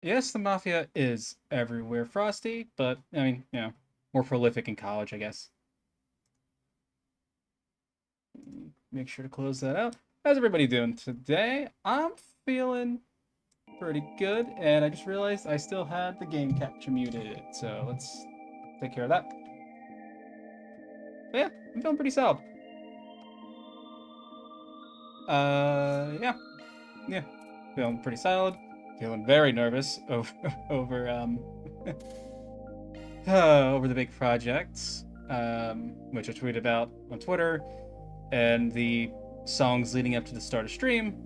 Yes, the Mafia is everywhere, Frosty, but, I mean, more prolific in college, I guess. Make sure to close that out. How's everybody doing today? I'm feeling pretty good, and I just realized I still had the game capture muted, so let's take care of that. But yeah, I'm feeling pretty solid. Yeah, feeling pretty solid. Feeling very nervous over over the big projects, which I tweeted about on Twitter, and the songs leading up to the start of stream.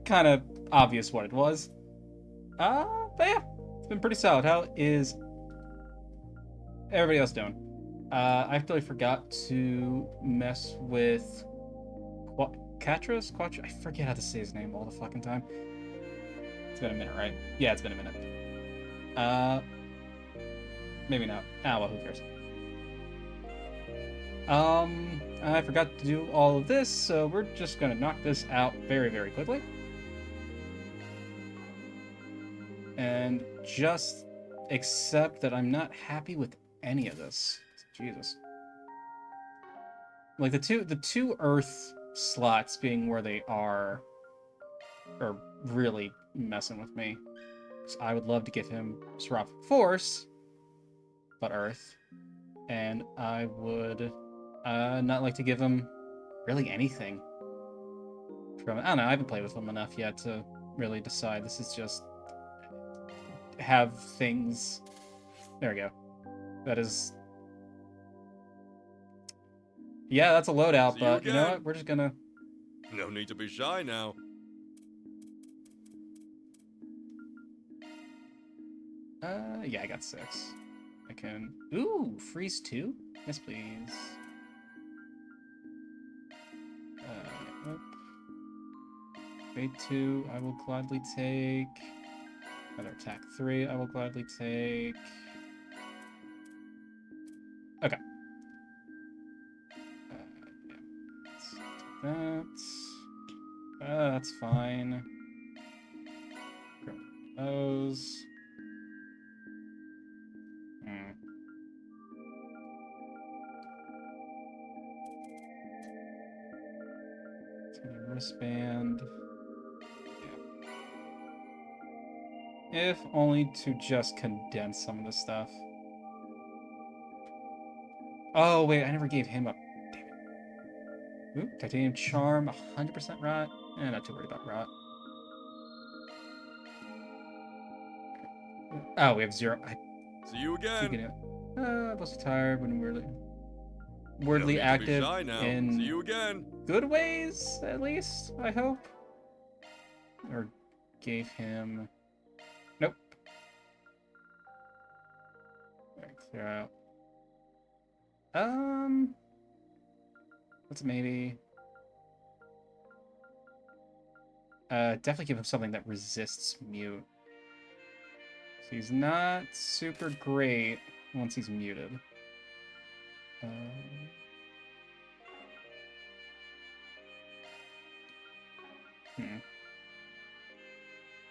Kind of obvious what it was. But yeah, it's been pretty solid. How is everybody else doing? I totally forgot to mess with Quatros? I forget how to say his name all the fucking time. It's been a minute, right? Yeah, it's been a minute. Maybe not. Well, who cares? I forgot to do all of this, so we're just gonna knock this out very, very quickly. And just accept that I'm not happy with any of this. Jesus. Like the two Earth slots being where they are really messing with me. So I would love to give him Seraphic Force, but Earth. And I would not like to give him really anything. From I don't know, I haven't played with him enough yet to really decide. This is just have things. There we go. That is. Yeah, that's a loadout, but you know what? We're just gonna. No need to be shy now. Yeah, I got 6. I can. Ooh, freeze 2? Yes, please. Yep. Fade 2, I will gladly take. Another attack 3, I will gladly take. Okay. Yeah, that's fine. Grab those. Wristband. Yeah. If only to just condense some of this stuff. Oh, wait, I never gave him a... Damn it. Ooh, Titanium Charm, 100% rot. Not too worried about rot. Oh, we have 0. See you again. I was tired when we were No weirdly need to be active shy now. in See you again. good ways, at least, I hope. Or gave him... Nope. Alright, clear out. Let's maybe... definitely give him something that resists mute. So he's not super great once he's muted.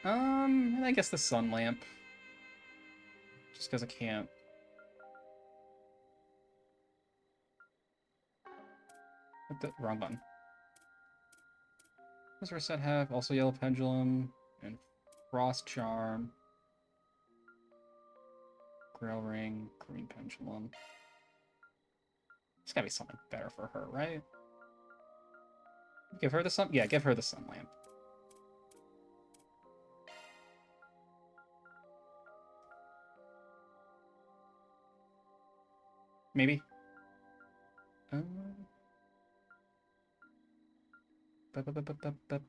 And I guess the sun lamp. Just because I can't. What the wrong button. What does Reset have? Also Yellow Pendulum and Frost Charm. Grail Ring, Green Pendulum. There's gotta be something better for her, right? Give her the sun? Yeah, give her the sun lamp. Maybe? Ba -ba -ba -ba -ba -ba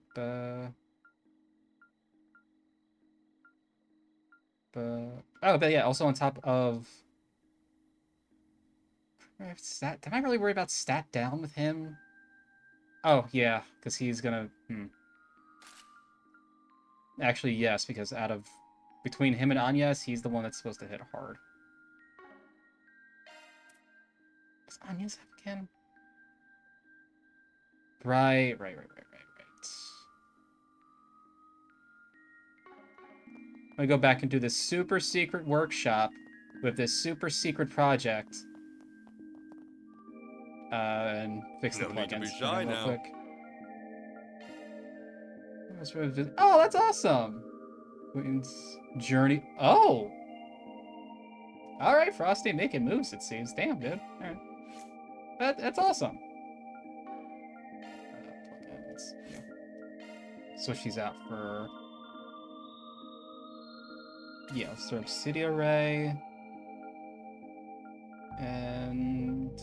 -ba. Oh, but yeah, also on top of... Stat... Am I really worried about stat down with him? Oh, yeah, because he's gonna... Actually, yes, because out of... Between him and Anyas, he's the one that's supposed to hit hard. Does Anyas have again? Right. I'm gonna go back and do this super secret workshop with this super secret project. And fix the No need to be plugins for shy him real now. quick. Oh, that's awesome! Queen's Journey. Oh! Alright, Frosty, making moves, it seems. Damn, dude. Alright. That's awesome. Plugins. Yeah. Switch these out for... Yeah, let's throw City Array. And...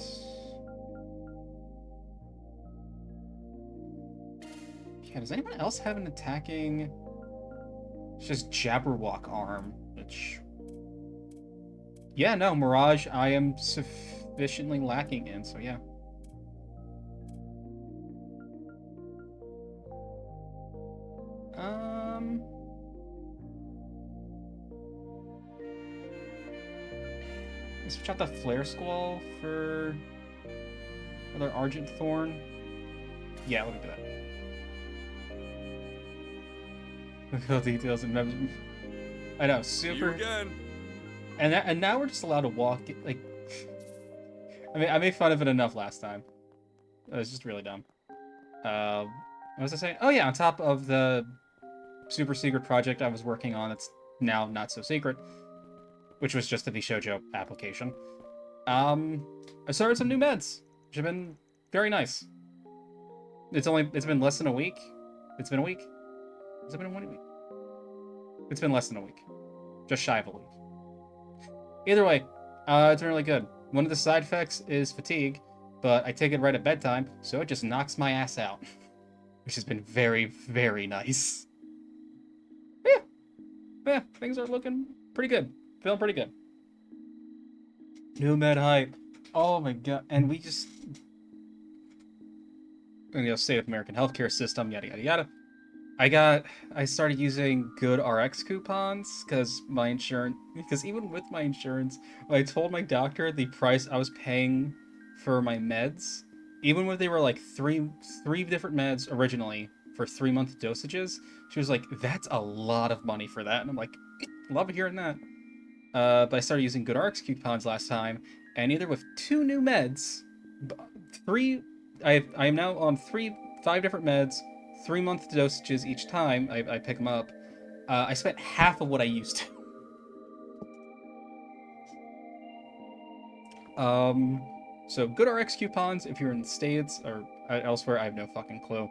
Yeah, does anyone else have an attacking... It's just Jabberwock arm, which... Yeah, no, Mirage I am sufficiently lacking in, so yeah. Let's switch out the Flare Squall for another Argent Thorn. Yeah, let me do that. Look at all the details and members. I know, See you super. again. And now we're just allowed to walk. Like, I mean, I made fun of it enough last time. It was just really dumb. What was I saying? Oh yeah, on top of the super secret project I was working on, it's now not so secret, which was just the Bishojo application. I started some new meds, which have been very nice. It's been less than a week. It's been a week. Has it been 1 week? It's been less than a week. Just shy of a week. Either way, it's been really good. One of the side effects is fatigue, but I take it right at bedtime, so it just knocks my ass out. Which has been very, very nice. Yeah, things are looking pretty good. Feeling pretty good. New med hype. Oh my god. And we just... State of American healthcare system, yada yada yada. I started using good RX coupons because even with my insurance, when I told my doctor the price I was paying for my meds, even when they were like three different meds originally for 3-month dosages, she was like, that's a lot of money for that. And I'm like, love hearing that. But I started using good RX coupons last time, and either with 2 new meds, I am now on 5 different meds, 3-month dosages each time I pick them up. I spent half of what I used to. So good RX coupons if you're in the States or elsewhere, I have no fucking clue.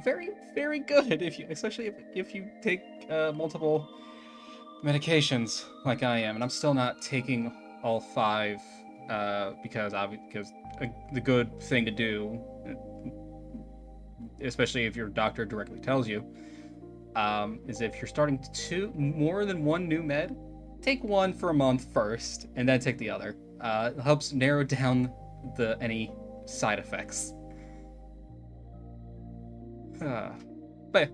Very, very good especially if you take multiple medications like I am, and I'm still not taking all 5 because the good thing to do, especially if your doctor directly tells you, is if you're starting more than 1 new med, take 1 for a month first, and then take the other. It helps narrow down any side effects. But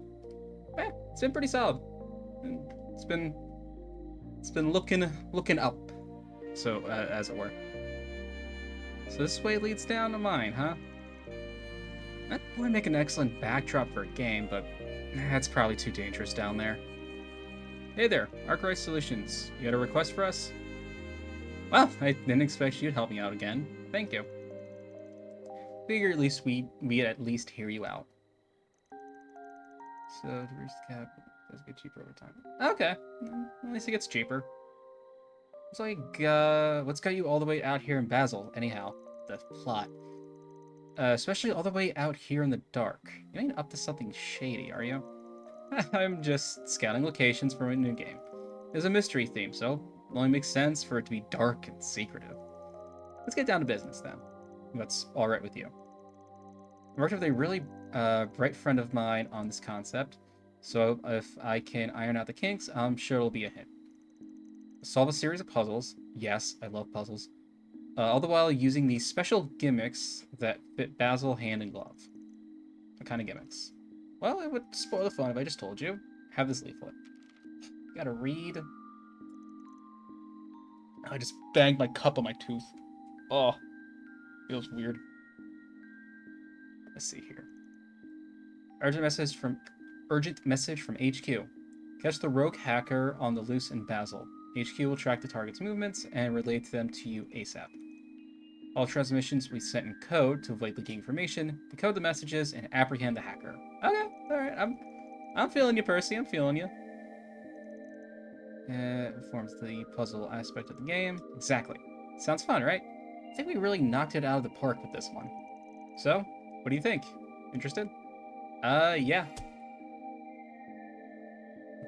yeah, it's been pretty solid. It's been looking up, so as it were. So this way leads down to mine, huh? That would make an excellent backdrop for a game, but that's probably too dangerous down there. Hey there, Arkwright Solutions. You got a request for us? Well, I didn't expect you to help me out again. Thank you. Figure at least we'd at least hear you out. So the risk cap does get cheaper over time. Okay, at least it gets cheaper. It's like, what's got you all the way out here in Basel, anyhow? The plot. Especially all the way out here in the dark. You ain't up to something shady, are you? I'm just scouting locations for a new game. There's a mystery theme, so it only makes sense for it to be dark and secretive. Let's get down to business, then. What's alright with you? I worked with a really bright friend of mine on this concept, so if I can iron out the kinks, I'm sure it'll be a hit. Solve a series of puzzles. Yes, I love puzzles. All the while using these special gimmicks that fit Basil hand and glove. What kind of gimmicks? Well, it would spoil the fun if I just told you. Have this leaflet. You gotta read. I just banged my cup on my tooth. Oh, feels weird. Let's see here. Urgent message from HQ. Catch the rogue hacker on the loose in Basel. HQ will track the target's movements and relate them to you ASAP. All transmissions will be sent in code to avoid leaking information, decode the messages, and apprehend the hacker. Okay, alright, I'm feeling you, Percy, I'm feeling you. Forms the puzzle aspect of the game. Exactly. Sounds fun, right? I think we really knocked it out of the park with this one. So, what do you think? Interested? Yeah.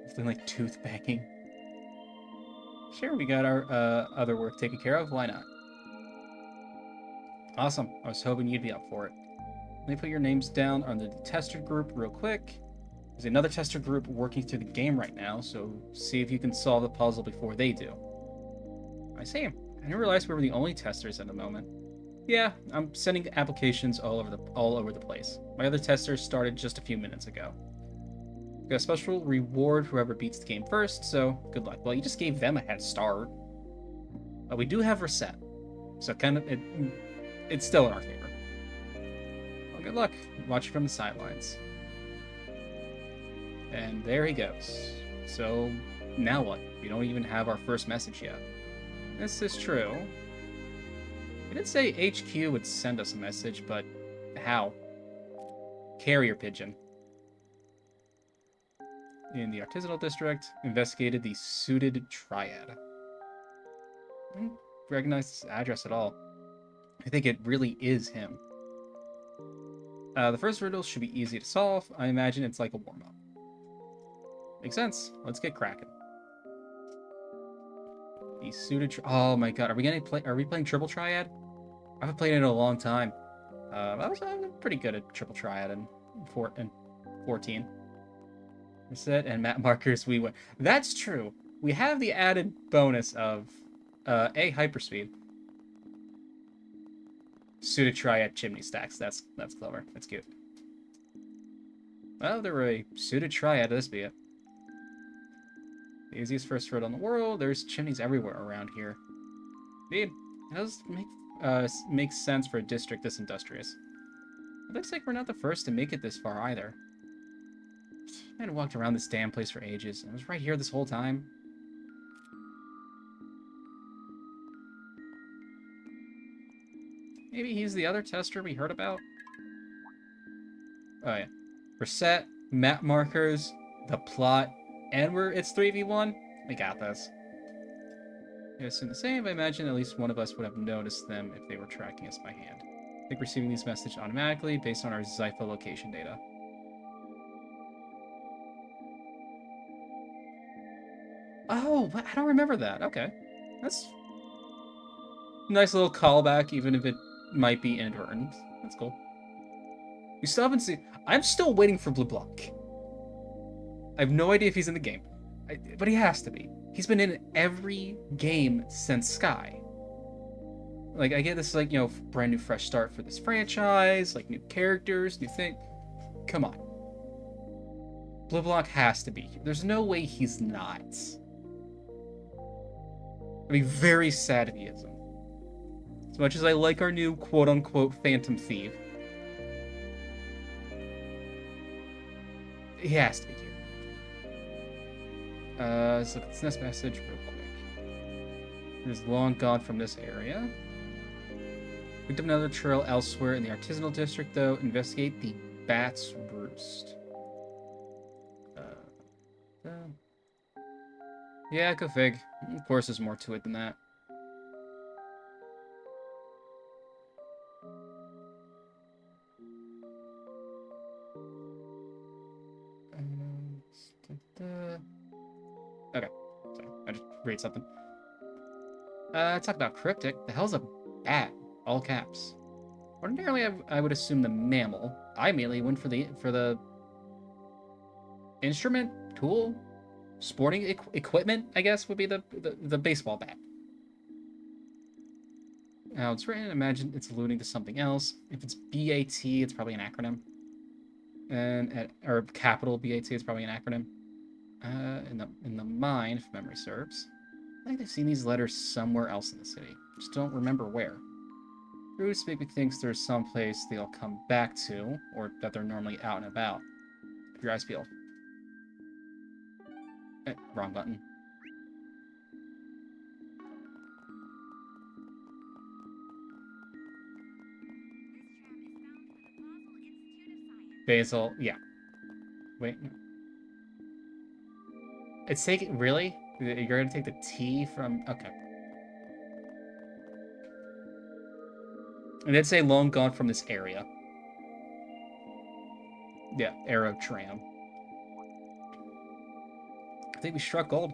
Something like tooth banging. Sure, we got our other work taken care of. Why not? Awesome. I was hoping you'd be up for it. Let me put your names down on the tester group real quick. There's another tester group working through the game right now, so see if you can solve the puzzle before they do. I see. I didn't realize we were the only testers at the moment. Yeah, I'm sending applications all over the place. My other testers started just a few minutes ago. Got a special reward for whoever beats the game first, so good luck. Well, you just gave them a head start. But we do have reset, so kind of it's still in our favor. Well, good luck. Watch from the sidelines. And there he goes. So now what? We don't even have our first message yet. This is true. We did say HQ would send us a message, but how? Carrier pigeon. In the artisanal district, investigated the suited triad. I don't recognize this address at all. I think it really is him. The first riddle should be easy to solve. I imagine it's like a warm-up. Makes sense. Let's get cracking. The suited oh my god, are we playing triple triad? I haven't played it in a long time. I was pretty good at triple triad in 14. Reset and map markers, we win. That's true. We have the added bonus of hyperspeed. Suited triad chimney stacks. That's clever. That's cute. Well, there were a suited triad. This be it. The easiest first road in the world. There's chimneys everywhere around here. Indeed, it does make sense for a district this industrious. It looks like we're not the first to make it this far either. I had walked around this damn place for ages. I was right here this whole time. Maybe he's the other tester we heard about? Oh yeah. Reset, map markers, the plot, and it's 3v1? We got this. I assume the same, I imagine at least one of us would have noticed them if they were tracking us by hand. I think receiving these messages automatically based on our Zypha location data. Oh, I don't remember that. Okay. That's a nice little callback, even if it might be inadvertent. That's cool. We still haven't seen... I'm still waiting for Blue Block. I have no idea if he's in the game. But he has to be. He's been in every game since Sky. Like, I get this, like, you know, brand new fresh start for this franchise, like, new characters, new thing. Come on. Blue Block has to be here. There's no way he's not. I'd be very sad if he isn't. As much as I like our new quote-unquote Phantom Thief, he has to be here. Let's look at this next message real quick. It is long gone from this area. Picked up another trail elsewhere in the artisanal district, though. Investigate the Bat's Roost. Yeah, go fig. Of course, there's more to it than that. Okay, sorry, I just read something. Talk about cryptic. The hell's a bat? All caps. Ordinarily, I would assume the mammal. I immediately went for the instrument, tool, sporting equipment. I guess would be the baseball bat. Now it's written. Imagine it's alluding to something else. If it's BAT, it's probably an acronym. Or capital BAT, it's probably an acronym. In the mine, if memory serves. I think I've seen these letters somewhere else in the city. Just don't remember where. Bruce maybe thinks there's some place they'll come back to, or that they're normally out and about. Keep your eyes peeled. Wrong button. Basil, yeah. Wait. It's taking, really? You're gonna take the T from, okay. And then say long gone from this area. Yeah, Arrow Tram. I think we struck gold.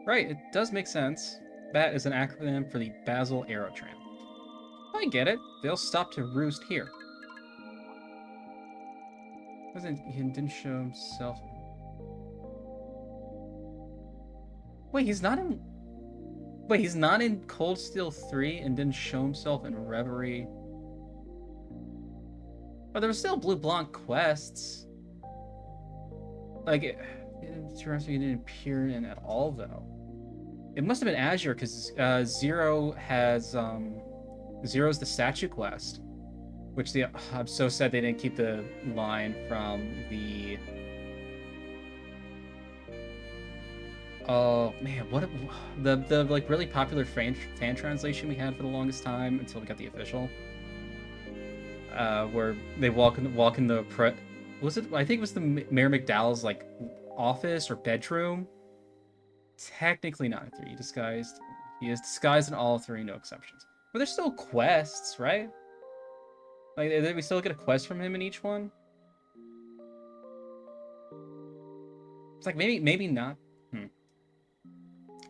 Right, it does make sense. BAT is an acronym for the Basil Arrow Tram. I get it. They'll stop to roost here. He didn't show himself. Wait, he's not in. Wait, he's not in Cold Steel 3 and didn't show himself in Reverie. But there were still Blue Blanc quests. Like, he didn't appear in at all, though. It must have been Azure, because Zero has, Zero's the statue quest. Which I'm so sad they didn't keep the line from the... Oh, man, what... The like, really popular fan translation we had for the longest time until we got the official. Where they walk in the... Was it... I think it was the Mayor McDowell's, like, office or bedroom. Technically not a 3. Disguised. He is disguised in all 3, no exceptions. But there's still quests, right? Like, did we still get a quest from him in each one? It's like, maybe not.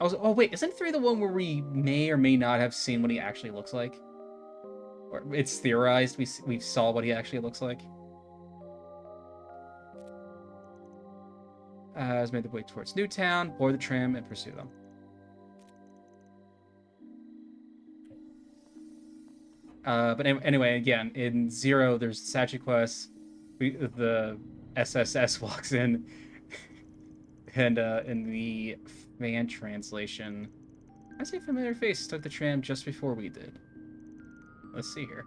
Oh, wait, isn't 3 the one where we may or may not have seen what he actually looks like? Or it's theorized we saw what he actually looks like? Has made the way towards Newtown, board the tram, and pursue them. But anyway, again, in Zero, there's statue quests. The SSS walks in, and in the fan translation, I say familiar face took the tram just before we did. Let's see here.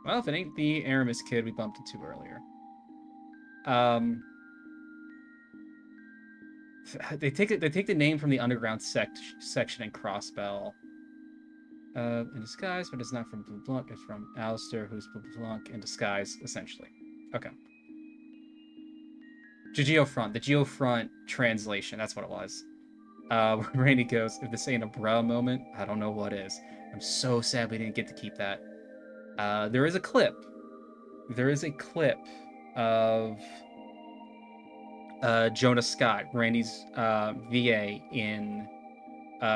Well, if it ain't the Aramis kid we bumped into earlier. They take the name from the underground section in Crossbell. In disguise, but it's not from Blue Blanc. It's from Alistair, who's Blue Blanc in disguise, essentially. Okay. The Geofront translation. That's what it was. Where Randy goes, if this ain't a bruh moment, I don't know what is. I'm so sad we didn't get to keep that. There is a clip. There is a clip of Jonah Scott, Randy's VA in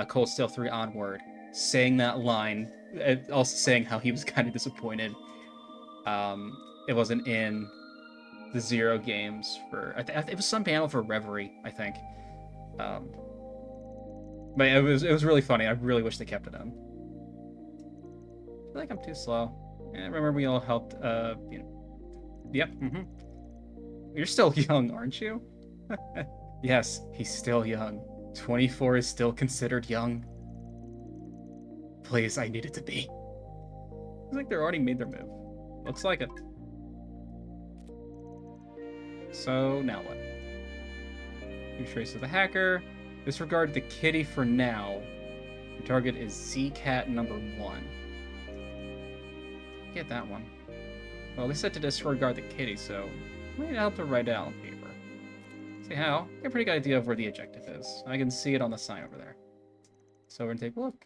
Cold Steel 3 Onward, saying that line, also saying how he was kind of disappointed it wasn't in the Zero games for... it was some panel for Reverie, I think. But it was really funny. I really wish they kept it in. I feel like I'm too slow. Yeah, remember we all helped, you know... Yep, You're still young, aren't you? Yes, he's still young. 24 is still considered young. Please, I need it to be. Looks like they're already made their move. Looks like it. So, now what? You trace to the hacker. Disregard the kitty for now. Your target is Z-Cat number 1. Get that one. Well, they said to disregard the kitty, so I'm going to help to write it out on paper. See how? I get a pretty good idea of where the objective is. I can see it on the sign over there. So we're going to take a look.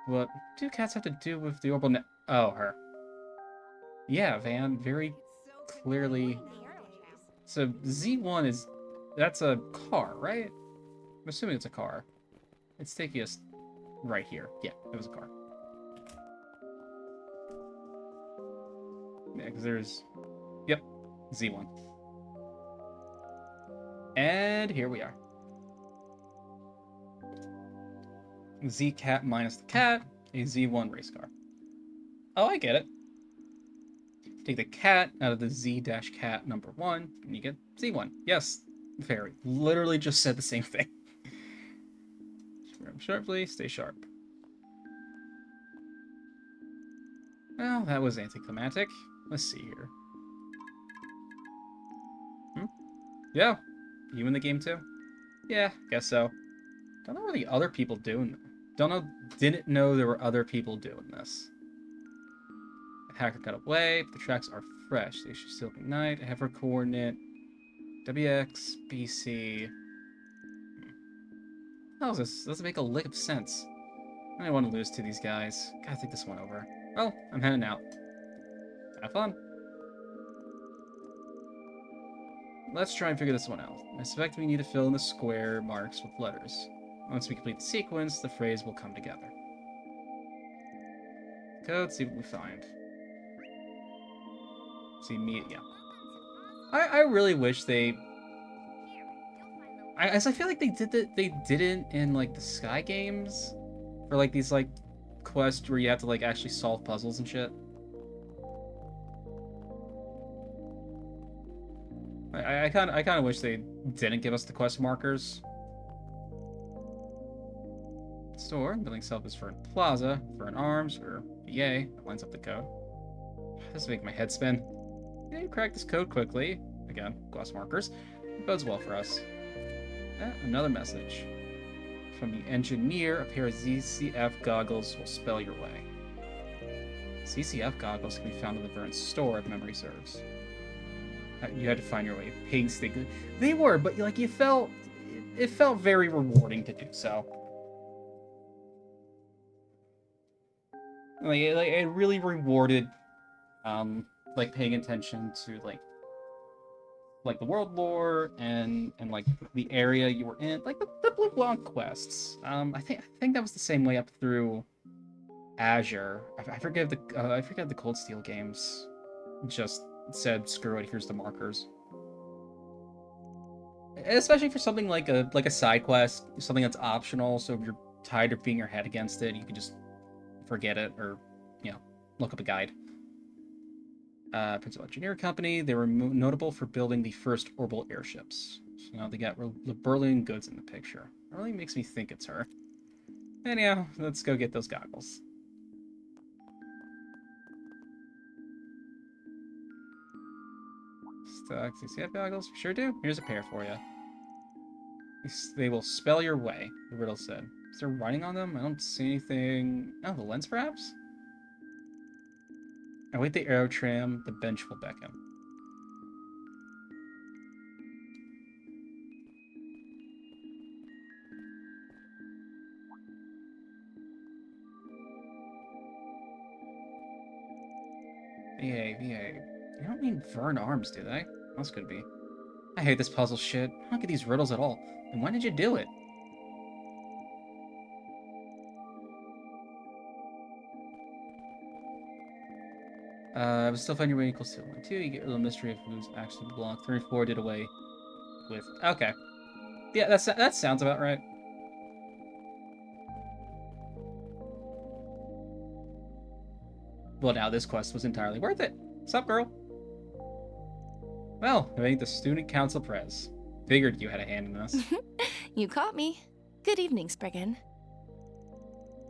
What do cats have to do with the orbital net? Oh, her. Yeah, Van, very clearly. So Z1 is... That's a car, right? I'm assuming it's a car. It's taking us right here. Yeah, it was a car. Yeah, because there's... Yep, Z1. And here we are. Z-Cat minus the cat, a Z1 race car. Oh, I get it. Take the cat out of the Z-Cat number 1, and you get Z1. Yes, very. Literally just said the same thing. Sharply, stay sharp. Well, that was anticlimactic. Let's see here. Yeah, you in the game too? Yeah, guess so. Don't know what the other people doing. Didn't know there were other people doing this. The hacker got away, but the tracks are fresh. They should still ignite. I have her coordinate. WX, BC. How is this? Doesn't make a lick of sense. I don't want to lose to these guys. Gotta think this one over. Well, I'm heading out. Have fun. Let's try and figure this one out. I suspect we need to fill in the square marks with letters. Once we complete the sequence, the phrase will come together. Code, see what we find. See me, yeah. I really wish they. I feel like they didn't in like the Sky games, or like these like quests where you have to like actually solve puzzles and shit. I kind of wish they didn't give us the quest markers. Store, building itself is Fern Plaza, Fern Arms, or VA. That lines up the code. This is making my head spin. Yeah, you crack this code quickly. Again, quest markers. It bodes well for us. Another message. From the engineer, a pair of ZCF goggles will spell your way. ZCF goggles can be found in the Vern store if memory serves. You had to find your way painstakingly. They were, but like it felt very rewarding to do so. Like it really rewarded, like paying attention to like the world lore and like the area you were in, like the Blue Blanc quests. I think that was the same way up through Azure. I forget the Cold Steel games just said screw it, here's the markers. Especially for something like a side quest, something that's optional. So if you're tired of beating your head against it, you can just forget it or look up a guide. Principal Engineer Company, they were notable for building the first orbital airships. So now they got Berlin Goods in the picture. It really makes me think it's her. Anyhow, let's go get those goggles. Stuck. CCF goggles? Sure do. Here's a pair for you. They will spell your way, the riddle said. Is there writing on them? I don't see anything. Oh, the lens perhaps? Await the arrow tram, the bench will beckon. VA. They don't mean Vern Arms, do they? Else could be. I hate this puzzle shit. I don't get these riddles at all. And when did you do it? But still find your way equals to 1, 2. You get a little mystery of who's actually blocked. 3 and 4 did away with. Okay. Yeah, that sounds about right. Well, now this quest was entirely worth it. Sup, girl? Well, I ain't the student council prez. Figured you had a hand in this. You caught me. Good evening, Spriggan.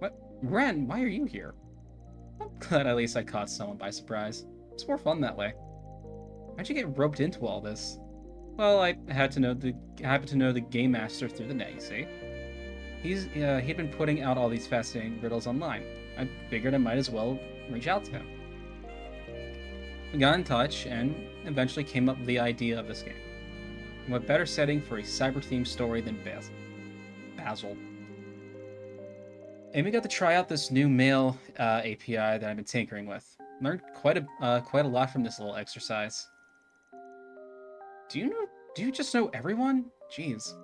What? Ren, why are you here? I'm glad at least I caught someone by surprise. It's more fun that way. How'd you get roped into all this? Well, I happened to know the game master through the net, you see. He'd been putting out all these fascinating riddles online. I figured I might as well reach out to him. We got in touch and eventually came up with the idea of this game. And what better setting for a cyber-themed story than Basil? And we got to try out this new mail API that I've been tinkering with. Learned quite a lot from this little exercise. Do you just know everyone? Jeez.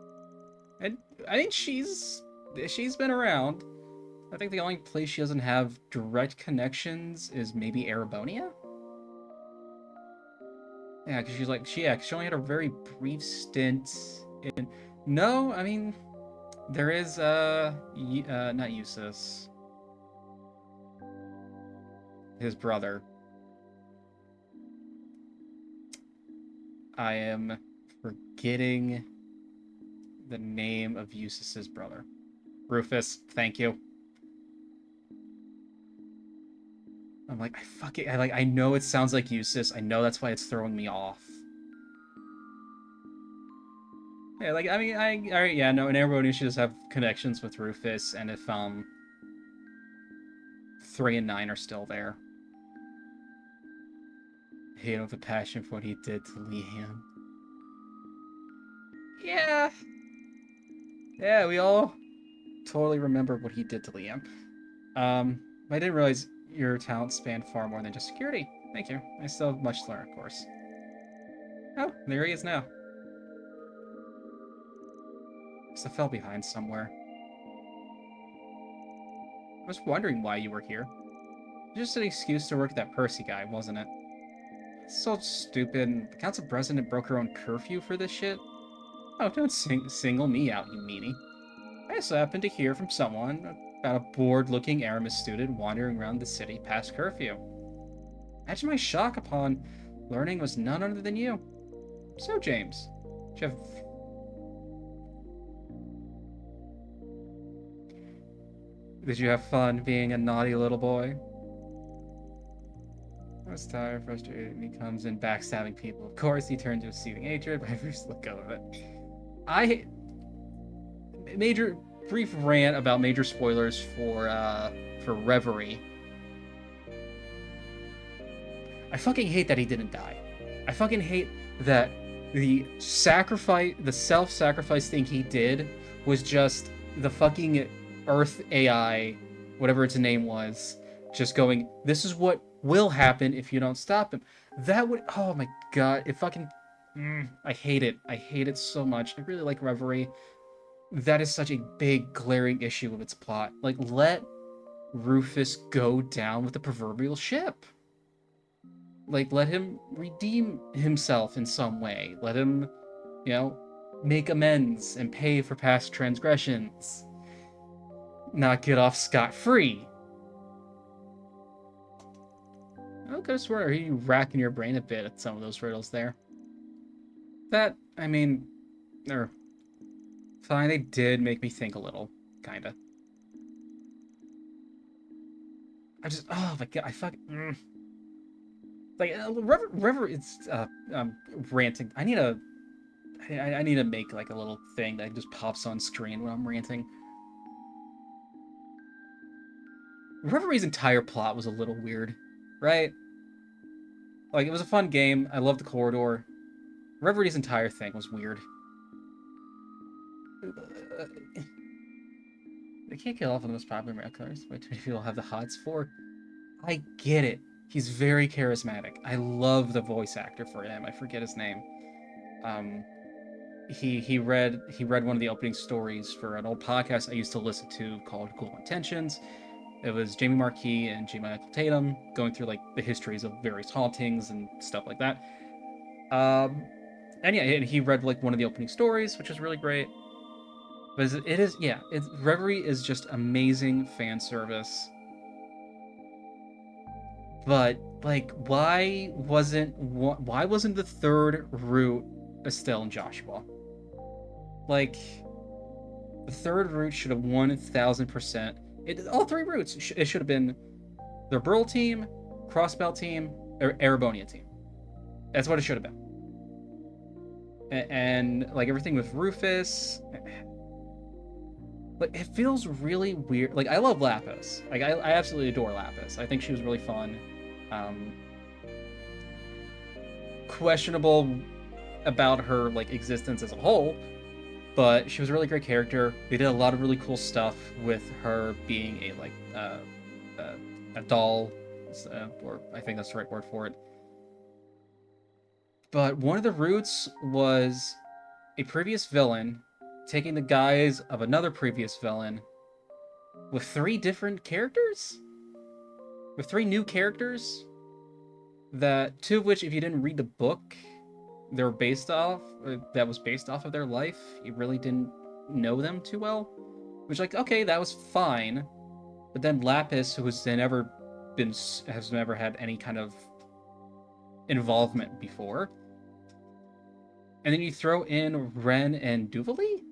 I think she's been around. I think the only place she doesn't have direct connections is maybe Erebonia. Yeah, because she only had a very brief stint in. No, I mean, there is not Eustace. His brother. I am forgetting the name of Eustace's brother. Rufus, thank you. I'm like, I know it sounds like Eustace. I know that's why it's throwing me off. Yeah, like, I mean, yeah, no, and everybody should just have connections with Rufus, and if, 3 and 9 are still there. Hate him with a passion for what he did to Liam. Yeah. Yeah, we all totally remember what he did to Liam. I didn't realize your talent spanned far more than just security. Thank you. I still have much to learn, of course. Oh, there he is now. Guess I fell behind somewhere. I was wondering why you were here. Just an excuse to work with that Percy guy, wasn't it? So stupid. The council president broke her own curfew for this shit? Oh, don't single me out, you meanie. I just happened to hear from someone about a bored-looking Aramis student wandering around the city past curfew. Imagine my shock upon learning it was none other than you. So, James, did you have fun being a naughty little boy? I was tired, frustrated, and he comes in backstabbing people. Of course, he turned to a seething hatred, but I refused to let go of it. Major brief rant about major spoilers for Reverie. I fucking hate that he didn't die. I fucking hate that the self-sacrifice thing he did was just the fucking Earth AI, whatever its name was, just going, this is what will happen if you don't stop him. That would, oh my god, it fucking, I hate it. I hate it so much. I really like Reverie. That is such a big, glaring issue of its plot. Like, let Rufus go down with the proverbial ship. Like, let him redeem himself in some way. Let him, make amends and pay for past transgressions. Not get off scot-free. I could have sworn, are you racking your brain a bit at some of those riddles there? That, I mean, fine, they did make me think a little, kinda. Oh my god, I fucking... Like, River is, ranting. I need to make, like, a little thing that just pops on screen when I'm ranting. Reverie's entire plot was a little weird, right? Like, it was a fun game. I loved the corridor. Reverie's entire thing was weird. They can't kill off one of the most popular male colors. Why too many people have the hots for? I get it. He's very charismatic. I love the voice actor for him. I forget his name. He read one of the opening stories for an old podcast I used to listen to called Cool Intentions. It was Jamie Marquis and J. Michael Tatum going through like the histories of various hauntings and stuff like that. And yeah, and he read like one of the opening stories, which is really great. But Reverie is just amazing fan service. But like, why wasn't the third route Estelle and Joshua? Like, the third route should have 1,000%. All three routes. It should have been the Burl team, Crossbelt team, or Erebonia team. That's what it should have been. And like everything with Rufus, like it feels really weird. Like I love Lapis. Like I absolutely adore Lapis. I think she was really fun. Questionable about her like existence as a whole, but she was a really great character. They did a lot of really cool stuff with her being a doll, or I think that's the right word for it. But one of the routes was a previous villain taking the guise of another previous villain with 3 different characters? With 3 new characters? That 2 of which, if you didn't read the book, that was based off of their life, you really didn't know them too well. Which, like, okay, that was fine. But then Lapis, who has never had any kind of involvement before. And then you throw in Ren and Duvali?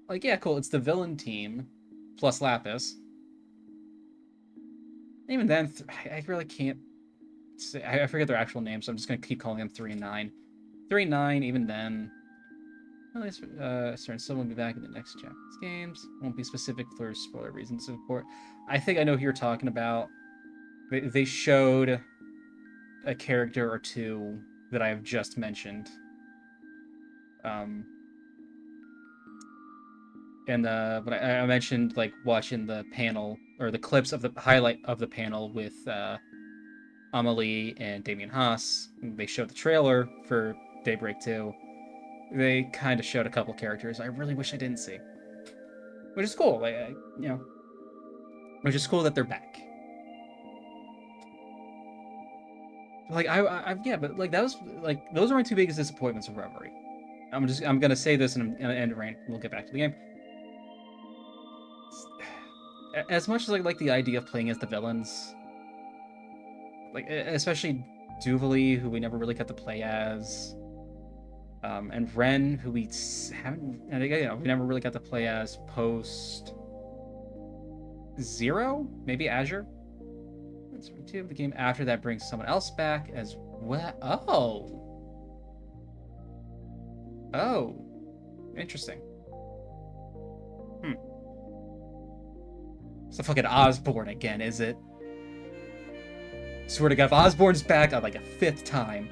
Like, yeah, cool, it's the villain team, plus Lapis. Even then, I really can't say, I forget their actual names, so I'm just gonna keep calling them 3 and 9. 3 and 9, even then, At least, certain someone will be back in the next Japanese games. Won't be specific for spoiler reasons, of course. I think I know who you're talking about. They showed a character or two that I have just mentioned. And but I mentioned like watching the panel or the clips of the highlight of the panel with Amelie and Damien Haas. They showed the trailer for Daybreak 2. They kind of showed a couple characters I really wish I didn't see, which is cool. Like you know, which is cool that they're back. Like yeah, but like that was like those are my two biggest disappointments of Reverie. I'm gonna say this and end rant. We'll get back to the game. As much as I like the idea of playing as the villains, like especially Duvali, who we never really got to play as, and Ren, who we haven't, and again, we never really got to play as post Zero, maybe Azure. That's two. The game after that brings someone else back as well. Oh, interesting. It's the fucking Osborne again, is it? Swear to God, if Osborne's back on like a fifth time.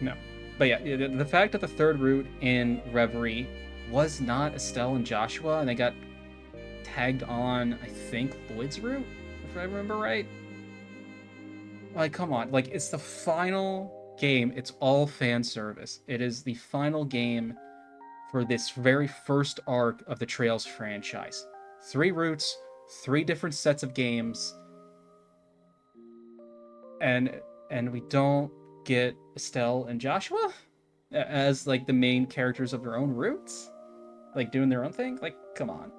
No. But yeah, the fact that the third route in Reverie was not Estelle and Joshua, and they got tagged on, I think, Lloyd's route, if I remember right. Like, come on. Like, it's the final game. It's all fan service. It is the final game for this very first arc of the Trails franchise. 3 routes, 3 different sets of games, and we don't get Estelle and Joshua as like the main characters of their own routes, like doing their own thing. Like, come on,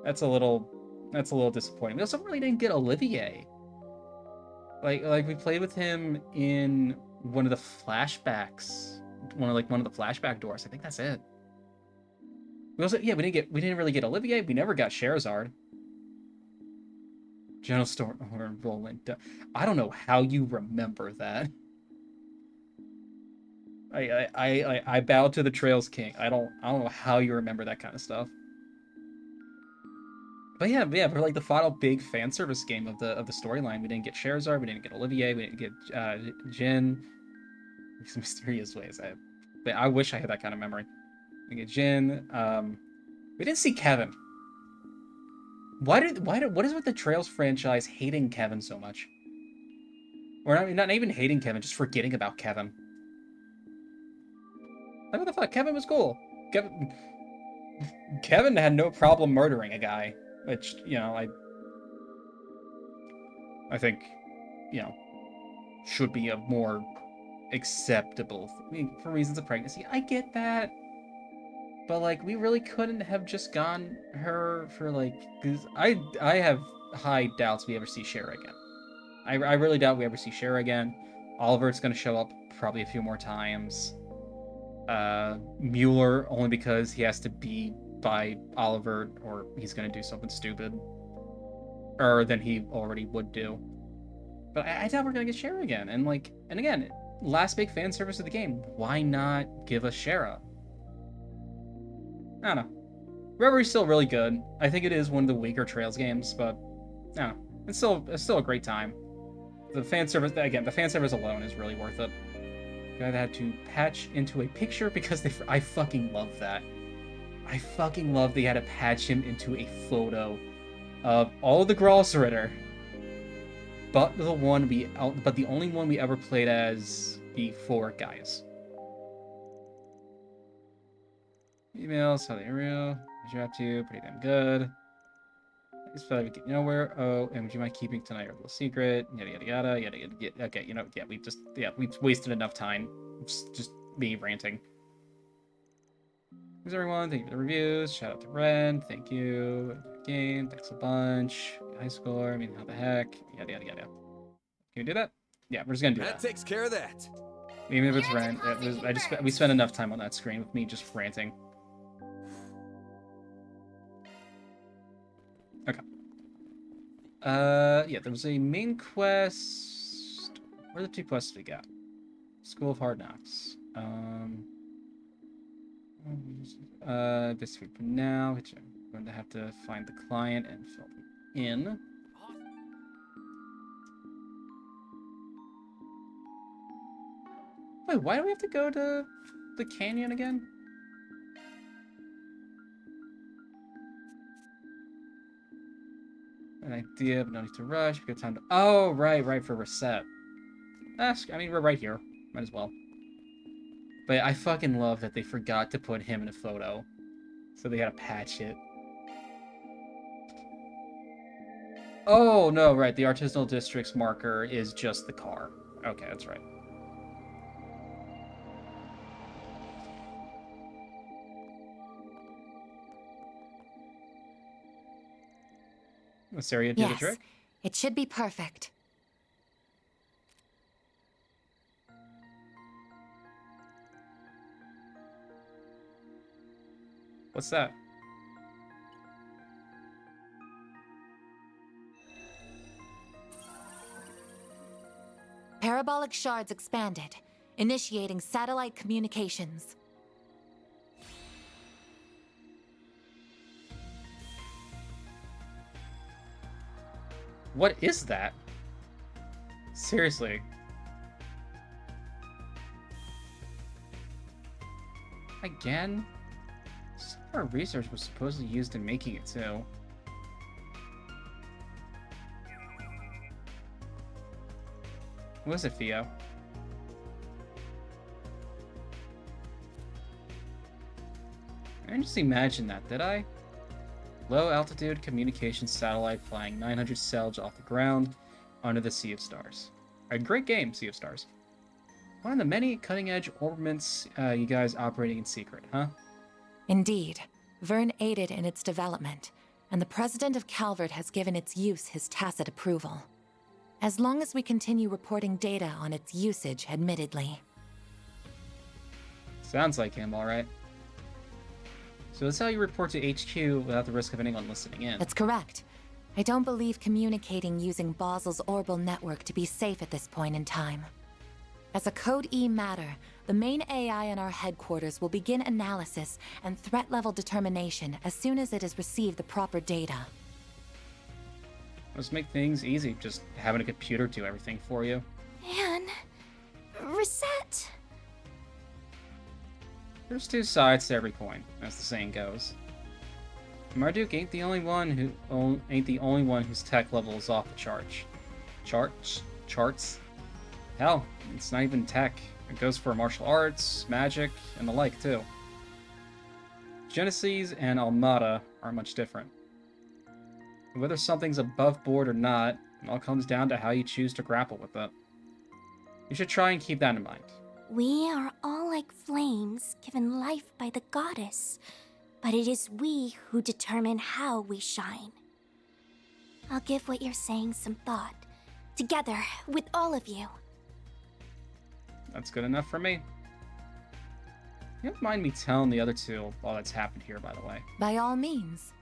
that's a little disappointing. We also really didn't get Olivier. Like we played with him in one of the flashbacks, one of the flashback doors. I think that's it. We didn't really get Olivier. We never got Sherazard. General Store or Roland. I don't know how you remember that. I bow to the Trails King. I don't know how you remember that kind of stuff. But yeah, we're like the final big fan service game of the storyline. We didn't get Sherazard, we didn't get Olivier, we didn't get Jin. Some mysterious ways. I wish I had that kind of memory. We get Jin. We didn't see Kevin. What is with the Trails franchise hating Kevin so much? Or not even hating Kevin, just forgetting about Kevin. Like, what the fuck? Kevin was cool. Kevin had no problem murdering a guy, which, you know, I think, you know, should be a more acceptable for reasons of pregnancy. I get that. But, like, we really couldn't have just gone her for, like... Because I have high doubts we ever see Shara again. I really doubt we ever see Shara again. Oliver's going to show up probably a few more times. Mueller, only because he has to be by Oliver, or he's going to do something stupid. Or than he already would do. But I doubt we're going to get Shara again. And, like... And again, last big fan service of the game. Why not give us Shara? I don't know. Reverie's still really good. I think it is one of the weaker Trails games, but I don't know. It's still a great time. The fan service alone is really worth it. Guy that had to patch into a picture because I fucking love that. I fucking love they had to patch him into a photo of all the Grossritter, but the only one we ever played as before Gaius. Emails, how they real? What you up to? Pretty damn good. I just feel like we get nowhere. Oh, and would you mind keeping tonight our little secret? Yada yada yada yada yada. Okay, you know, yeah, we've wasted enough time. Just me ranting. Thanks everyone. Thank you for the reviews. Shout out to Ren. Thank you. Game. Thanks a bunch. High score. I mean, how the heck? Yada yada yada. Can we do that? Yeah, we're just gonna do that. That takes care of that. Even if it's rant, we spent enough time on that screen with me just ranting. Okay. Yeah, there was a main quest. What are the 2 quests we got? School of Hard Knocks. this week for now, which I'm going to have to find the client and fill them in. Wait, why do we have to go to the canyon again? An idea, but no need to rush. We got time to. Oh, right, for reset. I mean, we're right here. Might as well. But I fucking love that they forgot to put him in a photo. So they gotta patch it. Oh, no, right. The artisanal district's marker is just the car. Okay, that's right. This area do the trick? It should be perfect. What's that? Parabolic shards expanded, initiating satellite communications. What is that? Seriously. Again? Some of our research was supposedly used in making it too. What is it, Theo? I didn't just imagine that, did I? Low altitude communication satellite flying 900 Selge off the ground under the Sea of Stars. A great game, Sea of Stars. One of the many cutting edge orbitments you guys operating in secret, huh? Indeed. Vern aided in its development, and the president of Calvert has given its use his tacit approval. As long as we continue reporting data on its usage, admittedly. Sounds like him, alright. So that's how you report to HQ without the risk of anyone listening in. That's correct. I don't believe communicating using Basel's orbital network to be safe at this point in time. As a Code E matter, the main AI in our headquarters will begin analysis and threat level determination as soon as it has received the proper data. Let's make things easy, just having a computer do everything for you. Man, reset. There's two sides to every coin, as the saying goes. Marduk ain't the only one whose tech level is off the charts. Hell, it's not even tech. It goes for martial arts, magic, and the like too. Genesis and Almada are much different. Whether something's above board or not, it all comes down to how you choose to grapple with it. You should try and keep that in mind. We are all like flames given life by the goddess, but it is we who determine how we shine. I'll give what you're saying some thought, together with all of you. That's good enough for me. You don't mind me telling the other two all that's happened here, by the way. By all means.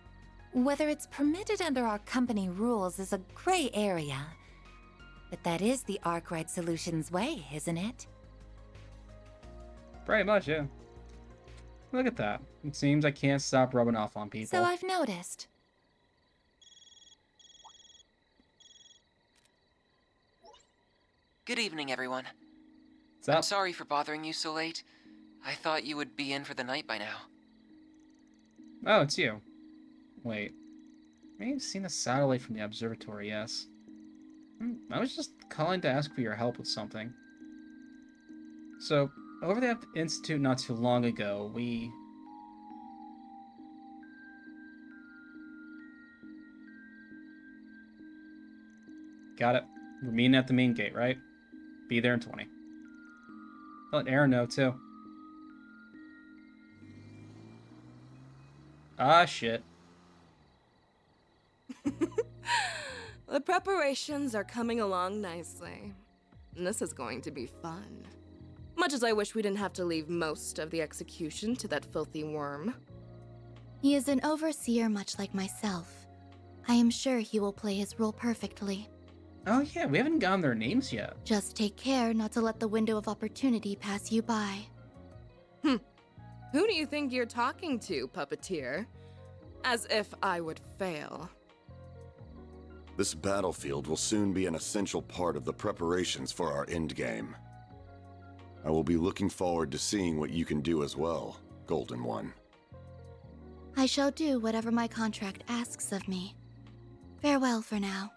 Whether it's permitted under our company rules is a gray area. But that is the Arkwright Solutions way, isn't it? Pretty much, yeah. Look at that. It seems I can't stop rubbing off on people. So I've noticed. Good evening, everyone. What's up? I'm sorry for bothering you so late. I thought you would be in for the night by now. Oh, it's you. Wait. I may have seen the satellite from the observatory, yes. I was just calling to ask for your help with something. So, over the Institute not too long ago, we... Got it. We're meeting at the main gate, right? Be there in 20. I'll let Aaron know, too. Ah, shit. The preparations are coming along nicely. And this is going to be fun. Much as I wish we didn't have to leave most of the execution to that filthy worm. He is an overseer much like myself. I am sure he will play his role perfectly. Oh yeah, we haven't gotten their names yet. Just take care not to let the window of opportunity pass you by. Who do you think you're talking to, puppeteer? As if I would fail. This battlefield will soon be an essential part of the preparations for our endgame. I will be looking forward to seeing what you can do as well, Golden One. I shall do whatever my contract asks of me. Farewell for now.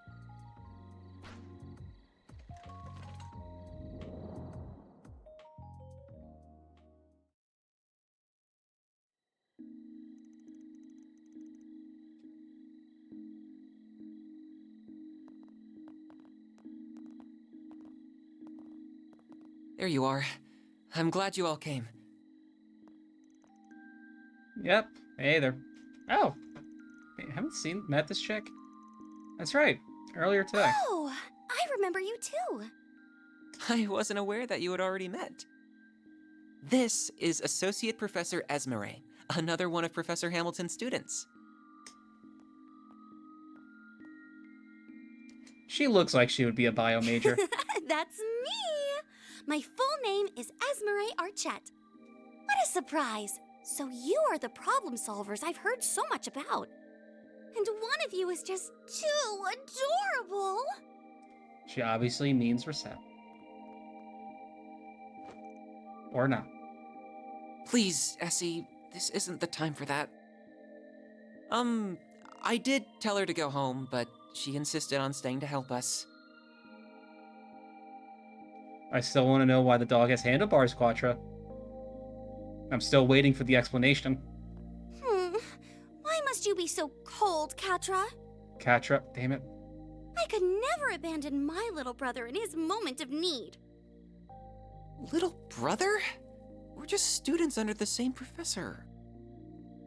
There you are. I'm glad you all came. Yep. Hey there. Oh. Hey, haven't met this chick? That's right. Earlier today. Oh, I remember you too. I wasn't aware that you had already met. This is Associate Professor Esmeralda, another one of Professor Hamilton's students. She looks like she would be a bio major. That's me! My full name is Esmeralda Archette. What a surprise! So you are the problem solvers I've heard so much about. And one of you is just too adorable! She obviously means Reset. Or not. Please, Essie, this isn't the time for that. I did tell her to go home, but she insisted on staying to help us. I still want to know why the dog has handlebars, Quattro. I'm still waiting for the explanation. Why must you be so cold, Catra? Catra, damn it. I could never abandon my little brother in his moment of need. Little brother? We're just students under the same professor.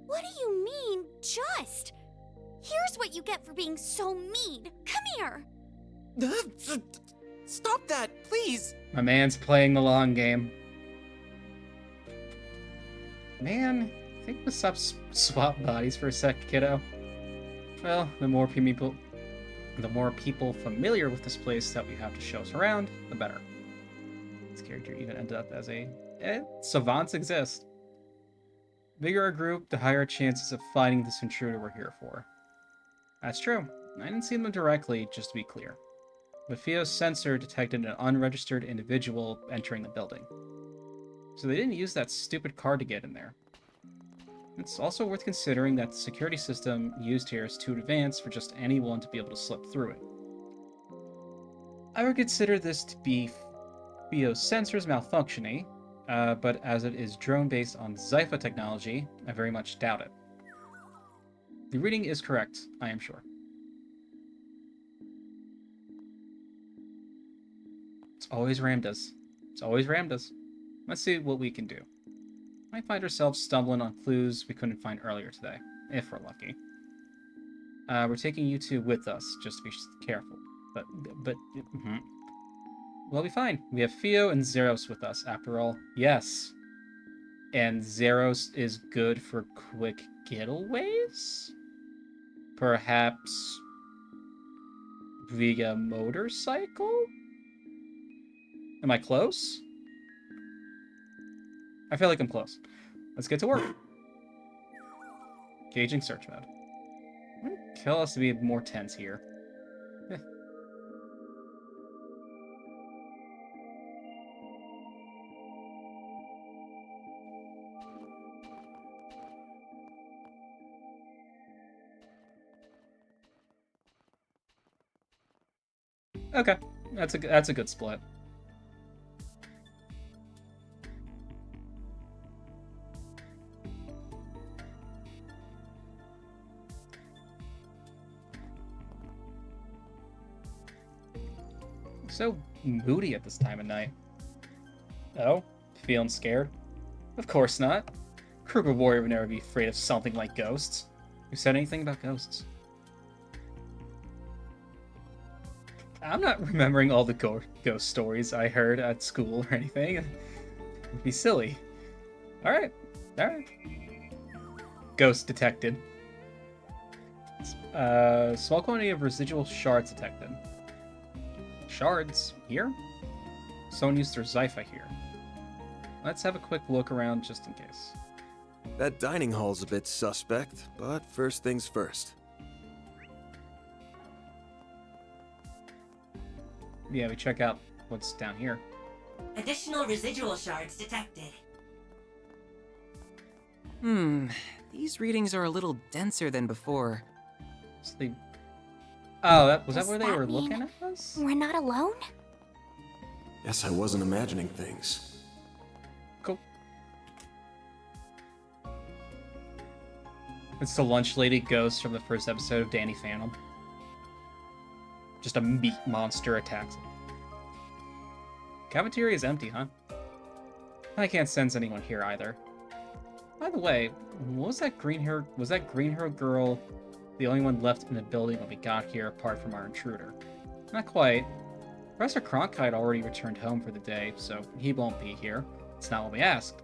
What do you mean, just? Here's what you get for being so mean. Come here. Stop that, please! My man's playing the long game. Man, I think we'll swap bodies for a sec, kiddo. Well, the more people familiar with this place that we have to show us around, the better. This character even ended up as savants exist. The bigger our group, the higher chances of finding this intruder we're here for. That's true. I didn't see them directly, just to be clear. But Theo's sensor detected an unregistered individual entering the building. So they didn't use that stupid card to get in there. It's also worth considering that the security system used here is too advanced for just anyone to be able to slip through it. I would consider this to be Theo's sensors malfunctioning, but as it is drone based on Zypha technology, I very much doubt it. The reading is correct, I am sure. It's always rammed us. It's always rammed us. Let's see what we can do. Might find ourselves stumbling on clues we couldn't find earlier today, if we're lucky. We're taking you two with us, just to be careful. But we'll be fine. We have Theo and Zeros with us, after all. Yes. And Zeros is good for quick getaways? Perhaps via motorcycle? Am I close? I feel like I'm close. Let's get to work. Gauging search mode. I'm gonna kill us to be more tense here. Okay, that's a good split. So moody at this time of night. Oh, feeling scared? Of course not. Kruger Warrior would never be afraid of something like ghosts. Who said anything about ghosts? I'm not remembering all the ghost stories I heard at school or anything. It'd be silly. Alright. Ghost detected. Small quantity of residual shards detected. Shards? Here? Someone used their Zypha here. Let's have a quick look around just in case. That dining hall's a bit suspect, but first things first. Yeah, we check out what's down here. Additional residual shards detected. These readings are a little denser than before. So they... Oh, that was Does that where they that were mean looking at us? We're not alone? Guess I wasn't imagining things. Cool. It's the lunch lady ghost from the first episode of Danny Phantom. Just a meat monster attacks him. Cafeteria is empty, huh? I can't sense anyone here either. By the way, was that green hair girl the only one left in the building when we got here apart from our intruder? Not quite. Professor Cronkite already returned home for the day, so he won't be here. It's not what we asked.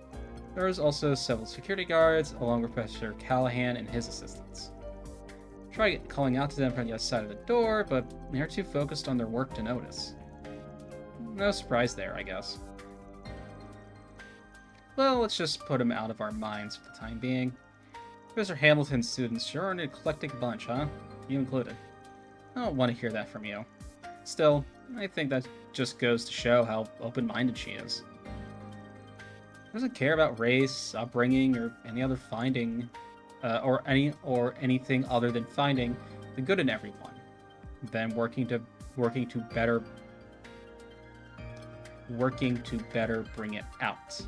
There was also several security guards, along with Professor Callahan and his assistants. Tried calling out to them from the other side of the door, but they're too focused on their work to notice. No surprise there, I guess. Well, let's just put them out of our minds for the time being. Professor Hamilton's students sure are an eclectic bunch, huh? You included. I don't want to hear that from you. Still, I think that just goes to show how open-minded she is. She doesn't care about race, upbringing, or any other finding, or anything other than finding the good in everyone, then working to better bring it out.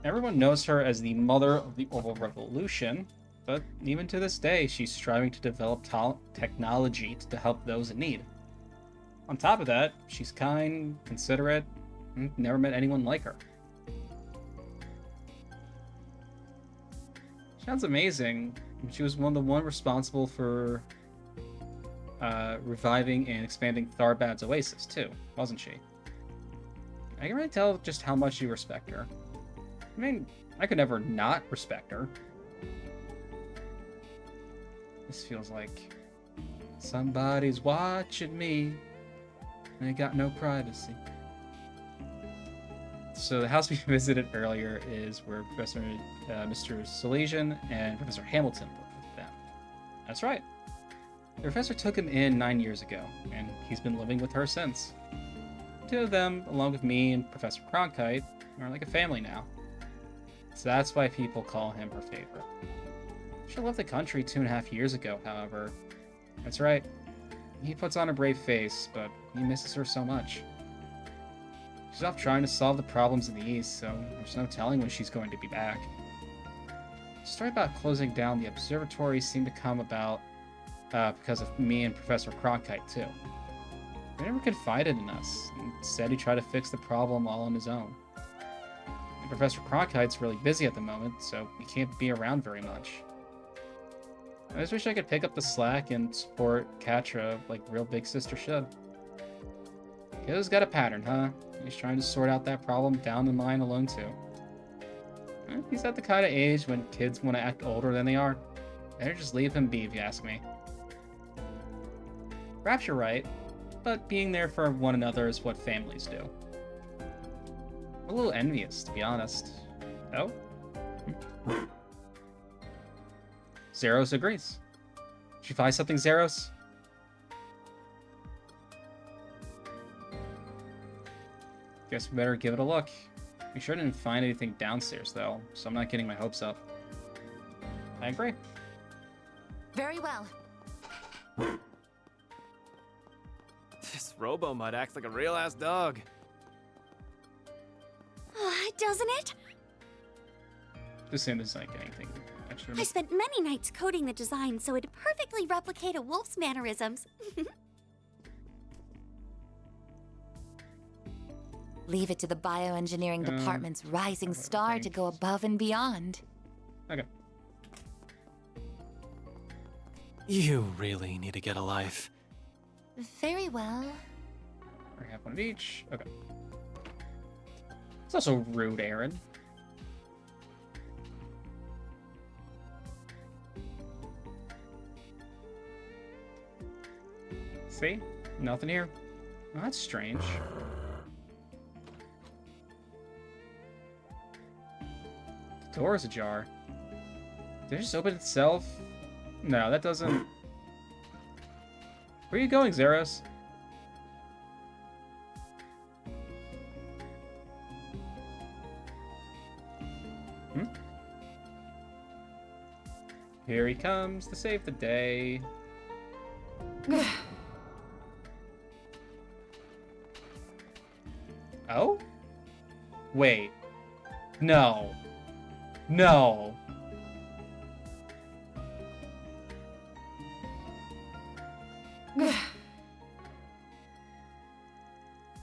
Everyone knows her as the mother of the Oval Revolution, but even to this day, she's striving to develop technology to help those in need. On top of that, she's kind, considerate, and never met anyone like her. Sounds amazing. She was one responsible for reviving and expanding Tharbad's Oasis, too, wasn't she? I can really tell just how much you respect her. I mean, I could never not respect her. This feels like somebody's watching me. And I got no privacy. So the house we visited earlier is where Mr. Salesian and Professor Hamilton lived with them. That's right. The professor took him in 9 years ago, and he's been living with her since. Two of them, along with me and Professor Cronkite, are like a family now. So that's why people call him her favorite. She left the country 2.5 years ago, however. That's right. He puts on a brave face, but he misses her so much. She's off trying to solve the problems in the East, so there's no telling when she's going to be back. The story about closing down the observatory seemed to come about because of me and Professor Cronkite, too. He never confided in us. Instead, he tried to fix the problem all on his own. And Professor Cronkite's really busy at the moment, so he can't be around very much. I just wish I could pick up the slack and support Katra like real big sister should. Kiddo's got a pattern, huh? He's trying to sort out that problem down the line alone, too. He's at the kind of age when kids want to act older than they are. Better just leave him be, if you ask me. Perhaps you're right, but being there for one another is what families do. I'm a little envious, to be honest. Oh? Zeros agrees. Did you find something, Zeros? Guess we better give it a look. We sure didn't find anything downstairs, though, so I'm not getting my hopes up. I agree. Very well. This Robo-Mud acts like a real-ass dog. Doesn't it? Just saying there's like anything extra. I spent many nights coding the design so it'd perfectly replicate a wolf's mannerisms. Leave it to the bioengineering department's rising star to go above and beyond. Okay. You really need to get a life. Very well. I have one of each. Okay. It's also rude, Aaron. See? Nothing here. Oh, that's strange. The door is ajar. Did it just open itself? No, that doesn't... Where are you going, Zeros? Here he comes to save the day. Oh? Wait. No. No.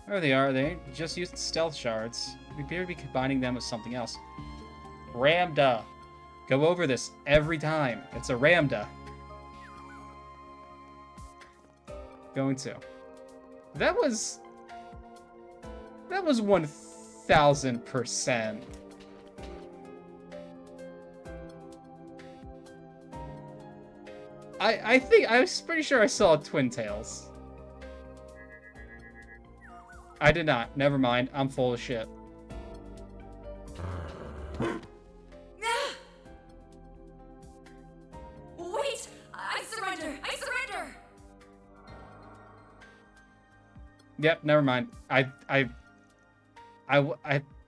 There they are. They just used stealth shards. We appear to be combining them with something else. Ramda. Go over this every time. It's a Ramda. Going to. That was 1000%. I think I was pretty sure I saw Twin Tails. I did not. Never mind. I'm full of shit. Wait! I surrender! I surrender! Yep, never mind. I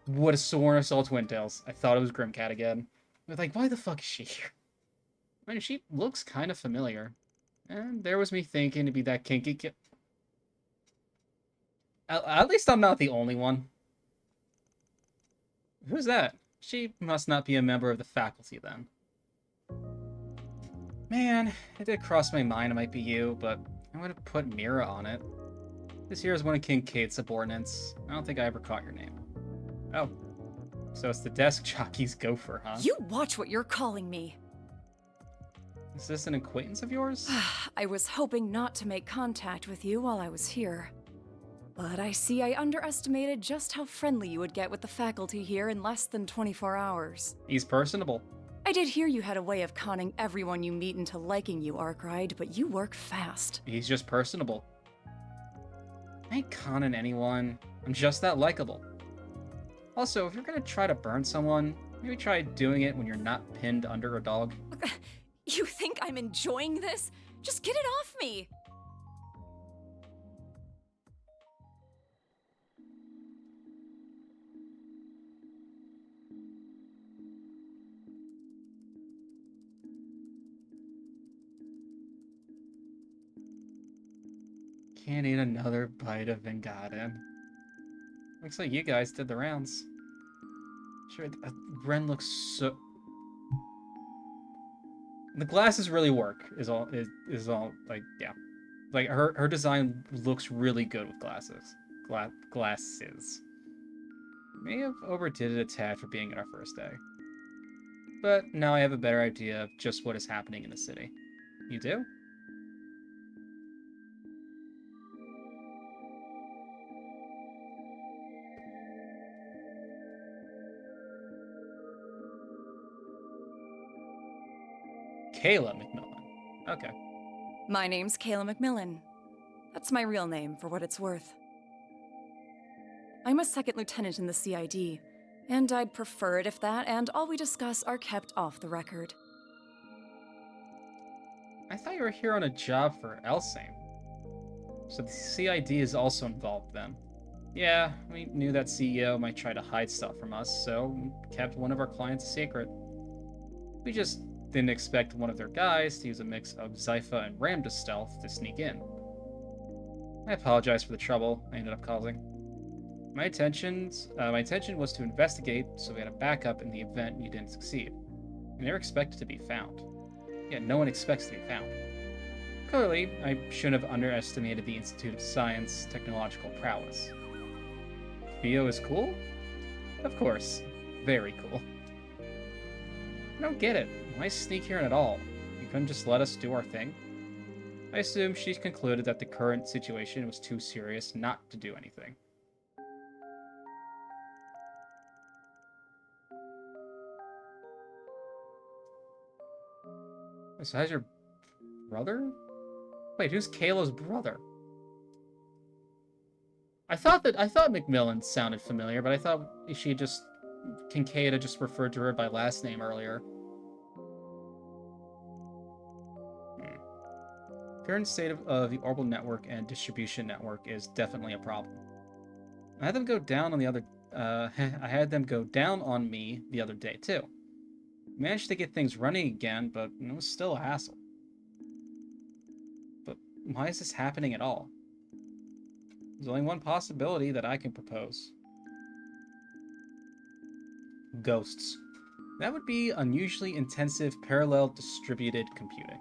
would have sworn I saw Twin Tails. I thought it was Grimcat again. I was like, why the fuck is she here? I mean, she looks kind of familiar. And there was me thinking to be that kinky kid. At least I'm not the only one. Who's that? She must not be a member of the faculty then. Man, it did cross my mind it might be you, but I'm gonna put Mira on it. This here is one of Kincaid's subordinates. I don't think I ever caught your name. Oh. So it's the desk jockey's gopher, huh? You watch what you're calling me. Is this an acquaintance of yours? I was hoping not to make contact with you while I was here. But I see I underestimated just how friendly you would get with the faculty here in less than 24 hours. He's personable. I did hear you had a way of conning everyone you meet into liking you, Arkwright, but you work fast. He's just personable. I ain't conning anyone. I'm just that likable. Also, if you're gonna try to burn someone, maybe try doing it when you're not pinned under a dog. You think I'm enjoying this? Just get it off me! Can't eat another bite of Vengadin. Looks like you guys did the rounds. Sure, Ren looks so... The glasses really work, is all, like, yeah. Like, her design looks really good with glasses. Glasses. May have overdid it a tad for being our first day. But now I have a better idea of just what is happening in the city. You do? Kayla McMillan. Okay. My name's Kayla McMillan. That's my real name, for what it's worth. I'm a second lieutenant in the CID, and I'd prefer it if that and all we discuss are kept off the record. I thought you were here on a job for Elsame. So the CID is also involved then. Yeah, we knew that CEO might try to hide stuff from us, so we kept one of our clients a secret. We just didn't expect one of their guys to use a mix of Zypha and Ramda stealth to sneak in. I apologize for the trouble I ended up causing. My intention was to investigate, so we had a backup in the event you didn't succeed. We never expected to be found. Yet no one expects to be found. Clearly, I shouldn't have underestimated the Institute of Science technological prowess. Theo is cool? Of course. Very cool. I don't get it. Why sneak here at all? You couldn't just let us do our thing? I assume she concluded that the current situation was too serious not to do anything. So how's your brother? Wait, who's Kayla's brother? I thought McMillan sounded familiar, but I thought Kincaid had just referred to her by last name earlier. Current state of the orbital network and distribution network is definitely a problem. I had them go down on the other. I had them go down on me the other day too. Managed to get things running again, but it was still a hassle. But why is this happening at all? There's only one possibility that I can propose. Ghosts. That would be unusually intensive parallel distributed computing.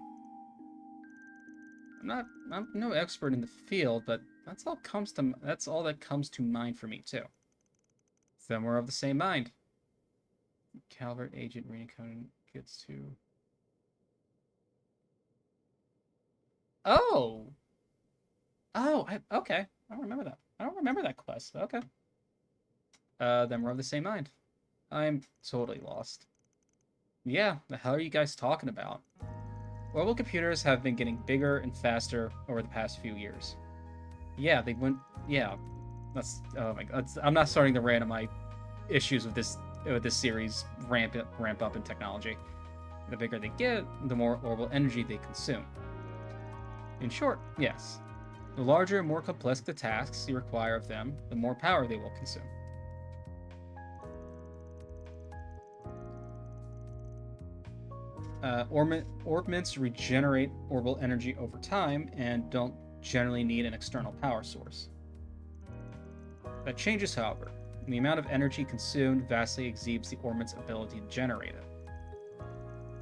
I'm no expert in the field, but that's all that comes to mind for me too. Then we're of the same mind. Calvert agent Rena Conan gets to. Oh. Okay. I don't remember that. I don't remember that quest. Okay. Then we're of the same mind. I'm totally lost. Yeah, the hell are you guys talking about? Orbital computers have been getting bigger and faster over the past few years. Yeah, they went. Yeah, that's. Oh my god, I'm not starting to rant on my issues with this series ramp up in technology. The bigger they get, the more orbital energy they consume. In short, yes. The larger and more complex the tasks you require of them, the more power they will consume. Orbments regenerate orbital energy over time and don't generally need an external power source. That changes, however. The amount of energy consumed vastly exceeds the orbment's ability to generate it.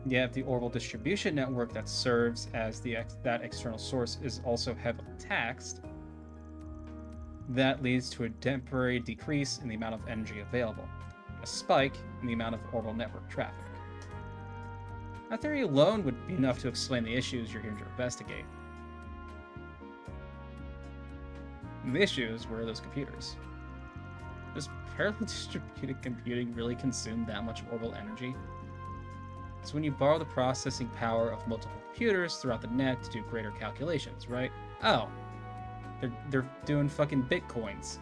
Yet the orbital distribution network that serves as that external source is also heavily taxed. That leads to a temporary decrease in the amount of energy available, a spike in the amount of orbital network traffic. That theory alone would be enough to explain the issues you're here to investigate. And the issues were those computers. Does parallel distributed computing really consume that much orbital energy? It's when you borrow the processing power of multiple computers throughout the net to do greater calculations, right? Oh. They're doing fucking bitcoins.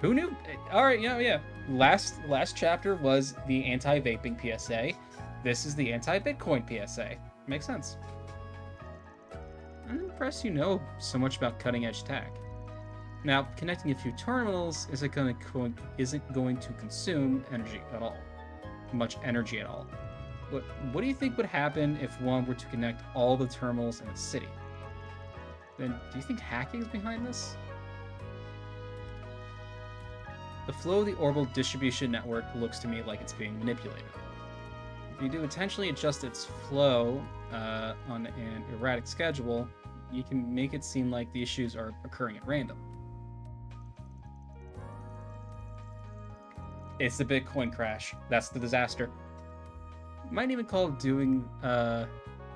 Who knew? Alright, yeah. Last chapter was the anti-vaping PSA. This is the anti-Bitcoin PSA. Makes sense. I'm impressed you know so much about cutting-edge tech. Now, connecting a few terminals isn't going to consume energy at all. Much energy at all. But what do you think would happen if one were to connect all the terminals in a city? Then, do you think hacking is behind this? The flow of the orbital distribution network looks to me like it's being manipulated. If you do intentionally adjust its flow on an erratic schedule, you can make it seem like the issues are occurring at random. It's the Bitcoin crash. That's the disaster. You might even call doing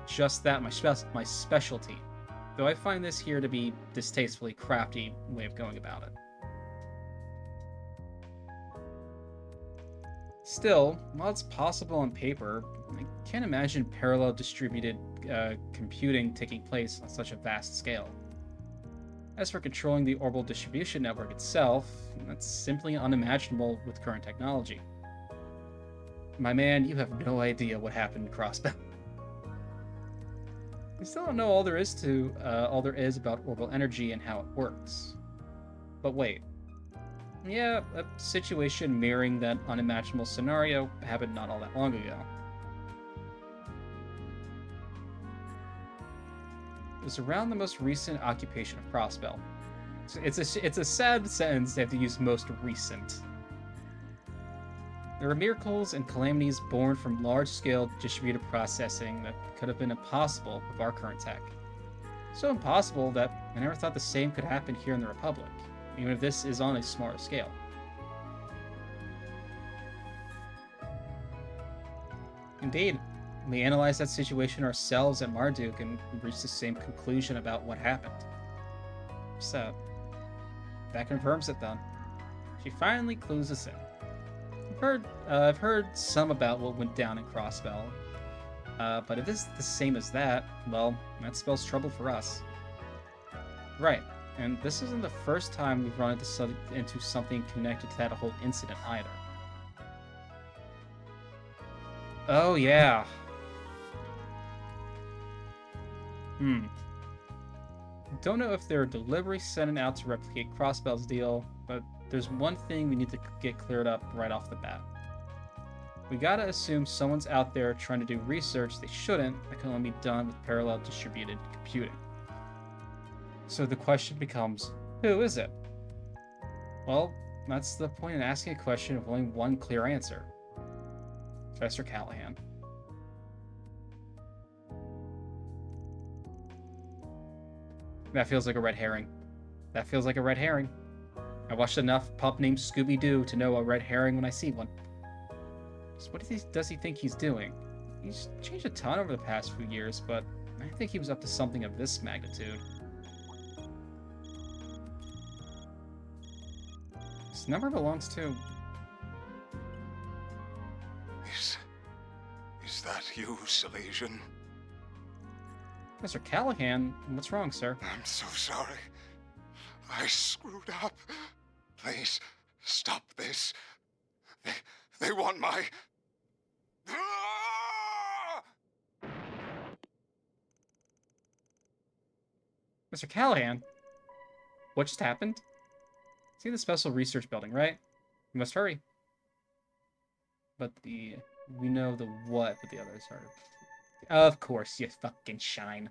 just that my specialty, though I find this here to be distastefully crafty way of going about it. Still, while it's possible on paper, I can't imagine parallel distributed computing taking place on such a vast scale. As for controlling the orbital distribution network itself, that's simply unimaginable with current technology. My man, you have no idea what happened in Crossbow. I still don't know all there is about orbital energy and how it works. But wait. Yeah, a situation mirroring that unimaginable scenario happened not all that long ago. It was around the most recent occupation of Crossbell. It's a sad sentence to have to use most recent. There were miracles and calamities born from large-scale distributed processing that could have been impossible with our current tech. So impossible that I never thought the same could happen here in the Republic, even if this is on a smaller scale. Indeed, we analyzed that situation ourselves at Marduk and reached the same conclusion about what happened. So, that confirms it then. She finally clues us in. I've heard some about what went down in Crossbell, but if it's the same as that, well, that spells trouble for us. Right, and this isn't the first time we've run into something connected to that whole incident either. Oh yeah. Don't know if they're deliberately sending out to replicate Crossbell's deal, but there's one thing we need to get cleared up right off the bat. We gotta assume someone's out there trying to do research they shouldn't that can only be done with parallel distributed computing. So the question becomes, who is it? Well, that's the point in asking a question with only one clear answer. Professor Callahan. That feels like a red herring. That feels like a red herring. I watched enough pup named Scooby-Doo to know a red herring when I see one. So what does he think he's doing? He's changed a ton over the past few years, but I think he was up to something of this magnitude. This number belongs to... Is that you, Salesian? Mr. Callahan, what's wrong, sir? I'm so sorry. I screwed up. Please, stop this. They want my... Mr. Callahan? What just happened? See the special research building, right? You must hurry. But we know the what, but the others are... Of course, you fucking shine.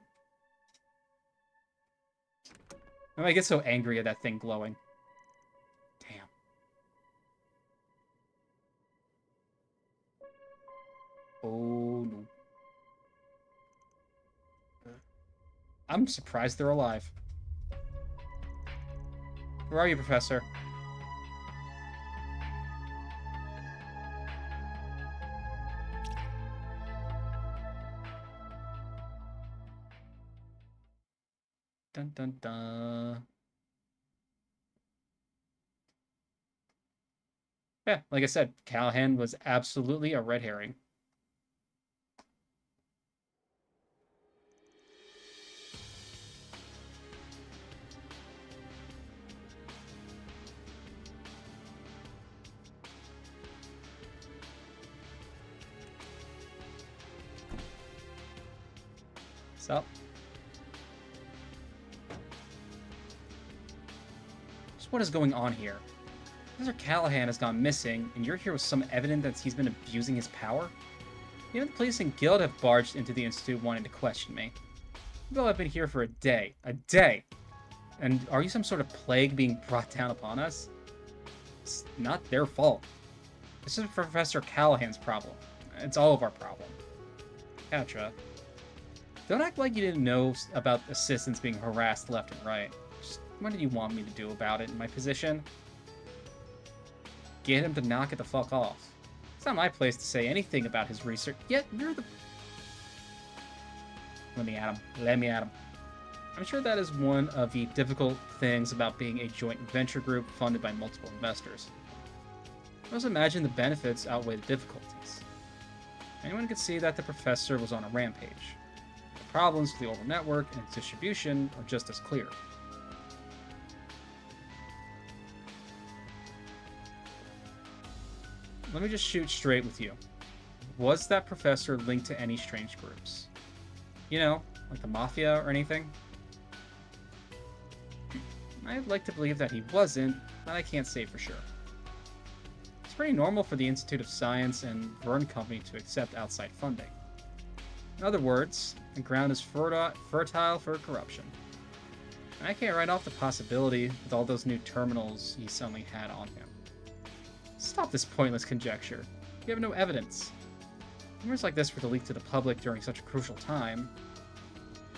I get so angry at that thing glowing. Damn. Oh, no. I'm surprised they're alive. Where are you, Professor? Dun dun dun. Yeah, like I said, Callahan was absolutely a red herring. So. What is going on here? Professor Callahan has gone missing, and you're here with some evidence that he's been abusing his power? Even the police and guild have barged into the Institute wanting to question me. Though I've been here for a day. A day! And are you some sort of plague being brought down upon us? It's not their fault. This is Professor Callahan's problem. It's all of our problem. Catra. Don't act like you didn't know about assistants being harassed left and right. What did you want me to do about it in my position? Get him to knock it the fuck off. It's not my place to say anything about his research, yet you're the... Let me at him. Let me at him. I'm sure that is one of the difficult things about being a joint venture group funded by multiple investors. I also imagine the benefits outweigh the difficulties. Anyone could see that the professor was on a rampage. The problems with the orbital network and its distribution are just as clear. Let me just shoot straight with you. Was that professor linked to any strange groups? You know, like the Mafia or anything? I'd like to believe that he wasn't, but I can't say for sure. It's pretty normal for the Institute of Science and Verne Company to accept outside funding. In other words, the ground is fertile for corruption. And I can't write off the possibility with all those new terminals he suddenly had on him. Stop this pointless conjecture. You have no evidence. Rumors like this were to leak to the public during such a crucial time.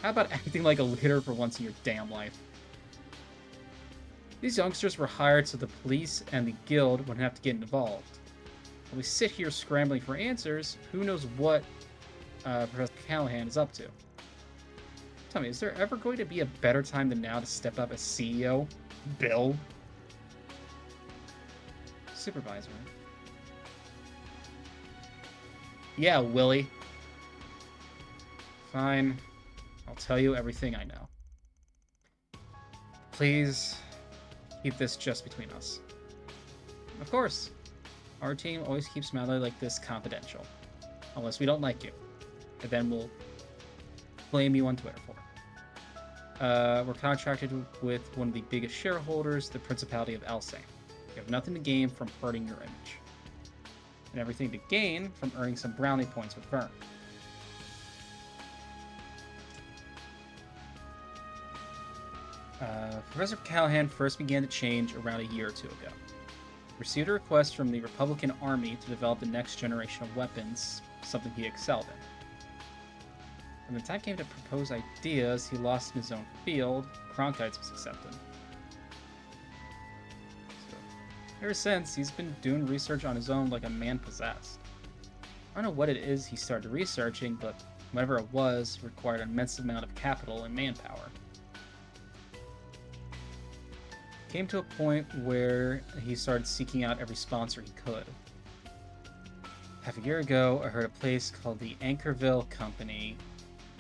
How about acting like a leader for once in your damn life? These youngsters were hired so the police and the guild wouldn't have to get involved. While we sit here scrambling for answers, who knows what Professor Callahan is up to. Tell me, is there ever going to be a better time than now to step up as CEO? Bill? Supervisor. Yeah, Willie. Fine. I'll tell you everything I know. Please, keep this just between us. Of course. Our team always keeps matters like this confidential. Unless we don't like you. And then we'll blame you on Twitter for it. we're contracted with one of the biggest shareholders, the Principality of Elsang. You have nothing to gain from hurting your image, and everything to gain from earning some brownie points with Vern. Professor Callahan first began to change around a year or two ago. He received a request from the Republican Army to develop the next generation of weapons, something he excelled in. When the time came to propose ideas, he lost in his own field. Cronkite's was accepted. So, ever since, he's been doing research on his own like a man possessed. I don't know what it is he started researching, but whatever it was required an immense amount of capital and manpower. Came to a point where he started seeking out every sponsor he could. Half a year ago, I heard a place called the Anchorville Company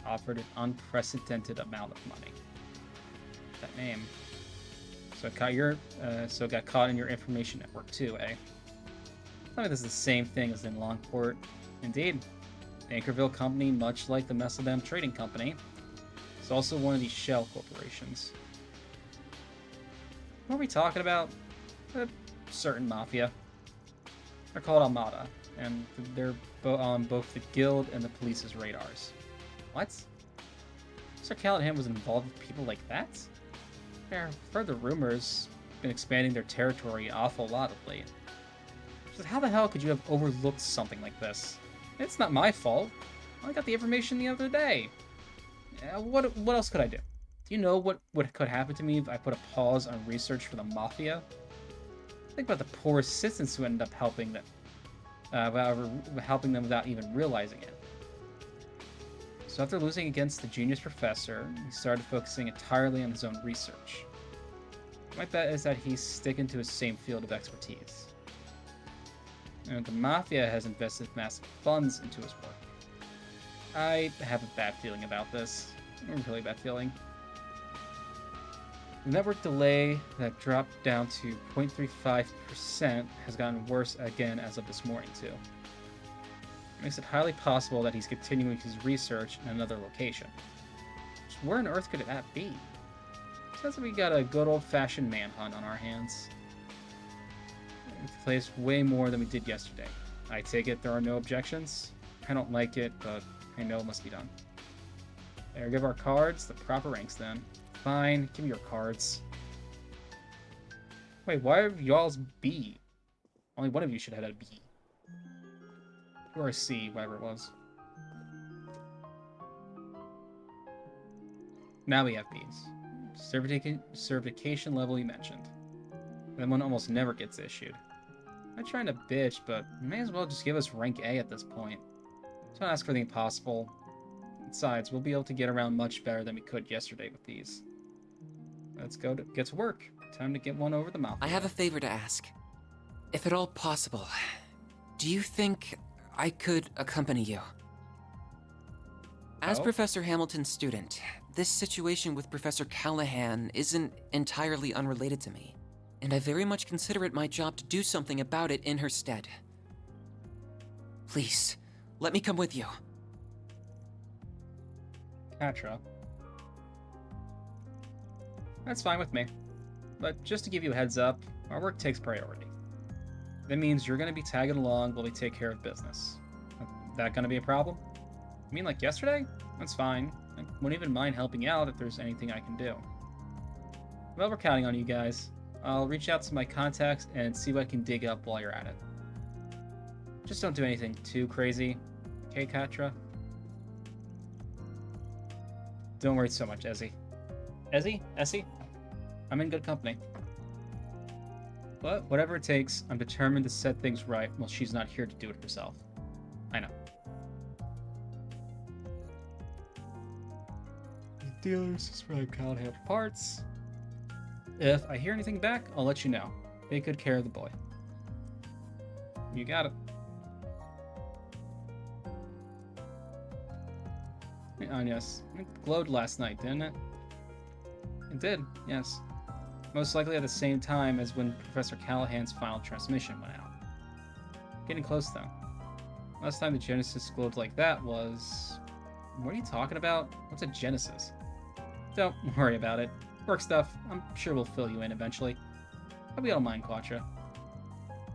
offered an unprecedented amount of money. That name. So it got caught in your information network too, eh? Tell me this is the same thing as in Longport. Indeed, the Anchorville Company, much like the Mesodem Trading Company, is also one of these shell corporations. What are we talking about? A certain mafia. They're called Armada, and they're on both the guild and the police's radars. What? Sir Callahan was involved with people like that? I've heard the rumors, been expanding their territory an awful lot of late. So how the hell could you have overlooked something like this? It's not my fault. I got the information the other day. What else could I do? Do you know what could happen to me if I put a pause on research for the Mafia? Think about the poor assistants who ended up helping them without even realizing it. So after losing against the genius professor, he started focusing entirely on his own research. My bet is that he's sticking to his same field of expertise. And the Mafia has invested massive funds into his work. I have a bad feeling about this. A really bad feeling. The network delay that dropped down to 0.35% has gotten worse again as of this morning, too. It makes it highly possible that he's continuing his research in another location. Just where on earth could that be? Sounds like we got a good old-fashioned manhunt on our hands. We've placed way more than we did yesterday. I take it there are no objections? I don't like it, but I know it must be done. There, give our cards the proper ranks then. Fine, give me your cards. Wait, why are y'all's B? Only one of you should have had a B. Or a C, whatever it was. Now we have Bs. Certification level you mentioned. That one almost never gets issued. I'm trying to bitch, but you may as well just give us rank A at this point. Don't ask for the impossible. Besides, we'll be able to get around much better than we could yesterday with these. Let's get to work. Time to get one over the mouth. I have a favor to ask. If at all possible, do you think I could accompany you? As Professor Hamilton's student, this situation with Professor Callahan isn't entirely unrelated to me, and I very much consider it my job to do something about it in her stead. Please, let me come with you. Catra. That's fine with me. But just to give you a heads up, our work takes priority. That means you're going to be tagging along while we take care of business. That going to be a problem? You mean like yesterday? That's fine. I wouldn't even mind helping out if there's anything I can do. Well, we're counting on you guys. I'll reach out to my contacts and see what I can dig up while you're at it. Just don't do anything too crazy. Okay, Catra? Don't worry so much, Ezzy. Essie? I'm in good company. But whatever it takes, I'm determined to set things right while she's not here to do it herself. I know. Dealers is where I count half parts. If I hear anything back, I'll let you know. Take good care of the boy. You got it. Yes. It glowed last night, didn't it? It did, yes. Most likely at the same time as when Professor Callahan's final transmission went out. Getting close, though. Last time the Genesis glowed like that was... What are you talking about? What's a Genesis? Don't worry about it. Work stuff, I'm sure we'll fill you in eventually. Hope you don't mind, Quattro.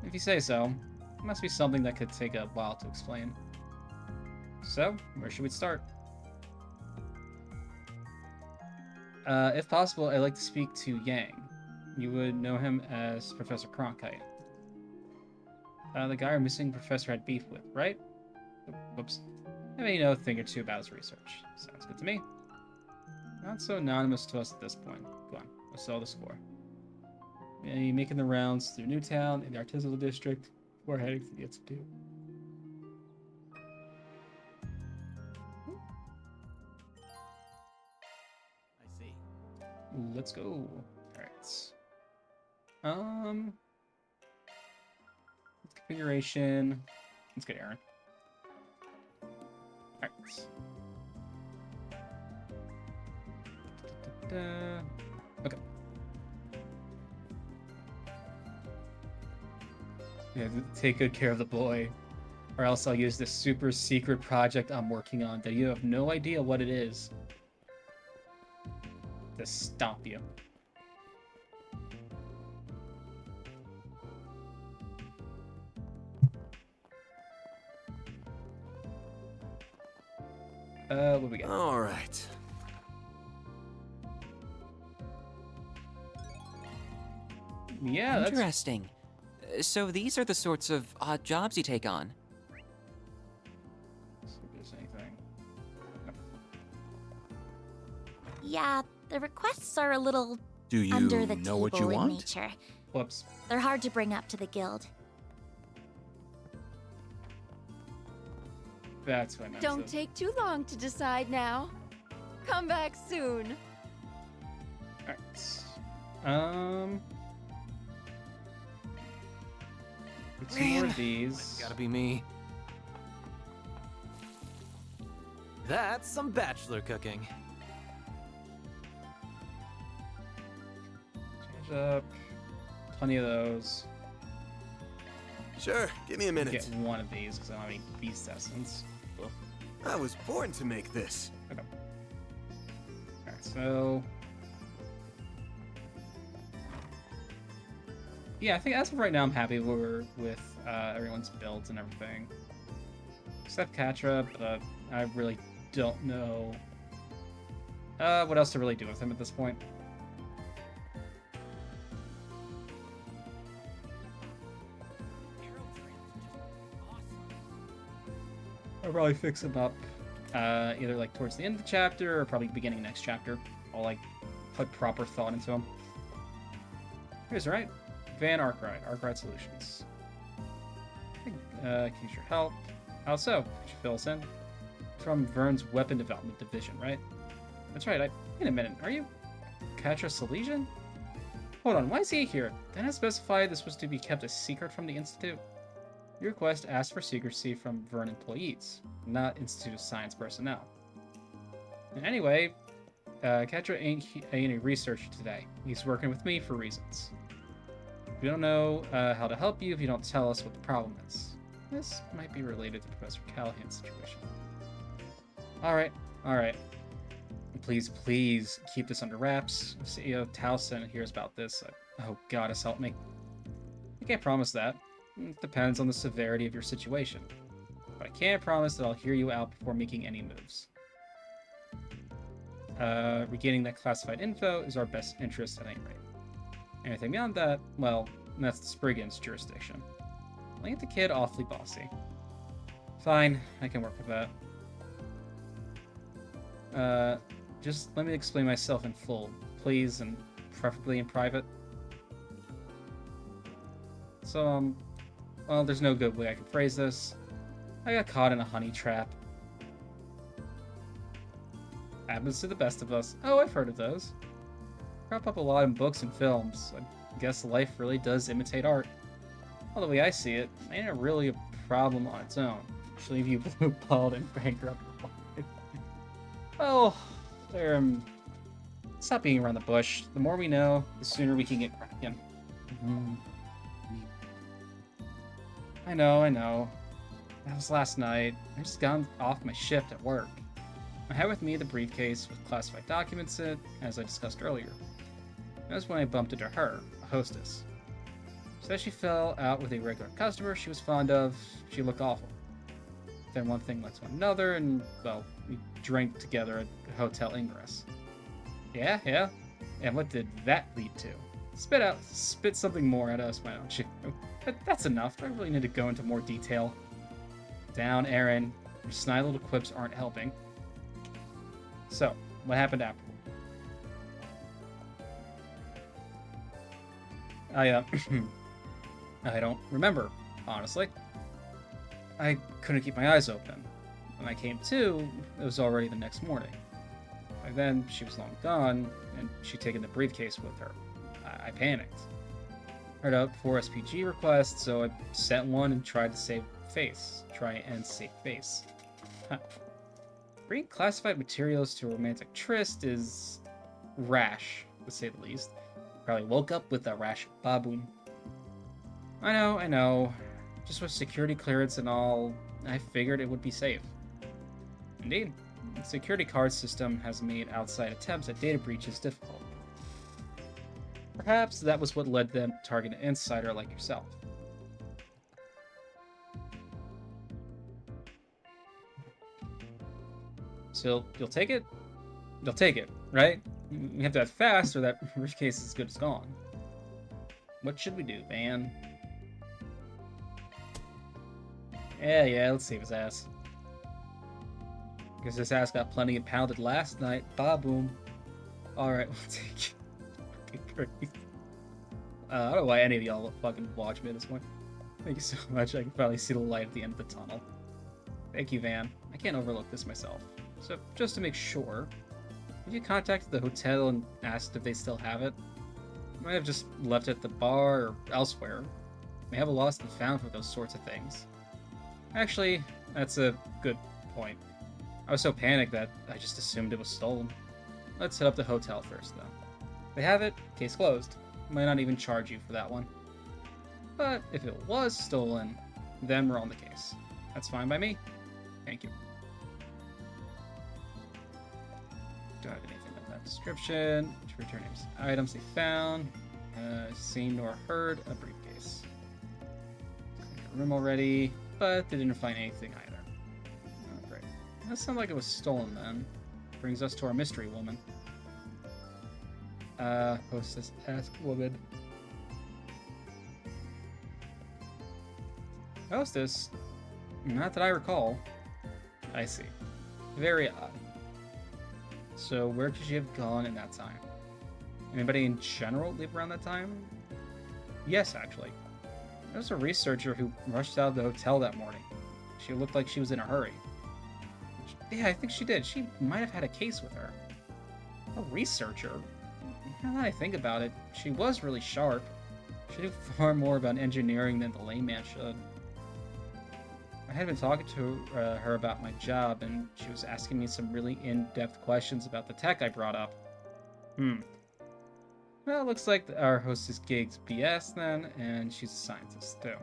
If you say so, it must be something that could take a while to explain. So, where should we start? If possible, I'd like to speak to Yang. You would know him as Professor Cronkite. The guy our missing professor had beef with, right? Whoops. I may know a thing or two about his research. Sounds good to me. Not so anonymous to us at this point. Go on, let's settle the score. Making the rounds through Newtown and the Artisanal District before heading to the Institute. I see. Let's go. Alright. Configuration. Let's get Aaron. Alright. Okay. Yeah, take good care of the boy, or else I'll use this super secret project I'm working on that you have no idea what it is to stomp you. What we got? All right. Yeah, that's Interesting. So these are the sorts of odd jobs you take on. see if there's anything. Yeah, the requests are a little Do you under the know what you table in want? nature. Whoops. They're hard to bring up to the guild. That's what I meant. Don't to- take too long to decide now. Come back soon. Alright. Two more of these. Gotta be me. That's some bachelor cooking. Change up. Plenty of those. Sure, give me a minute. Get one of these because I don't have any beast essence. Ugh. I was born to make this. Okay. Alright, so. Yeah, I think as of right now, I'm happy with everyone's builds and everything. Except Katra, but I really don't know what else to really do with him at this point. I'll probably fix him up either like towards the end of the chapter or probably beginning next chapter. I'll like put proper thought into him. Here's right. Van Arkwright Solutions. Can use your help. How so? Could you fill us in? From Vern's Weapon Development Division, right? That's right. Wait a minute. Are you Katra Salesian? Hold on. Why is he here? Didn't I specify this was to be kept a secret from the Institute? Your request asked for secrecy from Vern employees, not Institute of Science personnel. And anyway, Katra ain't a researcher today. He's working with me for reasons. We don't know how to help you if you don't tell us what the problem is. This might be related to Professor Callahan's situation. Alright. Please keep this under wraps. If CEO Towson hears about this, oh goddess help me. I can't promise that. It depends on the severity of your situation. But I can promise that I'll hear you out before making any moves. Regaining that classified info is our best interest at any rate. Anything beyond that, well, that's the Spriggan's jurisdiction. I think the kid awfully bossy. Fine, I can work with that. Just let me explain myself in full, please, and preferably in private. So, well, there's no good way I can phrase this. I got caught in a honey trap. Happens to the best of us. Oh, I've heard of those. Crop up a lot in books and films. I guess life really does imitate art. Well, the way I see it, ain't it really a problem on its own. Should leave you blue-balled and bankrupt. Well, stop beating around the bush. The more we know, the sooner we can get cracking. I know. That was last night. I just got off my shift at work. I had with me the briefcase with classified documents in it, as I discussed earlier. That was when I bumped into her, a hostess. She said she fell out with a regular customer she was fond of. She looked awful. Then one thing led to another, and, well, we drank together at the hotel ingress. Yeah? And what did that lead to? Spit something more at us, why don't you? That's enough. I don't really need to go into more detail. Down, Aaron. Your snide little quips aren't helping. So, what happened after? I don't remember, honestly. I couldn't keep my eyes open. When I came to, it was already the next morning. By then, she was long gone, and she'd taken the briefcase with her. I panicked. Heard up 4 SPG requests, so I sent one and tried to save face. Huh. Bringing classified materials to a romantic tryst is rash, to say the least. Probably woke up with a rash baboon. I know. Just with security clearance and all, I figured it would be safe. Indeed, the security card system has made outside attempts at data breaches difficult. Perhaps that was what led them to target an insider like yourself. So, you'll take it? You'll take it, right? You have to act fast or that briefcase is as good as gone. What should we do, Van? Yeah, let's save his ass. Because his ass got plenty impounded last night. Ba-boom. Alright, we'll take it. Great. I don't know why any of y'all fucking watch me at this point. Thank you so much. I can finally see the light at the end of the tunnel. Thank you, Van. I can't overlook this myself. So, just to make sure, have you contacted the hotel and asked if they still have it? You might have just left it at the bar or elsewhere. May have a lost and found for those sorts of things. Actually, that's a good point. I was so panicked that I just assumed it was stolen. Let's hit up the hotel first, though. They have it, case closed. Might not even charge you for that one. But if it was stolen, then we're on the case. That's fine by me. Thank you. Don't have anything in that description. To return items they found. Seen nor heard a briefcase. Cleaned the room already, but they didn't find anything either. Oh, great. That sounded like it was stolen then. Brings us to our mystery woman. Hostess ask woman. Hostess? Not that I recall. I see. Very odd. So where could she have gone in that time? Anybody in general live around that time? Yes, actually. There was a researcher who rushed out of the hotel that morning. She looked like she was in a hurry. Yeah, I think she did. She might have had a case with her. A researcher? Now that I think about it, she was really sharp. She knew far more about engineering than the layman should. I had been talking to her about my job, and she was asking me some really in-depth questions about the tech I brought up. Well, it looks like our hostess gig's BS then, and she's a scientist too.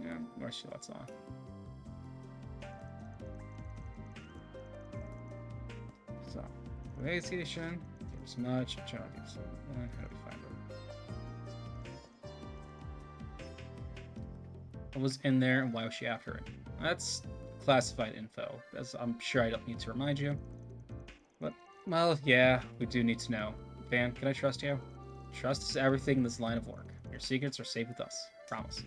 Yeah, where she lets on. So, today's edition, there's much, how do we find her? What was in there and why was she after it? That's classified info, as I'm sure I don't need to remind you. But, well, yeah, we do need to know. Van, can I trust you? Trust is everything in this line of work. Your secrets are safe with us. Promise.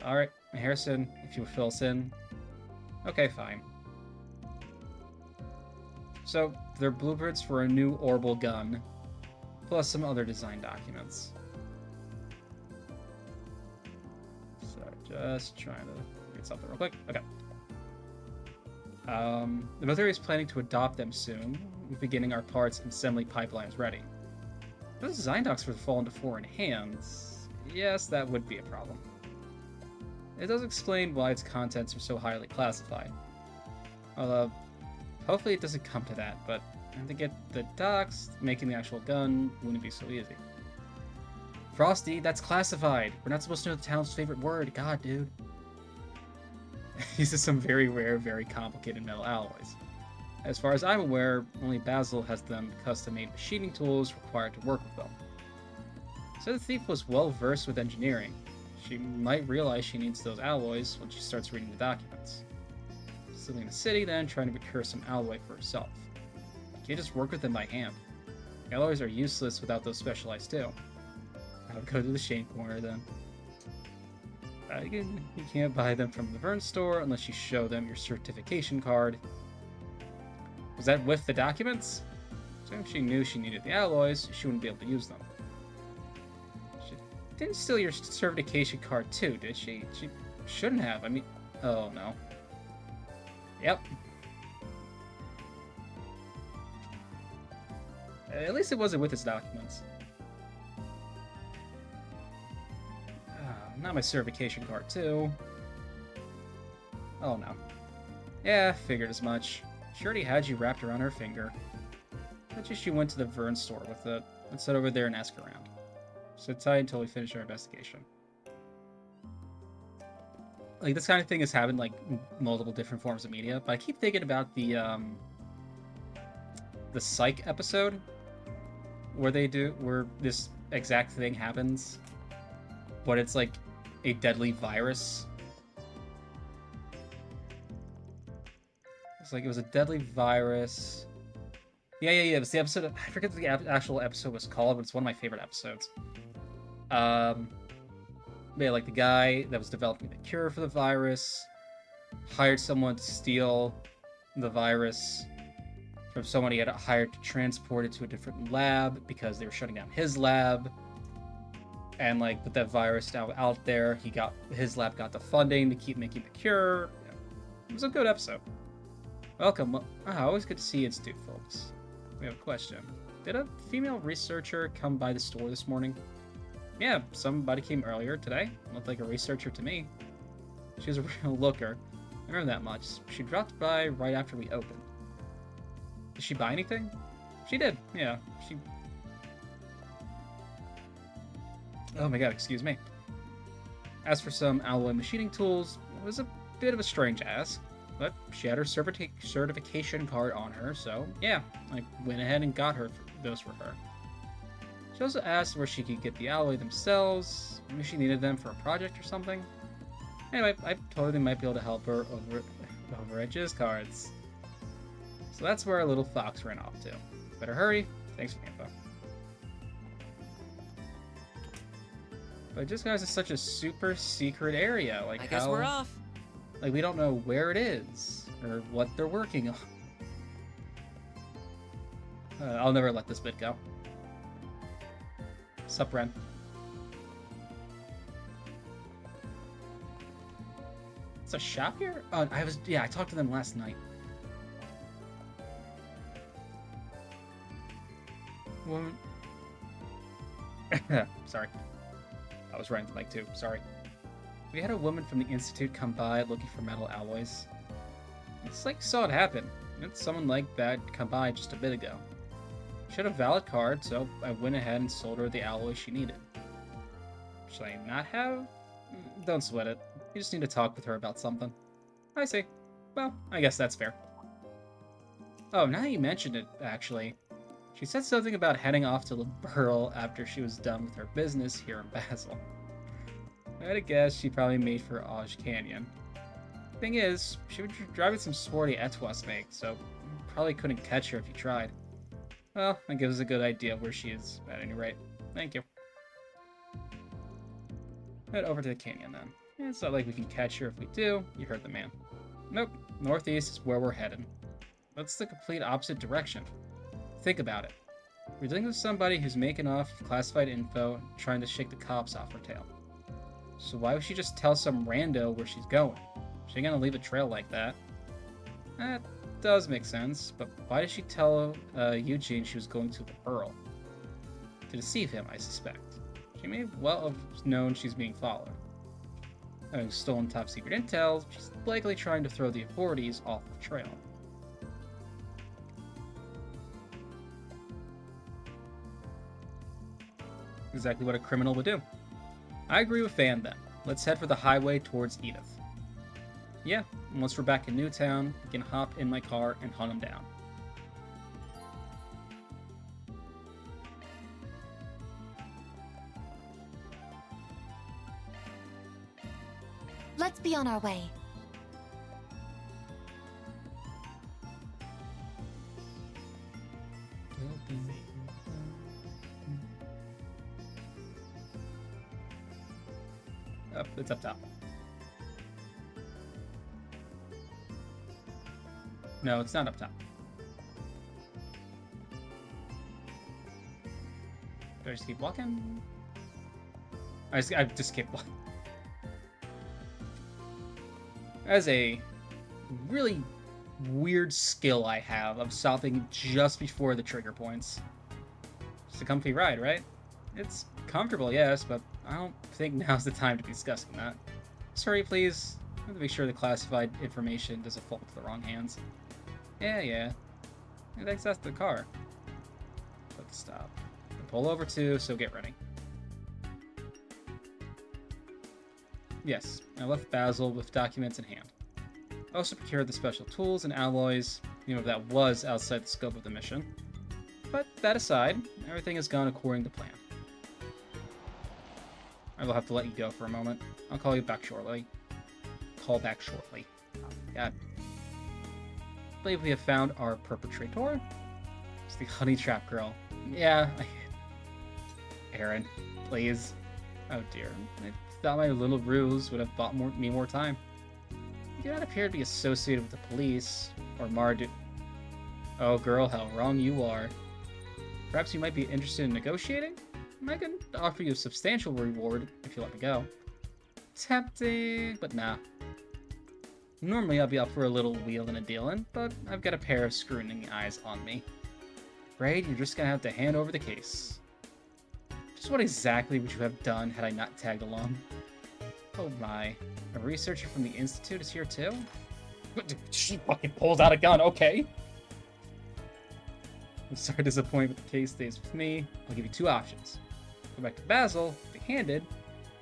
Alright, Harrison, if you would fill us in. Okay, fine. So, they're blueprints for a new orbital gun, plus some other design documents. Just trying to read something real quick. Okay. The military is planning to adopt them soon, beginning our parts and assembly pipelines ready. Those design docs would fall into foreign hands. Yes, that would be a problem. It does explain why its contents are so highly classified. Although, hopefully it doesn't come to that, but to get the docs, making the actual gun wouldn't be so easy. Frosty, that's classified. We're not supposed to know the town's favorite word. God, dude. Uses some very rare, very complicated metal alloys. As far as I'm aware, only Basil has them custom-made machining tools required to work with them. So the thief was well versed with engineering. She might realize she needs those alloys when she starts reading the documents. Still in the city, then trying to procure some alloy for herself. Can't just work with them by hand. Alloys are useless without those specialized too. I'll go to the Shane corner then. You can't buy them from the Vern store unless you show them your certification card. Was that with the documents? So if she knew she needed the alloys, she wouldn't be able to use them. She didn't steal your certification card too, did she? She shouldn't have. I mean, oh no. Yep. At least it wasn't with his documents. Not my certification card, too. Oh, no. Yeah, figured as much. She already had you wrapped around her finger. Bet you she went to the Vern store with it. Let's sit over there and ask around. Sit tight until we finish our investigation. Like, this kind of thing has happened, like, multiple different forms of media, but I keep thinking about the Psych episode where this exact thing happens, but it's like a deadly virus. It's like it was a deadly virus. Yeah. It was the episode. I forget what the actual episode was called, but it's one of my favorite episodes. Yeah, like the guy that was developing the cure for the virus hired someone to steal the virus from someone he had hired to transport it to a different lab because they were shutting down his lab. And like with that virus now out there, his lab got the funding to keep making the cure. Yeah. It was a good episode. Welcome. Always good to see you, Institute folks. We have a question. Did a female researcher come by the store this morning? Yeah, somebody came earlier today. Looked like a researcher to me. She was a real looker. I remember that much. She dropped by right after we opened. Did she buy anything? She did, yeah. Oh my god, excuse me. As for some alloy machining tools, it was a bit of a strange ask, but she had her certification card on her, so yeah, I went ahead and got those for her. She also asked where she could get the alloy themselves, maybe she needed them for a project or something. Anyway, I told her they might be able to help her over at Jizz Cards. So that's where our little fox ran off to. Better hurry. Thanks for the info. But Jizz Cards is such a super secret area. Like, I guess we're off. Like, we don't know where it is or what they're working on. I'll never let this bit go. Sup, Ren? It's a shop here? Oh, I talked to them last night. Woman. Sorry. I was running the mic too, sorry. We had a woman from the Institute come by looking for metal alloys. It's like saw it happen. It's someone like that come by just a bit ago. She had a valid card, so I went ahead and sold her the alloy she needed. Should I not have? Don't sweat it. You just need to talk with her about something. I see. Well, I guess that's fair. Oh, now you mentioned it, actually. She said something about heading off to Liberl after she was done with her business here in Basel. I had to guess she probably made for Auge Canyon. Thing is, she was driving some sporty Etwas make, so you probably couldn't catch her if you tried. Well, that gives us a good idea of where she is, at any rate. Thank you. Head over to the canyon, then. It's not like we can catch her if we do. You heard the man. Nope, northeast is where we're headed. That's the complete opposite direction. Think about it. We're dealing with somebody who's making off classified info, trying to shake the cops off her tail. So why would she just tell some rando where she's going? She ain't gonna leave a trail like that. That does make sense, but why did she tell Eugene she was going to the Earl? To deceive him, I suspect. She may well have known she's being followed. Having stolen top secret intel, she's likely trying to throw the authorities off the trail. Exactly what a criminal would do. I agree with Van then. Let's head for the highway towards Edith. Yeah, and once we're back in Newtown, we can hop in my car and hunt him down. Let's be on our way. Up, it's up top. No, it's not up top. Do I just keep walking? I just keep walking. That's a really weird skill I have of stopping just before the trigger points. It's a comfy ride, right? It's comfortable, yes, but I don't think now's the time to be discussing that. Just hurry, please. I have to make sure the classified information doesn't fall into the wrong hands. Yeah. I think that's the car. Click stop. And pull over too, so get ready. Yes, I left Basil with documents in hand. I also procured the special tools and alloys, that was outside the scope of the mission. But that aside, everything has gone according to plan. I will have to let you go for a moment. I'll call you back shortly. Oh my god. I believe we have found our perpetrator. It's the honey trap girl. Yeah, Aaron, please. Oh dear. I thought my little ruse would have bought me more time. You do not appear to be associated with the police, or Mardu. Oh girl, how wrong you are. Perhaps you might be interested in negotiating? I can offer you a substantial reward if you let me go. Tempting, but nah. Normally I'll be up for a little wheelin' and dealin', but I've got a pair of scrutiny eyes on me. Afraid you're just gonna have to hand over the case. Just what exactly would you have done had I not tagged along? Oh my. A researcher from the Institute is here too? She fucking pulls out a gun, okay. I'm sorry to disappoint, but the case stays with me. I'll give you two options. Go back to Basil, empty-handed,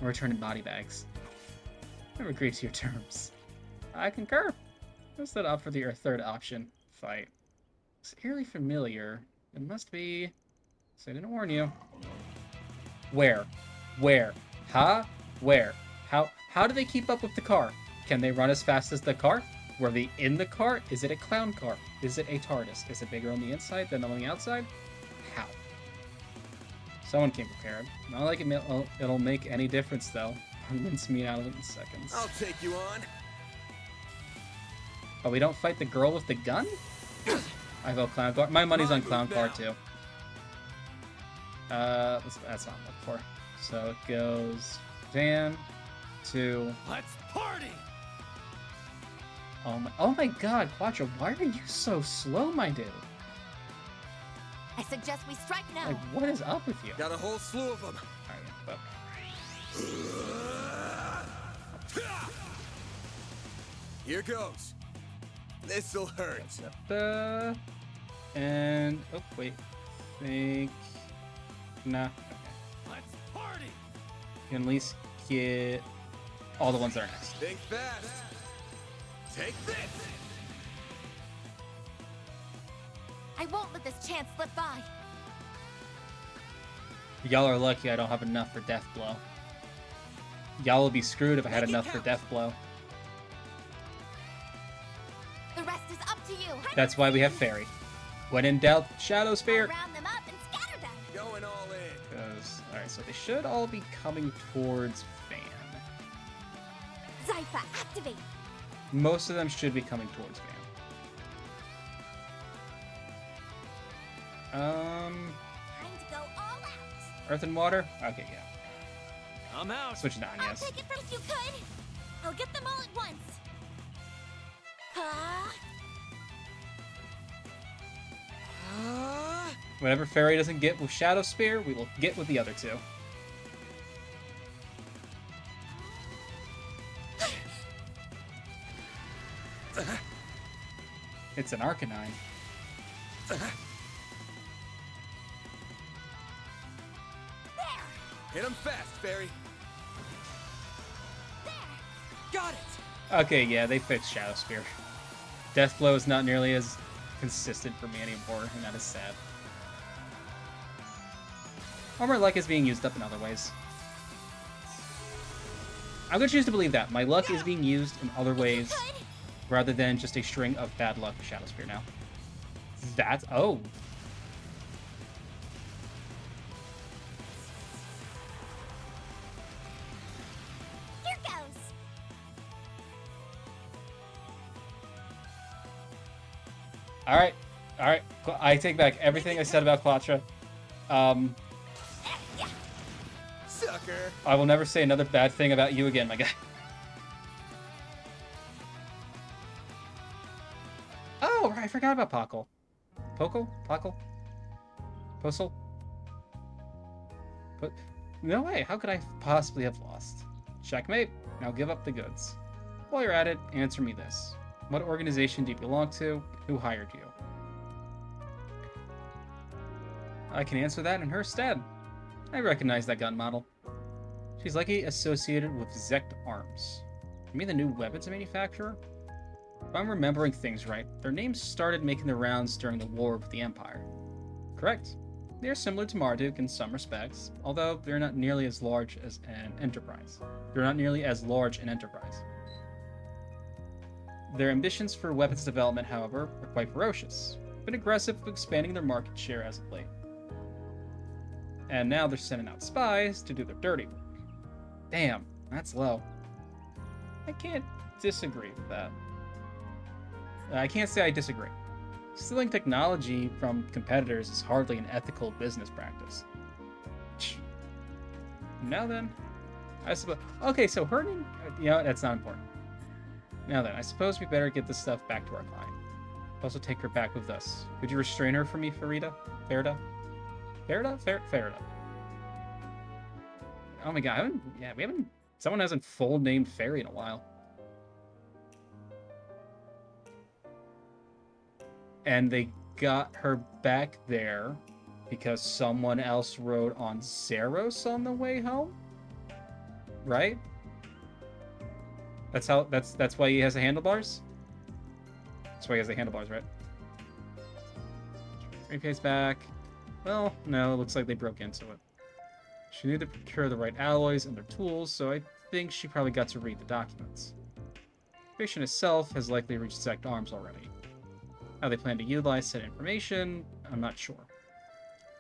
or return in body bags. I've agreed to your terms. I concur. Let's set up for the third option. Fight. It's eerily familiar. It must be... So I didn't warn you. Where? Huh? Where? How do they keep up with the car? Can they run as fast as the car? Were they in the car? Is it a clown car? Is it a TARDIS? Is it bigger on the inside than on the outside? How? Someone came prepared. Not like it'll make any difference, though. Mince me out of it in seconds. I'll take you on. Oh, we don't fight the girl with the gun? I vote clown car. My money's on clown car, too. That's not what I'm looking for. So it goes van to... Let's party! Oh my god, Quattro, why are you so slow, my dude? I suggest we strike now. Like, what is up with you? Got a whole slew of them. Alright, Here goes. This'll hurt. And oh wait, think nah. Okay. Let's party. You can at least get all the ones that are next. Think fast. Take this. I won't let this chance slip by. Y'all are lucky I don't have enough for Death Blow. Y'all will be screwed if I had enough for Death Blow. The rest is up to you. That's why we have Fairy. When in doubt, Shadow Spear. Round them up and scatter them. Going all in. Alright, so they should all be coming towards Van. Zypha, activate. Most of them should be coming towards Van. Time to go all out. Earth and Water? Okay, yeah. I'm out. Switch it on, I'll yes. take it from you could. I'll get them all at once. Whatever Fairy doesn't get with Shadow Spear, we will get with the other two. It's an Arcanine. Hit him fast, Fairy. There. Got it. Okay, yeah, they fixed Shadow Spear. Death Blow is not nearly as consistent for me anymore, and that is sad. Armor Luck is being used up in other ways. I'm gonna choose to believe that. My luck is being used in other ways, rather than just a string of bad luck with Shadow Spear now. That's... oh. Here goes. Alright. Alright. I take back everything I said about Quatra. Sucker. I will never say another bad thing about you again, my guy. Oh, right, I forgot about Pockle. Pockle? Pockle? Postle? But no way, how could I possibly have lost? Checkmate. Now give up the goods. While you're at it, answer me this. What organization do you belong to? Who hired you? I can answer that in her stead. I recognize that gun model. She's likely associated with Zect Arms. You mean the new weapons manufacturer? If I'm remembering things right, their names started making the rounds during the War with the Empire. Correct. They are similar to Marduk in some respects, although they're not nearly as large as an enterprise. Their ambitions for weapons development, however, are quite ferocious. Been aggressive with expanding their market share as of late. And now they're sending out spies to do their dirty work. Damn, that's low. I can't disagree with that. I can't say I disagree. Stealing technology from competitors is hardly an ethical business practice. Now then, I suppose... okay, so hurting... you know, that's not important. Now then, I suppose we better get this stuff back to our client. Also take her back with us. Could you restrain her for me, Farida? Farida? Farida. Oh my god, we haven't... someone hasn't full named Fairy in a while. And they got her back there because someone else rode on Zeros on the way home? Right? That's why he has the handlebars? That's why he has the handlebars, right? 3K's back. Well, no, it looks like they broke into it. She knew to procure the right alloys and their tools, so I think she probably got to read the documents. The patient itself has likely reached Zect Arms already. How they plan to utilize said information, I'm not sure.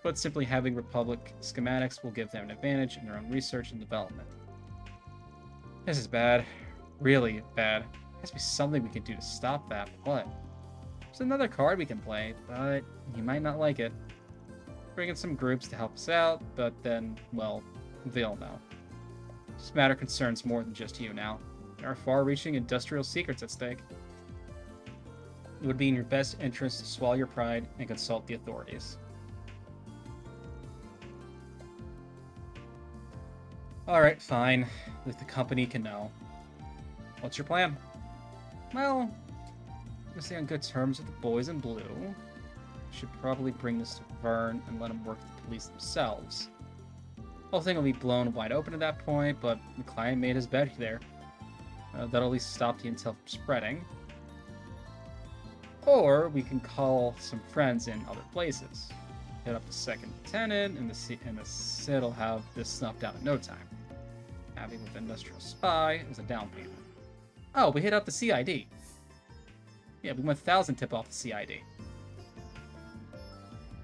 But simply having Republic schematics will give them an advantage in their own research and development. This is bad. Really bad. There has to be something we can do to stop that. What? There's another card we can play, but you might not like it. Bring in some groups to help us out, but then, well, they'll know. This matter concerns more than just you now. There are far-reaching industrial secrets at stake. It would be in your best interest to swallow your pride and consult the authorities. Alright, fine. If the company can know. What's your plan? Well, I'm gonna stay on good terms with the boys in blue. Should probably bring this to Vern and let him work with the police themselves. The whole thing will be blown wide open at that point, but the client made his bed there. That'll at least stop the intel from spreading. Or we can call some friends in other places. Hit up the second lieutenant, and the SID will have this snuffed out in no time. Having with industrial spy is a down payment. Oh, we hit up the CID. Yeah, we 1,000 tip off the CID.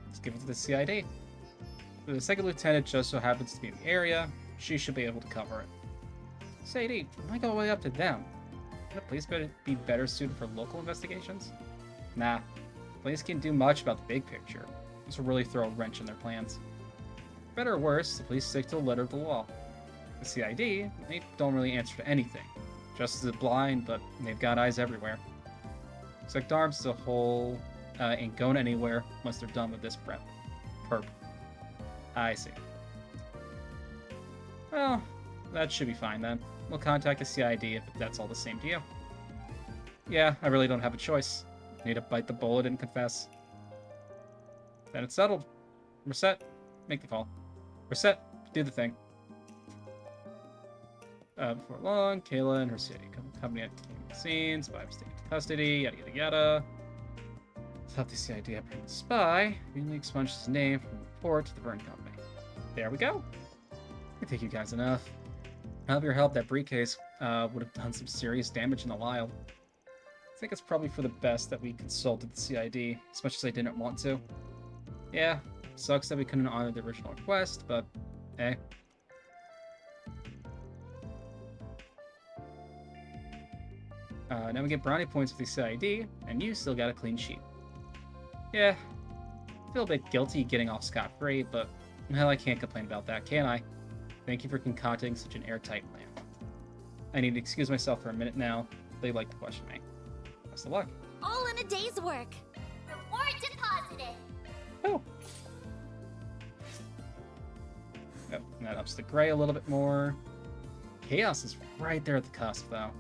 Let's give it to the CID. The second lieutenant just so happens to be in the area. She should be able to cover it. CID, why go all the way up to them? Can the police be better suited for local investigations? Nah, the police can't do much about the big picture. This will really throw a wrench in their plans. Better or worse, the police stick to the letter of the law. The CID, they don't really answer to anything. Justice is blind, but they've got eyes everywhere. Zect Arms as a whole ain't going anywhere once they're done with this perp. I see. Well, that should be fine then. We'll contact the CID if that's all the same to you. Yeah, I really don't have a choice. Need to bite the bullet and confess. Then it's settled. Reset. Make the call. Reset. Do the thing. Before long, Kayla and her city company at the scene, spy was taken into custody, yada yada yada. Help the CID apprehend the spy. Immediately expunged his name from the report to the Vern Company. There we go. I think you guys enough. Without your help, that briefcase would have done some serious damage in the wild. I think it's probably for the best that we consulted the CID, as much as I didn't want to. Yeah, sucks that we couldn't honor the original request, but hey. Now we get brownie points with the CID, and you still got a clean sheet. Yeah, I feel a bit guilty getting off scot-free, but hell, I can't complain about that, can I? Thank you for concocting such an airtight plan. I need to excuse myself for a minute now. They like to question me. Best of luck. All in a day's work. Reward deposited. Oh. Yep, and that ups the gray a little bit more. Chaos is right there at the cusp, though.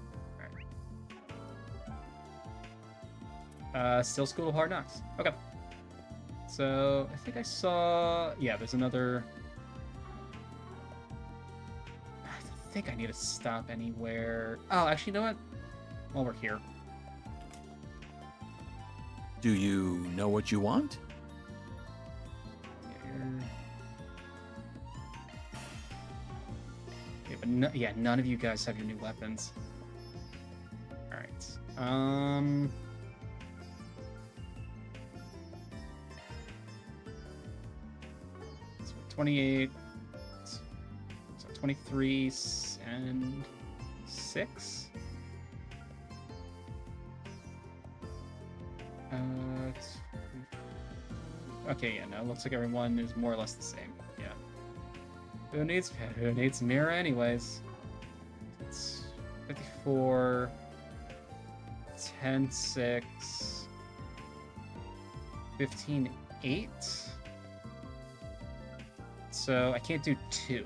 Still School of Hard Knocks. Okay. So, I think I saw... Yeah, there's another... I think I need to stop anywhere. Oh, actually, you know what? While we're here. Do you know what you want? Yeah, but yeah, none of you guys have your new weapons. Alright. So 28... So 23 and 6? Okay, yeah, no, it looks like everyone is more or less the same. Yeah. Who needs mirror anyways? It's 54, 10, 6, 15, 8. So I can't do 2.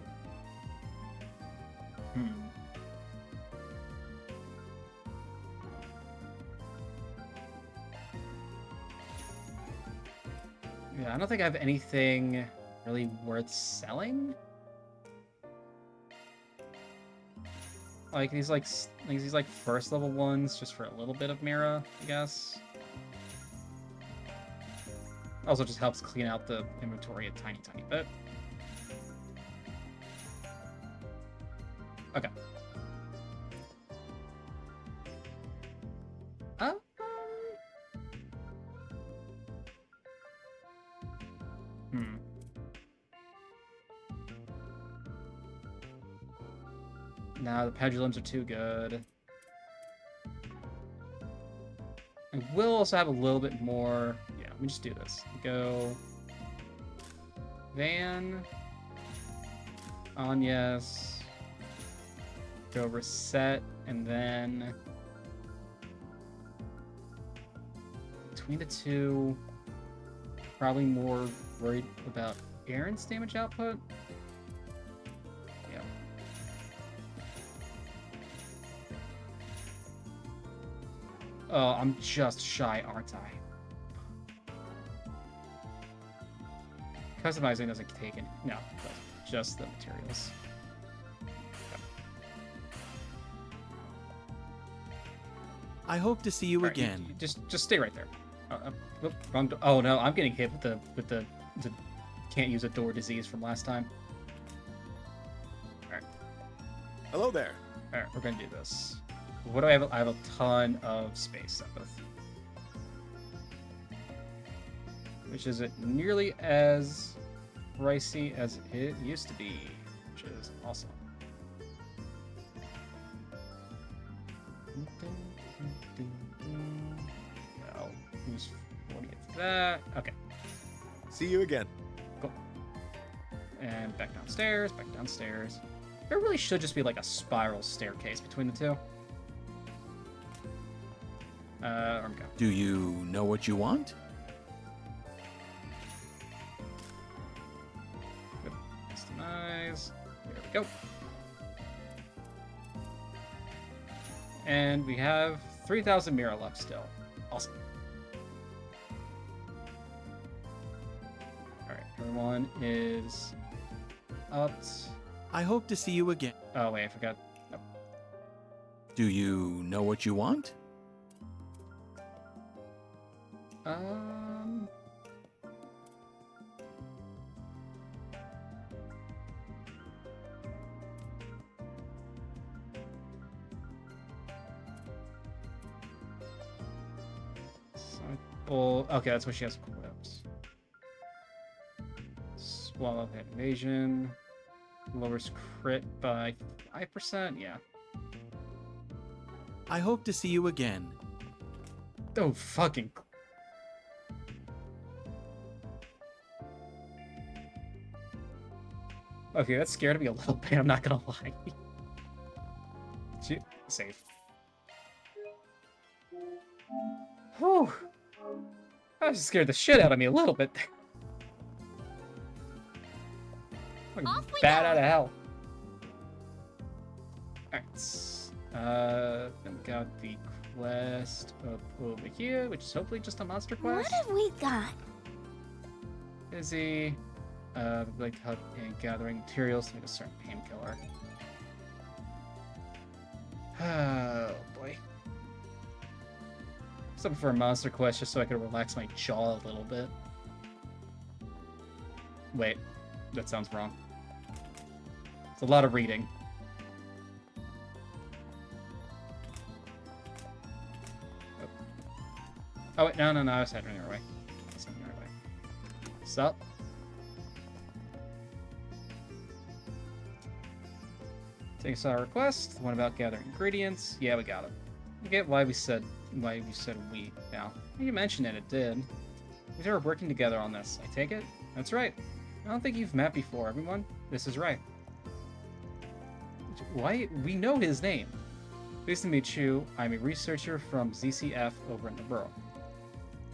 Yeah, I don't think I have anything really worth selling. Like these first level ones just for a little bit of Mira, I guess. Also just helps clean out the inventory a tiny bit. Okay. Nah, the pendulums are too good. I will also have a little bit more. Yeah, let me just do this. Go Van, Anyas, go reset, and then between the two, probably more worried about Aaron's damage output. Yeah. Oh, I'm just shy, aren't I? Customizing doesn't take it. No, just the materials. I hope to see you again. You just stay right there. Wrong door. Oh no, I'm getting hit with the can't use a door disease from last time. All right. Hello there. All right, we're gonna do this. What do I have? I have a ton of space up with, which isn't nearly as pricey as it used to be, which is awesome. I'll use 40 of that. Okay. See you again. Cool. And back downstairs, back downstairs. There really should just be like a spiral staircase between the two. Okay. Do you know what you want? Good. Customize. There we go. And we have 3,000 Mira left still. Awesome. Alright, everyone is up. I hope to see you again. Oh, wait, I forgot. Nope. Do you know what you want? Well, okay, that's what she has equipped. Swallow head evasion. Lowers crit by 5%, yeah. I hope to see you again. Oh, fucking. Okay, that scared me a little bit, I'm not gonna lie. Save. Whew. That just scared the shit out of me a little bit. Bat out of hell. Alright. Then we got the quest up over here, which is hopefully just a monster quest. What have we got? Busy. Like hub and gathering materials to make a certain painkiller. Oh boy. Something for a monster quest just so I could relax my jaw a little bit. Wait, that sounds wrong. It's a lot of reading. Oh wait, no, I was heading the other way. Sup? Take a request. The one about gathering ingredients. Yeah, we got it. I get why we said we now. You mentioned it did. We are working together on this. I take it? That's right. I don't think you've met before, everyone. This is right. Why? We know his name. Pleased to meet you. I'm a researcher from ZCF over in the borough.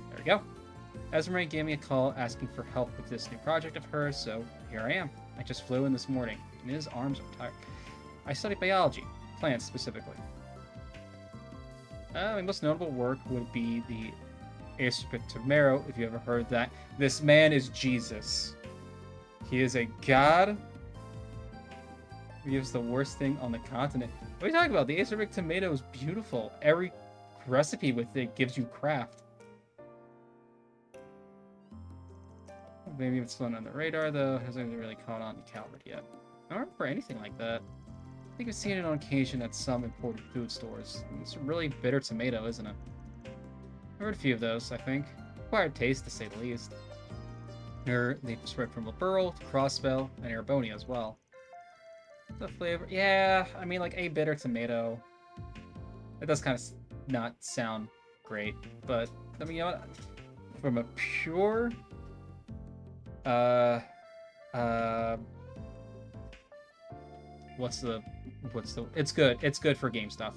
There we go. Esmeralda gave me a call asking for help with this new project of hers, so here I am. I just flew in this morning, and his arms are tired. I study biology, plants specifically. My most notable work would be the Acerbic if you ever heard that. This man is Jesus. He is a god. He gives the worst thing on the continent. What are you talking about? The Acerbic tomato is beautiful. Every recipe with it gives you craft. Maybe it's flown on the radar, though. Hasn't really caught on to Calvert yet. I don't remember anything like that. I think I've seen it on occasion at some imported food stores. It's a really bitter tomato, isn't it? I've heard a few of those, I think. Acquired taste, to say the least. They spread from Liberal to Crossbell and Arabonia as well. The flavor, yeah, I mean, like a bitter tomato. It does kind of not sound great, but I mean, you know what? From a pure, it's good. It's good for game stuff.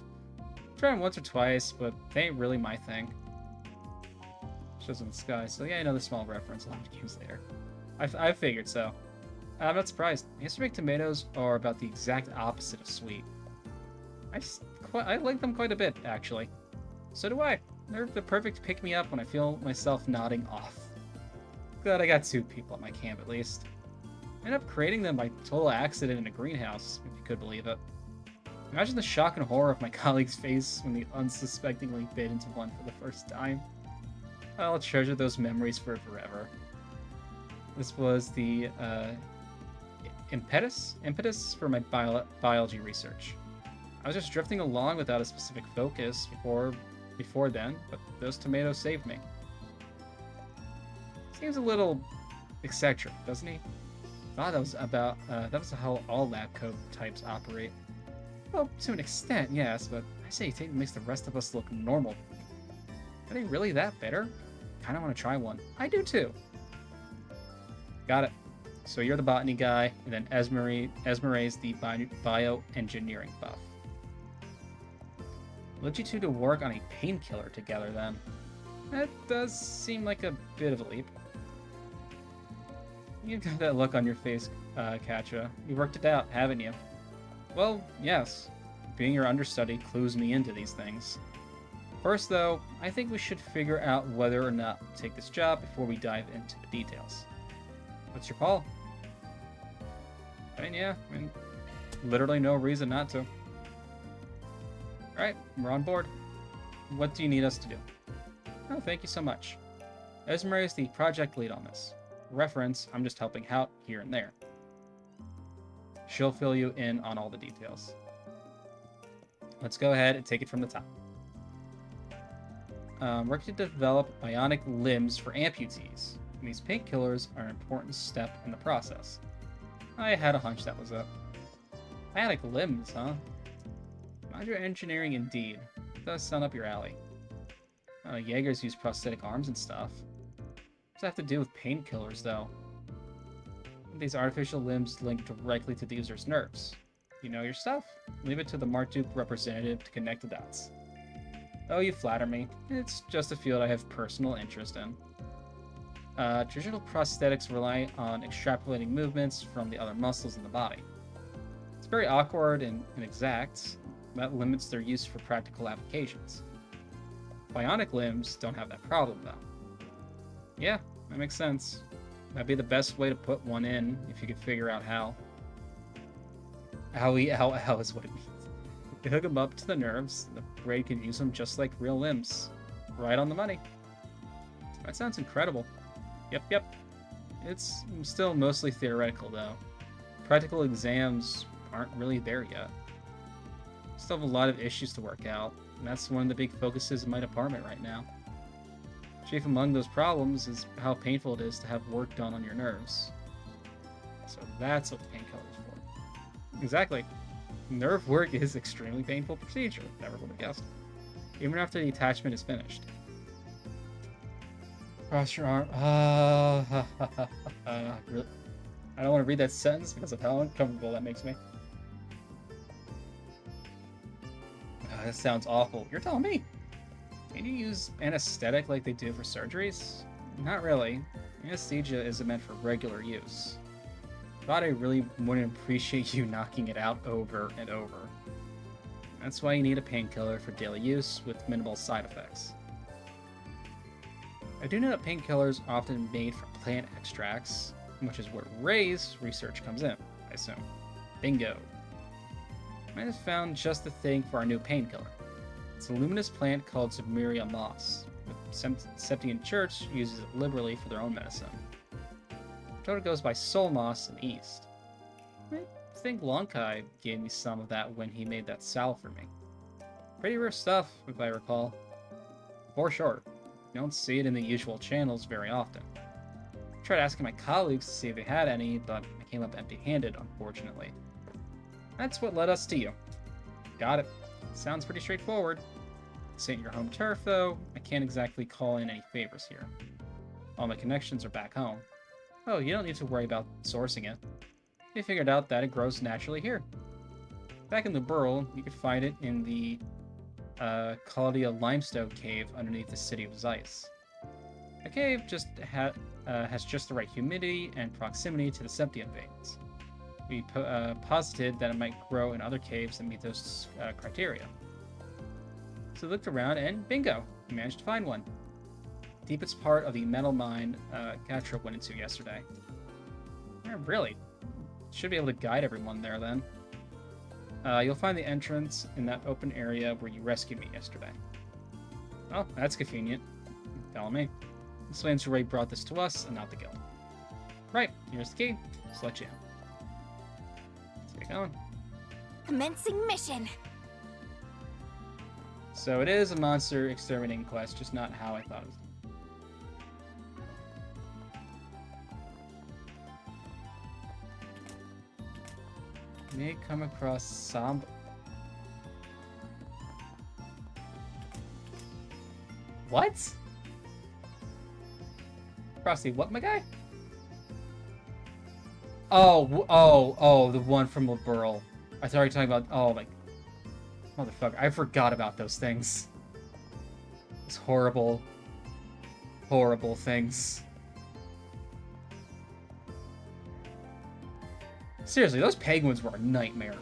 Tried them once or twice, but they ain't really my thing. Shows in the sky, so yeah, another small reference. I'll have to use later. I figured so. I'm not surprised. Acerbic tomatoes are about the exact opposite of sweet. I like them quite a bit, actually. So do I. They're the perfect pick-me-up when I feel myself nodding off. Glad I got 2 people at my camp, at least. I ended up creating them by total accident in a greenhouse, if you could believe it. Imagine the shock and horror of my colleague's face when they unsuspectingly bit into one for the first time. I'll treasure those memories for forever. This was the impetus for my biology research. I was just drifting along without a specific focus before then, but those tomatoes saved me. Seems a little eccentric, doesn't he? Thought that was how all lab coat types operate. Well, to an extent, yes, but I say it makes the rest of us look normal. Are they really that bitter? Kinda wanna try one. I do too. Got it. So you're the botany guy, and then Esmeralda's the bioengineering buff. Led you two to work on a painkiller together then. That does seem like a bit of a leap. You've got that look on your face, Katja. You worked it out, haven't you? Well, yes. Being your understudy clues me into these things. First, though, I think we should figure out whether or not we'll take this job before we dive into the details. What's your call? I mean, yeah, literally no reason not to. Alright, we're on board. What do you need us to do? Oh, thank you so much. Esmeralda is the project lead on this. Reference, I'm just helping out here and there. She'll fill you in on all the details. Let's go ahead and take it from the top. Work to develop bionic limbs for amputees. And these painkillers are an important step in the process. I had a hunch that was it. Bionic limbs, huh? Modular engineering indeed. Does sound up your alley. Jaegers use prosthetic arms and stuff. What's that have to do with painkillers, though? These artificial limbs link directly to the user's nerves. You know your stuff? Leave it to the Marduk representative to connect the dots. Oh, you flatter me. It's just a field I have personal interest in. Traditional prosthetics rely on extrapolating movements from the other muscles in the body. It's very awkward and inexact. That limits their use for practical applications. Bionic limbs don't have that problem, though. Yeah, that makes sense. That'd be the best way to put one in, if you could figure out how. How is what it means. If you hook them up to the nerves, the brain can use them just like real limbs. Right on the money. That sounds incredible. Yep. It's still mostly theoretical, though. Practical exams aren't really there yet. Still have a lot of issues to work out, and that's one of the big focuses in my department right now. Chief among those problems is how painful it is to have work done on your nerves. So that's what the painkiller is for. Exactly. Nerve work is extremely painful procedure, never would have guessed. Even after the attachment is finished. Cross your arm. Really? I don't want to read that sentence because of how uncomfortable that makes me. That sounds awful. You're telling me. Can you use anesthetic like they do for surgeries? Not really. Anesthesia isn't meant for regular use. Thought I really wouldn't appreciate you knocking it out over and over. That's why you need a painkiller for daily use with minimal side effects. I do know that painkillers are often made from plant extracts, which is where Ray's research comes in, I assume. Bingo. I have found just the thing for our new painkiller. It's a luminous plant called Zubmeria moss. The Septian Church uses it liberally for their own medicine. Toto goes by soul moss in the East. I think Lonkai gave me some of that when he made that salve for me. Pretty rare stuff, if I recall. For sure. You don't see it in the usual channels very often. I tried asking my colleagues to see if they had any, but I came up empty-handed, unfortunately. That's what led us to you. Got it. Sounds pretty straightforward. This ain't your home turf, though. I can't exactly call in any favors here. All my connections are back home. Oh, you don't need to worry about sourcing it. We figured out that it grows naturally here. Back in the Burl, you could find it in the Claudia Limestone cave underneath the city of Zeiss. The cave just has just the right humidity and proximity to the Septian veins. We posited that it might grow in other caves that meet those criteria. So we looked around and bingo, we managed to find one. Deepest part of the metal mine Gatra went into yesterday. Yeah, really? Should be able to guide everyone there then. You'll find the entrance in that open area where you rescued me yesterday. Oh, that's convenient. Follow me. Explains why Ray brought this to us and not the guild. Right, here's the key. Just let you in. Let's get going. Commencing mission. So it is a monster exterminating quest, just not how I thought it was. May come across some. What? Frosty, what, my guy? Oh, the one from LaBurl. I thought you were talking about. Oh, my. Motherfucker, I forgot about those things. Those horrible, horrible things. Seriously, those penguins were a nightmare.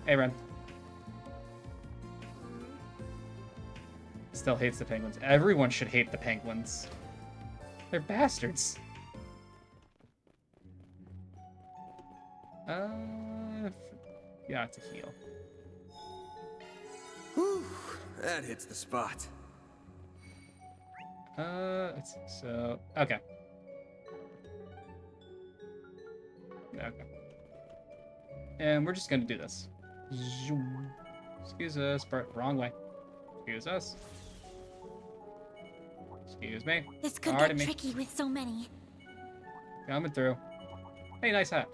Hey, Ren. Still hates the penguins. Everyone should hate the penguins. They're bastards. Yeah, it's a heal. That hits the spot. Let's see. So, okay. Okay. And we're just gonna do this. Zoom. Excuse us, but wrong way. Excuse us. Excuse me. This could Pardon get me. tricky with so many. Coming through. Hey, nice hat.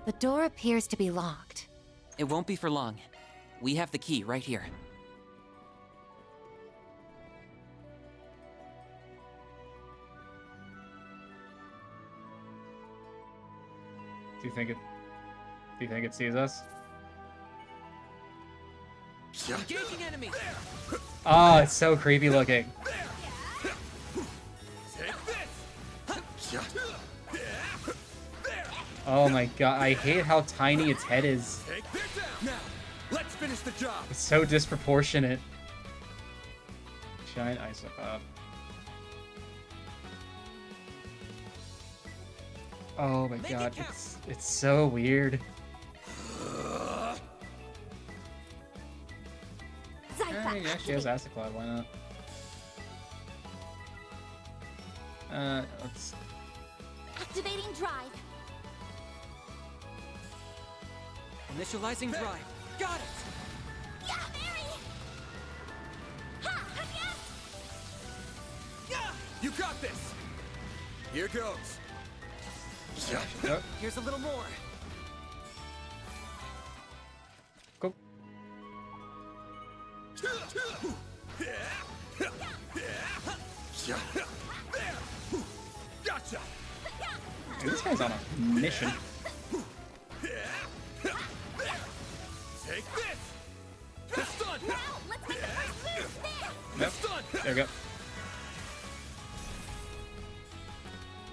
The door appears to be locked. It won't be for long. We have the key right here. Do you think it sees us? Engaging enemy! Oh, it's so creepy looking. Oh my god, I hate how tiny its head is. Now, let's finish the job. It's so disproportionate. Giant isopod. Oh my god, it's so weird. Yeah, she has Acid Cloud, why not? Let's... Activating drive. Initializing drive. Got it! Yeah, Mary! Ha! Yes! Yeah! You got this! Here goes. Here's a little more. Go. Gotcha! Dude, this guy's on a mission. Take this! It's done! Now, let's make the first move there! Yep. It's done! There we go.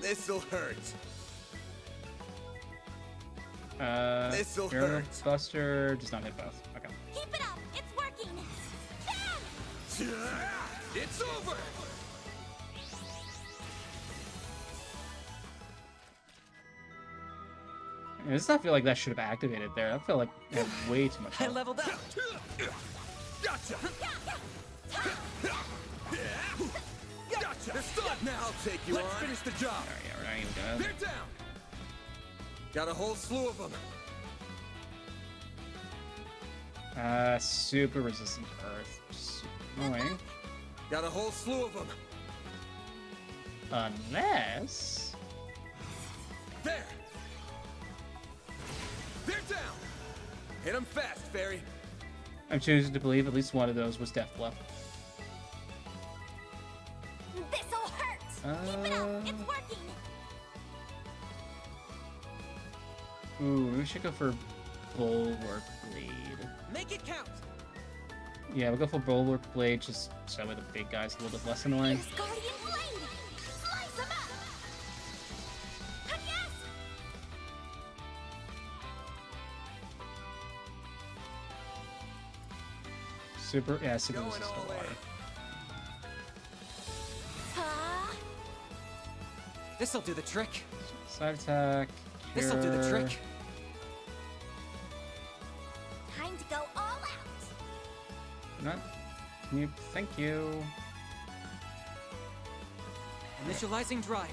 This'll hurt. This'll Hero hurt. Buster does not hit both. Okay. Keep it up! It's working! Bam! It's over! It does not feel like that should have activated there. I feel like it had way too much I health. leveled up. Gotcha! Gotcha! They're stuck! Now I'll take you Let's finish the job! Alright, yeah, we're not even gonna... They're down! Got a whole slew of them. Super resistant to Earth. Super annoying. Got a whole slew of them. Unless... There! They're down! Hit them fast, Fairy. I'm choosing to believe at least one of those was Deathblow. This'll hurt! Keep it up! It's working! Ooh, we should go for Bulwark Blade. Make it count! Yeah, we'll go for Bulwark Blade just so that way the big guy's a little bit less annoying. Here's Guardian Blade! Slice him up! Yes! Super resistant to water. This'll do the trick. Side attack. This'll do the cure. trick. Time to go all out! Not. Thank you. Initializing drive.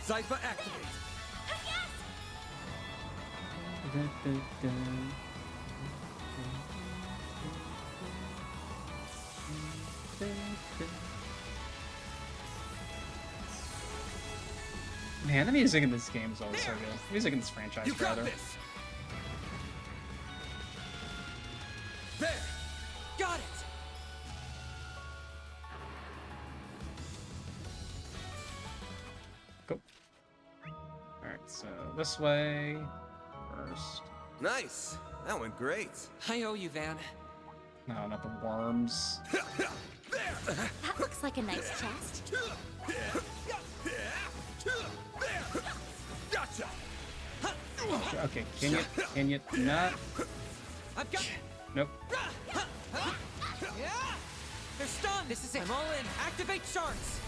Zypha activate. Man, the music in this game is always so good. The music in this franchise, You got rather. this. There. Got it! Go. Alright, so this way first. Nice. That went great. I owe you, Van. No, not the worms. That looks like a nice chest. Gotcha. Okay, can you not? I've got. Nope. Yeah! They're stunned! This is it. I'm all in. Activate shards!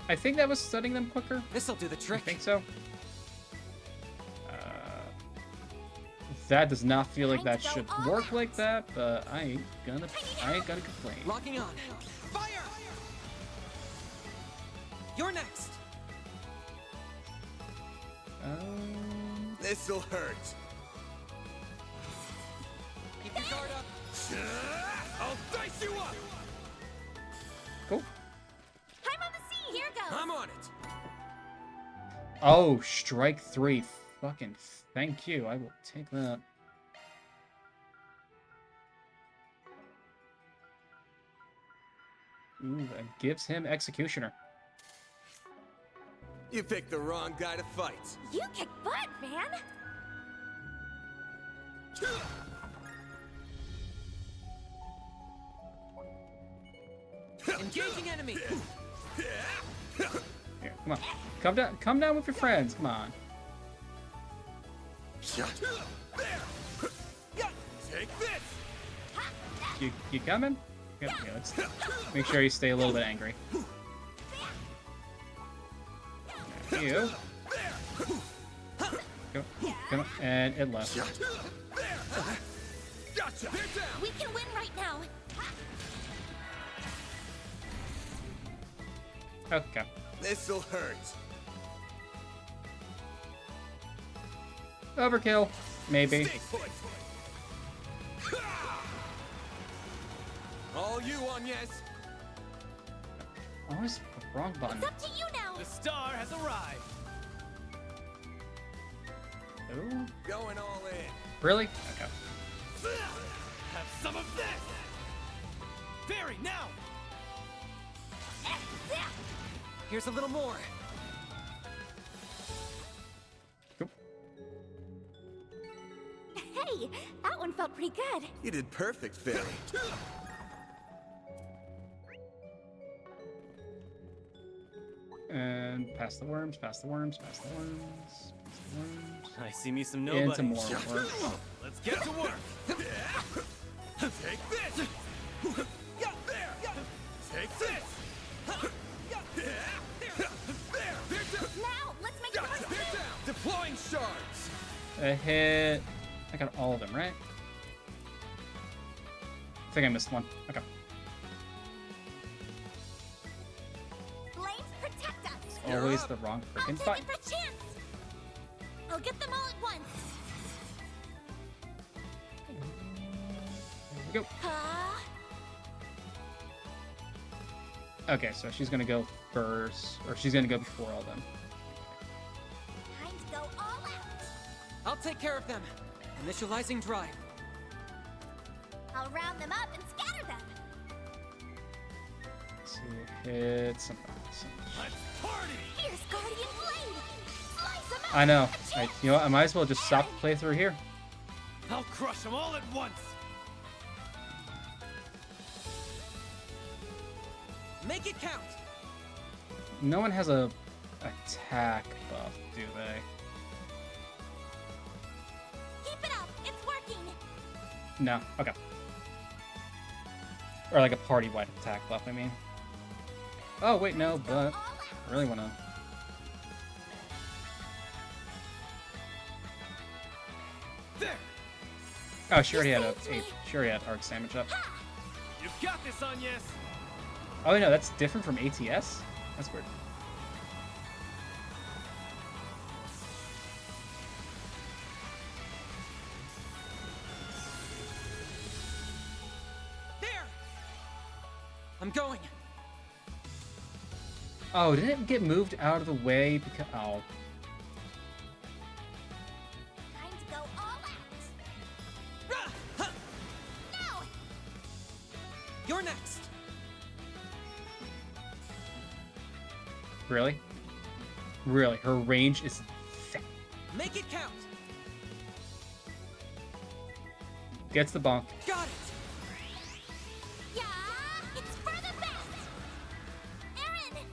I think that was studying them quicker. This'll do the I trick. think so. That does not feel like that should work like that, but I ain't gonna complain. Locking on. Fire! You're next. This'll hurt. Keep your guard up. I'll dice you up. Cool. I'm on the scene. Here goes. I'm on it. Oh, strike 3. Fucking thank you. I will take that. Ooh, that gives him Executioner. You picked the wrong guy to fight. You kick butt, man. Engaging enemy. Here, come on. Come down with your friends. Come on. Take this. You coming? Yeah, let's make sure you stay a little bit angry. You. Go. Come on. And it left. Gotcha. We can win right now. Okay. This'll hurt. Overkill. Maybe. Stay put. All you on, yes. Always wrong button. It's up to you now. The star has arrived. Ooh. Going all in. Really? Okay. Have some of this. Barry, now. Here's a little more. Hey, that one felt pretty good. You did perfect, Fairy. And past the worms, past the worms, past the worms, past the worms. I see me some nobody. Into more worms. Let's get to work. Take this. Take this. Now, let's make Gotcha. They're down. Deploying shards. A hit. I got all of them, right? I think I missed one. Okay. Flames protect us. Always the wrong I'll freaking take button. it for a chance. I'll get them all at once. There we go. Okay, so she's gonna go first, or she's gonna go before all them. Time to go all out. I'll take care of them. Initializing drive. I'll round them up and scatter them. Let's see, hit something. Let's party. Here's Guardian Blade. Slice them up. I know. You know what? I might as well just stop the playthrough here. I'll crush them all at once. Make it count. No one has a attack buff, do they? Keep it up. It's working. No. Okay. Or like a party-wide attack buff, I mean. Oh, wait, no, but I really want to... There. Oh, she already had arc damage up. You've got this, Agnes. Oh, no, that's different from ATS? That's weird. There. I'm going. Oh, didn't it get moved out of the way because... Oh. Time to go all out. No. You're next. Really? Really? Her range is... Make it count. Gets the bonk. Got it. Yeah, it's for the best. Aaron.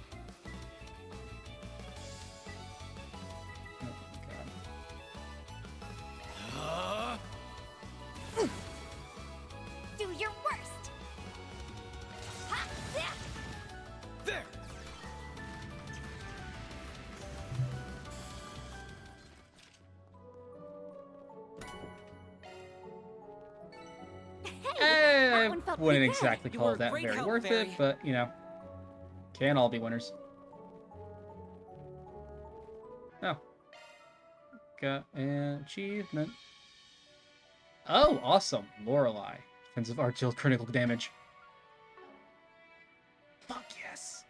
Oh, God. Do your worst. Ha, yeah. There. I one felt wouldn't pretty good. exactly You call were a that great very help, worth Fairy. it, but, you know, can all be winners. Oh. Got an achievement. Oh, awesome. Lorelei. Defensive arch deals critical damage. Fuck yes.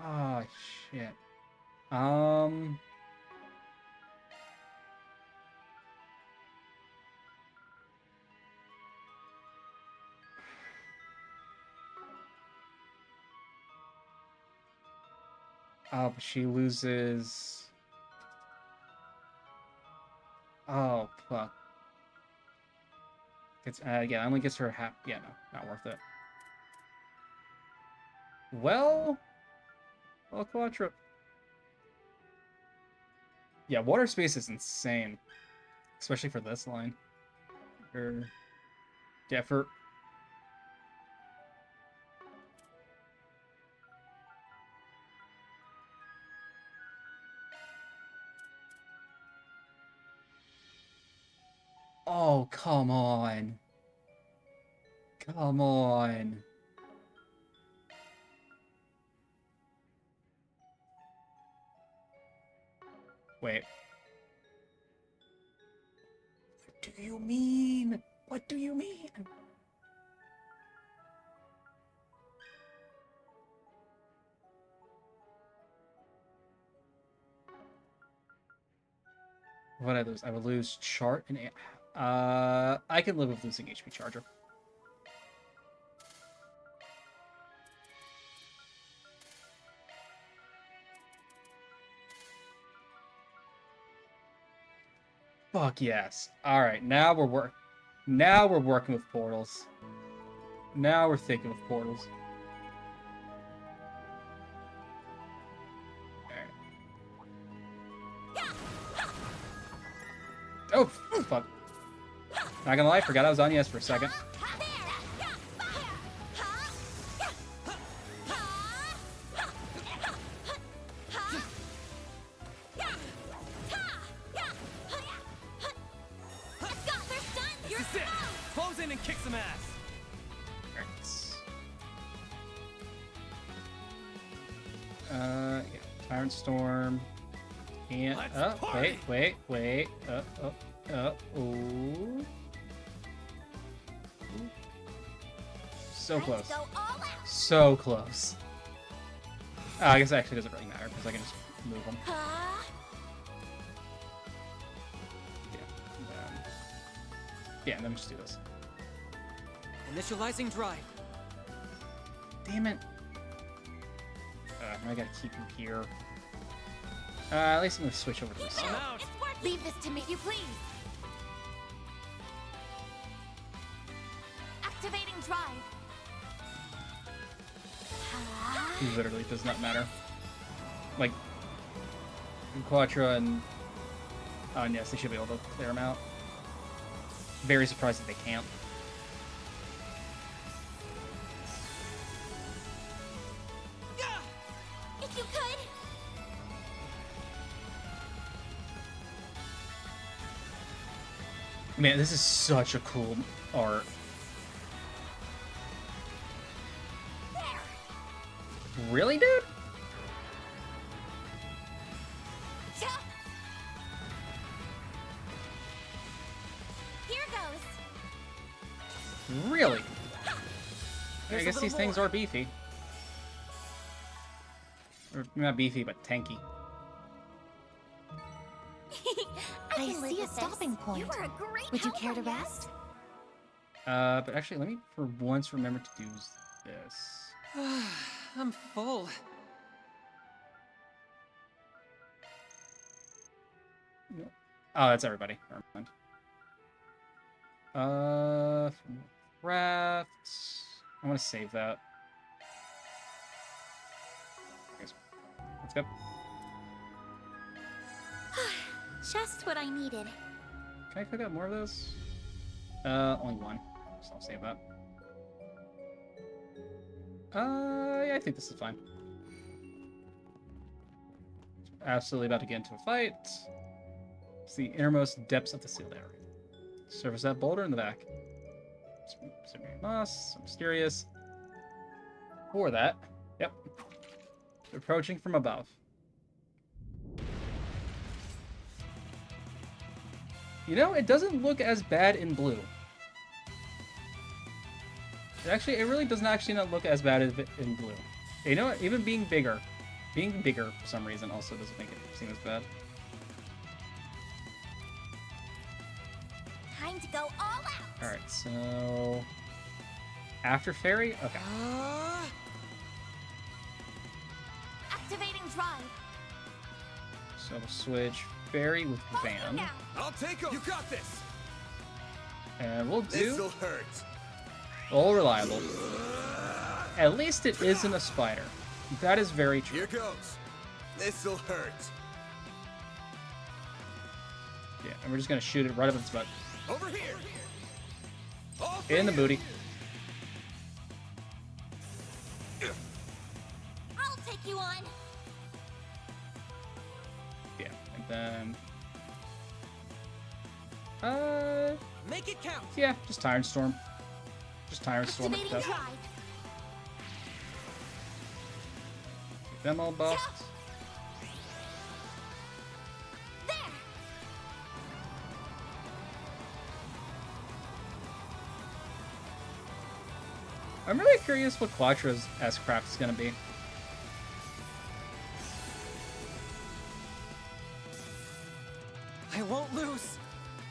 Oh, shit. Oh, but she loses... Oh, fuck. It's, yeah, only gets her half... Yeah, no, not worth it. Well... Quattro. Yeah, water space is insane. Especially for this line. Yeah, for... Oh, come on. Come on. Wait. What do you mean? What do you mean? What I lose? I would lose chart and... I can live with losing HP charger. Fuck yes. Alright, now we're working with portals. Now we're thinking with portals. Oh, fuck. Not gonna lie, I forgot I was on yes for a second. This is it! Close in and kick some ass! Yeah, Tyrant Storm. And wait. Ooh. So close. So close. Oh, I guess it actually doesn't really matter because I can just move them. Yeah, then we just do this. Initializing drive. Damn it. I gotta keep him here. At least I'm gonna switch over to this. Leave this to me, you please. Activating drive. He literally does not matter. Like, Quattro and... Oh, and yes, they should be able to clear him out. Very surprised that they can't. If you could. Man, this is such a cool art. Really, dude? Here goes. Really? Here's I a guess little these things more. are beefy. Or not beefy, but tanky. I can live see a with this. stopping point. You were a great Would you help care to on that. rest? But actually, let me for once remember to do this. I'm full. No. Oh, that's everybody. Never mind. Crafts. I want to save that. Let's go. Just what I needed. Can I click out more of those? Only one. So I'll save that. Yeah, I think this is fine. Absolutely about to get into a fight. It's the innermost depths of the sealed area. Surface that boulder in the back. Moss, mysterious. For that. Yep. Approaching from above. You know, it doesn't look as bad in blue. It really doesn't actually not look as bad in blue. You know what? Even being bigger for some reason also doesn't make it seem as bad. Time to go all out. Alright, so... After Fairy? Okay. Activating drive. So we'll switch Fairy with Van. I'll take him. You got this. And we'll do... This'll hurt. All reliable. At least it isn't a spider. That is very true. Here goes. This'll hurt. Yeah, and we're just gonna shoot it right up its butt. Over here. In the booty. I'll take you on. Yeah, and then... Make it count. Yeah, just Tyrant Storm. Just Tyrant Storm. Activating drive. Get them all buffed. There. I'm really curious what Quattro's S-Craft is gonna be. I won't lose.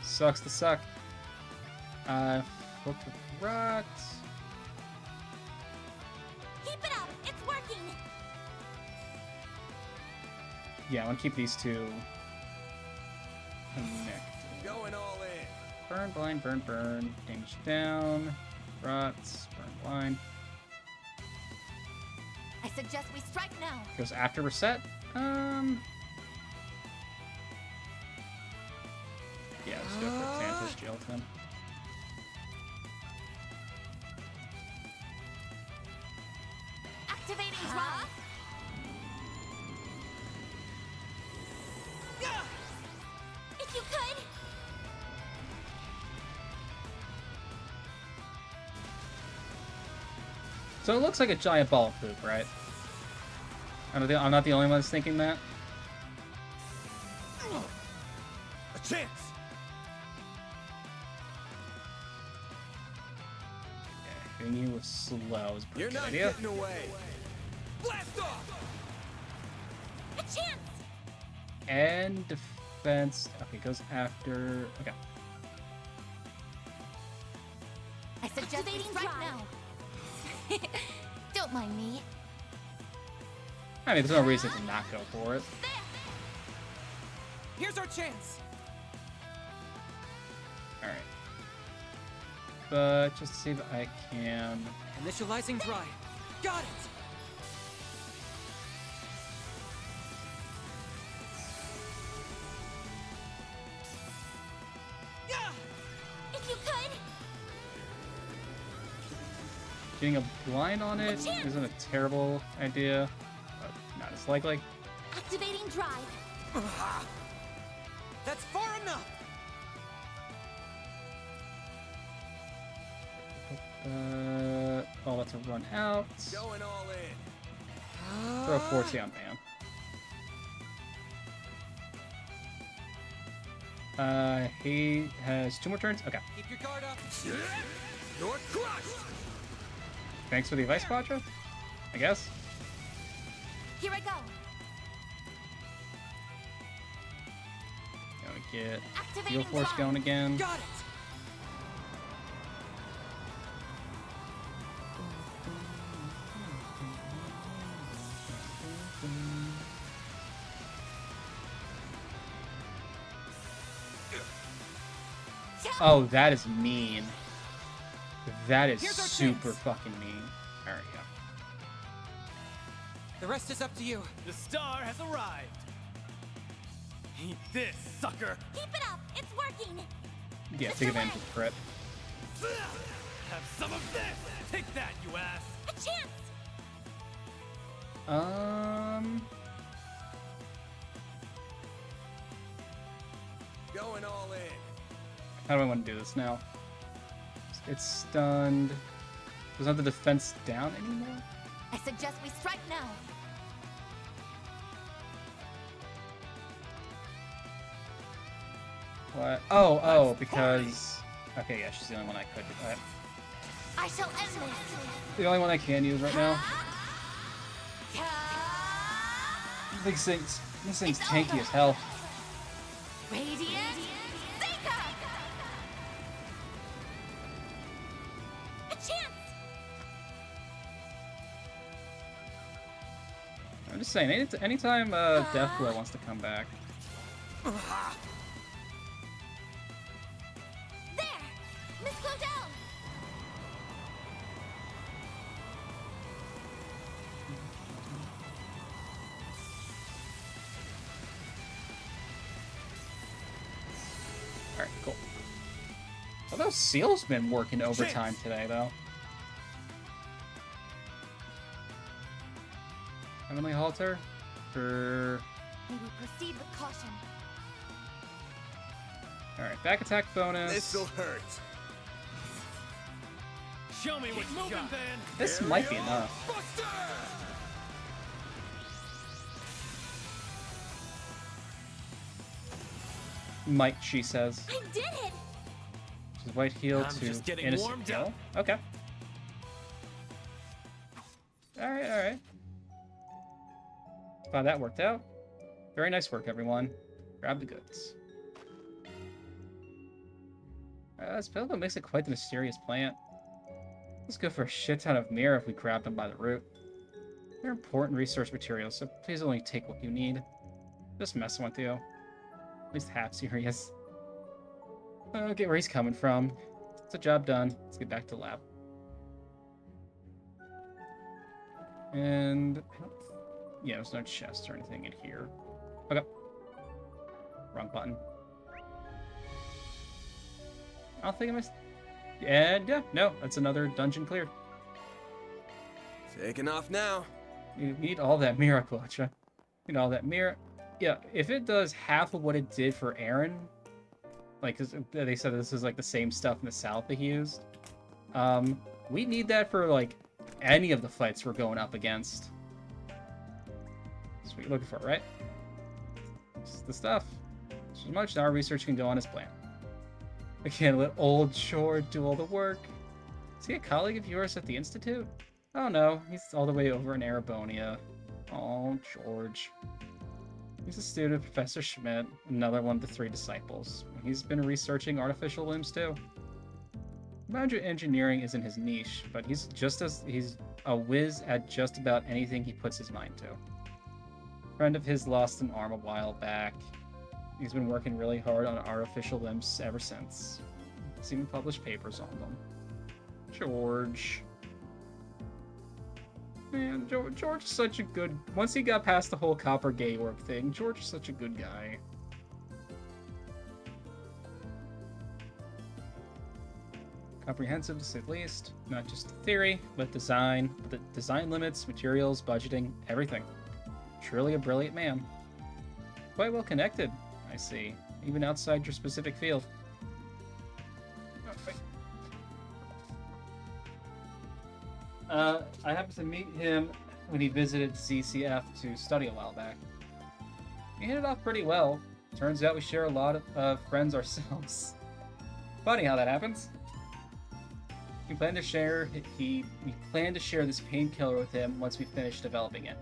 Sucks to suck. Flip the rot. Keep it up. It's working. Yeah, I want to keep these two connected. Going all in. Burn, blind, burn, burn. Damage down. Rots. Burn, blind. I suggest we strike now. Goes after reset. Yeah, let's go for Xanthus Jail with him. Activating drive. If you could. So it looks like a giant ball of poop, right? I'm not the only one that's thinking that. A chance. Hitting you with slow is a pretty You're good not idea. getting away. Blast off. A chance. And defense. Okay, goes after. Okay. I suggest we strike now. Don't mind me. I mean, there's no reason to not go for it. Here's our chance. Alright. But just to see if I can... Initializing drive. Got it. If you could. Getting a blind on it isn't a terrible idea, but not as likely. Activating drive. That's far enough. Oh, that's a run out. Going all in. Throw 40 on man. He has 2 more turns? Okay. Keep your guard up. You're crushed. Thanks for the advice, Quattro, I guess. Here I go. Now we get Activating Heal Force drive. going again. Got it. Oh, that is mean. That is Here's our super chance. fucking mean. Alright, yeah. The rest is up to you. The star has arrived. Eat this, sucker. Keep it up. It's working. Yeah, take advantage of the crit. Have some of this. Take that, you ass. A chance. Going all in. How do I want to do this now? It's stunned. Does not the defense down anymore? I suggest we strike now. What? Oh, because... Okay, yeah, she's the only one I could do. I shall end this. The only one I can use right now. This thing's tanky as hell. Radiant Seeker! A chance! I'm just saying, anytime Deathblow wants to come back. There! Miss Claudel! Alright, cool. Although Seal's been working overtime today, though. Heavenly Halter? For... We will proceed with caution. Alright, back attack bonus. This'll hurt. Show me what you got. This might be enough. Might, she says. I did it! She's white heal I'm to just getting innocent warmed heal. up. Okay. Alright. Glad that worked out. Very nice work, everyone. Grab the goods. Spellbow makes it quite the mysterious plant. Let's go for a shit ton of mirror if we grab them by the root. They're important resource materials, so please only take what you need. Just messing with you. At least half serious. I don't get where he's coming from. It's a job done. Let's get back to the lab. And... yeah, there's no chest or anything in here. Okay. Wrong button. I don't think I missed... and yeah, no, that's another dungeon cleared. Taking off now. You need all that mirror, Clutcha. You know, all that mirror. Yeah, if it does half of what it did for Aaron, like, 'cause they said this is like the same stuff in the south that he used. We need that for like any of the fights we're going up against. That's what you're looking for, right? This is the stuff. So much now our research can go on his plan. I can't let old George do all the work. Is he a colleague of yours at the Institute? Oh no, he's all the way over in Arabonia. Oh, George. He's a student of Professor Schmidt, another one of the 3 disciples. He's been researching artificial limbs too. Imagine engineering isn't his niche, but he's a whiz at just about anything he puts his mind to. A friend of his lost an arm a while back. He's been working really hard on artificial limbs ever since. He's even published papers on them. George. Man, George is such a good... once he got past the whole copper gay orb thing, George is such a good guy. Comprehensive, to say the least. Not just theory, but design. The design limits, materials, budgeting, everything. Truly a brilliant man. Quite well connected, I see. Even outside your specific field. Oh, wait. I happened to meet him when he visited ZCF to study a while back. We hit it off pretty well. Turns out we share a lot of friends ourselves. Funny how that happens. We plan to share this painkiller with him once we finish developing it.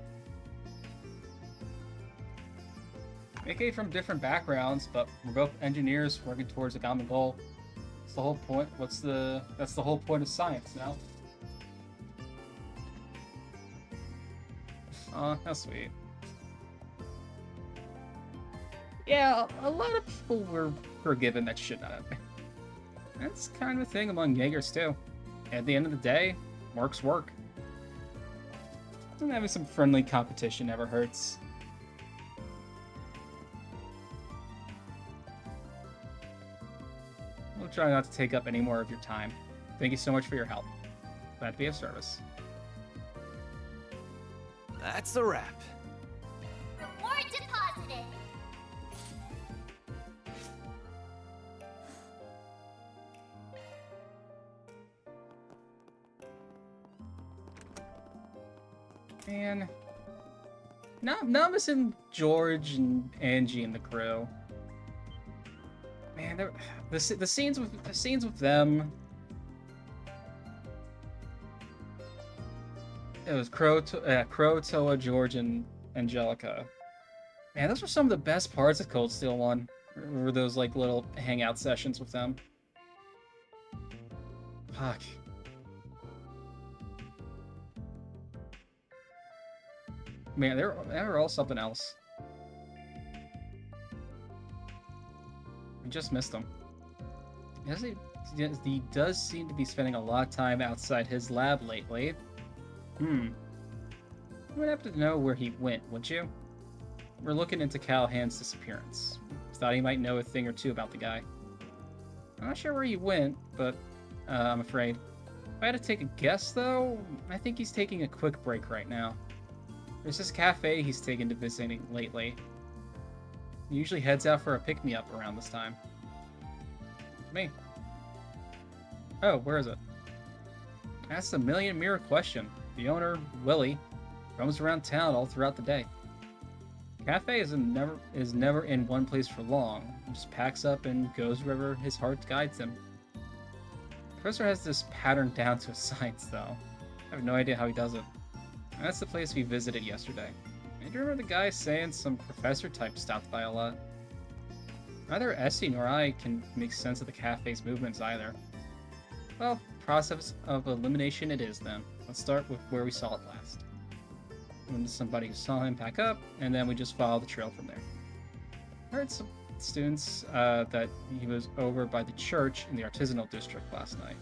We came from different backgrounds, but we're both engineers working towards a common goal. That's the whole point. That's the whole point of science now. Aw, how sweet. Yeah, a lot of people were forgiven that should not have been. That's kind of a thing among Jaegers too. At the end of the day, work's work. And having some friendly competition never hurts. We'll try not to take up any more of your time. Thank you so much for your help. Glad to be of service. That's a wrap. Reward deposited. Man. Not missing George and Angie and the crew. Man, the scenes with them. It was Crow, Toa, George, and Angelica. Man, those were some of the best parts of Cold Steel 1. Were those like little hangout sessions with them. Fuck. Man, they were all something else. I just missed them. He does seem to be spending a lot of time outside his lab lately. You would have to know where he went, wouldn't you? We're looking into Callahan's disappearance. Thought he might know a thing or two about the guy. I'm not sure where he went, but I'm afraid. If I had to take a guess, though, I think he's taking a quick break right now. There's this cafe he's taken to visiting lately. He usually heads out for a pick-me-up around this time. It's me. Oh, where is it? That's the million-mirror question. The owner, Willie, roams around town all throughout the day. Cafe is never in one place for long. He just packs up and goes wherever his heart guides him. The professor has this pattern down to a science, though. I have no idea how he does it. And that's the place we visited yesterday. And do you remember the guy saying some professor type stopped by a lot? Neither Essie nor I can make sense of the cafe's movements either. Well, process of elimination it is then. Let's start with where we saw it last. When somebody saw him pack up, and then we just follow the trail from there. I heard some students that he was over by the church in the artisanal district last night.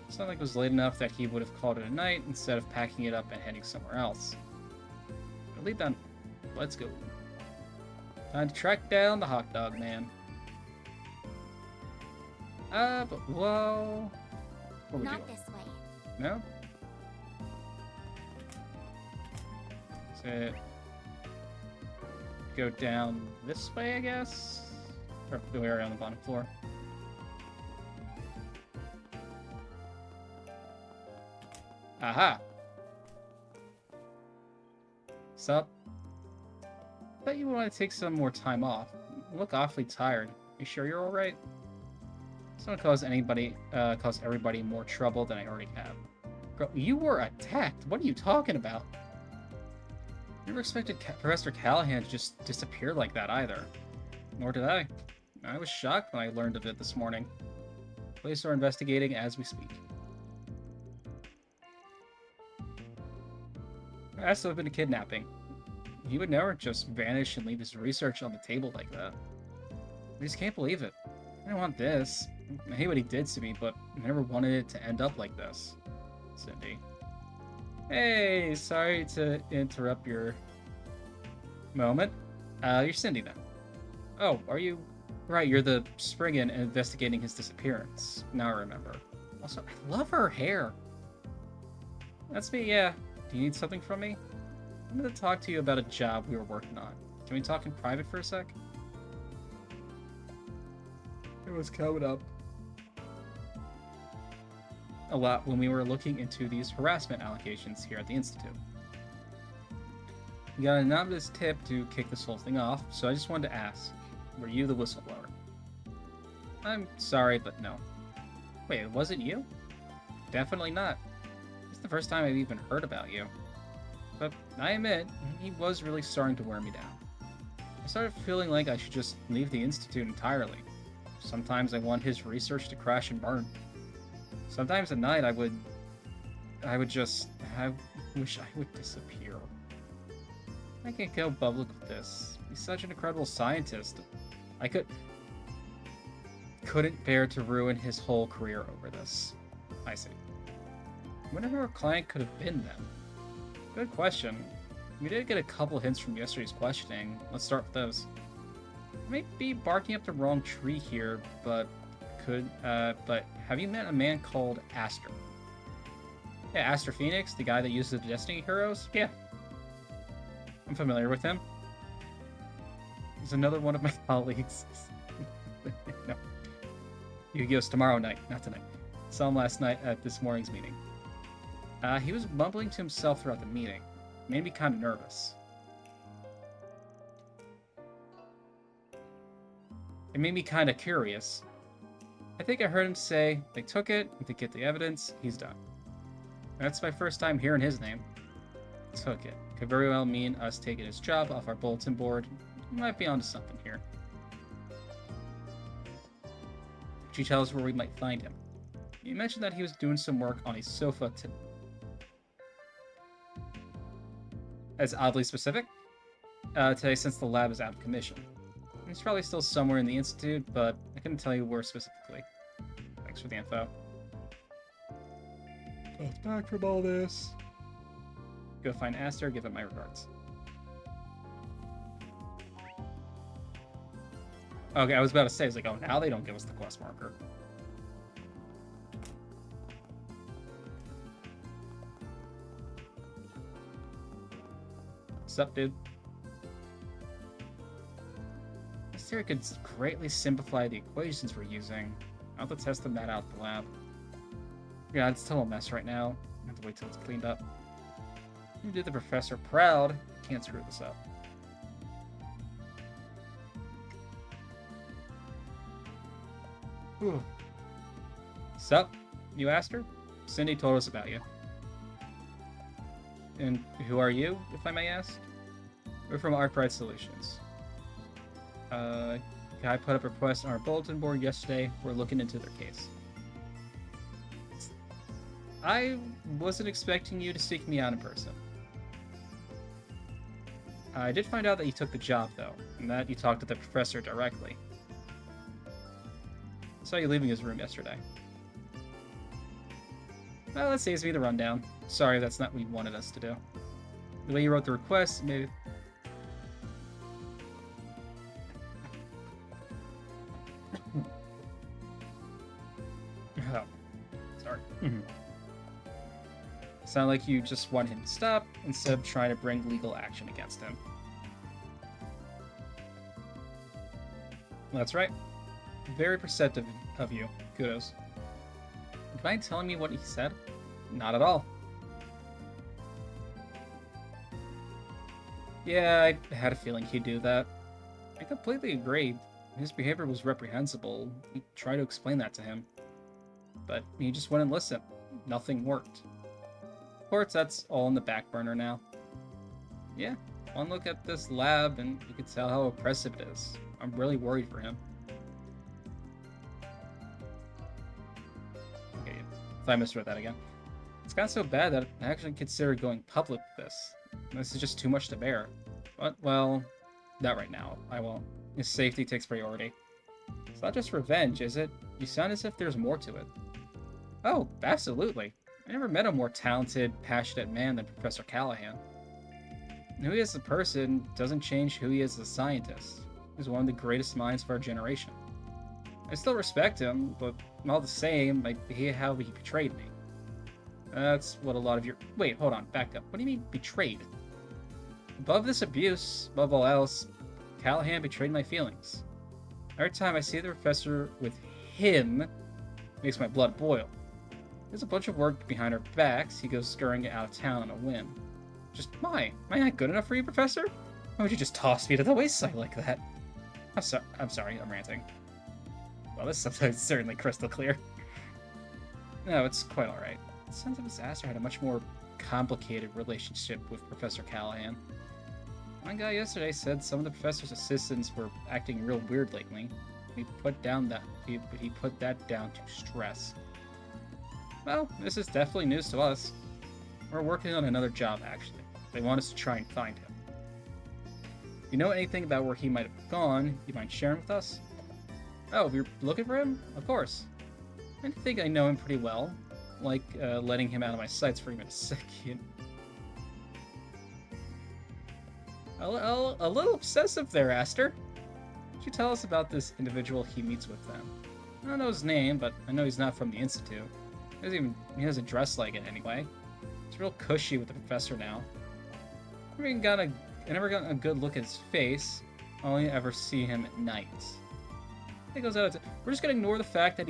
It's not like it was late enough that he would have called it a night instead of packing it up and heading somewhere else. But lead then. Let's go. Time to track down the hot dog man. But whoa. What Not this way. No? To go down this way, I guess? Or the way around the bottom floor. Aha! Sup? Bet you want to take some more time off. You look awfully tired. You sure you're alright? It's not cause everybody more trouble than I already have. Girl, you were attacked! What are you talking about? Never expected Professor Callahan to just disappear like that either. Nor did I. I was shocked when I learned of it this morning. Police are investigating as we speak. It has to have been a kidnapping. He would never just vanish and leave his research on the table like that. I just can't believe it. I didn't want this. I hate what he did to me, but I never wanted it to end up like this. Cindy. Hey, sorry to interrupt your moment. You're Cindy then. Oh, are you? Right, you're the Spriggan investigating his disappearance. Now I remember. Also, I love her hair. That's me, yeah. Do you need something from me? I'm gonna talk to you about a job we were working on. Can we talk in private for a sec? It was coming up a lot when we were looking into these harassment allegations here at the Institute. We got an anonymous tip to kick this whole thing off, so I just wanted to ask, were you the whistleblower? I'm sorry, but no. Wait, it wasn't you? Definitely not. It's the first time I've even heard about you. But I admit, he was really starting to wear me down. I started feeling like I should just leave the Institute entirely. Sometimes I want his research to crash and burn. Sometimes at night I wish I would disappear. I can't go public with this. He's such an incredible scientist. I couldn't bear to ruin his whole career over this. I see. Whatever our client could have been then. Good question. We did get a couple hints from yesterday's questioning. Let's start with those. I might be barking up the wrong tree here, but have you met a man called Aster? Yeah, Aster Phoenix, the guy that uses the Destiny Heroes? Yeah. I'm familiar with him. He's another one of my colleagues. No. Yu-Gi-Oh's tomorrow night, not tonight. Saw him last night at this morning's meeting. He was mumbling to himself throughout the meeting. made me kind of nervous. It made me kind of curious. I think I heard him say they took it, and to get the evidence, he's done. That's my first time hearing his name. Took it. Could very well mean us taking his job off our bulletin board. Might be onto something here. Could you tell us where we might find him? You mentioned that he was doing some work on a sofa That's oddly specific. Today, since the lab is out of commission. He's probably still somewhere in the Institute, but I couldn't tell you where specifically. Thanks for the info. Bounce back from all this. Go find Aster, give him my regards. Okay, I was about to say, I was like, oh, now they don't give us the quest marker. What's up, dude? This theory could greatly simplify the equations we're using. I'll have to test them that out in the lab. Yeah, it's still a mess right now. I have to wait till it's cleaned up. You did the professor proud. Can't screw this up. Whew. Sup? You asked her? Cindy told us about you. And who are you, if I may ask? We're from Arkwright Solutions. Guy put up a request on our bulletin board yesterday. We're looking into their case. I wasn't expecting you to seek me out in person. I did find out that you took the job, though, and that you talked to the professor directly. I saw you leaving his room yesterday. Well, that saves me the rundown. Sorry, that's not what you wanted us to do. The way you wrote the request, maybe... Oh, sorry. Sound like you just want him to stop instead of trying to bring legal action against him. That's right. Very perceptive of you. Kudos. Do you mind telling me what he said? Not at all. Yeah, I had a feeling he'd do that. I completely agree. His behavior was reprehensible. We tried to explain that to him. But he just wouldn't listen. Nothing worked. Of course, that's all in the back burner now. Yeah, one look at this lab and you can tell how oppressive it is. I'm really worried for him. Okay, I misread that again. It's gotten so bad that I actually considered going public with this. This is just too much to bear. But, well, not right now. I won't. His safety takes priority. It's not just revenge, is it? You sound as if there's more to it. Oh, absolutely. I never met a more talented, passionate man than Professor Callahan. Who he is as a person doesn't change who he is as a scientist. He's one of the greatest minds of our generation. I still respect him, but all the same, I hate how he betrayed me. That's what a lot of your... Wait, hold on, back up. What do you mean, betrayed? Above this abuse, above all else, Callahan betrayed my feelings. Every time I see the professor with him, it makes my blood boil. There's a bunch of work behind our backs. He goes scurrying out of town on a whim. Just why? Am I not good enough for you, Professor? Why would you just toss me to the wayside like that? I'm sorry, I'm ranting. Well, this subtitle is certainly crystal clear. No, it's quite alright. Sons of Disaster had a much more complicated relationship with Professor Callahan. One guy yesterday said some of the professor's assistants were acting real weird lately. He put that down to stress. Well, this is definitely news to us. We're working on another job, actually. They want us to try and find him. If you know anything about where he might have gone, you mind sharing with us? Oh, we're looking for him? Of course. I think I know him pretty well. Like, letting him out of my sights for even a second. A little obsessive there, Aster. Could you tell us about this individual he meets with then? I don't know his name, but I know he's not from the Institute. He doesn't dress like it anyway. It's real cushy with the professor now. I never got a good look at his face. I only ever see him at night. It goes out. We're just gonna ignore the fact that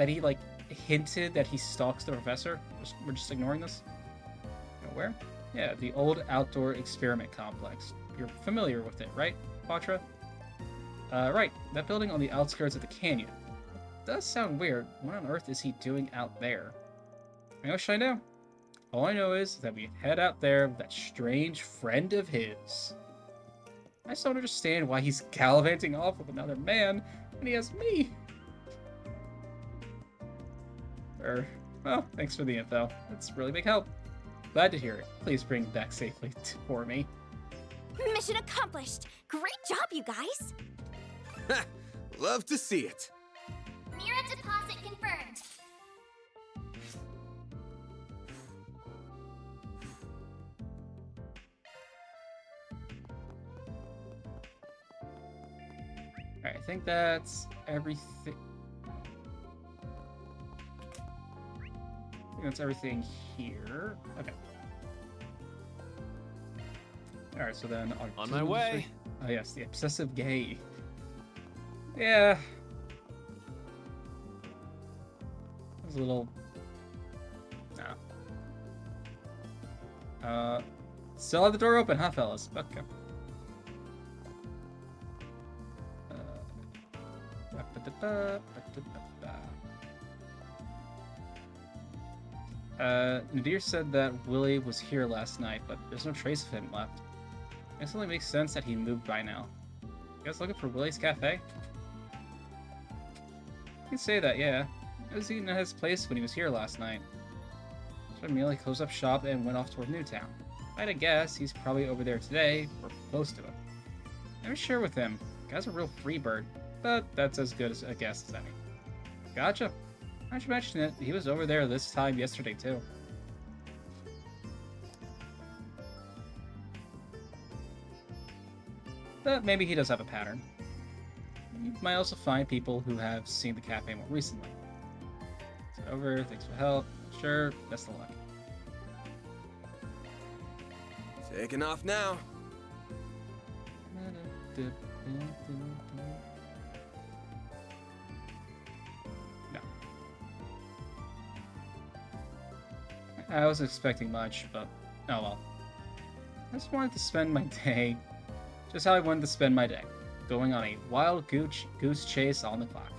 he like hinted that he stalks the professor. We're just ignoring this. Where? Yeah, the old outdoor experiment complex. You're familiar with it, right, Quatra? Right. That building on the outskirts of the canyon. It does sound weird. What on earth is he doing out there? What should I know? All I know is that we head out there with that strange friend of his. I just don't understand why he's gallivanting off with another man when he has me. Well, thanks for the info. It's really big help. Glad to hear it. Please bring it back safely for me. Mission accomplished! Great job, you guys! Love to see it. Mira deposit confirmed. Alright, I think that's everything. That's everything here. Okay. Alright, so then... On my way! Oh yes, the obsessive gay. Yeah. It was a little... No. Still have the door open, huh, fellas? Okay. Nadir said that Willie was here last night, but there's no trace of him left. I guess it only makes sense that he moved by now. You guys looking for Willie's Cafe? You can say that, yeah. I was eating at his place when he was here last night. So Amelia closed up shop and went off toward Newtown. If I had to guess, he's probably over there today, or close to it. Never sure with him. The guy's a real free bird, but that's as good as a guess as any. Gotcha. Why don't you mention it? He was over there this time yesterday, too. But maybe he does have a pattern. You might also find people who have seen the cafe more recently. It's over, thanks for help. Sure, best of luck. Taking off now. No. I wasn't expecting much, but oh well. I just wanted to spend my day just how I wanted to spend my day, going on a wild goose chase on the clock.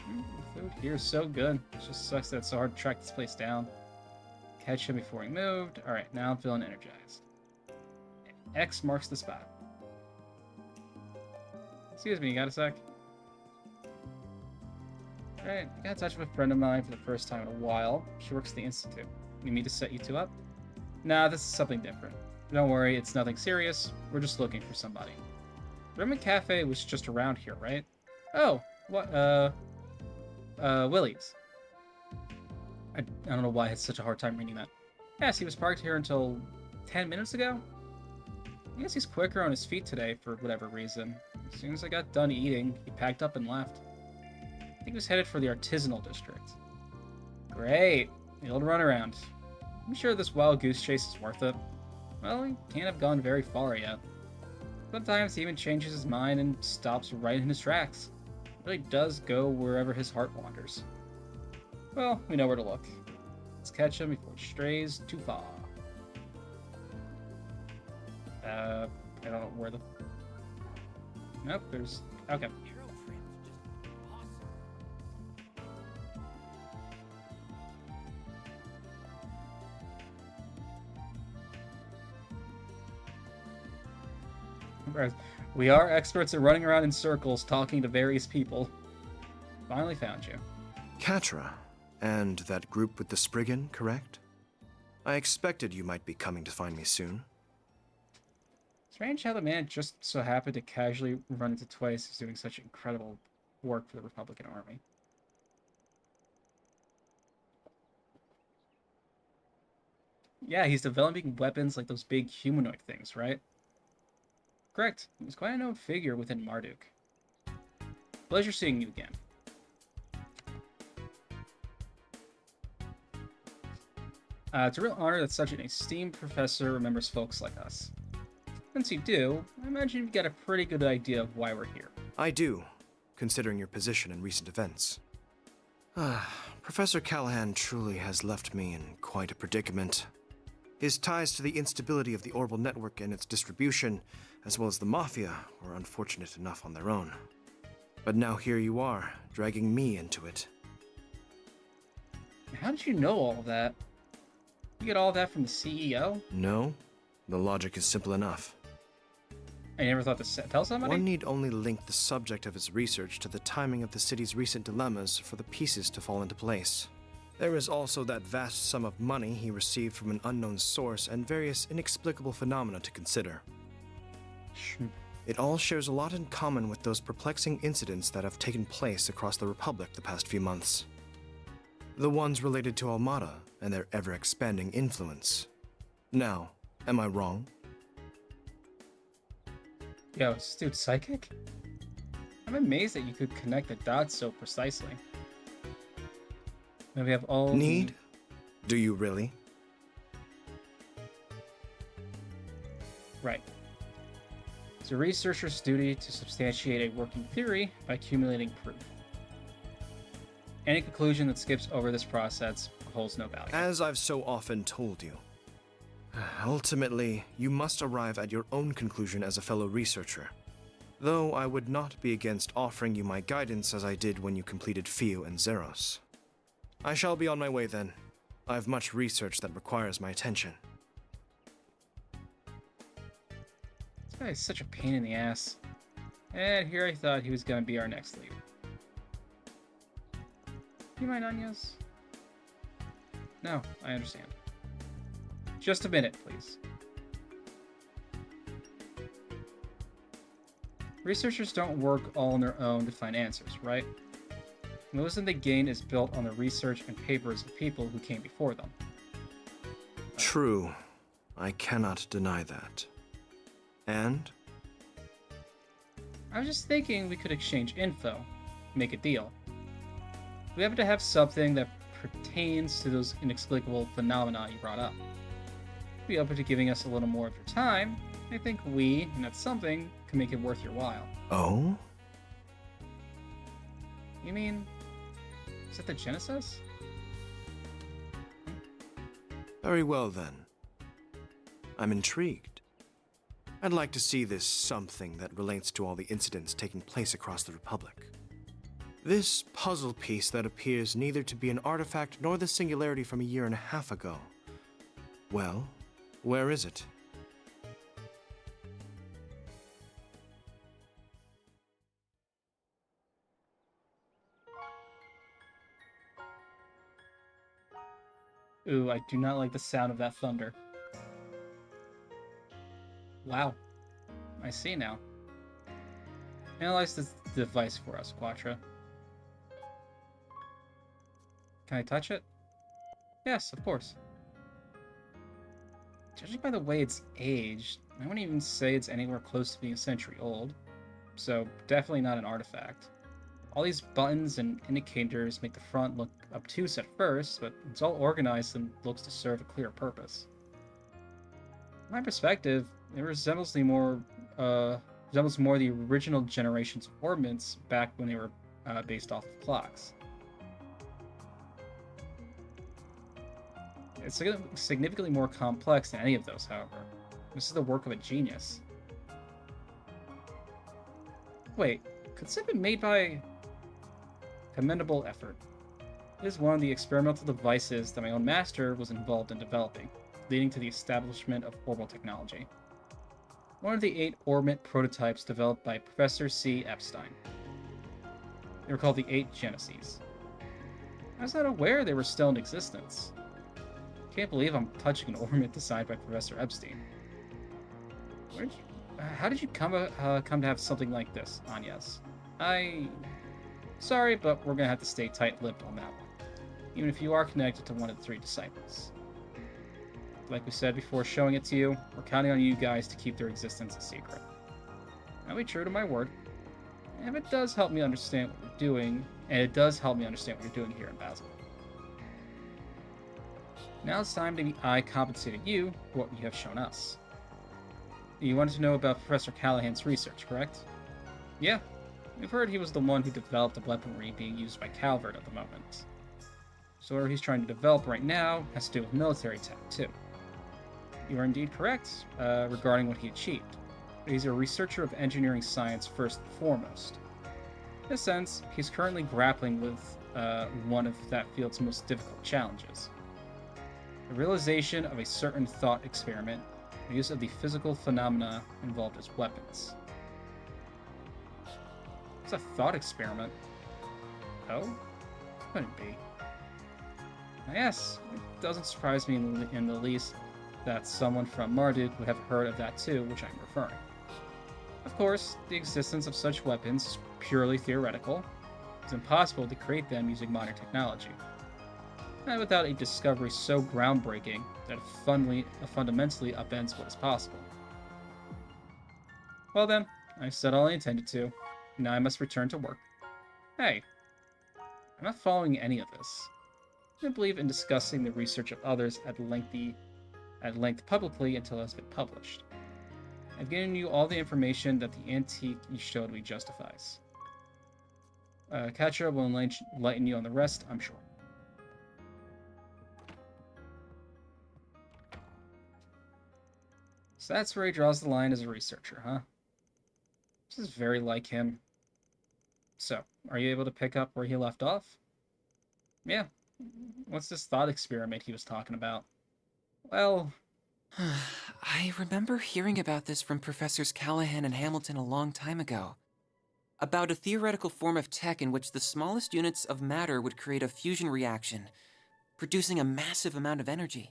The food here is so good. It just sucks that it's so hard to track this place down. Catch him before he moved. Alright, now I'm feeling energized. X marks the spot. Excuse me, you got a sec? Alright, I got in touch with a friend of mine for the first time in a while. She works at the Institute. Need me to set you two up? Nah, this is something different. Don't worry, it's nothing serious. We're just looking for somebody. Roman Cafe was just around here, right? Oh, what, Willie's. I don't know why I had such a hard time reading that. Yes, he was parked here until 10 minutes ago? I guess he's quicker on his feet today for whatever reason. As soon as I got done eating, he packed up and left. I think he was headed for the artisanal district. Great. The old runaround. I'm sure this wild goose chase is worth it. Well, he can't have gone very far yet. Sometimes he even changes his mind and stops right in his tracks. He really does go wherever his heart wanders. Well, we know where to look. Let's catch him before he strays too far. I don't know where the... Nope, there's... Okay. We are experts at running around in circles talking to various people. Finally found you. Catra, and that group with the Spriggan, correct? I expected you might be coming to find me soon. Strange how the man just so happened to casually run into twice is doing such incredible work for the Republican Army. Yeah, he's developing weapons like those big humanoid things, right? Correct. He's quite a known figure within Marduk. Pleasure seeing you again. It's a real honor that such an esteemed professor remembers folks like us. Since you do, I imagine you've got a pretty good idea of why we're here. I do, considering your position in recent events. Professor Callahan truly has left me in quite a predicament. His ties to the instability of the Orbital Network and its distribution, as well as the Mafia, were unfortunate enough on their own. But now here you are, dragging me into it. How did you know all of that? You get all of that from the CEO? No, the logic is simple enough. I never thought to tell somebody? One need only link the subject of his research to the timing of the city's recent dilemmas for the pieces to fall into place. There is also that vast sum of money he received from an unknown source and various inexplicable phenomena to consider. It all shares a lot in common with those perplexing incidents that have taken place across the Republic the past few months. The ones related to Almada and their ever-expanding influence. Now, am I wrong? Yo, is this dude psychic? I'm amazed that you could connect the dots so precisely. Now we have all Need? Do you really? Right. It's a researcher's duty to substantiate a working theory by accumulating proof. Any conclusion that skips over this process holds no value. As I've so often told you, ultimately, you must arrive at your own conclusion as a fellow researcher. Though I would not be against offering you my guidance as I did when you completed Fio and Zeros. I shall be on my way then. I have much research that requires my attention. This guy is such a pain in the ass. And here I thought he was going to be our next lead. You mind, Onias? No, I understand. Just a minute, please. Researchers don't work all on their own to find answers, right? Most of the gain is built on the research and papers of people who came before them. True. I cannot deny that. And? I was just thinking we could exchange info, make a deal. We happen to have something that pertains to those inexplicable phenomena you brought up. If you're open to giving us a little more of your time, I think we, and that's something, can make it worth your while. Oh? You mean, is that the Genesis? Very well then. I'm intrigued. I'd like to see this something that relates to all the incidents taking place across the Republic. This puzzle piece that appears neither to be an artifact nor the singularity from a year and a half ago. Well, where is it? Ooh, I do not like the sound of that thunder. Wow. I see now. Analyze this device for us, Quattro. Can I touch it? Yes, of course. Judging by the way it's aged, I wouldn't even say it's anywhere close to being a century old. So, definitely not an artifact. All these buttons and indicators make the front look obtuse at first, but it's all organized and looks to serve a clear purpose. From my perspective, it resembles more the original generations of orbits back when they were based off of clocks. It's significantly more complex than any of those, however. This is the work of a genius. Wait, could this have been made by... Commendable effort. It is one of the experimental devices that my own master was involved in developing, leading to the establishment of orbital technology. One of the 8 orbit prototypes developed by Professor C. Epstein. They were called the 8 Genesis. I was not aware they were still in existence. Can't believe I'm touching an orbit designed by Professor Epstein. How did you come to have something like this, Anyas? Sorry, but we're gonna have to stay tight-lipped on that one, even if you are connected to one of the 3 disciples. Like we said before showing it to you, we're counting on you guys to keep their existence a secret. I'll be true to my word. And it does help me understand what we're doing, and it does help me understand what you're doing here in Basel. Now it's time to be compensated you for what you have shown us. You wanted to know about Professor Callahan's research, correct? Yeah. We've heard he was the one who developed the weaponry being used by Calvert at the moment. So whatever he's trying to develop right now has to do with military tech, too. You are indeed correct regarding what he achieved. He's a researcher of engineering science first and foremost. In a sense, he's currently grappling with one of that field's most difficult challenges. The realization of a certain thought experiment, the use of the physical phenomena involved as weapons. It's a thought experiment. Oh? Couldn't be. Yes, it doesn't surprise me in the least that someone from Marduk would have heard of that too, which I'm referring. Of course, the existence of such weapons is purely theoretical. It's impossible to create them using modern technology. And without a discovery so groundbreaking that it fundamentally upends what is possible. Well then, I've said all I intended to. Now I must return to work. Hey, I'm not following any of this. I don't believe in discussing the research of others at length publicly until it has been published. I've given you all the information that the antique you showed me justifies. Katra will enlighten you on the rest, I'm sure. So that's where he draws the line as a researcher, huh? This is very like him. So, are you able to pick up where he left off? Yeah. What's this thought experiment he was talking about? Well... I remember hearing about this from Professors Callahan and Hamilton a long time ago. About a theoretical form of tech in which the smallest units of matter would create a fusion reaction, producing a massive amount of energy.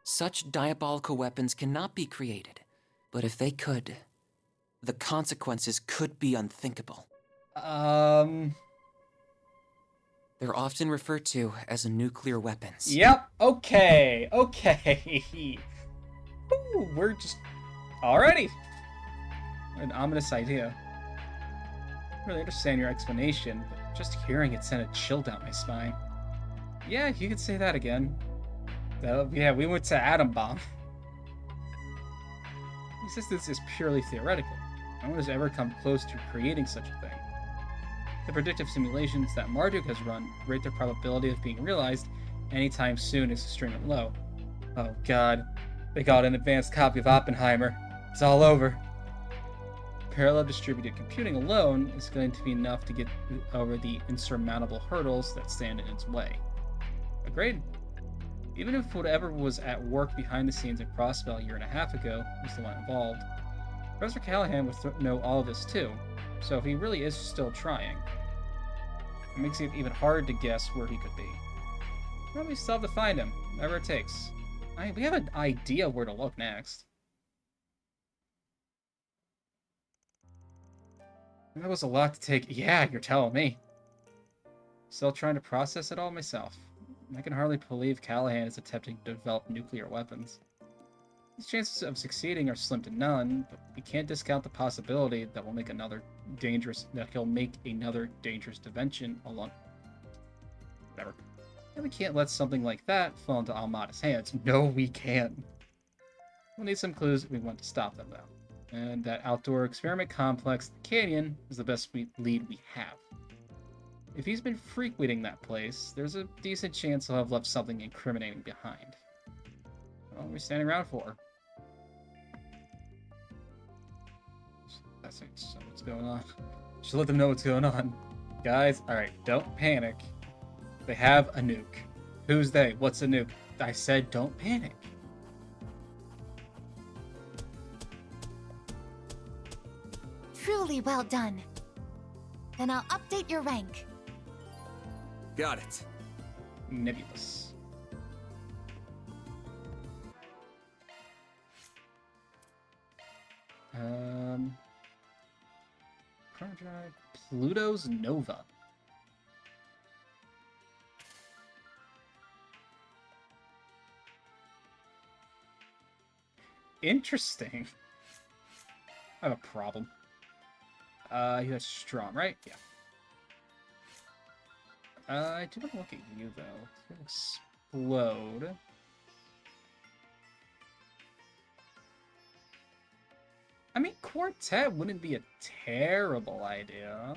Such diabolical weapons cannot be created, but if they could, the consequences could be unthinkable. They're often referred to as nuclear weapons. Yep, okay. Ooh, we're just... Alrighty. An ominous idea. I really understand your explanation, but just hearing it sent a chill down my spine. Yeah, you could say that again. Yeah, we went to atom bomb. Existence is purely theoretical. No one has ever come close to creating such a thing. The predictive simulations that Marduk has run rate their probability of being realized anytime soon is extremely low. Oh god, they got an advanced copy of Oppenheimer. It's all over. Parallel distributed computing alone is going to be enough to get over the insurmountable hurdles that stand in its way. Agreed. Even if whatever was at work behind the scenes at Crossbell a year and a half ago was the one involved, Professor Callahan would know all of this too, so he really is still trying. It makes it even harder to guess where he could be. Well, we still have to find him, whatever it takes. We have an idea where to look next. That was a lot to take. Yeah, you're telling me. Still trying to process it all myself. I can hardly believe Callahan is attempting to develop nuclear weapons. His chances of succeeding are slim to none, but we can't discount the possibility that he'll make another dangerous invention along. Whatever. And we can't let something like that fall into Almada's hands. No, we can't. We'll need some clues if we want to stop them, though. And that outdoor experiment complex, the Canyon, is the best lead we have. If he's been frequenting that place, there's a decent chance he'll have left something incriminating behind. What are we standing around for? That's what's going on. Should let them know what's going on. Guys, alright, don't panic. They have a nuke. Who's they? What's a nuke? I said don't panic. Truly well done. Then I'll update your rank. Got it. Nebulous. Chrono Drive, Pluto's Nova. Interesting. I have a problem. You have strong, right? Yeah. I do want to look at you, though. It's gonna explode. I mean, Quartet wouldn't be a terrible idea.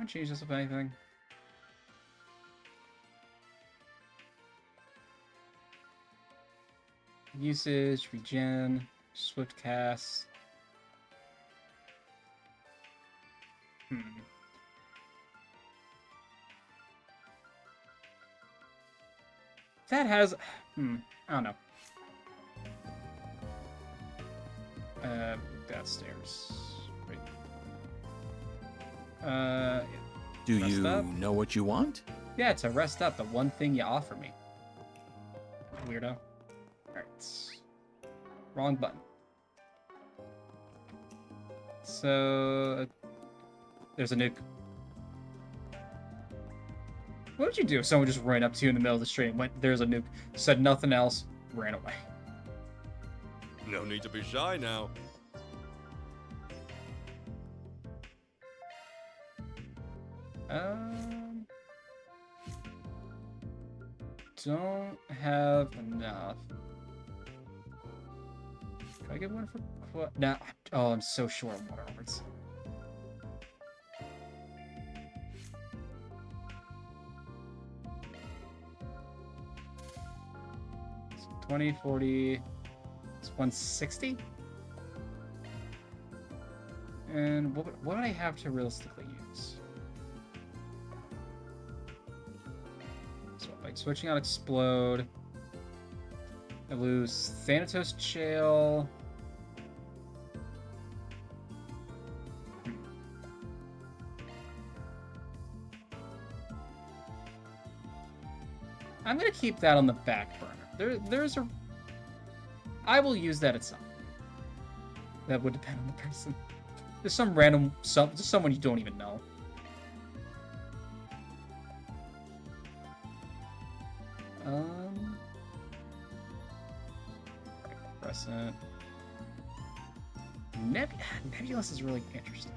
Can I change this with anything? Usage, regen, swift cast. That has... I don't know. Downstairs. Wait. Yeah. Do you know what you want? Yeah, to rest up, the one thing you offer me. Weirdo. Alright. Wrong button. So... there's a nuke. What would you do if someone just ran up to you in the middle of the street and went, there's a nuke, said nothing else, ran away? No need to be shy now. Don't have enough. Can I get one for what? Nah. Oh, I'm so short on water armors. So 20, 40. It's 160. And what would I have to realistically use? Like switching out explode. I lose Thanatos Chael. I'm gonna keep that on the back burner. There's a... I will use that at some point. That would depend on the person. There's some random... just someone you don't even know. Crescent. Nebulous is really interesting.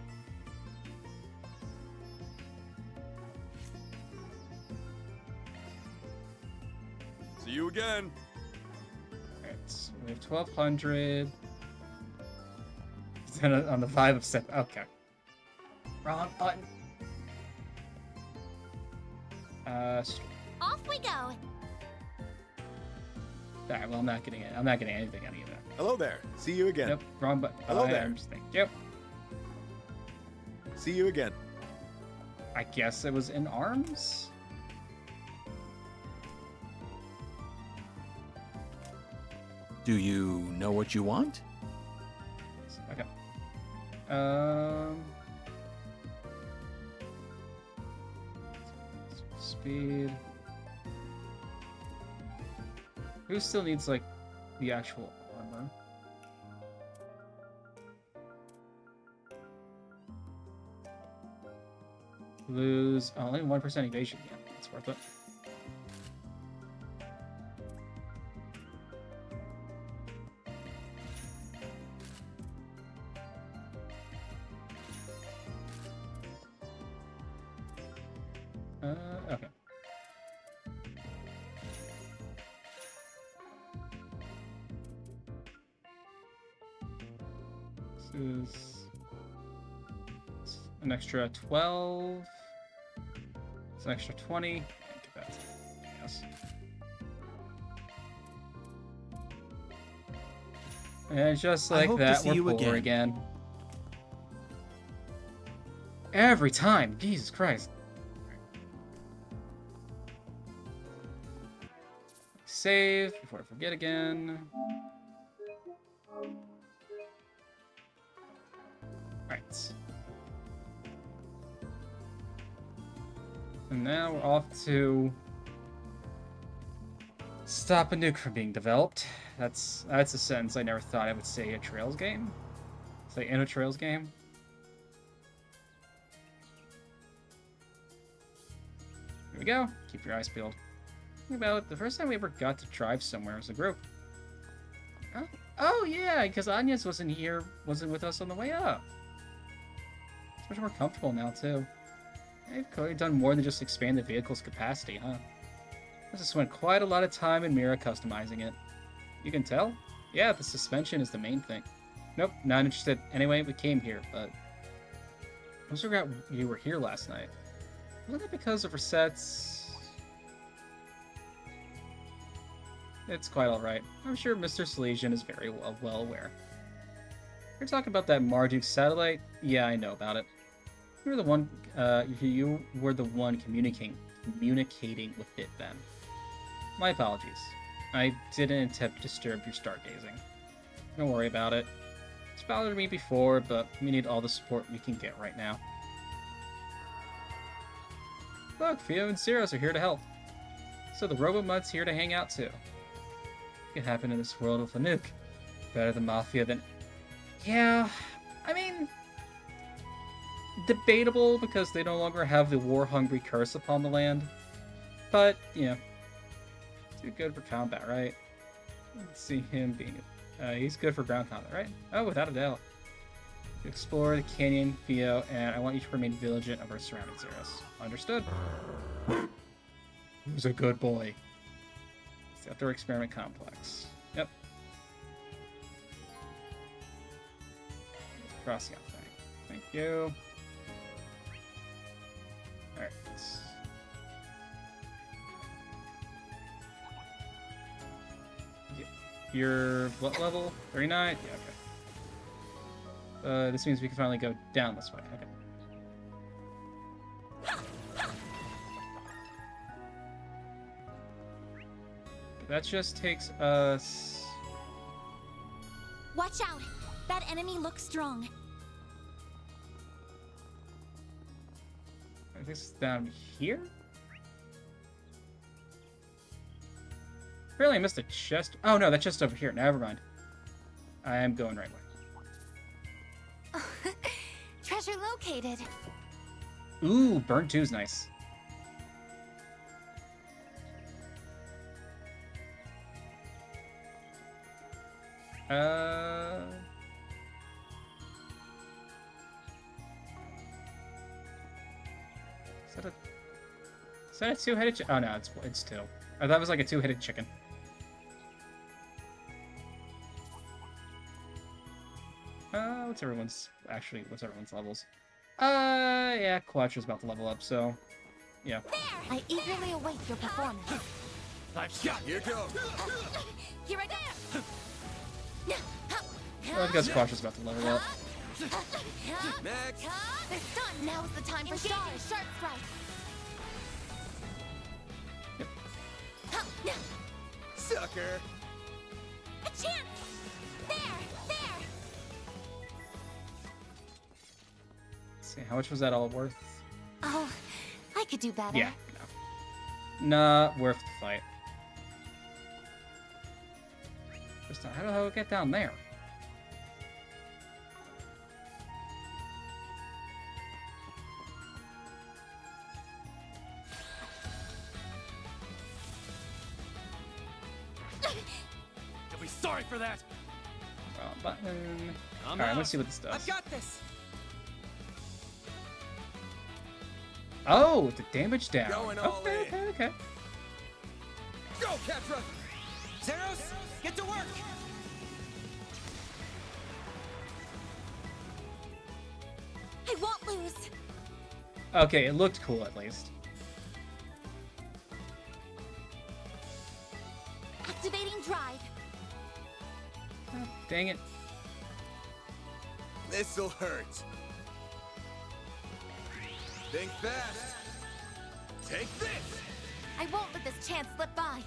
See you again. Alright, so we have 1200. On the vibe of step. Okay. Wrong button. Off we go. Alright, well, I'm not getting it. I'm not getting anything out of that. Hello there. See you again. Yep, wrong button. Hello there. Yep. See you again. I guess it was in arms? Do you know what you want? Okay. Speed. Who still needs, like, the actual armor? Lose... oh, only 1% evasion. Yeah, that's worth it. Okay. This is an extra 12. It's an extra 20. Get that. Yes. And just like that, we're poor again. Every time. Jesus Christ. Save before I forget again. Alright. And now we're off to stop a nuke from being developed. That's a sentence I never thought I would say in a Trails game. Say in a Trails game. Here we go. Keep your eyes peeled. Think about it, the first time we ever got to drive somewhere as a group. Oh yeah, because Anya's wasn't with us on the way up. It's much more comfortable now too. They've clearly done more than just expand the vehicle's capacity, huh? I just spent quite a lot of time in Mira customizing it. You can tell? Yeah, the suspension is the main thing. Nope, not interested. Anyway, we came here, but... I also forgot you were here last night. Wasn't that because of resets? It's quite alright. I'm sure Mr. Salesian is very well aware. You're talking about that Marduk satellite? Yeah, I know about it. You were the one, communicating with it then. My apologies. I didn't attempt to disturb your stargazing. Don't worry about it. It's bothered me before, but we need all the support we can get right now. Look, Theo and Zeros are here to help. So the Robo-Mutt's here to hang out too. It could happen in this world with a nuke. Better the Mafia than... Yeah, I mean... Debatable, because they no longer have the war-hungry curse upon the land. But, yeah. Too good for combat, right? Let's see him being... he's good for ground combat, right? Oh, without a doubt. Explore the canyon, Theo, and I want you to remain vigilant of our surrounding Zeros. Understood? Who's a good boy? It's the Outdoor Experiment Complex. Yep. Cross the thing. Thank you. Alright. You're what level? 39? Yeah, okay. This means we can finally go down this way. Okay. That just takes us... Watch out! That enemy looks strong. I think it's down here? Apparently I missed a chest. Oh no, that chest over here. Never mind. I am going right way. Treasure located. Ooh, burn 2's nice. Is that a two-headed chicken? Oh no, it's two. I thought it was like a two-headed chicken. What's everyone's levels? Yeah, Quattro's about to level up, so yeah. I eagerly await your performance. Here goes. Here I go. Well, because Quattro's about to level up. Next. It's done. Now is the time for stars. Sharp strike. Yep. Sucker. A chance. There. Let's see, how much was that all worth? Oh, I could do better. Yeah, no. Not worth the fight. Just how the hell get down there? You'll be sorry for that. Wrong button. Alright, let's see what this does. I've got this. Oh, the damage down. Going all in. Okay. Go, Ketra! Zeros, get to work. I won't lose. Okay, it looked cool at least. Activating drive. Oh, dang it. This'll hurt. Think fast. Take this. I won't let this chance slip by.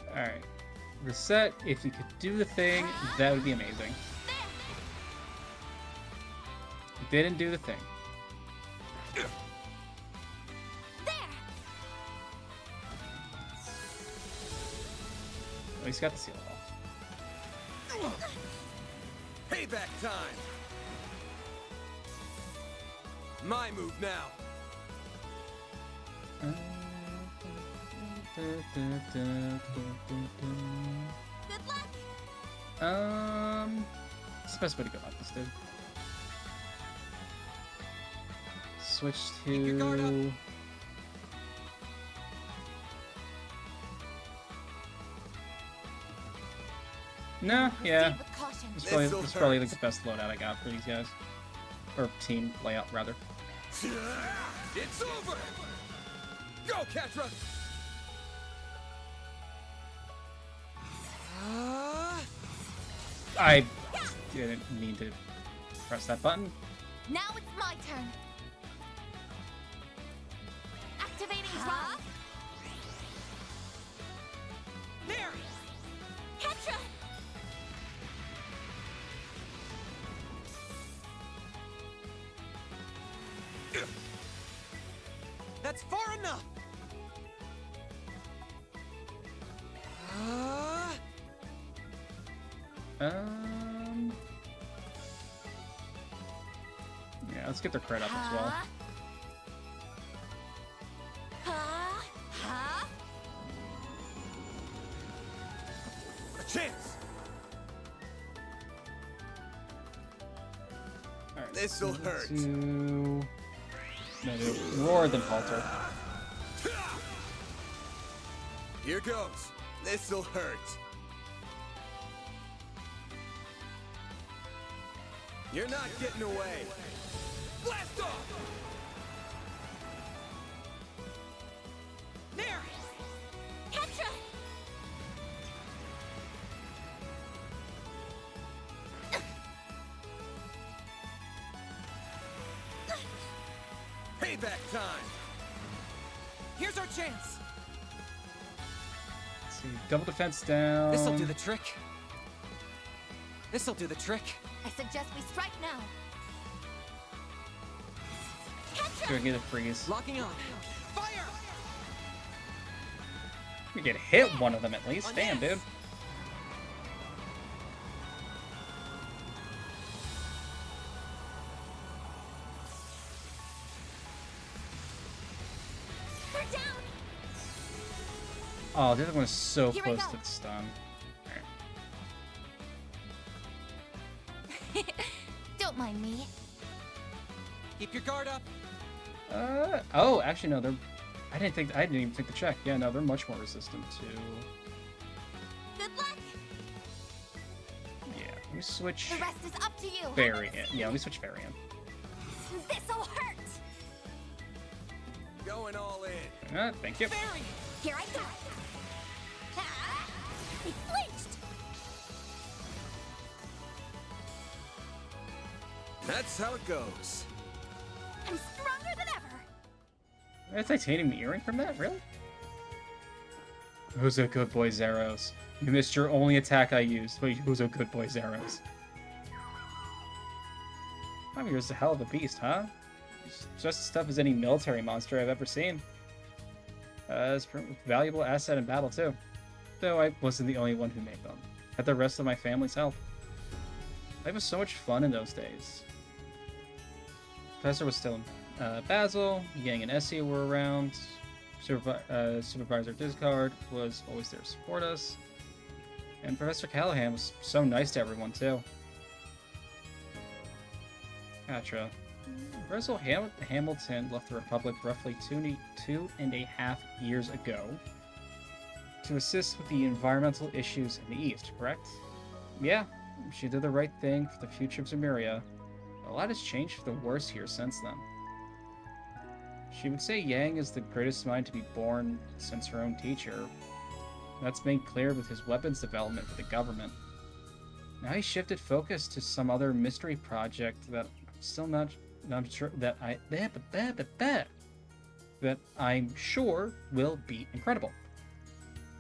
Alright. Reset, if you could do the thing, that would be amazing. You didn't do the thing. There. Oh, he's got the seal off. Payback time. My move now. Good luck. What's the best way to go about this, dude? Switch to... No, yeah. It's probably like the best loadout I got for these guys. or team layout, rather. It's over! Go, Catra! I didn't mean to press that button. Now it's my turn. Activating drop. There! Ketra! That's far enough! Yeah, let's get their credit up as well. A chance! Alright, This'll hurt. No, roar then falter. Here goes. This'll hurt. You're not getting away. Blast off! There! Ketra! Payback time! Here's our chance! Let's see, double defense down. This'll do the trick. This'll do the trick. I suggest we strike now. Gonna get a freeze. Locking on. Fire! We get hit one of them at least. Damn, dude. They're down. Oh, the other one is so Here we close go. to the stun. Don't mind me. Keep your guard up. Oh, actually no, they're. I didn't even think to check. Yeah, no, they're much more resistant to. Good luck. Yeah, let me switch. The rest is up to you. Variant. Yeah, let me switch variant. This'll hurt. Going all in. Thank you. Here I go. Ah, they flinched. That's how it goes. I'm stronger than ever. A titanium earring from that? Really? Who's a good boy, Zeros? You missed your only attack I used. Wait, who's a good boy, Zeros? I mean, you're just a hell of a beast, huh? Just as tough as any military monster I've ever seen. It's a valuable asset in battle, too. Though I wasn't the only one who made them. Had the rest of my family's help. Life was so much fun in those days. Professor was still in Basil, Yang and Essie were around, Supervisor Discard was always there to support us, and Professor Callahan was so nice to everyone, too. Gotcha. Professor Hamilton left the Republic roughly 2.5 years ago to assist with the environmental issues in the East, correct? Yeah, she did the right thing for the future of Zemuria. A lot has changed for the worse here since then. She would say Yang is the greatest mind to be born since her own teacher. That's made clear with his weapons development for the government. Now he shifted focus to some other mystery project that I'm still not I'm sure that I'm sure will be incredible.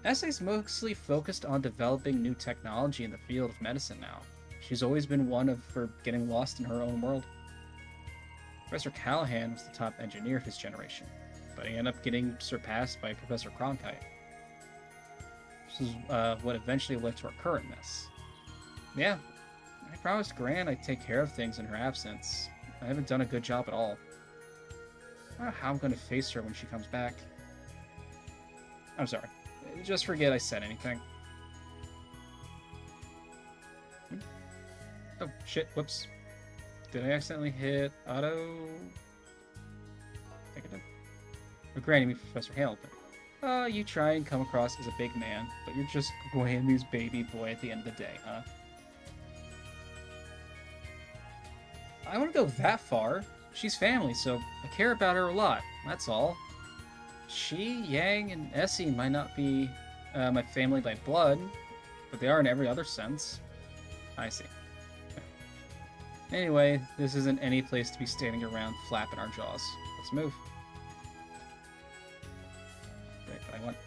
Essay's mostly focused on developing new technology in the field of medicine now. She's always been one for getting lost in her own world. Professor Callahan was the top engineer of his generation, but he ended up getting surpassed by Professor Cronkite. This is what eventually led to our current mess. Yeah, I promised Gran I'd take care of things in her absence. I haven't done a good job at all. I don't know how I'm going to face her when she comes back. I'm sorry. Just forget I said anything. Oh, shit. Whoops. Did I accidentally hit auto? I think I did. We're granting me Professor Hamilton. You try and come across as a big man, but you're just Grammy's baby boy at the end of the day, huh? I wouldn't go that far. She's family, so I care about her a lot. That's all. She, Yang, and Essie might not be my family by blood, but they are in every other sense. I see. Okay. Anyway, this isn't any place to be standing around flapping our jaws. Let's move. Right, but I want...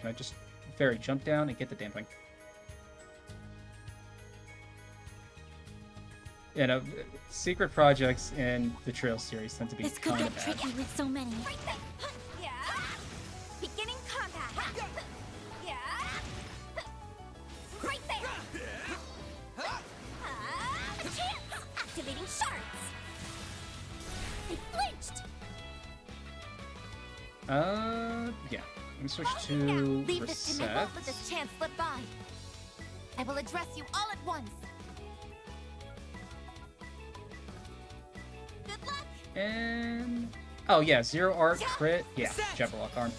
Can I just... Fairy, jump down and get the damn thing. You know, secret projects in the Trail series tend to be This could kind get of bad. tricky with so many. Yeah. Beginning combat. Yeah. Right there. A chance. Activating shards. They flinched. Yeah. Let me switch to Leave this to me. reset. Won't let this chance slip by. I will address you all at once. Good luck. And... Oh, yeah, 0 art, crit. Yeah, Jabberlock arm.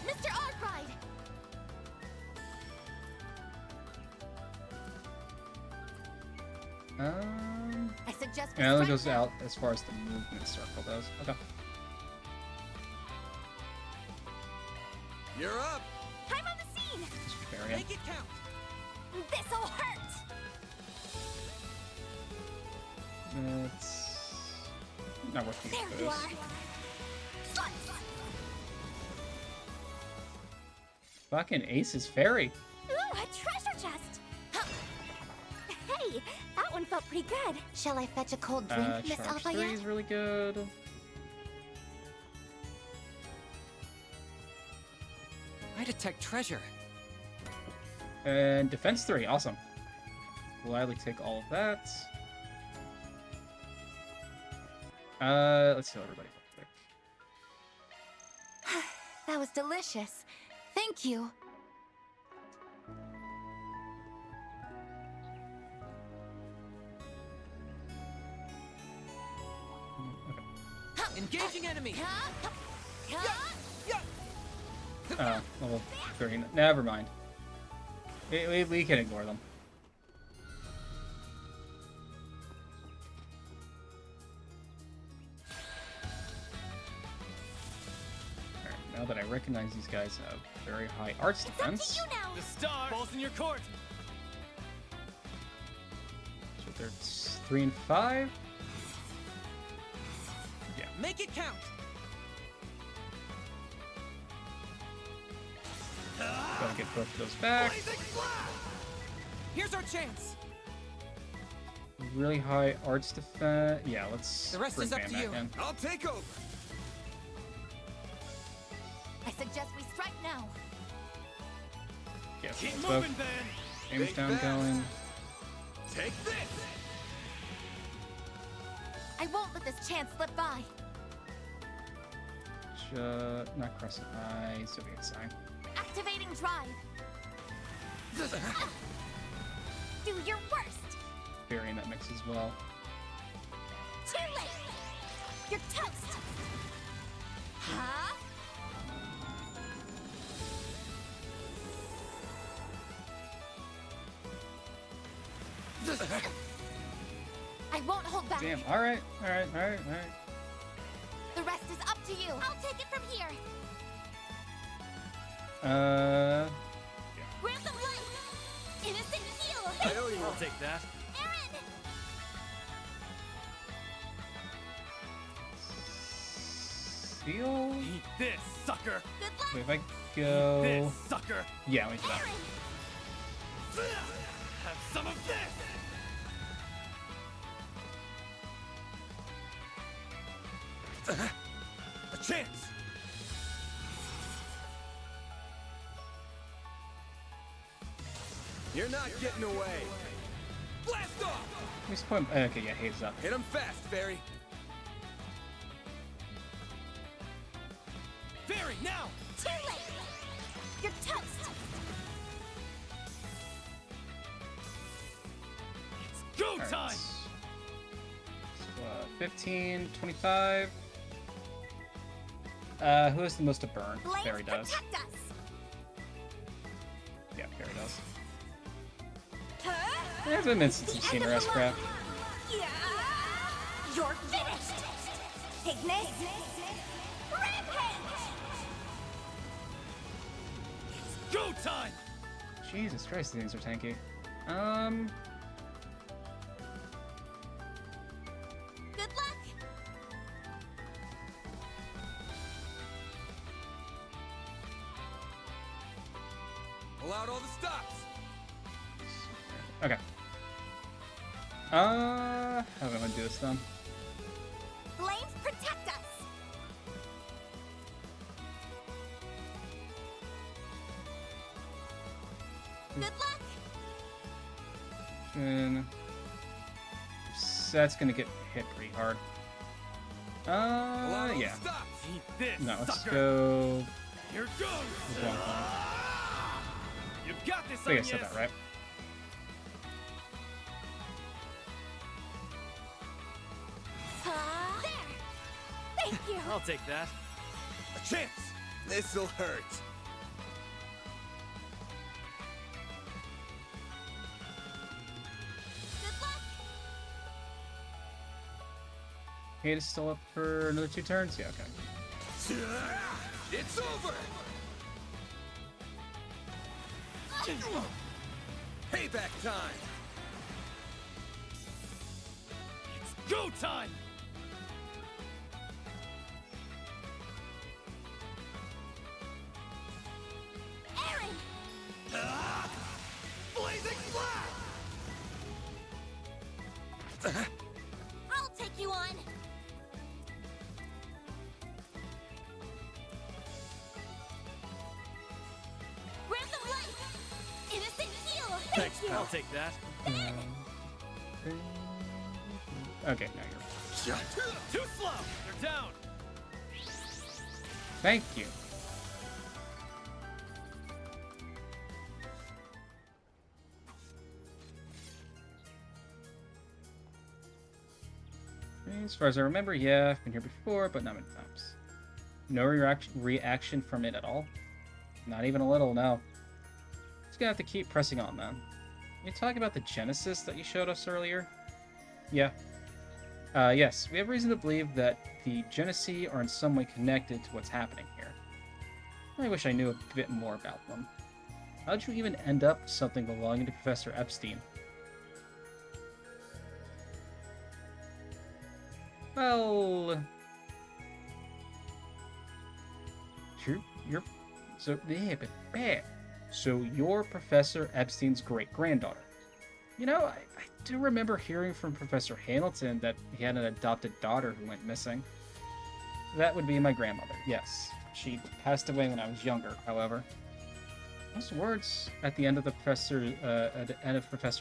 Mr. Arkride! I suggest we It only strike goes now. out as far as the movement circle does. Okay. You're up. I'm on the scene. Varian. Make it count. This'll hurt. It's not worth being There you exposed. are. Sluts. Fucking Ace's Fairy. Ooh, a treasure chest. Hey, that one felt pretty good. Shall I fetch a cold drink, Miss Charge Alpha 3 yet? is really good. I detect treasure. And Defense 3, awesome. Gladly take all of that. Let's heal everybody real quick. That was delicious. Thank you. Engaging enemy. Oh, level 3. Never mind. We can ignore them. Alright, now that I recognize these guys have very high arts defense, The star falls in your court. so they're 3 and 5. Yeah. Make it count. Gotta get both of those back. Here's our chance. Really high arts defense. Yeah, let's The rest bring is up Bam to back you. in. I'll take over. I suggest we strike now. Yeah, Keep let's moving, both. Ben. Aim's Think down fast. going. Take this. I won't let this chance slip by. Not crossing eye, Soviet sign. Activating drive. Do your worst. Fairy in that mix as well. Too late. You're toast. Huh? I won't hold back. Damn, alright. The rest is up to you. I'll take it from here. Ransom life. Innocent heal. I owe you. I'll take that. Aaron. Seal? Eat this, sucker. Good luck. Wait, if I go... This, sucker. Yeah, let me do that. Have some of this. A chance. You're not getting away. Blast off. Let me just put him... Okay, yeah, Haze up. Hit him fast, Fairy. Fairy, now. Too late. You're toast. Go Alright. time. So, 15, 25. Who has the most to burn? Flames Barry does. protect us. Yeah, Barry does. Huh? There's been instances of seen her as crap. Yeah. You're finished. Ignis. Rampage. Go time. Jesus Christ, these things are tanky. Good luck. Pull out all the stops. Okay. How am I gonna do this then? Flames protect us. Good luck. And that's gonna get hit pretty hard. Yeah. Eat this, No, let's sucker. go. Here goes. with one point. You got this, I think I said Agnes. that right. There. Thank you. I'll take that. A chance. This'll hurt. Good luck. Kate is still up for another 2 turns? Yeah, okay. It's over. Payback time. It's go time. Aaron. Blazing flash. I'll take you on. Breath of life. Innocent heal. Thanks, Thank you. I'll take that. Okay, now you're. Too slow. They're down. Thank you. As far as I remember, yeah, I've been here before, but not many times. No reaction from it at all. Not even a little, no. Just gonna have to keep pressing on, man. You talking about the Genesis that you showed us earlier? Yeah. Yes, we have reason to believe that the Genesee are in some way connected to what's happening here. I wish I knew a bit more about them. How'd you even end up with something belonging to Professor Epstein? Well... So you're Professor Epstein's great-granddaughter. You know, I do remember hearing from Professor Hamilton that he had an adopted daughter who went missing. That would be my grandmother, yes. She passed away when I was younger, however. Those words at the end of Professor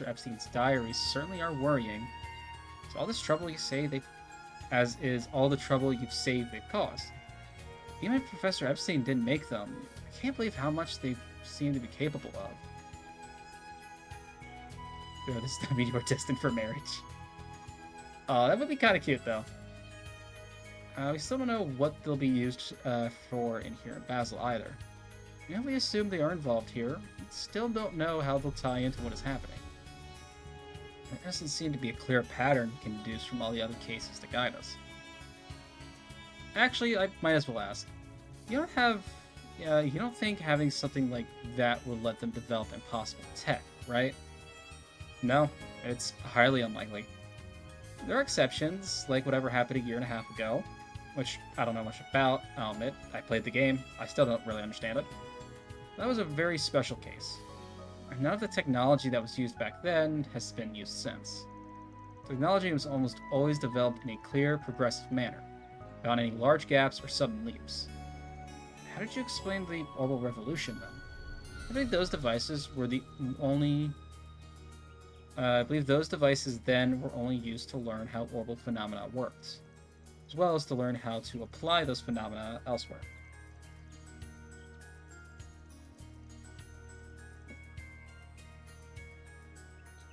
Epstein's diary certainly are worrying. So all this trouble you say as is all the trouble you've saved they've caused. Even if Professor Epstein didn't make them, I can't believe how much they seem to be capable of. Oh, this does mean you are destined for marriage. Oh, that would be kind of cute, though. We still don't know what they'll be used for in here in Basel either. Even if we assume they are involved here, we still don't know how they'll tie into what is happening. There doesn't seem to be a clear pattern we can deduce from all the other cases to guide us. Actually, I might as well ask. You don't think having something like that would let them develop impossible tech, right? No, it's highly unlikely. There are exceptions, like whatever happened a year and a half ago, which I don't know much about, I'll admit. I played the game, I still don't really understand it. That was a very special case. None of the technology that was used back then has been used since. Technology was almost always developed in a clear, progressive manner, without any large gaps or sudden leaps. How did you explain the orbital revolution, then? I think those devices were the only... I believe those devices then were only used to learn how orbital phenomena worked, as well as to learn how to apply those phenomena elsewhere.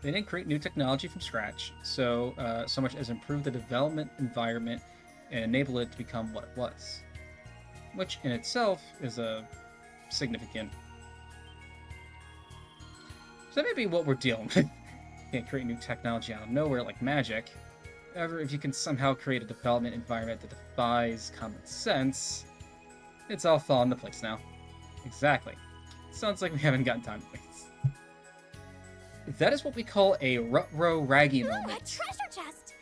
They didn't create new technology from scratch, so much as improve the development environment and enable it to become what it was. which in itself is a significant... So that may be what we're dealing with. Can't create new technology out of nowhere like magic. However, if you can somehow create a development environment that defies common sense, it's all fallen into place now. Exactly. Sounds like we haven't gotten time to waste. That is what we call a Rut-Row Raggy Ooh, moment. a treasure chest!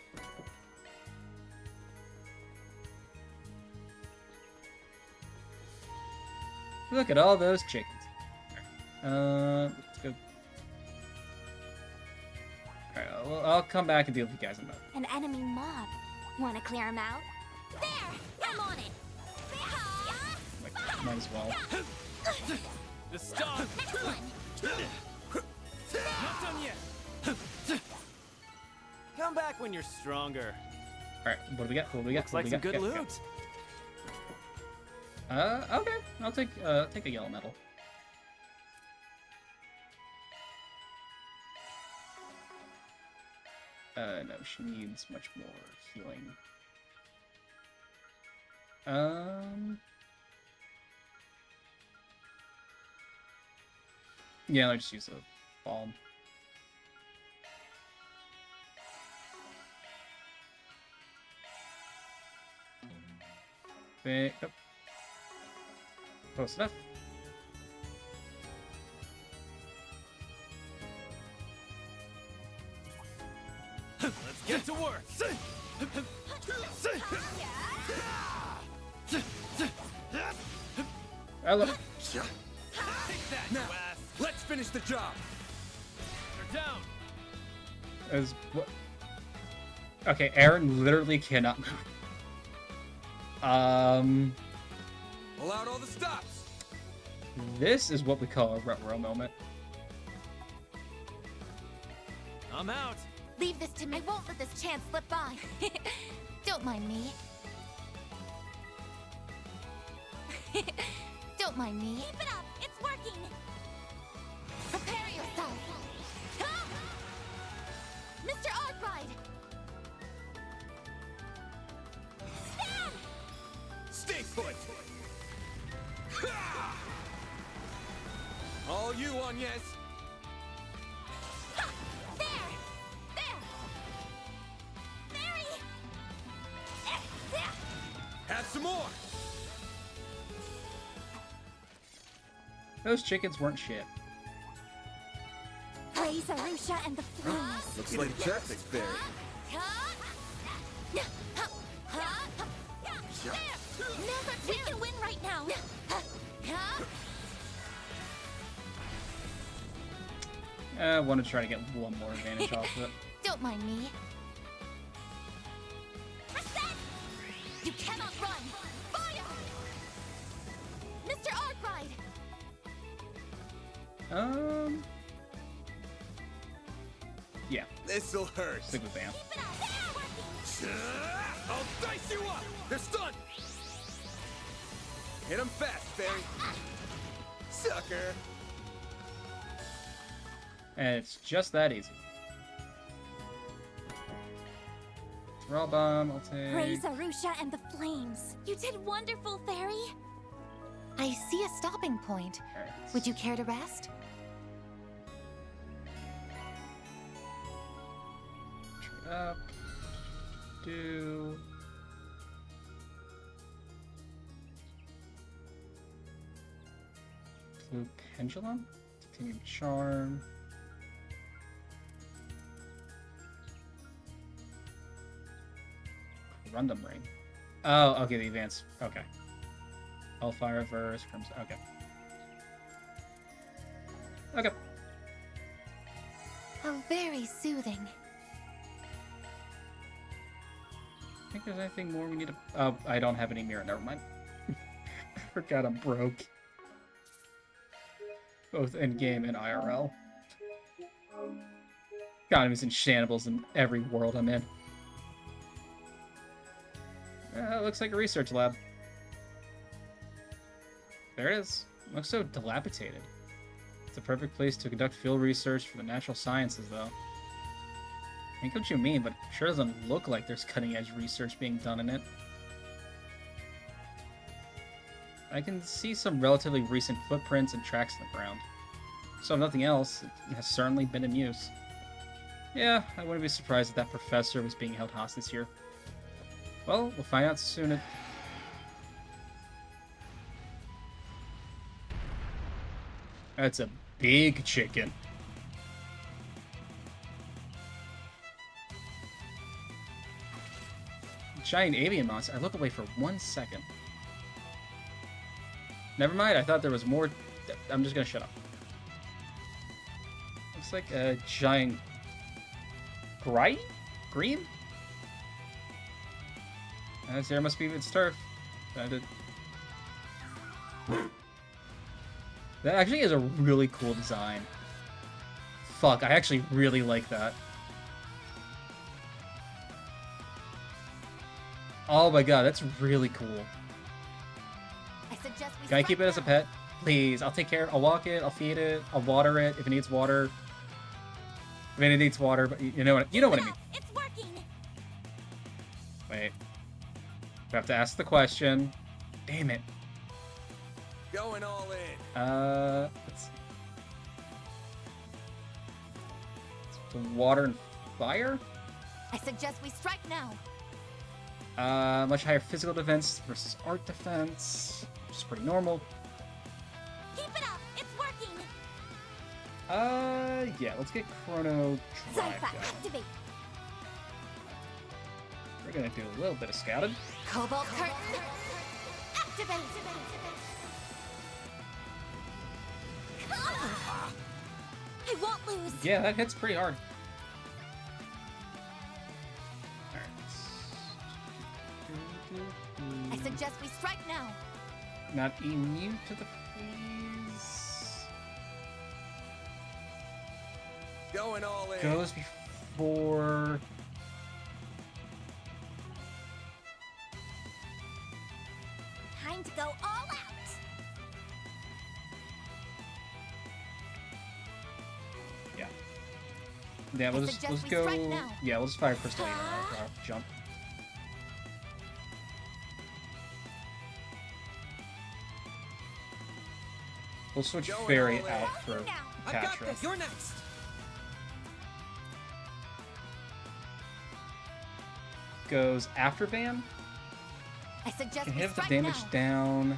Look at all those chickens. Let's go. Alright, I'll come back and deal with you guys in a moment. An enemy mob. Want to clear him out? There! I'm on it! Might as well. The stop! Next one! Not done yet! Come back when you're stronger. Alright, what do we got? What do we got? Looks like some good loot. Okay. I'll take a yellow medal. No, she needs much more healing. Yeah, I'll just use a balm. Yep. Close enough. Let's get to work. Hello. Take that, Now, you ass. let's finish the job. They're down. As what? Okay, Aaron literally cannot move. Pull out all the stops. This is what we call a Rut-Row moment. I'm out. Leave this to me. I won't let this chance slip by. Don't mind me. Don't mind me. Keep it up! It's working! Prepare yourself. Huh? Mr. Arkwright! Stand! Stay put. All you, Agnes. There! There! Mary! Have some more. Those chickens weren't shit. Praise Arusha and the flames! Looks like traffic fairy. We can win right now! I want to try to get one more advantage off of it. Don't mind me. Reset! You cannot run! Fire! Mr. Arkwright! Yeah. This'll hurt. Stick with Bam. I'll dice you up. They're stunned. Hit them fast, fairy. Sucker. And it's just that easy. Throw bomb, I'll take. Praise Arusha and the flames! You did wonderful, Fairy! I see a stopping point. Alright. Would you care to rest? Trade up. Do. Blue pendulum. Titanium charm. Rundum ring. Oh, okay, the advance. Okay. Hellfire verse, crimson. Okay. Okay. How very soothing. Think there's anything more we need to... Oh, I don't have any mirror. Never mind. I forgot I'm broke. Both in-game and IRL. God, I'm using Shanables in every world I'm in. Looks like a research lab. There it is. Looks so dilapidated. It's a perfect place to conduct field research for the natural sciences, though. I think what you mean, but it sure doesn't look like there's cutting-edge research being done in it. I can see some relatively recent footprints and tracks in the ground. So if nothing else, it has certainly been in use. Yeah, I wouldn't be surprised if that professor was being held hostage here. Well, we'll find out soon. That's a big chicken. Giant avian monster. I look away for 1 second. Never mind, I thought there was more. I'm just gonna shut up. Looks like a giant green? There must be its turf. That actually is a really cool design. Fuck, I actually really like that. Oh my god, that's really cool. Can I keep it as a pet? Please, I'll take care. I'll walk it, I'll feed it, I'll water it if it needs water. I mean, it needs water, but you know what I mean. It's working. Wait. I have to ask the question. Damn it. Going all in. Let's see. The water and fire? I suggest we strike now. Much higher physical defense versus art defense, which is pretty normal. Keep it up. It's working. Yeah, let's get Chrono Drive Zypha, going. activate. We're gonna do a little bit of scouting. Cobalt curtain. Activate. I won't lose. Yeah, that hits pretty hard. I suggest we strike now. Not immune to the freeze. Going all in. Goes before. Time to go all out. Yeah. Yeah, let's go. Yeah, let's fire Crystal jump. We'll switch Fairy out for Patra. You're next. Goes after Van. I suggest Can we hit the strike damage now. down.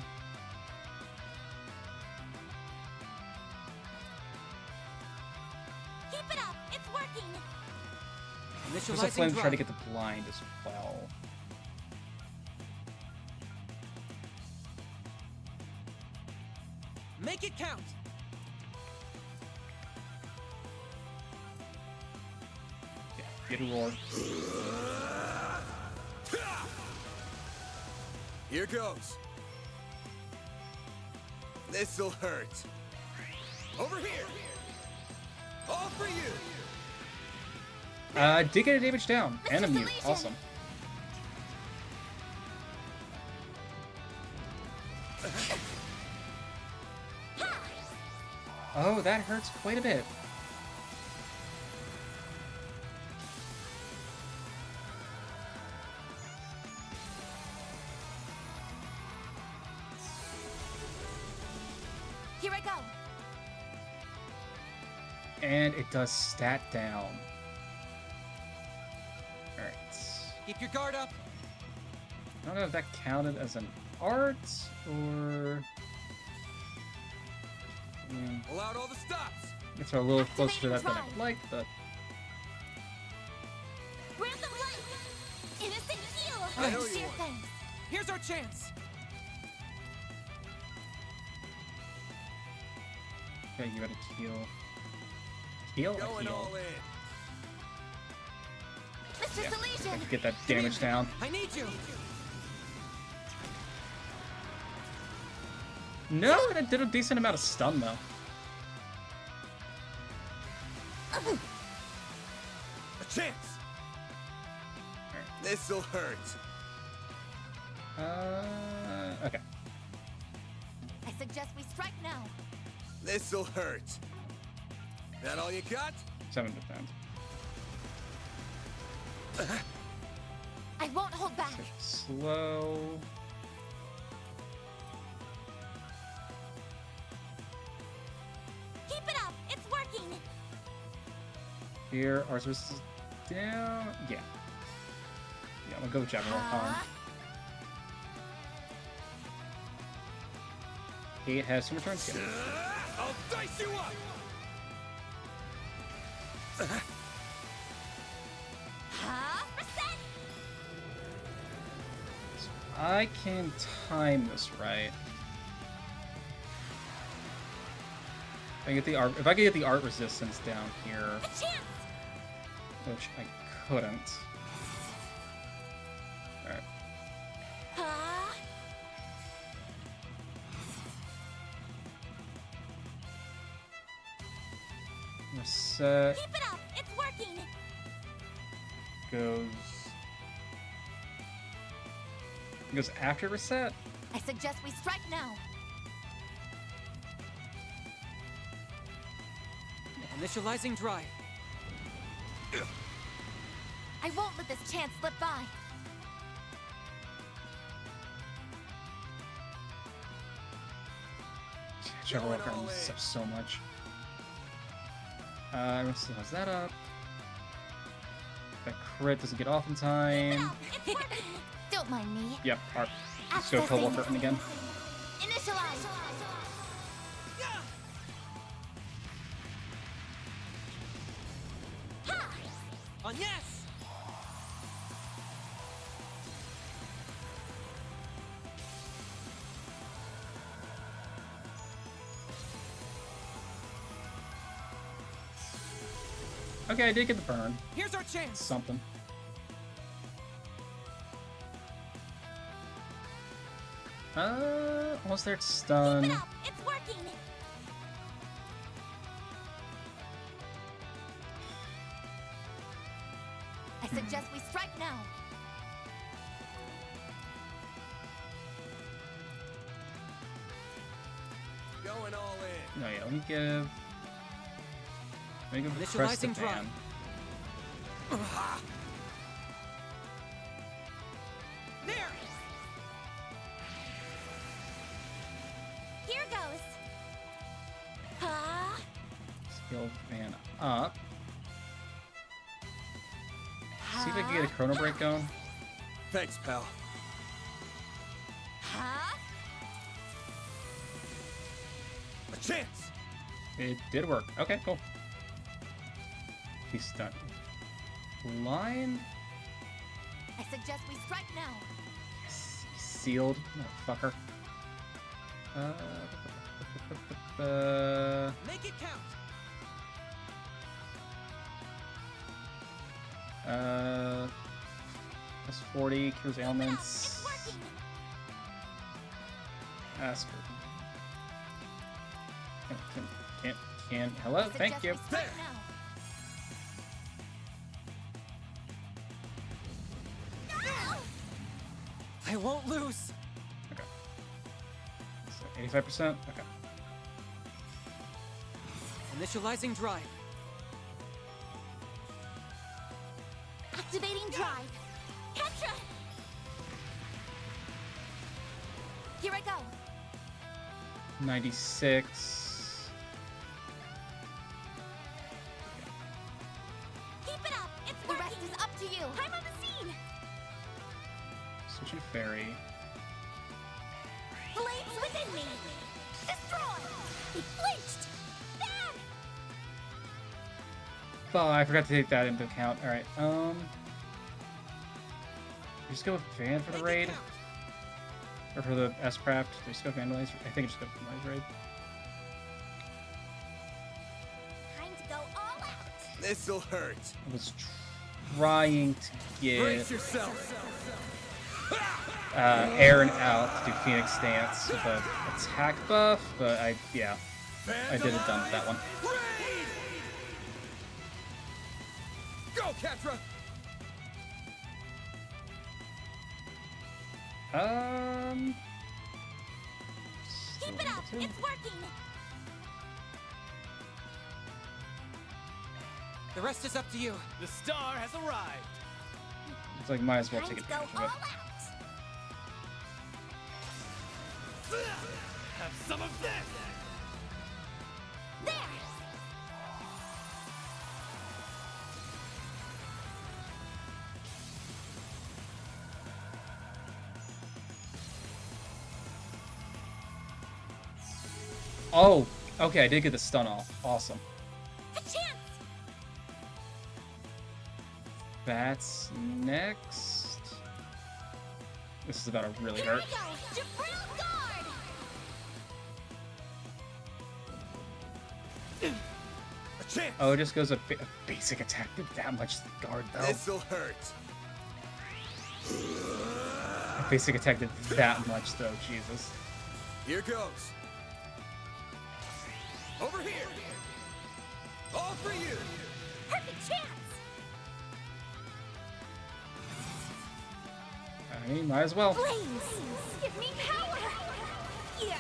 Keep it up. It's working. There's a flame to try to get the blind as well. Make it count. Yeah, get a roar. Here goes. This'll hurt. Over here. All for you. Did get a damage down and a mute. Awesome. Oh, that hurts quite a bit. Here I go. And it does stat down. Alright. Keep your guard up. I don't know if that counted as an art or... Pull out all the stops. It's a little closer to that than I'd like, but... Brand of life. Innocent heal. I know you Sheer want. thanks. Here's our chance. Okay, you gotta heal. Heal or Going heal? all in. Mr. Yeah, Salesian. get that damage down. I need you. No, that did a decent amount of stun though. A chance. This'll hurt. Okay. I suggest we strike now. This'll hurt. That all you got? 7 defense. I won't hold back. Slow. Keep it up! It's working! Here, ours is down. Yeah. Yeah, I'm gonna go with General Khan. He has 2 more turns. Yeah. I'll dice you up! Reset! So I can time this right. If I could get the art resistance down here, which I couldn't. All right. Reset. Keep it up! It's working! Goes after reset? I suggest we strike now. Initializing drive. I won't let this chance slip by. Trevor Walker ends this up so much. Still has that up. That crit doesn't get off in time. Don't mind me. Yep, art. Let's go Cold War Curtain again. Initialize! On yes! Okay, I did get the burn. Here's our chance. Something. Almost there, it's stun. Keep it up! It's working! I suggest we strike now. Going all in. No, yeah, let me give the press to ban. There! Here goes! Skill fan up. See if I can get a Chrono Break going. Thanks, pal. A chance! It did work. Okay, cool. He's stunned. Line? I suggest we strike now. Yes, he's sealed. Motherfucker. Make it count. Plus 40, cures ailments. Ask her. Can. Hello, thank you. There. I won't lose. Okay. So 85%? Okay. Initializing drive. Activating drive! Petra! Here I go! 96. Keep it up! It's working! The rest is up to you! I'm on the scene! Switching fairy. Flames within me! Destroy! He flinched! Bam! Oh, I forgot to take that into account. Alright, just go with Van for the raid. Or for the S-Craft. Just go Vandalize. I think I just go Vandalize raid. Time to go all out! This'll hurt. I was trying to get Brace yourself. Aaron out to do Phoenix Stance with a attack buff, but I did it done with that one. Raid! Go, Catra! Keep it up! It's working! The rest is up to you. The star has arrived. It's like might as well Time take to go advantage of all it. out! Have some of this. There! Oh, okay, I did get the stun off. Awesome. That's next. This is about to really hurt. Oh, it just goes a basic attack did that much guard though. This'll hurt. A basic attack did that much though, Jesus. Here goes. Over here. All for you. Perfect chance. I mean, might as well. Flames, give me power. Yeah.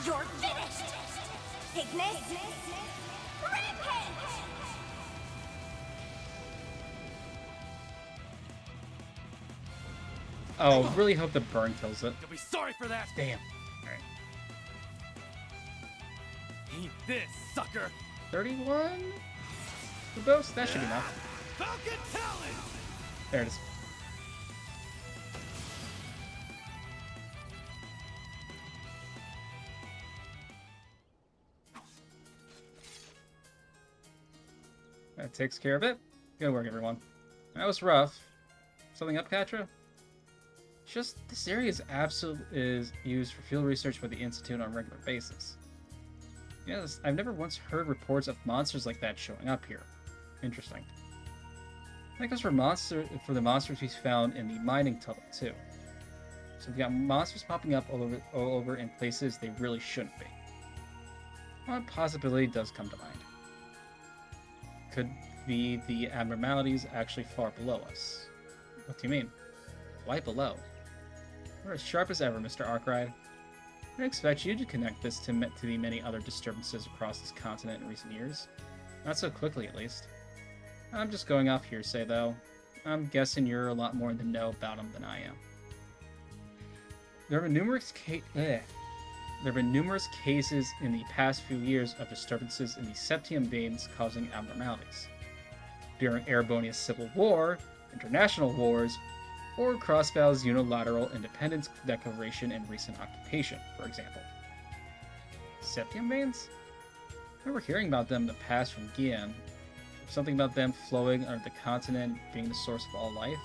You're finished. Ignis. Rampage. Oh, really hope the burn kills it. You'll be sorry for that. Damn. Alright. Eat this, sucker. 31? The boast? That should be enough. Falcon Talon! There it is. That takes care of it. Good work, everyone. That was rough. Something up, Katra? Just, this area is used for field research by the Institute on a regular basis. Yes, I've never once heard reports of monsters like that showing up here. Interesting. I think it's for the monsters we found in the mining tunnel, too. So we've got monsters popping up all over in places they really shouldn't be. One possibility does come to mind. Could be the abnormalities actually far below us. What do you mean? Why below? We're as sharp as ever, Mr. Arkwright. I expect you to connect this to the many other disturbances across this continent in recent years. Not so quickly, at least. I'm just going off hearsay, though. I'm guessing you're a lot more in the know about them than I am. There have been numerous cases in the past few years of disturbances in the septium veins causing abnormalities. During Erebonia's civil war, international wars, or Crossbow's unilateral independence declaration and recent occupation, for example. Septium veins? I remember hearing about them in the past from Gian. Something about them flowing under the continent being the source of all life.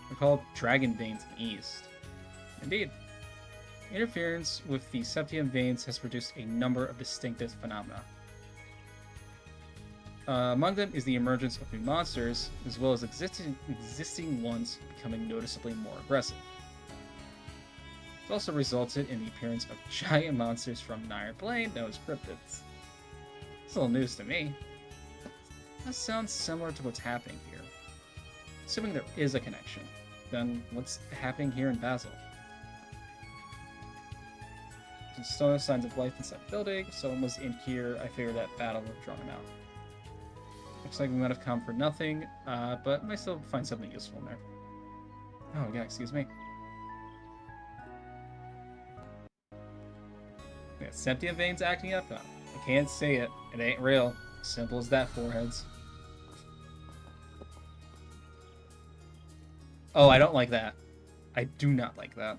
They're called dragon veins in the east. Indeed. Interference with the septium veins has produced a number of distinctive phenomena. Among them is the emergence of new monsters, as well as existing ones becoming noticeably more aggressive. It's also resulted in the appearance of giant monsters from Nire Plane known as cryptids. It's a little news to me. That sounds similar to what's happening here. Assuming there is a connection, then what's happening here in Basel? There's still no signs of life inside the building. If someone was in here, I figured that battle would have drawn him out. Looks like we might have come for nothing, but might still find something useful in there. Oh, yeah, excuse me. We got septium veins acting up? I can't say it. It ain't real. Simple as that, foreheads. Oh, I don't like that. I do not like that.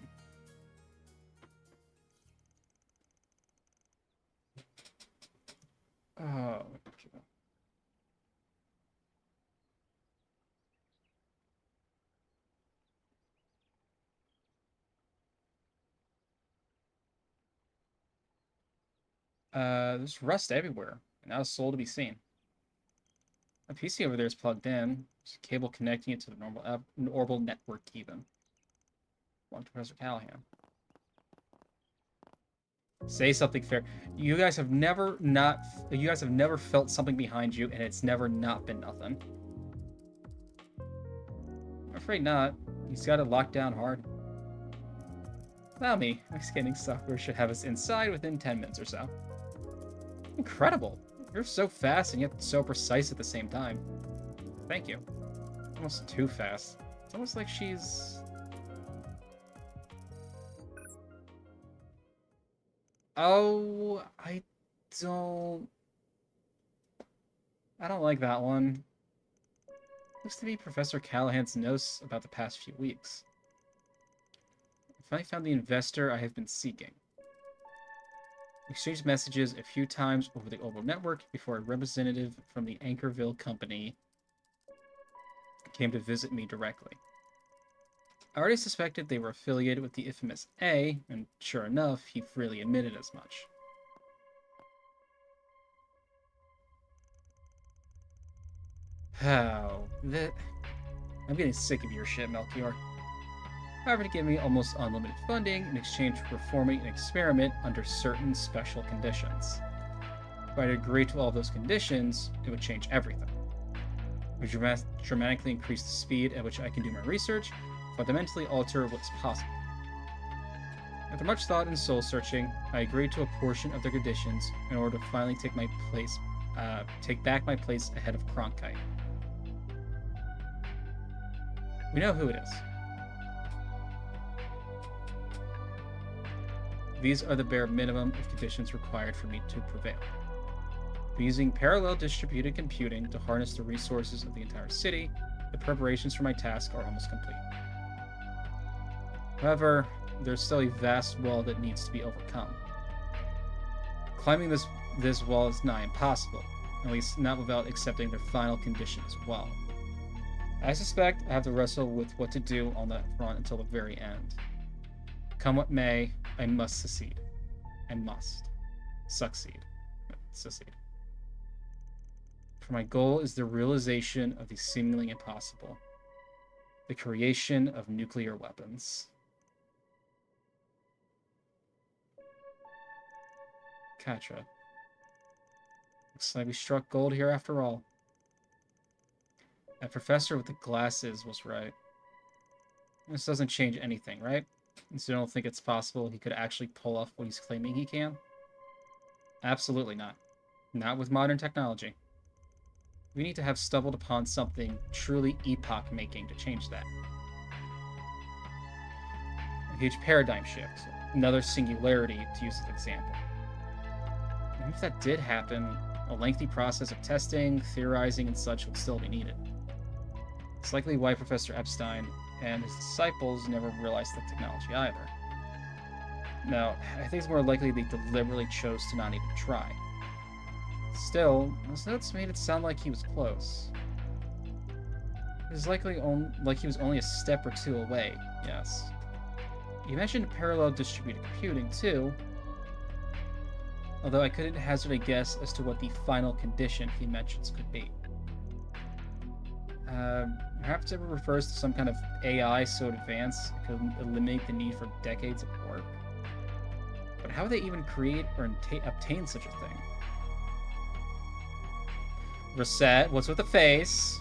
Oh. There's rust everywhere, and not a soul to be seen. A PC over there is plugged in. There's a cable connecting it to the normal orbital network even. One to Professor Callahan. Say something fair. You guys have never felt something behind you, and it's never not been nothing. I'm afraid not. He's got it locked down hard. Allow me. My scanning software should have us inside within 10 minutes or so. Incredible. You're so fast and yet so precise at the same time. Thank you. Almost too fast. It's almost like she's... Oh, I don't like that one. Looks to be Professor Callahan's notes about the past few weeks. I finally found the investor I have been seeking. Exchanged messages a few times over the Orbital network before a representative from the Anchorville company came to visit me directly. I already suspected they were affiliated with the infamous A, and sure enough, he freely admitted as much. How? I'm getting sick of your shit, Melchior. However, to give me almost unlimited funding in exchange for performing an experiment under certain special conditions. If I'd agree to all those conditions, it would change everything. It would dramatically increase the speed at which I can do my research, fundamentally alter what's possible. After much thought and soul-searching, I agreed to a portion of the conditions in order to finally take back my place ahead of Cronkite. We know who it is. These are the bare minimum of conditions required for me to prevail. By using parallel distributed computing to harness the resources of the entire city, the preparations for my task are almost complete. However, there's still a vast wall that needs to be overcome. Climbing this wall is nigh impossible, at least not without accepting their final condition as well. I suspect I have to wrestle with what to do on that front until the very end. Come what may, I must succeed. I must. Succeed. Succeed. For my goal is the realization of the seemingly impossible. The creation of nuclear weapons. Katra. Looks like we struck gold here after all. That professor with the glasses was right. This doesn't change anything, right? So you don't think it's possible he could actually pull off what he's claiming he can? Absolutely not. Not with modern technology. We need to have stumbled upon something truly epoch-making to change that. A huge paradigm shift. Another singularity, to use as an example. And if that did happen, a lengthy process of testing, theorizing, and such would still be needed. It's likely why Professor Epstein and his disciples never realized the technology either. Now, I think it's more likely they deliberately chose to not even try. Still, those notes made it sound like he was close. It was likely like he was only a step or two away, yes. He mentioned parallel distributed computing, too, although I couldn't hazard a guess as to what the final condition he mentions could be. Perhaps it refers to some kind of AI so advanced it could eliminate the need for decades of work. But how would they even create or obtain such a thing? Reset, what's with the face?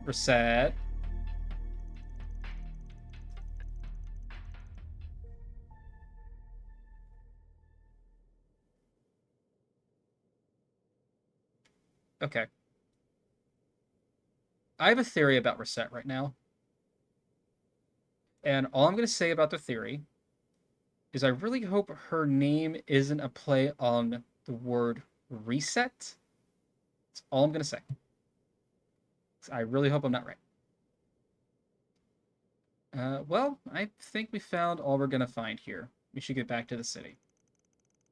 Reset. Okay. I have a theory about Reset right now. And all I'm going to say about the theory is I really hope her name isn't a play on the word reset. That's all I'm going to say. I really hope I'm not right. Well, I think we found all we're going to find here. We should get back to the city.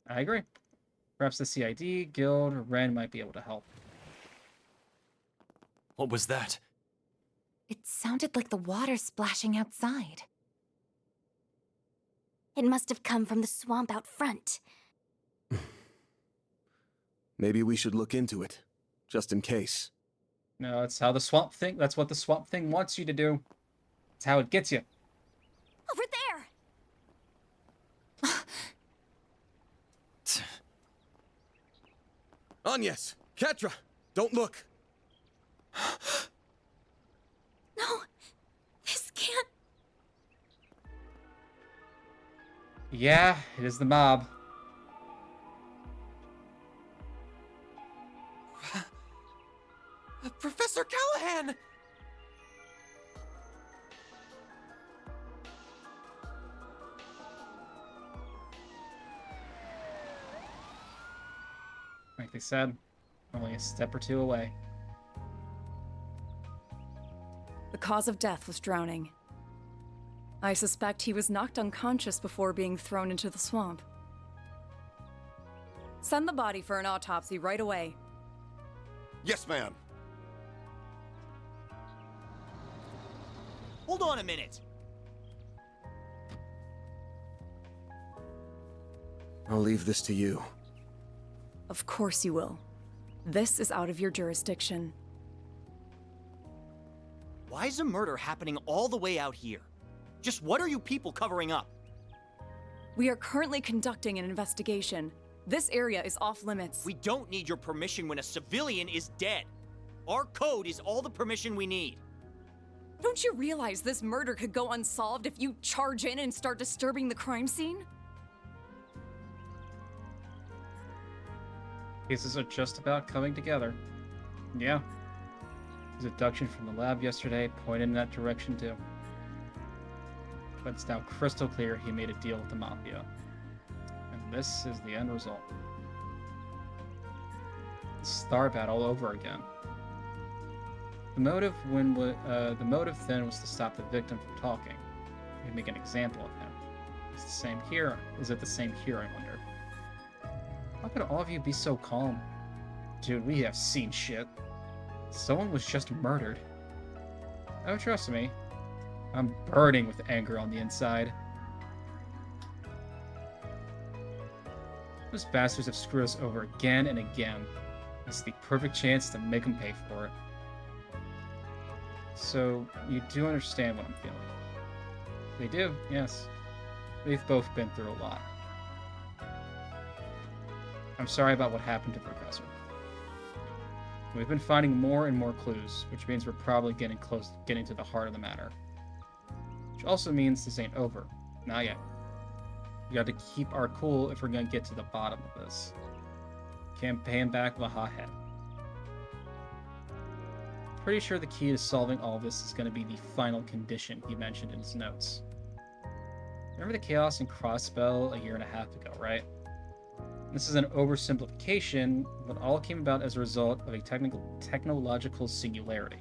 I agree. Perhaps the CID, Guild, or Ren might be able to help. What was that? It sounded like the water splashing outside. It must have come from the swamp out front. Maybe we should look into it, just in case. No, that's how the swamp thing. That's what the swamp thing wants you to do. It's how it gets you. Over there! Agnes! Ketra! Don't look! No! This can't... Yeah, it is the mob. Professor Callahan! Like they said, only a step or two away. The cause of death was drowning. I suspect he was knocked unconscious before being thrown into the swamp. Send the body for an autopsy right away. Yes, ma'am. Hold on a minute. I'll leave this to you. Of course you will. This is out of your jurisdiction. Why is a murder happening all the way out here? Just what are you people covering up? We are currently conducting an investigation. This area is off limits. We don't need your permission when a civilian is dead. Our code is all the permission we need. Don't you realize this murder could go unsolved if you charge in and start disturbing the crime scene? Cases are just about coming together. Yeah. His abduction from the lab yesterday pointed in that direction too. But it's now crystal clear he made a deal with the Mafia. And this is the end result. Star battle all over again. The motive then was to stop the victim from talking. And make an example of him. Is it the same here, I wonder? How could all of you be so calm? Dude, we have seen shit. Someone was just murdered. Oh, trust me. I'm burning with anger on the inside. Those bastards have screwed us over again and again. It's the perfect chance to make them pay for it. So, you do understand what I'm feeling. They do, yes. They've both been through a lot. I'm sorry about what happened to Professor. We've been finding more and more clues, which means we're probably getting to the heart of the matter. Which also means this ain't over. Not yet. We got to keep our cool if we're gonna get to the bottom of this. Can't pay him back with a hot head. Pretty sure the key to solving all this is gonna be the final condition he mentioned in his notes. Remember the chaos in Crossbell a year and a half ago, right? This is an oversimplification, but all came about as a result of a technological singularity.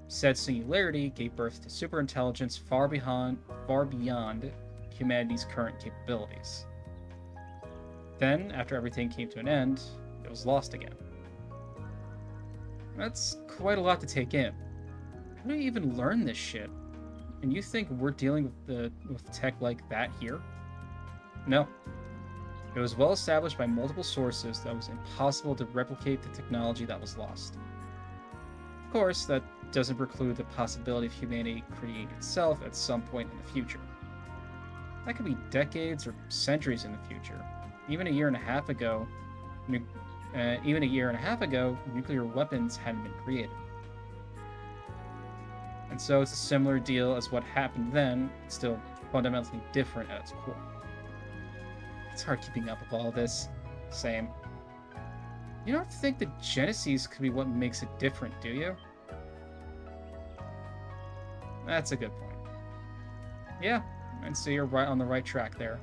Said singularity gave birth to superintelligence far beyond humanity's current capabilities. Then, after everything came to an end, it was lost again. That's quite a lot to take in. How do you even learn this shit? And you think we're dealing with tech like that here? No. It was well established by multiple sources that it was impossible to replicate the technology that was lost. Of course, that doesn't preclude the possibility of humanity creating itself at some point in the future. That could be decades or centuries in the future. Even a year and a half ago, nuclear weapons hadn't been created. And so it's a similar deal as what happened then, still fundamentally different at its core. It's hard keeping up with all this. Same. You don't think the Genesis could be what makes it different, do you? That's a good point. Yeah, and so you're right on the right track there.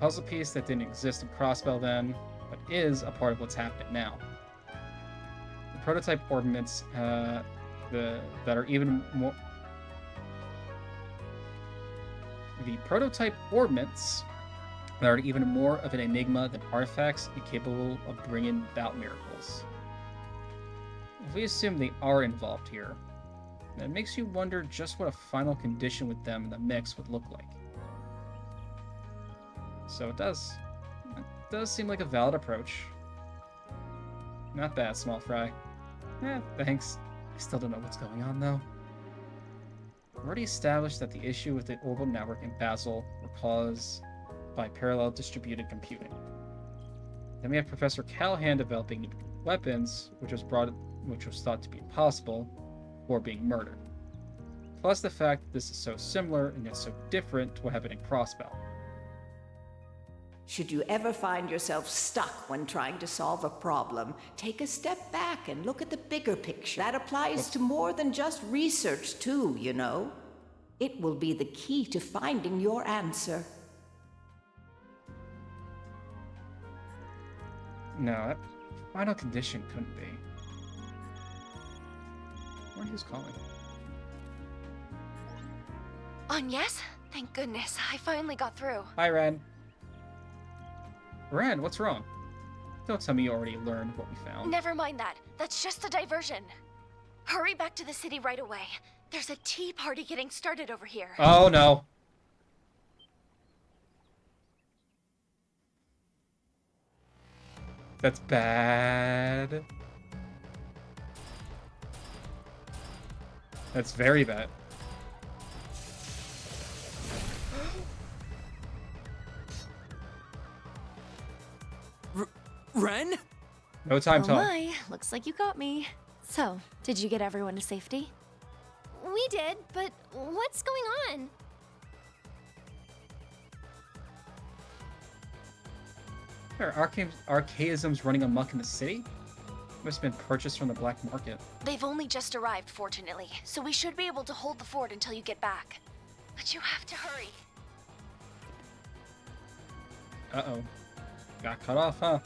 Puzzle piece that didn't exist in Crossbell then, but is a part of what's happening now. The prototype ordnance that are even more... The prototype ordnance that are even more of an enigma than artifacts incapable of bringing about miracles. If we assume they are involved here, then it makes you wonder just what a final condition with them in the mix would look like. So it does. It does seem like a valid approach. Not bad, small fry. Thanks. I still don't know what's going on, though. We've already established that the issue with the orbital network in Basel were caused by parallel distributed computing. Then we have Professor Callahan developing new weapons, which was thought to be impossible, before being murdered. Plus the fact that this is so similar and yet so different to what happened in Crossbell. Should you ever find yourself stuck when trying to solve a problem, take a step back and look at the bigger picture. That applies to more than just research, too, you know. It will be the key to finding your answer. No, that final condition couldn't be. Or he was calling. Yes? Thank goodness, I finally got through. Hi, Ren. Ren, what's wrong? Don't tell me you already learned what we found. Never mind that. That's just a diversion. Hurry back to the city right away. There's a tea party getting started over here. Oh, no. That's bad. That's very bad. Ren? No time, Tom. Oh my, looks like you got me. So, did you get everyone to safety? We did, but what's going on? Are archaisms running amok in the city? Must have been purchased from the black market. They've only just arrived, fortunately, so we should be able to hold the fort until you get back. But you have to hurry. Uh-oh. Got cut off, huh?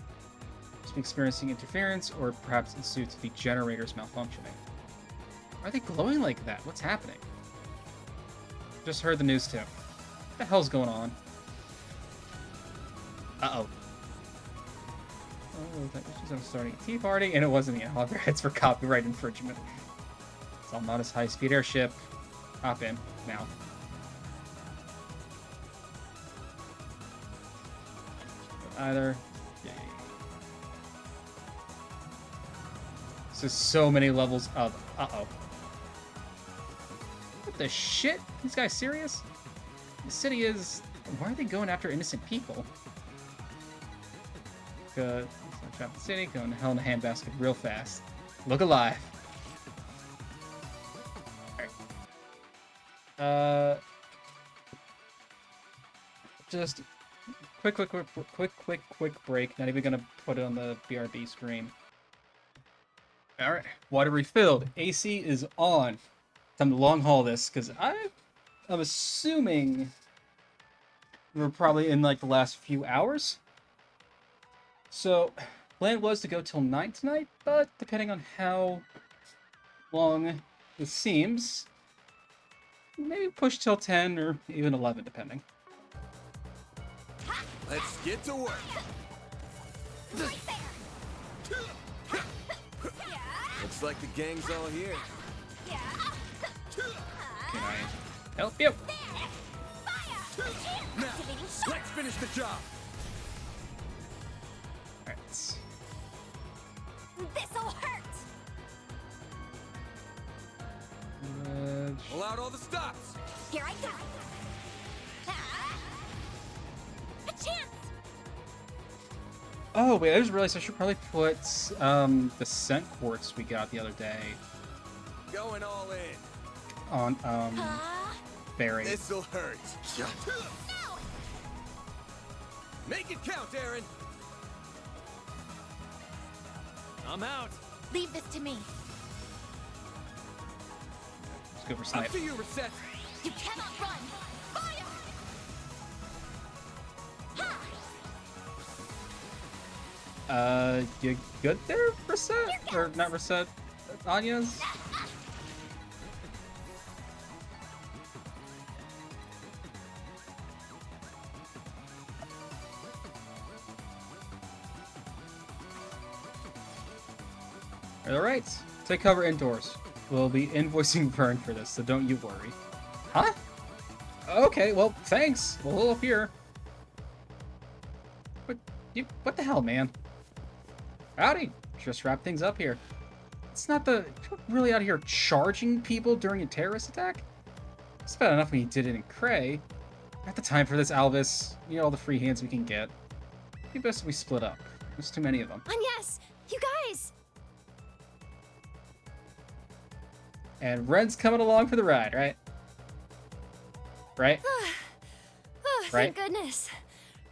Must be experiencing interference, or perhaps it's due to the generators malfunctioning. Why are they glowing like that? What's happening? Just heard the news too. What the hell's going on? Uh-oh. Oh, that was just starting a tea party, and it wasn't the all their heads for copyright infringement. It's all not a high-speed airship. Hop in now. Either. Yay. This is so many levels of. Uh-oh. What the shit? These guys serious? The city is. Why are they going after innocent people? Good. Trap the city, going to hell in a handbasket real fast. Look alive. Alright. Just quick break. Not even gonna put it on the BRB screen. Alright. Water refilled. AC is on. Time to long haul this, because I'm assuming we're probably in like the last few hours. So, plan was to go till 9 tonight, but depending on how long this seems, maybe push till 10 or even 11, depending. Let's get to work. Looks like the gang's all here. Can I help you? Now, let's finish the job. Alright. This'll hurt. Pull out all the stops. Here I go. A chance. Oh, wait, I just realized I should probably put the scent quartz we got the other day Going all in. on Barry. This'll hurt. No. Make it count, Aaron. I'm out. Leave this to me. Let's go for snipe. Up to you, Reset. You cannot run. Fire! You good there, Reset? Or not Reset? Anya's? Alright, take cover indoors. We'll be invoicing Vern for this, so don't you worry. Huh? Okay, well, thanks. We'll hold up here. What the hell, man? Howdy. Just wrap things up here. It's not the... You're really out here charging people during a terrorist attack? It's bad enough when you did it in Cray. Not the time for this, Alvis. We need all the free hands we can get. It'd be best if we split up. There's too many of them. And yes, you guys. And Ren's coming along for the ride, right? Right? Oh, Right? thank goodness.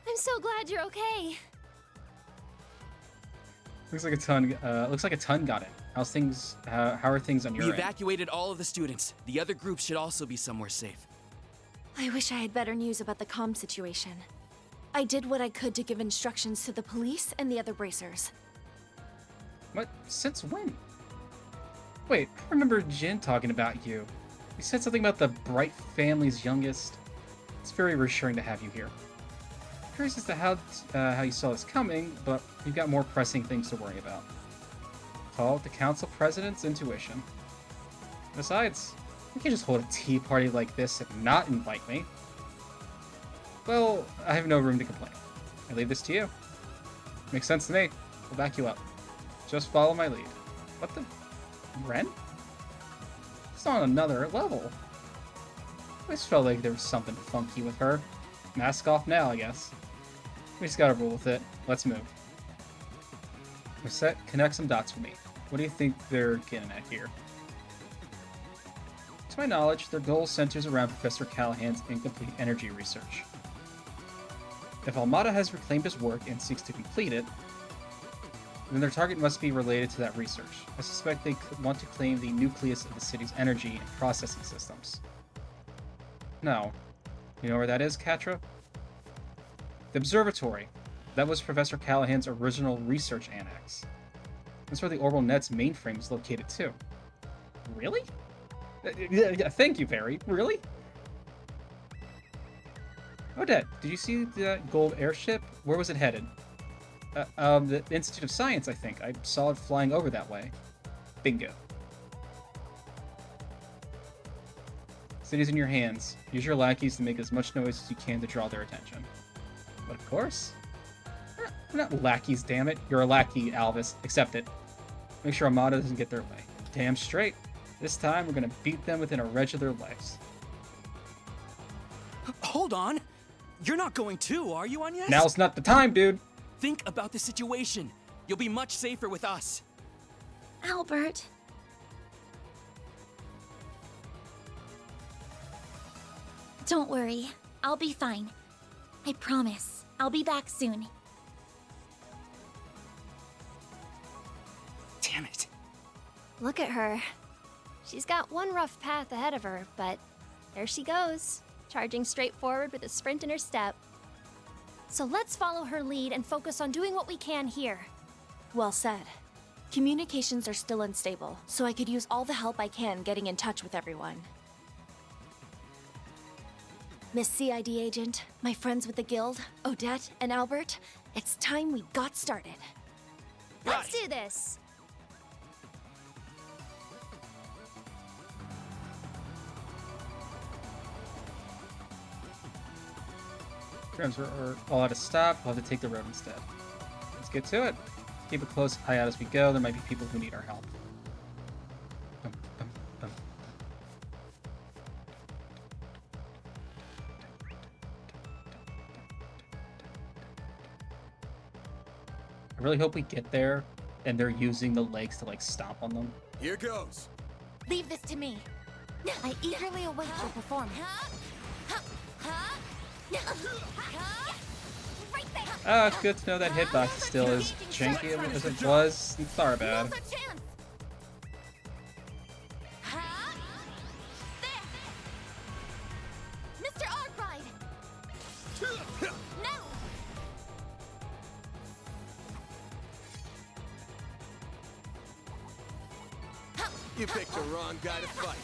I'm so glad you're okay. Looks like a ton got in. How are things on your We end? evacuated all of the students. The other groups should also be somewhere safe. I wish I had better news about the comm situation. I did what I could to give instructions to the police and the other bracers. What? Since when? Wait, I remember Jin talking about you. You said something about the Bright family's youngest. It's very reassuring to have you here. Curious as to how you saw this coming, but you've got more pressing things to worry about. Call it the Council President's intuition. Besides, you can't just hold a tea party like this and not invite me. Well, I have no room to complain. I leave this to you. Makes sense to me. I'll back you up. Just follow my lead. What the? Ren? It's on another level. I always felt like there was something funky with her. Mask off now, I guess. We just gotta roll with it. Let's move. Reset, connect some dots for me. What do you think they're getting at here? To my knowledge, their goal centers around Professor Callahan's incomplete energy research. If Almada has reclaimed his work and seeks to complete it, then their target must be related to that research. I suspect they want to claim the nucleus of the city's energy and processing systems. No. You know where that is, Katra? The observatory. That was Professor Callahan's original research annex. That's where the Orbital Net's mainframe is located, too. Really? Yeah, thank you, Barry. Really? Odette, did you see that gold airship? Where was it headed? The Institute of Science, I think. I saw it flying over that way. Bingo. City's in your hands. Use your lackeys to make as much noise as you can to draw their attention. But of course... We're not lackeys, damn it. You're a lackey, Alvis. Accept it. Make sure Armada doesn't get their way. Damn straight. This time, we're gonna beat them within a wedge of their lives. Hold on! You're not going too, are you, Agnes? Now's not the time, dude! Think about the situation. You'll be much safer with us. Albert. Don't worry. I'll be fine. I promise. I'll be back soon. Damn it. Look at her. She's got one rough path ahead of her, but there she goes, charging straight forward with a sprint in her step. So let's follow her lead and focus on doing what we can here. Well said. Communications are still unstable, so I could use all the help I can getting in touch with everyone. Miss CID Agent, my friends with the Guild, Odette, and Albert, it's time we got started. Let's do this! Friends are all out of stop. We'll have to take the road instead. Let's get to it. Keep a close eye out as we go. There might be people who need our help. Bum, bum, bum. I really hope we get there and they're using the legs to like stomp on them. Here goes. Leave this to me. I eagerly await your performance. It's good to know that hitbox is still as janky as it was. It's not bad. Mr. Arkwright! No! You picked the wrong guy to fight.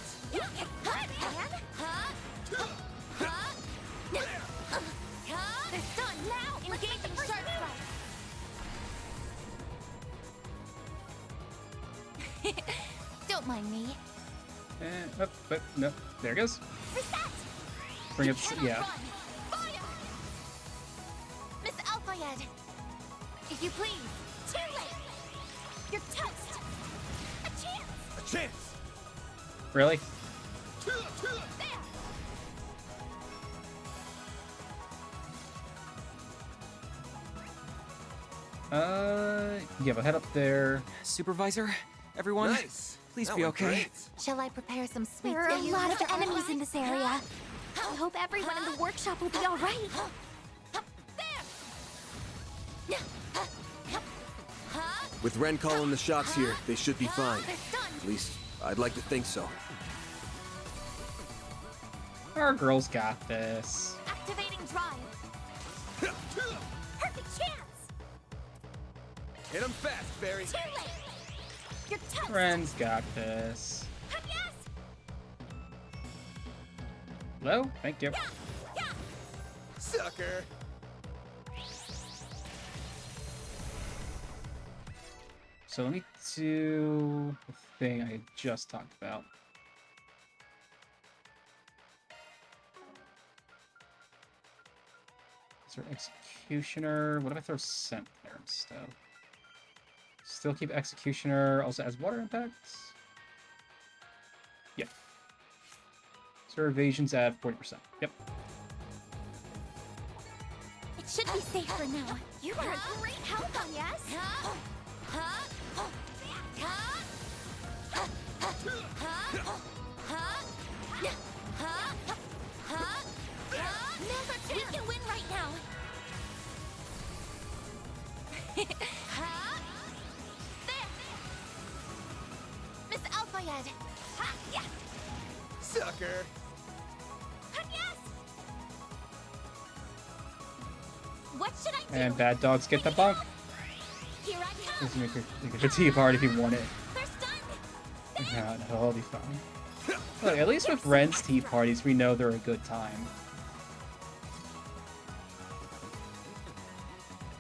It's done now! Engaging sharp strike! Don't mind me. But no, there it goes. Reset! Bring it, yeah. Fire! Miss Alfayed! If you please, too late! You're toast! A chance! A chance! Really? Yeah, but head up there. Supervisor, everyone, nice. Please that be went okay. Great. Shall I prepare some sweets There are for a you, lot of Mr. enemies in this area. I hope everyone in the workshop will be all right. With Ren calling the shots here, they should be fine. At least, I'd like to think so. Our girls got this. Activating drive. Perfect chance. Hit him fast, Barry. Too late. You're toast. Ren's got this. Yes. Hello? Thank you. Sucker! So let me do the thing I just talked about. Is there Executioner? What if I throw Scent there instead? Still keep Executioner, also as water impacts? Yep. So evasions add 40%. Yep. It should be safe for now. You are a great help on yes. We can win right now. There. Miss Alfayed. Sucker! Yes. What should I do? And bad dogs get the bump. Here I come. This make a tea party if you want it. No, it'll be fine. Look, at least with Ren's tea parties, we know they're a good time.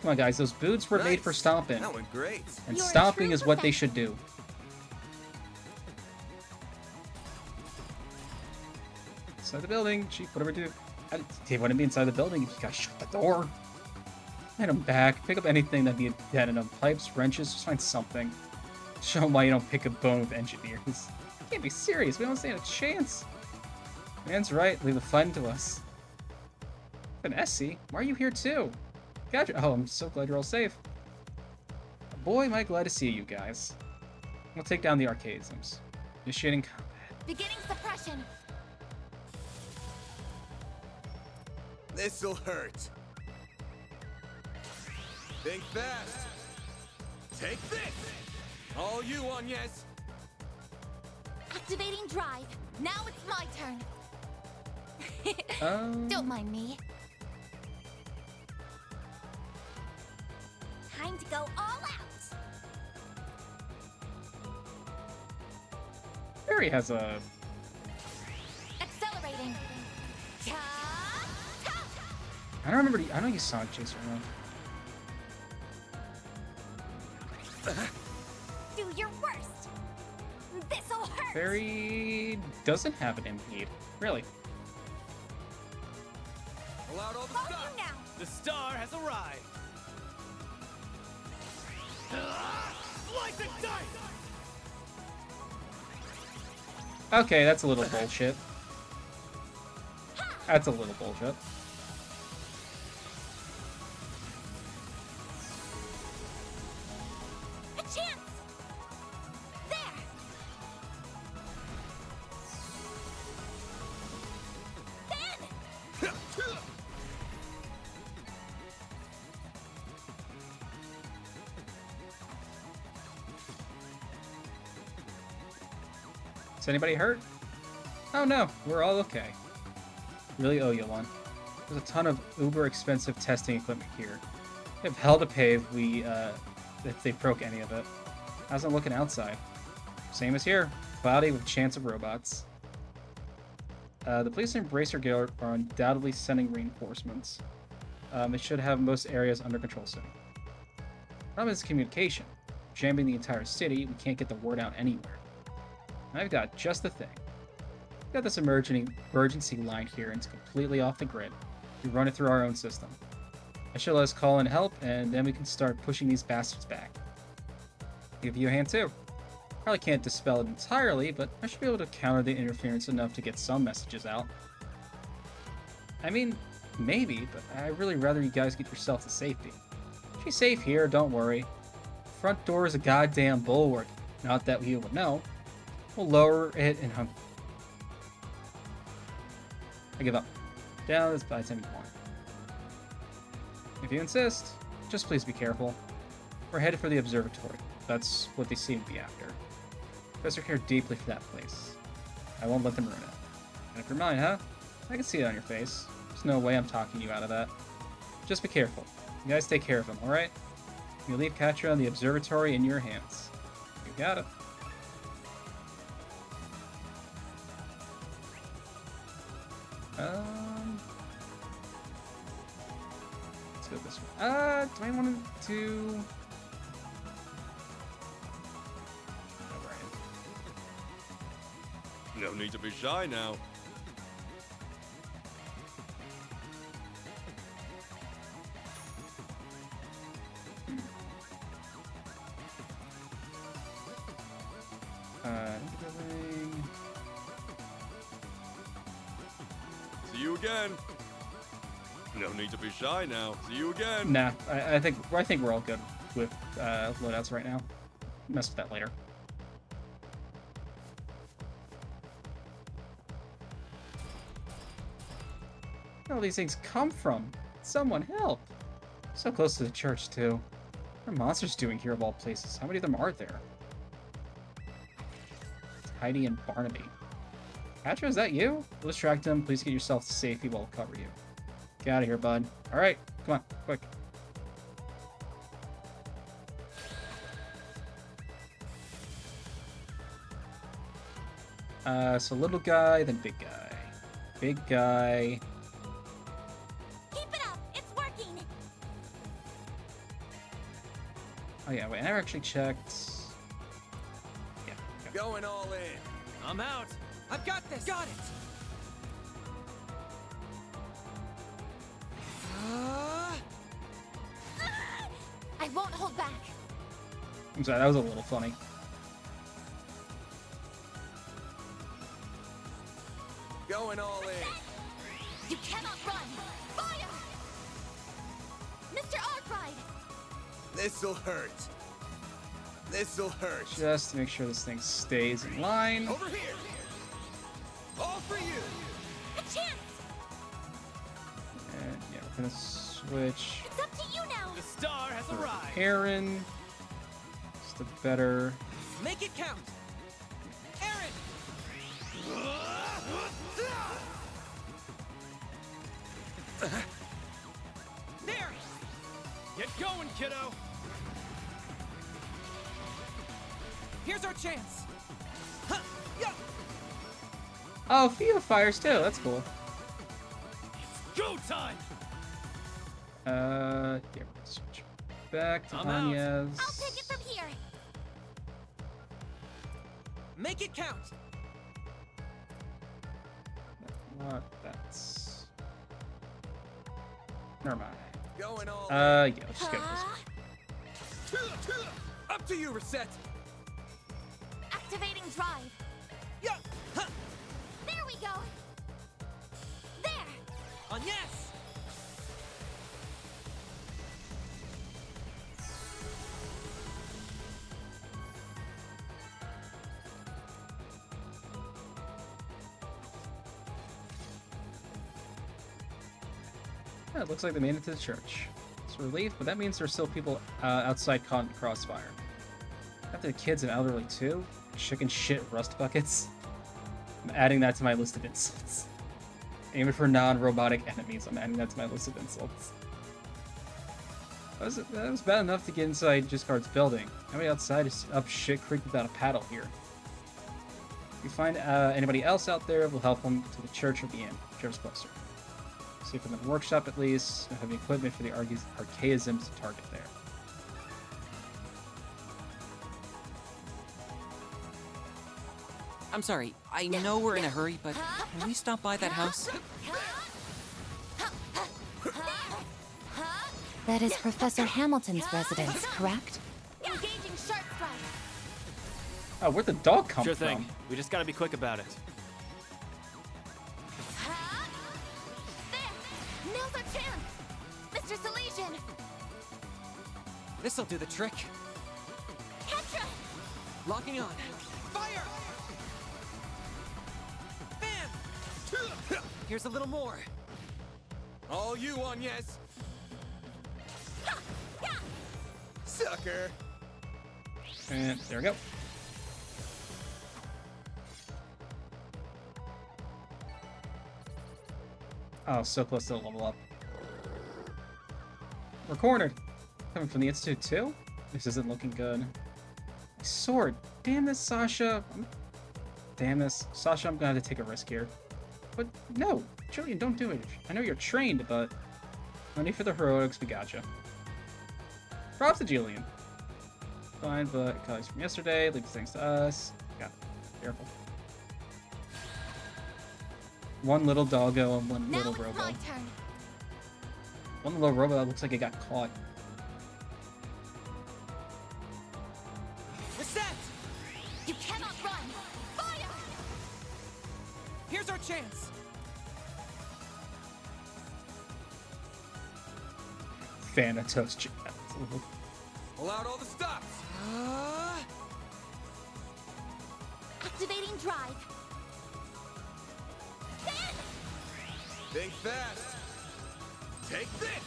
Come on, guys, those boots were made for stomping. That went great. And stomping is what they should do. Inside the building, chief, whatever do. They wouldn't be inside the building if you guys shut the door. Hit them back. Pick up anything that'd be dead enough. Pipes, wrenches, just find something. Show them why you don't pick a bone with engineers. You can't be serious. We don't stand a chance. Man's right. Leave the fun to us. Essie, why are you here too? Gotcha. Oh, I'm so glad you're all safe. Boy, am I glad to see you guys. We'll take down the arcades. I'm initiating combat. Beginning suppression. This'll hurt. Think fast. Take this! All you on, yes. Activating drive. Now it's my turn. Don't mind me. Time to go all out. Barry has a... Accelerating. I don't remember. I know you Sonic Chaser around. Do your worst. This'll hurt. Barry doesn't have an impede. Really? Pull out all the stuff. The star has arrived. Slice and dice. Okay, that's a little bullshit. That's a little bullshit. A chance. There. Then. Is anybody hurt? Oh no, we're all okay. Really owe you one. There's a ton of uber expensive testing equipment here. We have hell to pay if they broke any of it. How's it looking outside? Same as here. Cloudy with chance of robots. The police and Bracer Guild are undoubtedly sending reinforcements. It should have most areas under control soon. Problem is communication. Jamming the entire city, we can't get the word out anywhere. And I've got just the thing. We've got this emergency line here, and it's completely off the grid. We run it through our own system. I should let us call in help, and then we can start pushing these bastards back. Give you a hand too. Probably can't dispel it entirely, but I should be able to counter the interference enough to get some messages out. I mean, maybe, but I'd really rather you guys get yourself to safety. She's safe here, don't worry. The front door is a goddamn bulwark. Not that you would know. We'll lower it and hung. I give up. Down this by 10 more. If you insist, just please be careful. We're headed for the observatory. That's what they seem to be after. Professor cared deeply for that place. I won't let them ruin it. And if you're mine, huh? I can see it on your face. There's no way I'm talking you out of that. Just be careful. You guys take care of him, alright? You leave Katra and the observatory in your hands. You got it. Let's go this way. Do I want to do... No need to be shy now. See you again. No need to be shy now. See you again. Nah, I think we're all good with loadouts right now. Mess with that later. Where all these things come from? Someone help! So close to the church too. What are monsters doing here of all places? How many of them are there? Heidi and Barnaby. Patra, is that you? We'll distract him. Please get yourself to safety while we'll cover you. Get out of here, bud. Alright, come on, quick. So little guy, then big guy. Big guy. Keep it up! It's working! Oh yeah, wait, I never actually checked. Yeah, okay. Going all in. I'm out. I've got this. Got it. I won't hold back. I'm sorry, that was a little funny. Going all in. You cannot run! Fire! Mr. Arkwright! This'll hurt. This'll hurt. Just to make sure this thing stays in line. Over here! All for you! A chance! And yeah, we're gonna switch. It's up to you now! The star has for arrived. Aaron. Just a better. Make it count. Aaron! There! Get going, kiddo! Here's our chance! Huh, yeah. Oh, Fia fires too. That's cool. Go time! Yeah, we're gonna switch back to I'm out. Anya's. I'll take it from here! Make it count! What? That's. Never mind. Going all Yeah, let's just go this way. Up to you, Reset! Activating drive! Yeah! Huh. There we go! There! On yes! Yeah, it looks like they made it to the church. It's a relief, but that means there's still people outside caught in crossfire. After the kids and elderly too? Chicken shit rust buckets? I'm adding that to my list of insults. Aiming for non-robotic enemies, I'm adding that to my list of insults. That was bad enough to get inside Giscard's building. Nobody outside is up shit creek without a paddle here. If you find anybody else out there, we'll help them to the church or the inn, whichever's closer. See if in the workshop at least, have the equipment for the archaisms to target there. I'm sorry, I know we're in a hurry, but can we stop by that house? That is Professor Hamilton's residence, correct? Engaging sharp strike! Oh, where'd the dog come Sure from? thing. We just gotta be quick about it. There! Now's our chance! Mr. Salesian! This'll do the trick. Petra! Locking on. Fire! Bam! Here's a little more. All you on yes. Sucker. And there we go. Oh, so close to the level up. We're cornered. Coming from the Institute too? This isn't looking good. My sword. Damn this, Sasha. Damn this. Sasha, I'm gonna have to take a risk here. But no. Julian, don't do it. I know you're trained, but no need for the heroics, we gotcha. Props to Julian. Fine, but colleagues from yesterday, leave things to us. Yeah, careful. One little doggo and one little robo. My turn. One little robo that looks like it got caught. Reset! You cannot run. Fire! Here's our chance. Thanatos. Pull out all the stops. Activating drive. Think fast. Take this.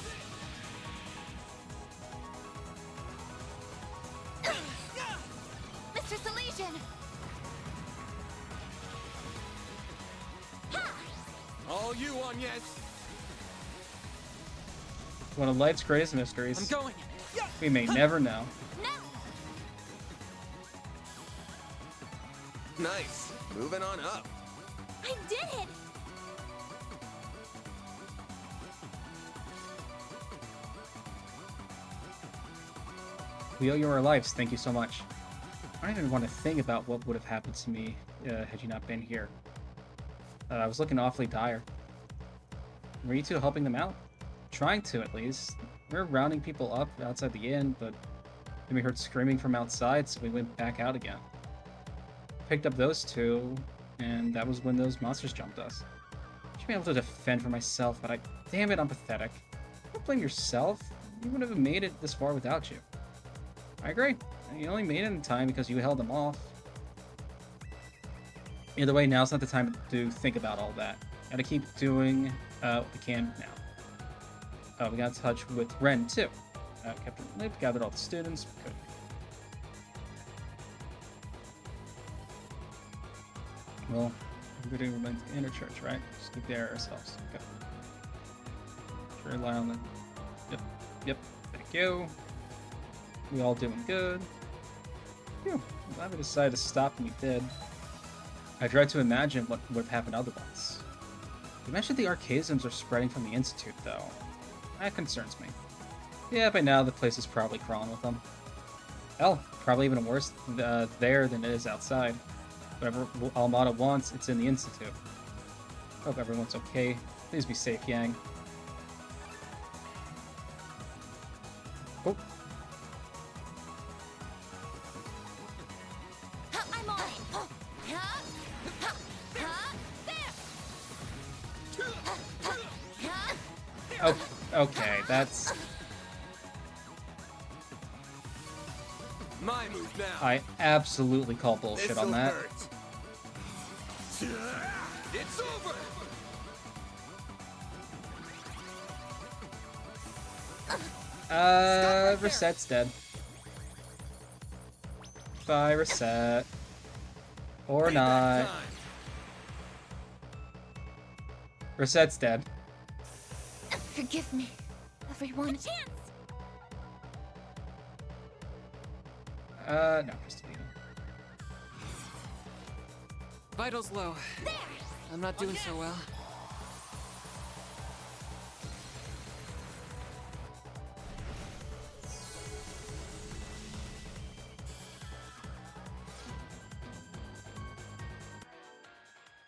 Mr. Salesian. All you, Agnes. One of life's greatest mysteries. I'm going. We may never know. Nice. Moving on up. I did it. We owe you our lives. Thank you so much. I don't even want to think about what would have happened to me had you not been here. I was looking awfully dire. Were you two helping them out? Trying to, at least. We were rounding people up outside the inn, but then we heard screaming from outside, so we went back out again. Picked up those two, and that was when those monsters jumped us. I should be able to defend for myself, but damn it, I'm pathetic. Don't blame yourself. You wouldn't have made it this far without you. I agree. You only made it in time because you held them off. Either way, now's not the time to think about all that. Gotta keep doing what we can now. We got in touch with Ren, too. Kept it lit, gathered all the students. Good. Well, we're going to remain to the inner church, right? Just keep there ourselves. Okay. Sure, rely on the... Yep. Thank you. We all doing good. Phew. I'm glad we decided to stop when we did. I tried to imagine what would have happened otherwise. You mentioned the archaisms are spreading from the Institute, though. That concerns me. Yeah, by now the place is probably crawling with them. Hell, probably even worse there than it is outside. Whatever Almada wants, it's in the Institute. Hope everyone's okay. Please be safe, Yang. Oh. I'm on it. Oh, okay, that's... My move now. I absolutely call bullshit on that. It's over. Reset's dead. Bye, Reset. Or not. Reset's dead. Forgive me, everyone. No, Christina. Vitals low. I'm not doing so well.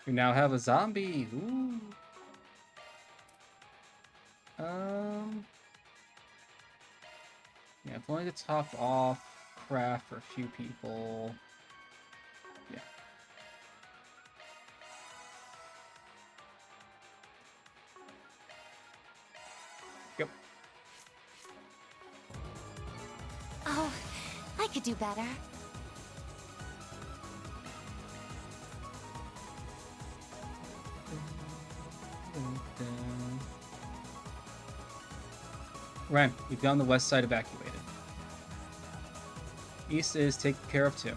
We now have a zombie. Ooh. Yeah, I'm going to top off craft for a few people. Yeah. Yep. Oh, I could do better. Ren, we've gotten the west side evacuated. East is taken care of too.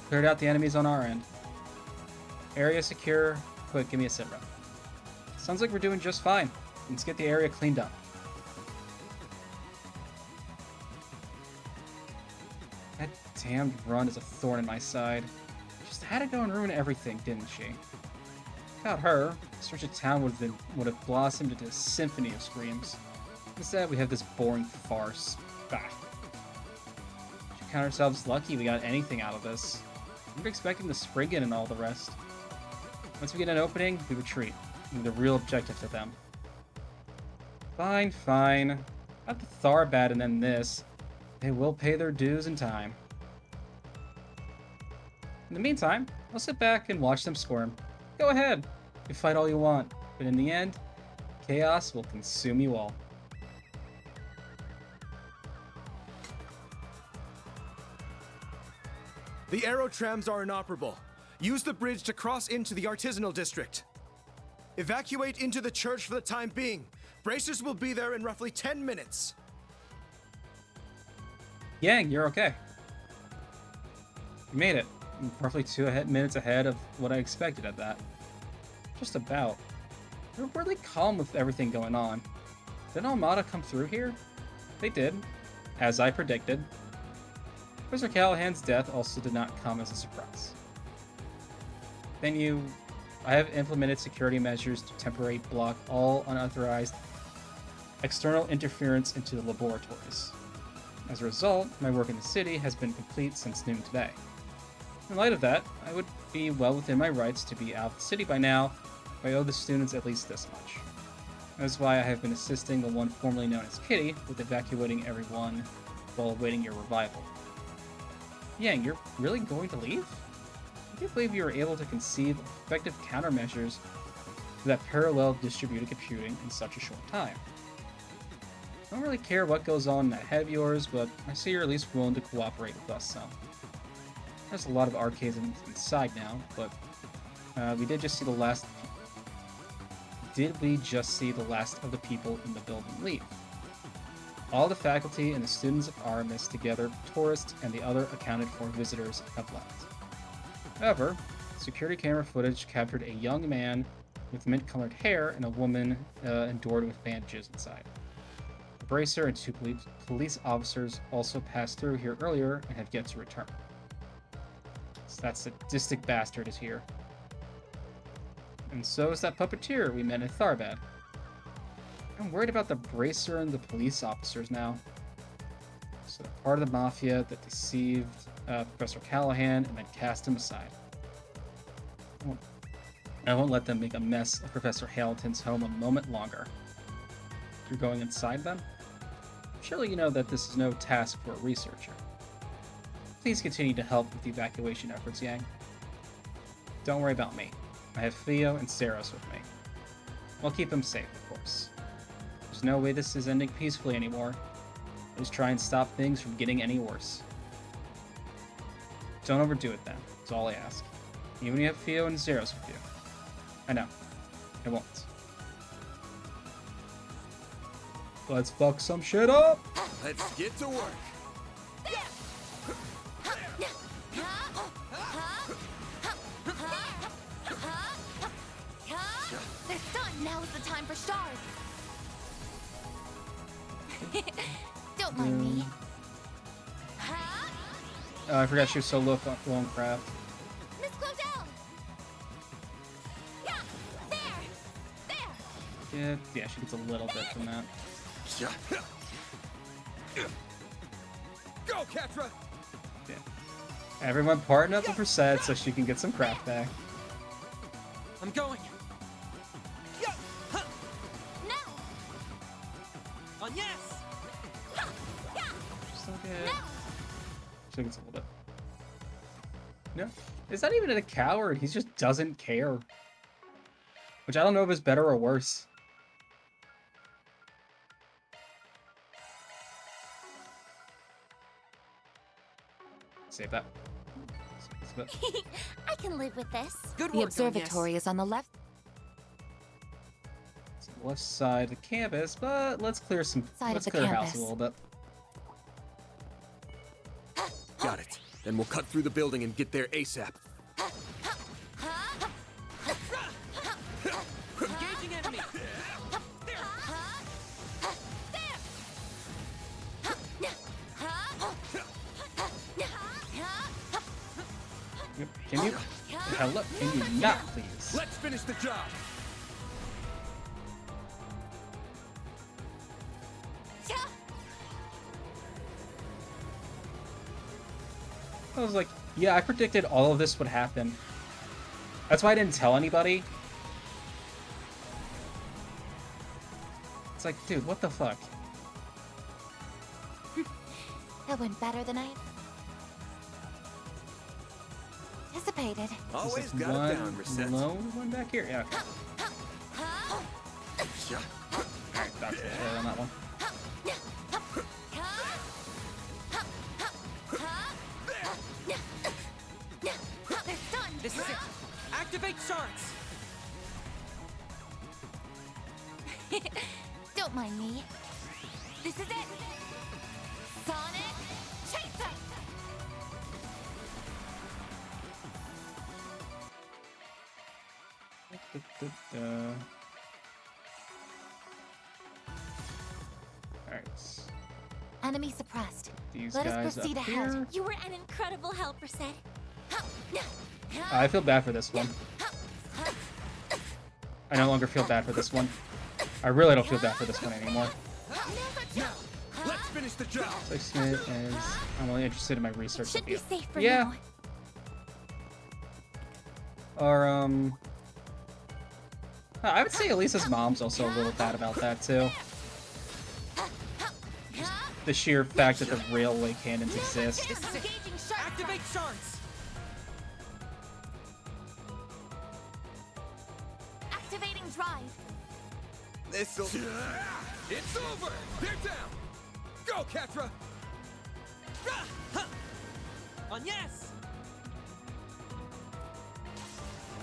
Cleared out the enemies on our end. Area secure. Quick, give me a sit rep. Sounds like we're doing just fine. Let's get the area cleaned up. That damned run is a thorn in my side. She just had to go and ruin everything, didn't she? Without her, the stretch of town would have blossomed into a symphony of screams. Instead, we have this boring farce. Bah. We should count ourselves lucky we got anything out of this. We were expecting the Spriggan and all the rest. Once we get an opening, we retreat. With a real objective to them. Fine, fine. After Tharbad and then this, they will pay their dues in time. In the meantime, I'll sit back and watch them squirm. Go ahead. You fight all you want, but in the end, chaos will consume you all. The aerotrams are inoperable. Use the bridge to cross into the artisanal district. Evacuate into the church for the time being. Bracers will be there in roughly 10 minutes. Yang, you're okay. You made it. Roughly 2 minutes ahead of what I expected at that. Just about. They were really calm with everything going on. Did Almada come through here? They did. As I predicted. Professor Callahan's death also did not come as a surprise. I have implemented security measures to temporarily block all unauthorized external interference into the laboratories. As a result, my work in the city has been complete since noon today. In light of that, I would be well within my rights to be out of the city by now, but I owe the students at least this much. That is why I have been assisting the one formerly known as Kitty with evacuating everyone while awaiting your revival. Yang, you're really going to leave? I can't believe you were able to conceive of effective countermeasures to that parallel distributed computing in such a short time. I don't really care what goes on in that head of yours, but I see you're at least willing to cooperate with us some. There's a lot of arcades inside now, but we did just see the last... Did we just see the last of the people in the building leave? All the faculty and the students of Aramis together, tourists, and the other accounted for visitors have left. However, security camera footage captured a young man with mint-colored hair and a woman endured with bandages inside. The bracer and 2 police officers also passed through here earlier and have yet to return. So that sadistic bastard is here. And so is that puppeteer we met in Tharbad. I'm worried about the bracer and the police officers now. So they're part of the mafia that deceived Professor Callahan and then cast him aside. I won't let them make a mess of Professor Hamilton's home a moment longer. You're going inside them? Surely you know that this is no task for a researcher. Please continue to help with the evacuation efforts, Yang. Don't worry about me. I have Theo and Saros with me. I'll keep them safe, of course. There's no way this is ending peacefully anymore. Let's try and stop things from getting any worse. Don't overdo it then, that's all I ask. Even when you have Theo and Zeros with you. I know. I won't. Let's fuck some shit up! Let's get to work! They're done! Now is the time for stars! Don't mind me. Oh, I forgot she was so low on craft. Miss Clodell! Yeah! There! Yeah, she gets a little bit from that. Go, Catra! Yeah. Everyone partner up with her set so she can get some craft back. I'm going. Now! On yes! Still get... Still gets a little bit. No. Is that even a coward? He just doesn't care. Which I don't know if it's better or worse. Save that. I can live with this. Good work. The observatory is on the left. It's on the left side of the campus, but let's clear some. Let's clear house a little bit. Got it. Then we'll cut through the building and get there ASAP. Engaging enemy. Can you? Hello? Can you not, please? Let's finish the job. I was like, yeah, I predicted all of this would happen. That's why I didn't tell anybody. It's like, dude, what the fuck? That went better than I anticipated. Always There's got it down, Reset. lone one back here? Yeah. Alright, dodge the hit on that one. This is it. Activate shards. Don't mind me. This is it. Sonic Chaser. Alright. Enemy suppressed. These Let us guys proceed up ahead. here. You were an incredible helper, Sid. I feel bad for this one. I no longer feel bad for this one. I really don't feel bad for this one anymore. Now, let's finish the job. So Smith is. I'm only interested in my research. Should be safe for yeah. now. Or I would say Elisa's mom's also a little bad about that too. Just the sheer fact that the railway cannons exist. This is it. Activate shards. Activating drive. This'll... It's over. They're down. Go, Catra. On yes.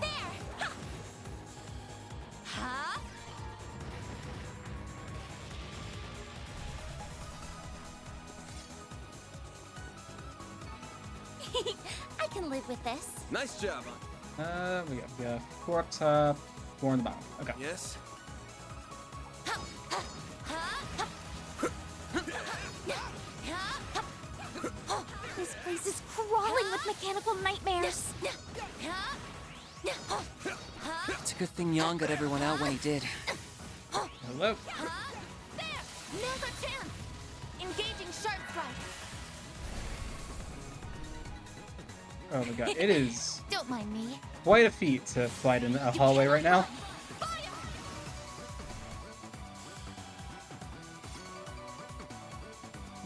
There. Huh? I can live with this. Nice job. We got 4 up top, 4 on the bottom. Okay. Yes. This place is crawling with mechanical nightmares. It's a good thing Yang got everyone out when he did. Hello. Now's our chance. Engaging sharp strike. Oh my god, it is Don't mind me. quite a feat to fight in a hallway right now.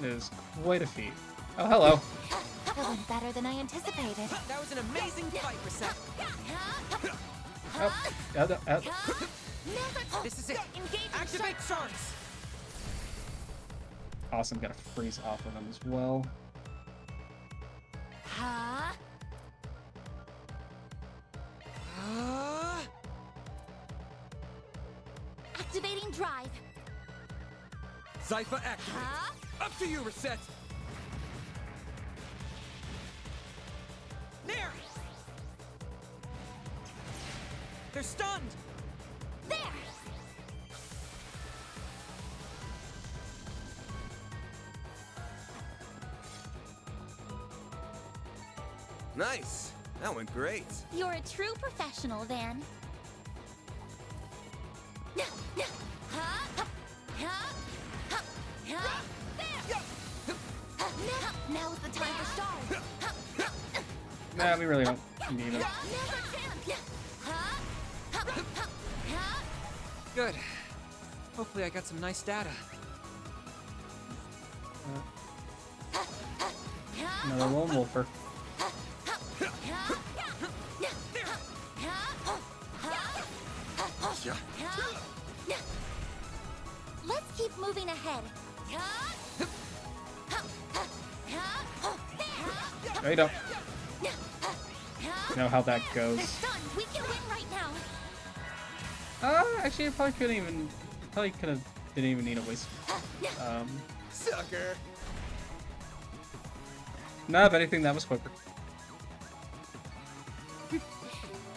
It is quite a feat. Oh, hello. That went better than I anticipated. That was an amazing fight, Reset. This is it. Activate shards. Awesome, got a freeze off of them as well. Huh? Activating drive. Zypher activate. Huh? Up to you, Reset. There. They're stunned. There. Nice. That went great. You're a true professional, Van. Now's the time for stars. Nah, we really don't need it. Good. Hopefully I got some nice data. Another lone wolfer. Let's keep moving ahead. No, you don't. You know how that goes. We can win right now. Actually, I probably couldn't even. Probably could have. Didn't even need a waste. Sucker. No, if anything, that was quicker.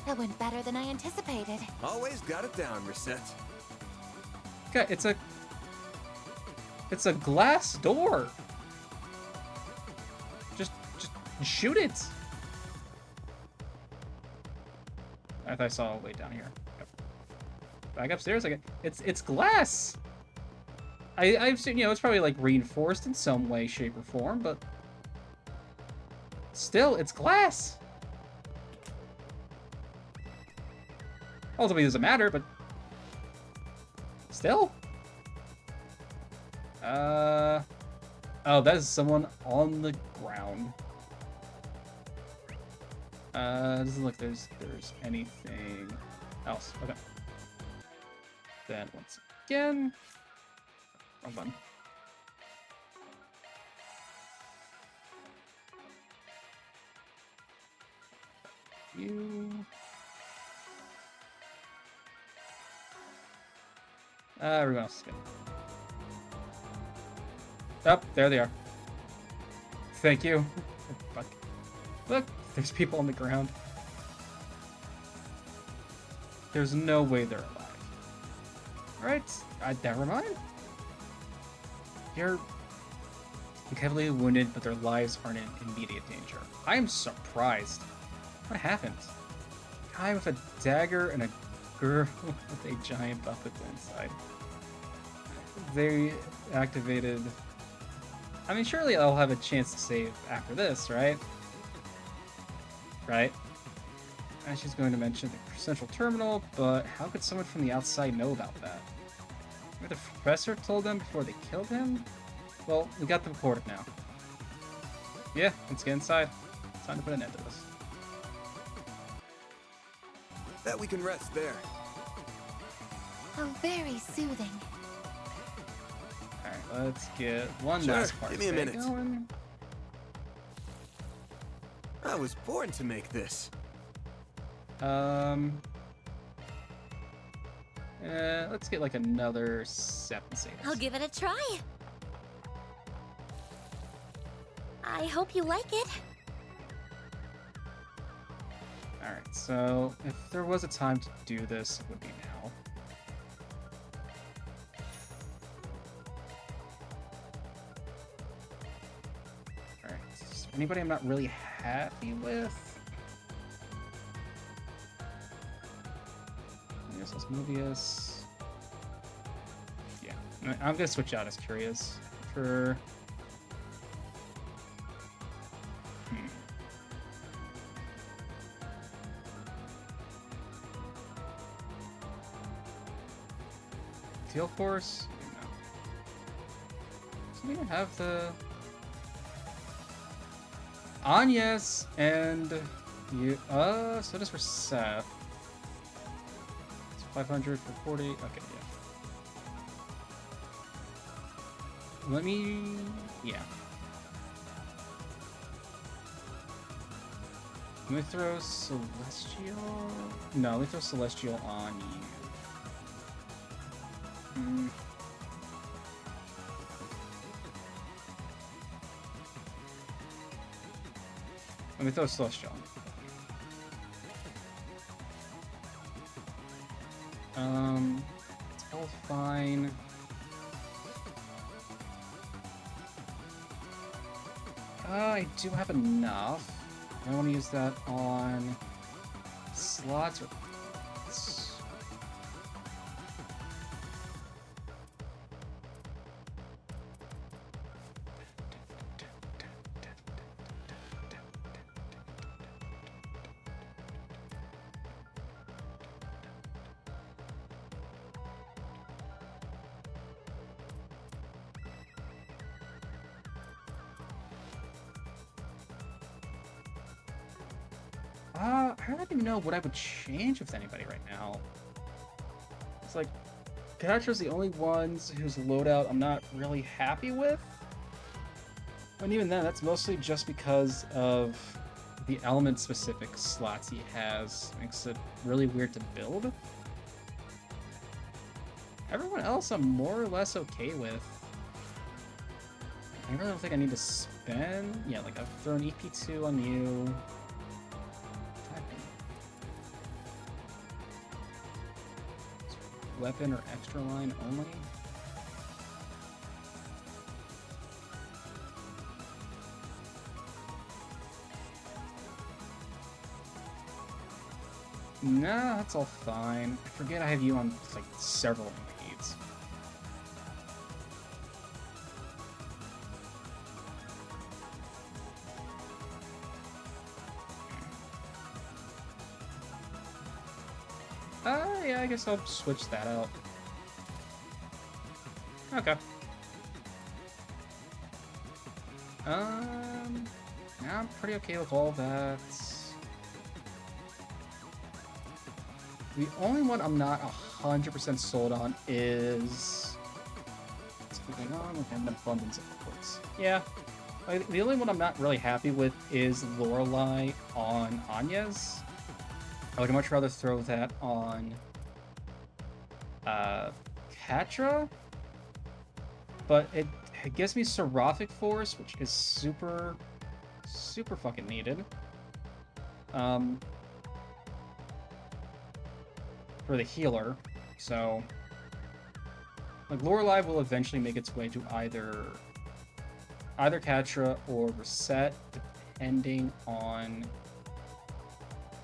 That went better than I anticipated. Always got it down, Reset. Okay, it's a glass door. Just shoot it. thought I saw a way down here. Yep. Back upstairs. It's glass. I've seen, it's probably like reinforced in some way, shape, or form, but still, it's glass. Ultimately, it doesn't matter, but still. Oh, that is someone on the ground. Doesn't look there's anything else. Okay. Then once again, wrong button. You. Everyone else is good. Oh, there they are. Thank you. Fuck. Look, there's people on the ground. There's no way they're alive. Alright, never mind. You're heavily wounded, but their lives aren't in immediate danger. I am surprised. What happened? Guy with a dagger and a girl with a giant buffet inside. They activated... I mean, surely I'll have a chance to save after this, right? Right? And she's going to mention the central terminal, but how could someone from the outside know about that? Maybe the professor told them before they killed him? Well, we got the report now. Yeah, let's get inside. It's time to put an end to this. Bet we can rest there. How very soothing. Alright, let's get one last part. Give me a minute. Going. I was born to make this. Let's get like another 7 saves. I'll give it a try. I hope you like it. Alright, so if there was a time to do this, it would be now. Alright, anybody I'm not really happy with? I guess that's Mobius. Yeah, I'm gonna switch out as Curious for... Field Force? No. Doesn't even have the... Anya's and you... so does for Seth. It's 500 for 40. Okay, yeah. Let me... Yeah. Let me throw Celestial... No, let me throw Celestial on you. Let me throw Celestial. It's all fine. I do have enough. I want to use that on slots or... I don't even know what I would change with anybody right now. It's like, Catra's the only ones whose loadout I'm not really happy with. And even then, that's mostly just because of the element-specific slots he has. Makes it really weird to build. Everyone else I'm more or less okay with. I really don't think I need to spend... Yeah, like I've thrown EP2 on you. Weapon or extra line only? No, that's all fine. I forget I have you on, like, several impedes. Yeah, I guess I'll switch that out. Okay. Yeah, I'm pretty okay with all that. The only one I'm not 100% sold on is... What's going on with an abundance of course. Yeah. The only one I'm not really happy with is Lorelei on Anya's. I would much rather throw that on Catra, but it gives me Seraphic Force, which is super fucking needed. For the healer, so like Lorelei will eventually make its way to either Catra or Reset, depending on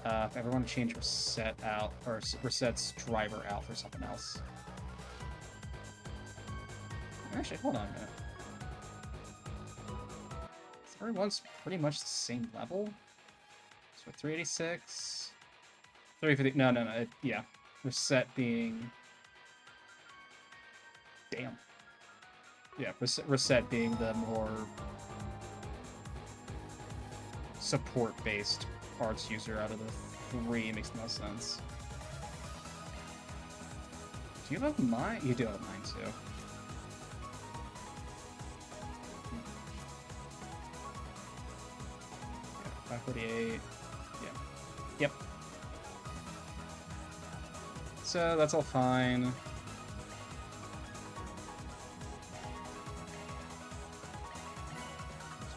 if I ever want to change Reset out, or Reset's driver out for something else. Actually, hold on a minute. Everyone's pretty much the same level. So 386, 350. No. Yeah, Reset being. Damn. Yeah, Reset being the more support-based parts user out of the three makes no sense. Do you have mine? You do have mine too. Yeah, 548. Yeah. Yep. So that's all fine.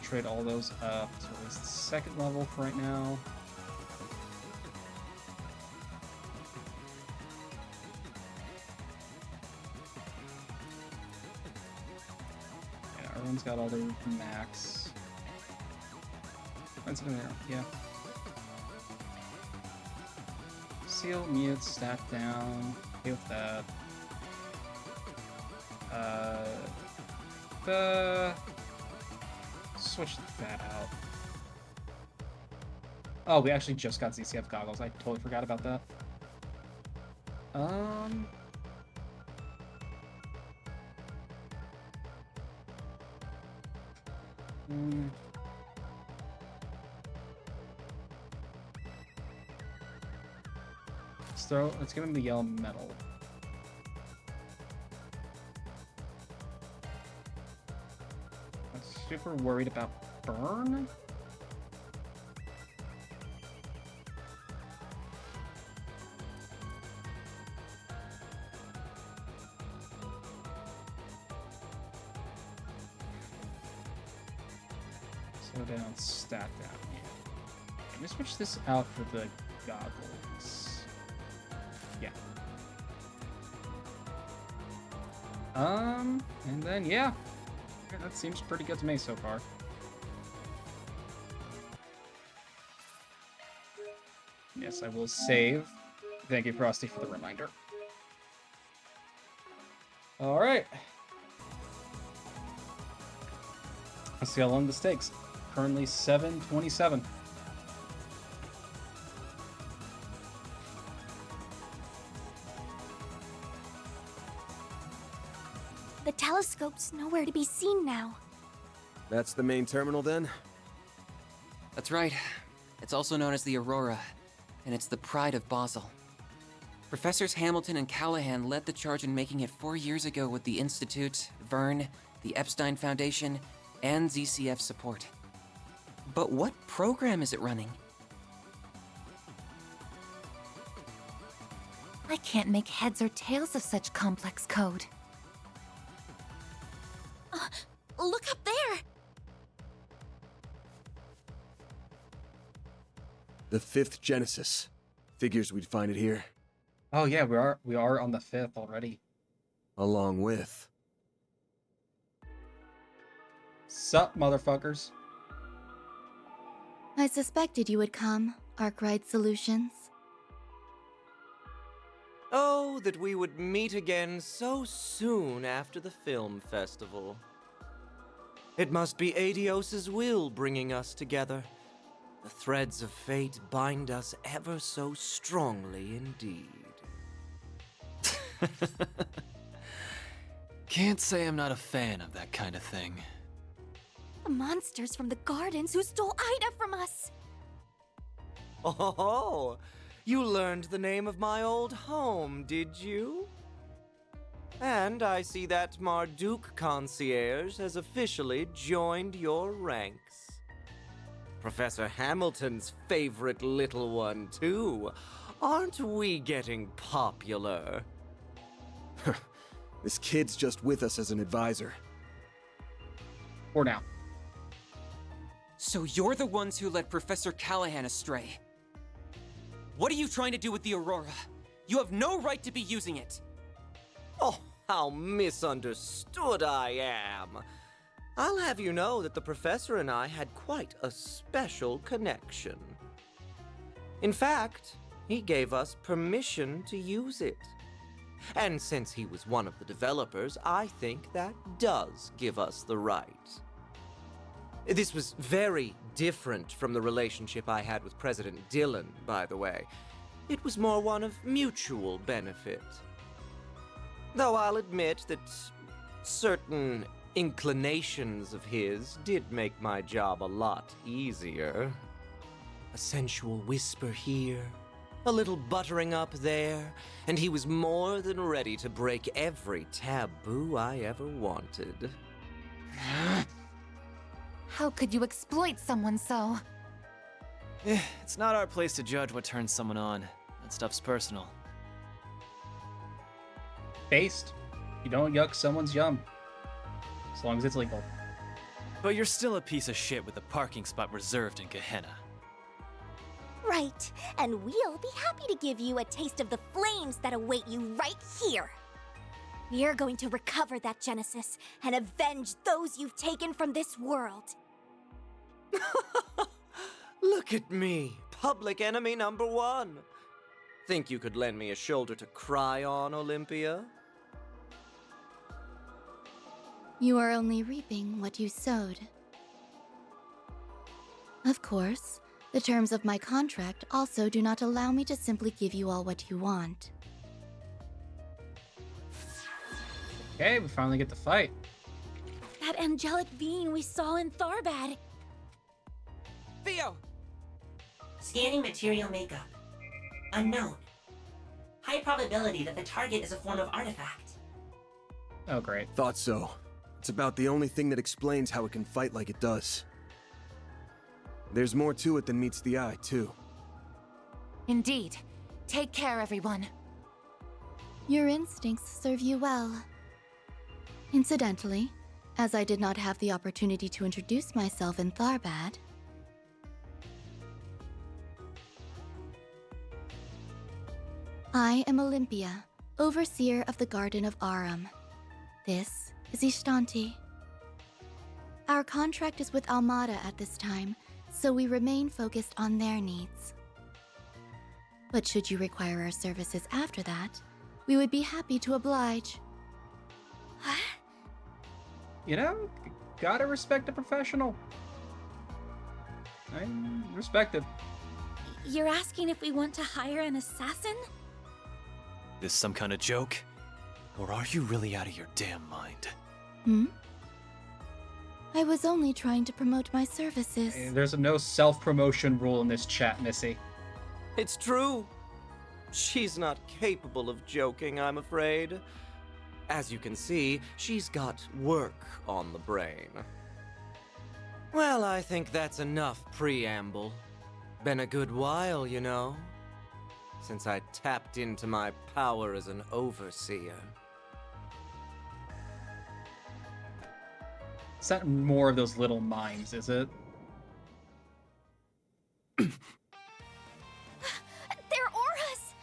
Trade all those up to at least the second level for right now. Yeah, everyone's got all their max. What's in there? Yeah. Seal, mute, stat down. Okay with that. Switch that out. Oh, we actually just got ZCF goggles. I totally forgot about that. Let's give him the yellow metal. I'm super worried about burn. Slow down, stat down. Yeah. Let me switch this out for the goggles. Yeah. And then yeah, that seems pretty good to me so far. Yes, I will save. Thank you, Frosty, for the reminder. All right. Let's see how long this takes. Currently 7:27. The telescope's nowhere to be seen now. That's the main terminal then? That's right. It's also known as the Aurora, and it's the pride of Basel. Professors Hamilton and Callahan led the charge in making it 4 years ago with the Institute, Vern, the Epstein Foundation, and ZCF support. But what program is it running? I can't make heads or tails of such complex code. Look up there! The 5th Genesis. Figures we'd find it here. Oh yeah, we are on the 5th already. Along with... Sup, motherfuckers? I suspected you would come, Arkwright Solutions. knew that we would meet again so soon after the film festival. It must be Adios's will bringing us together. The threads of fate bind us ever so strongly indeed. Can't say I'm not a fan of that kind of thing. The monsters from the gardens who stole Ida from us! Oh, you learned the name of my old home, did you? And I see that Marduk concierge has officially joined your ranks. Professor Hamilton's favorite little one, too. Aren't we getting popular? This kid's just with us as an advisor. For now. So you're the ones who led Professor Callahan astray. What are you trying to do with the Aurora? You have no right to be using it. Oh, how misunderstood I am. I'll have you know that the professor and I had quite a special connection. In fact, he gave us permission to use it. And since he was one of the developers, I think that does give us the right. This was very different from the relationship I had with President Dillon, by the way. It was more one of mutual benefit. Though I'll admit that certain inclinations of his did make my job a lot easier. A sensual whisper here, a little buttering up there, and he was more than ready to break every taboo I ever wanted. How could you exploit someone so? It's not our place to judge what turns someone on. That stuff's personal. Based. You don't yuck someone's yum. As long as it's legal. But you're still a piece of shit with a parking spot reserved in Gehenna. Right, and we'll be happy to give you a taste of the flames that await you right here. We're going to recover that Genesis and avenge those you've taken from this world. Look at me, public enemy number one. Think you could lend me a shoulder to cry on, Olympia? You are only reaping what you sowed. Of course, the terms of my contract also do not allow me to simply give you all what you want. Okay, we finally get to fight. That angelic being we saw in Tharbad. Theo! Scanning material makeup. Unknown. High probability that the target is a form of artifact. Oh, great. Thought so. It's about the only thing that explains how it can fight like it does. There's more to it than meets the eye, too. Indeed. Take care, everyone. Your instincts serve you well. Incidentally, as I did not have the opportunity to introduce myself in Tharbad, I am Olympia, overseer of the Garden of Aram. This is Ishtanti. Our contract is with Almada at this time, so we remain focused on their needs. But should you require our services after that, we would be happy to oblige. You know, gotta respect a professional. I respect it. You're asking if we want to hire an assassin? This some kind of joke? Or are you really out of your damn mind? Hmm? I was only trying to promote my services. Hey, there's a no self-promotion rule in this chat, Missy. It's true. She's not capable of joking, I'm afraid. As you can see, she's got work on the brain. Well, I think that's enough preamble. Been a good while, you know, since I tapped into my power as an overseer. It's not more of those little mimes, is it? They're auras!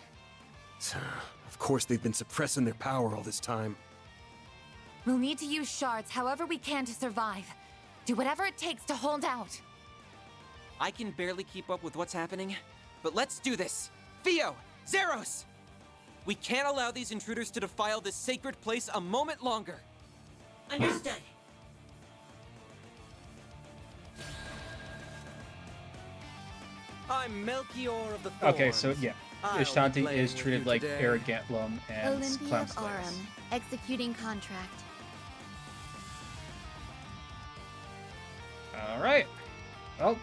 Of course they've been suppressing their power all this time. We'll need to use shards however we can to survive. Do whatever it takes to hold out. I can barely keep up with what's happening, but let's do this. Theo! Zeros! We can't allow these intruders to defile this sacred place a moment longer. Understood. I'm Melchior of the Thorns. Okay, so yeah, I'll be Ishtanti playing is with treated you like today. Aragetlum and Olympia Clown of Slayers. Arum, executing contract. All right. Well,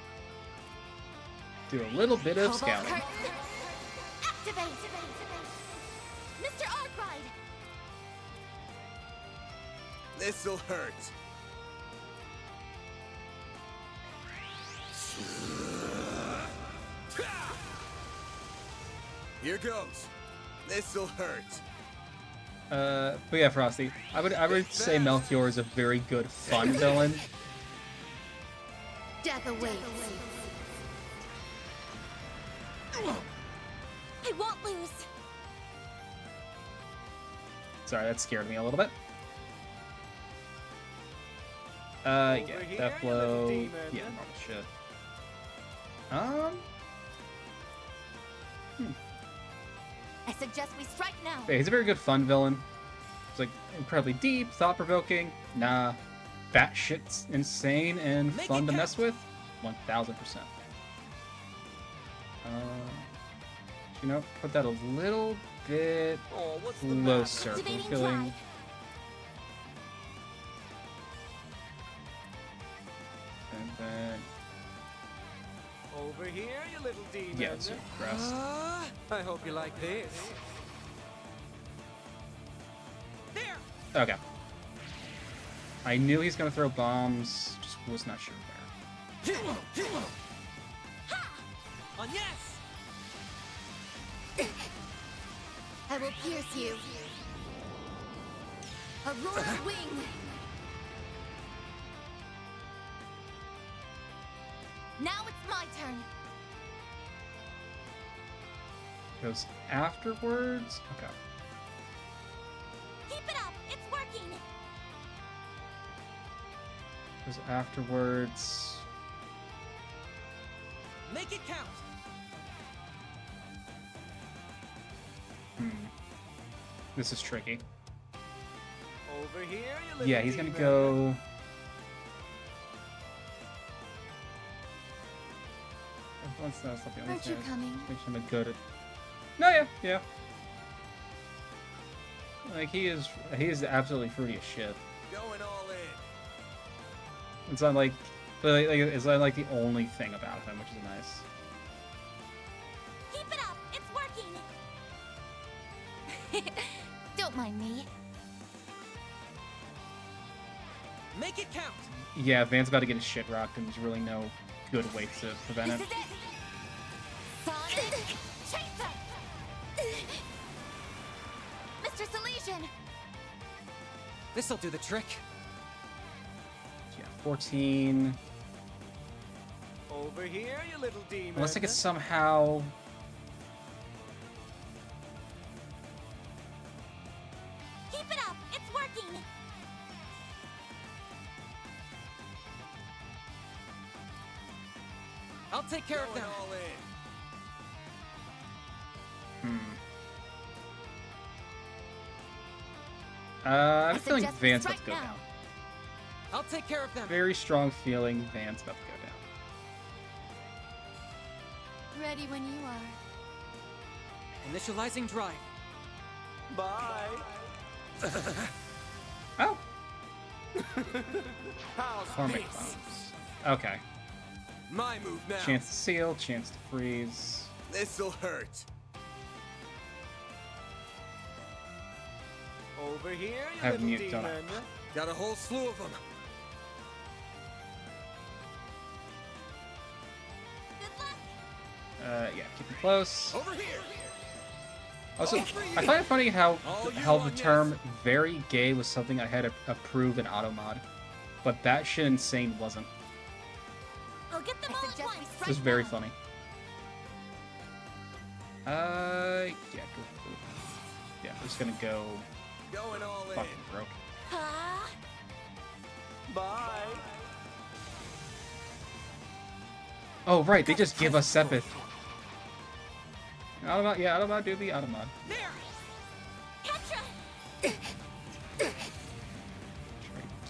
do a little bit of Cobalt scouting. curtain. Activate! Mr. Arkwright! This'll hurt. Here goes. This'll hurt. But yeah, Frosty, I would say Melchior is a very good fun villain. Death awaits. I won't lose. Sorry, that scared me a little bit. Yeah, Death Blow. Yeah, normal shit. I suggest we strike now. Yeah, he's a very good fun villain. He's like incredibly deep, thought-provoking. Nah, batshit's insane and fun to mess with. 1000%. You know, put that a little bit closer. I'm feeling. And then. Over here, you little demon. Yeah, it's rest. I hope you like this. Okay. I knew he's gonna throw bombs, just was not sure where. On yes! I will pierce you. Aurora's wing. Now it's my turn. Goes afterwards? Okay. Keep it up. It's working. Goes afterwards. Make it count! This is tricky. Over here, you little Yeah, he's gonna demon. go. That's not the only Aren't you thing. coming? Makes him a good at. No, yeah. Like he is absolutely fruity as shit. Going all in. It's not like, but like it's not like the only thing about him, which is nice. Keep it up. It's working. Don't mind me. Make it count! Yeah, Van's about to get his shit rocked, and there's really no good way to prevent it. Sonic Chaser! Mr. Salesian! This'll do the trick. Yeah, 14. Over here, you little demon. Unless I could somehow. Keep it up. It's working. I'll take care of them. All in. I'm feeling suggest Van's we about to go strike down. I'll take care of them. Very strong feeling Van's about to go down. Ready when you are. Initializing drive. Bye. Oh. How's Karmic this? bombs. Okay. My move now. Chance to seal, chance to freeze. This'll hurt. Over here, you Have little mute, don't I? demon. Got a whole slew of them. Yeah, keep it close. Over here. Also, I find it funny how the term "very gay" was something I had to approve in Automod, but that shit insane wasn't. I'll get them all at once. It was very funny. Yeah, go. Yeah, I'm just gonna go. Going all in. Fucking broke. Bye. Oh right, they just give us Sepith. Automod, yeah, Automod, Doobie, Automod.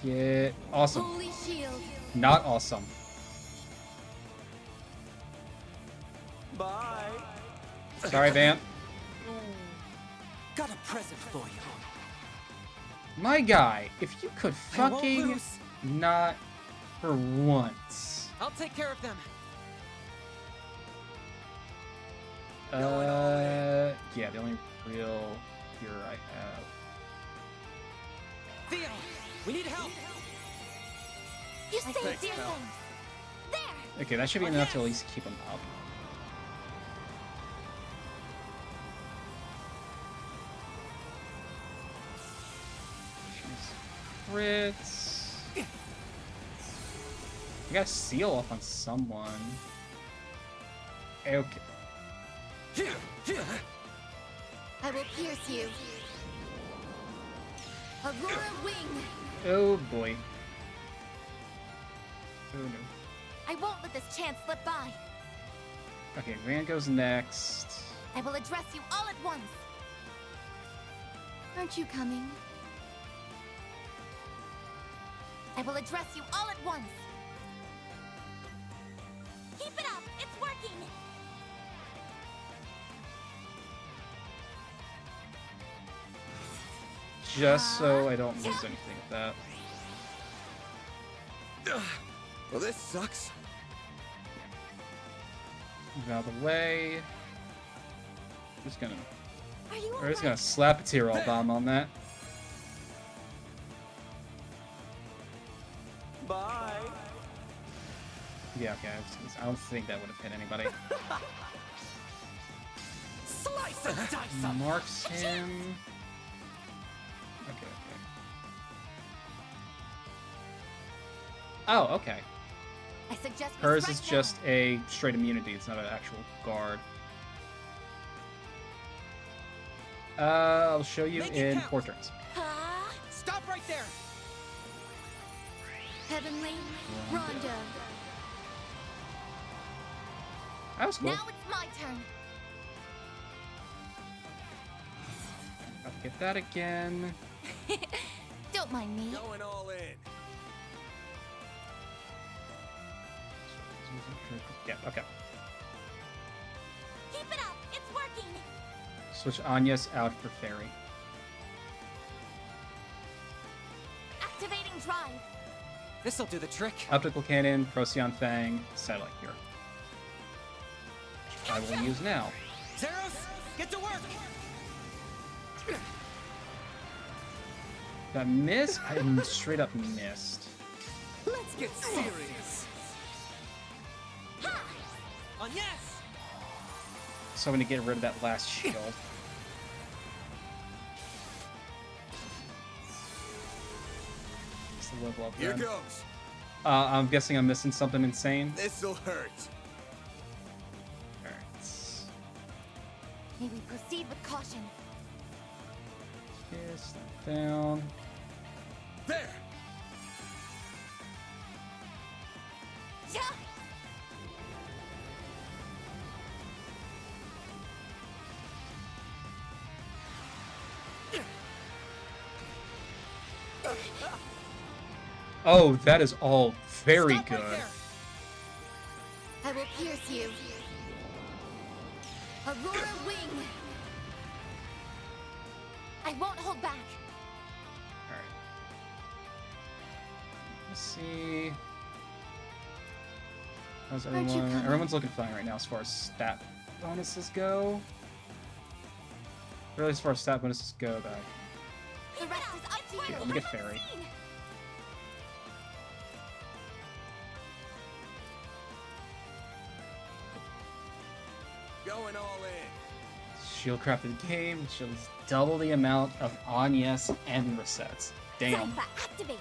Get awesome. Holy shield. Not awesome. Bye. Sorry, Vamp. Got a present for you. My guy, if you could I won't fucking lose. not for once. I'll take care of them. Yeah, the only real cure I have. Theo, we need help. You saved Thanks, dear pal. things. There. Okay, that should be enough to at least keep him up. Crits. I gotta seal up on someone. Okay. I will pierce you. Aurora wing. Oh boy. Oh no. I won't let this chance slip by. Okay, Van goes next. I will address you all at once. Aren't you coming? I will address you all at once. Keep it up. It's working. Just so I don't lose anything with that. Well, this sucks. Move out of the way. Just gonna. Are you We're just gonna slap a Tyrol bomb on that. Bye. Yeah, okay. I don't think that would have hit anybody. Slice and dice 'em. Marks him. Okay, okay. Oh, okay. I suggest we Hers strike is now. just a straight immunity. It's not an actual guard. I'll show you Make it in count. 4 turns. Stop right there. Heavenly Rondo. That was cool. Now it's my turn. I'll get that again. Don't mind me. Going all in. Yeah, okay. Keep it up. It's working. Switch Anya's out for Fairy. Activating drive. This'll do the trick. Optical Cannon, Procyon Fang, Satellite Cure. Which I will use now. Zeros, get to work. That miss? I straight up missed. Let's get serious. On yes. So I'm gonna get rid of that last shield. Just a level up Here then. goes. I'm guessing I'm missing something insane. This'll hurt. Alright. May we proceed with caution. Yes, down. There. Yeah. Oh, that is all very Stop right good. there. I will pierce you. Aurora wing. I won't hold back. Alright. Let's see. How's Aren't you everyone? coming? Everyone's looking fine right now as far as stat bonuses go. Really, as far as stat bonuses go, though. The rest is up to you. Yeah, let me get Fairy. Going all in. Shield crafted game, shields double the amount of on-yes and resets. Damn. Cypher, activate.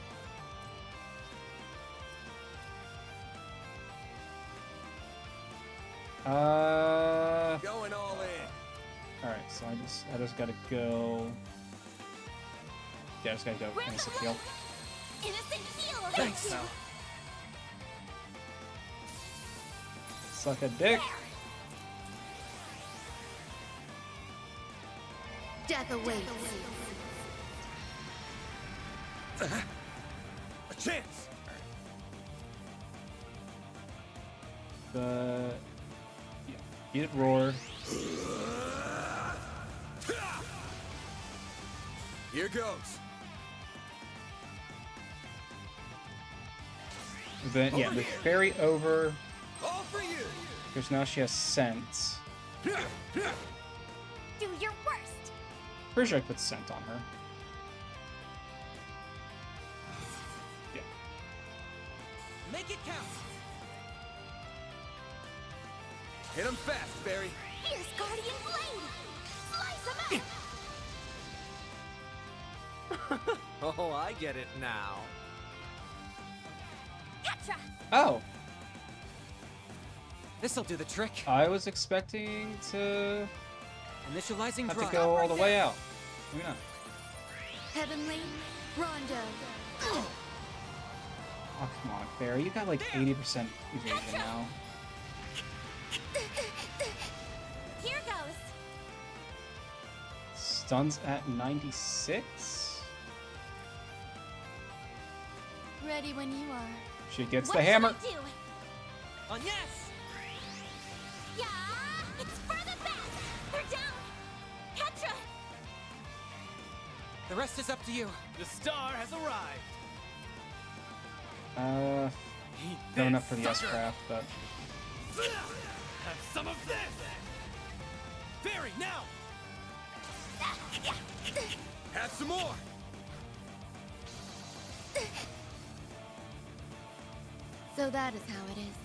Going all in. Alright, so I just gotta go. Yeah, I just gotta go innocent heal. Innocent heal. Thanks, pal. Suck a dick. Death awaits. chance. Yeah, unit roar. Here goes. Then yeah, the fairy over. All for you. Because now she has sense. Do your worst. Pretty sure I put scent on her. Yeah. Make it count. Hit him fast, Barry. Fierce Guardian Blade. Slice him up. Oh, I get it now. Petra. Oh. This'll do the trick. I was expecting to Initializing have drive. to go all the way out. Maybe not. Heavenly Rondo. Oh, come on, Fairy. You got like 80% evasion now. Here goes. Stuns at 96. Ready when you are. She gets What the hammer. should I do? On yes. Yeah, it's further back. They're down. Petra. The rest is up to you. The star has arrived. Going up for the S-Craft, but... Have some of this. Barry, now. Have some more. So that is how it is.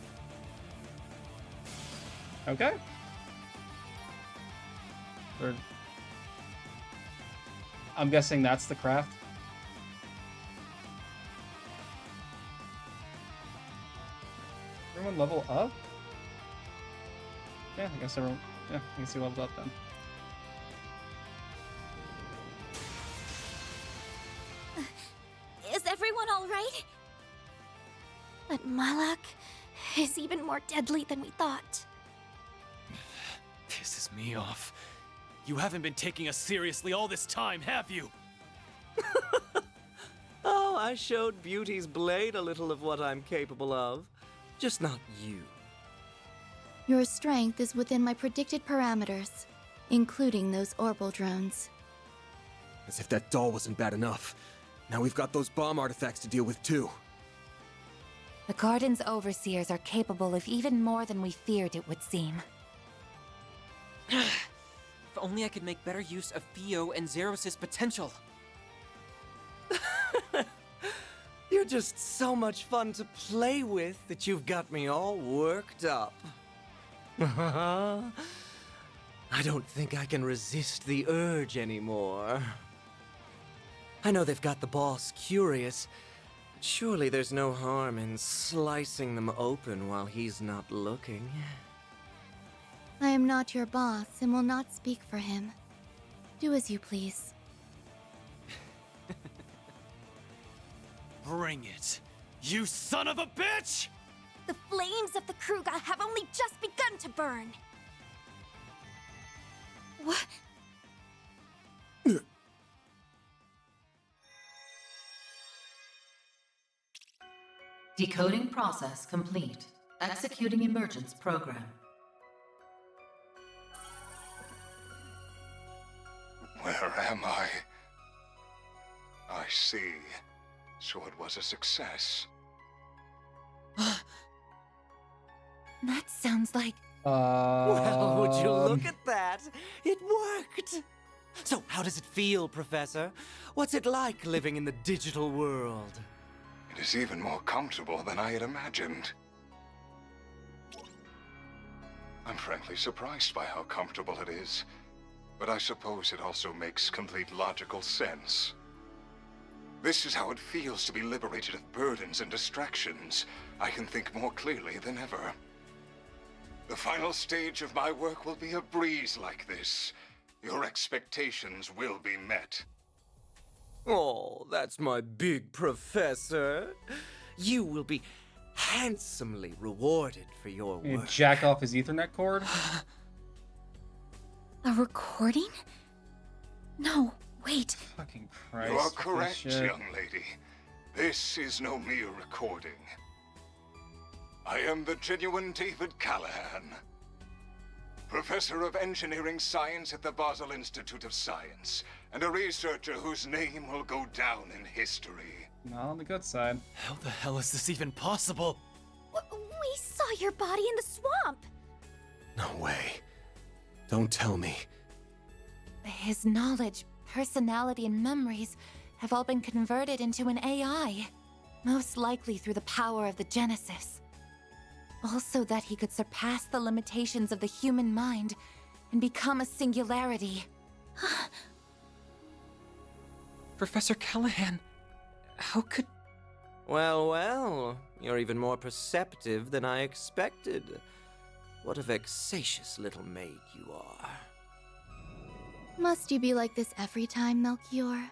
Okay. I'm guessing that's the craft. Everyone level up? Yeah, I guess everyone. Yeah, I guess he leveled up then. Is everyone all right? But Malak is even more deadly than we thought. Pisses me off. You haven't been taking us seriously all this time, have you? Oh, I showed Beauty's blade a little of what I'm capable of. Just not you. Your strength is within my predicted parameters, including those orbital drones. As if that doll wasn't bad enough. Now we've got those bomb artifacts to deal with too. The Garden's overseers are capable of even more than we feared it would seem. If only I could make better use of Theo and Zeros' potential. You're just so much fun to play with that you've got me all worked up. I don't think I can resist the urge anymore. I know they've got the boss curious, but surely there's no harm in slicing them open while he's not looking. I am not your boss and will not speak for him. Do as you please. Bring it, you son of a bitch! The flames of the Kruga have only just begun to burn. What? Decoding process complete. Executing emergence program. Where am I? I see. So it was a success. That sounds like... Well, would you look at that? It worked! So how does it feel, Professor? What's it like living in the digital world? It is even more comfortable than I had imagined. I'm frankly surprised by how comfortable it is, but I suppose it also makes complete logical sense. This is how it feels to be liberated of burdens and distractions. I can think more clearly than ever. The final stage of my work will be a breeze like this. Your expectations will be met. Oh, that's my big professor. You will be handsomely rewarded for your You work. jack off his Ethernet cord? A recording? No, wait. Fucking Christ. You are correct, shit. young lady. This is no mere recording. I am the genuine David Callahan, Professor of Engineering Science at the Basel Institute of Science, and a researcher whose name will go down in history. Not on the good side. How the hell is this even possible? We saw your body in the swamp! No way. Don't tell me. His knowledge, personality, and memories have all been converted into an AI. Most likely through the power of the Genesis. Also that he could surpass the limitations of the human mind and become a singularity. Professor Callahan, how could... Well, well, you're even more perceptive than I expected. What a vexatious little maid you are. Must you be like this every time, Melchior?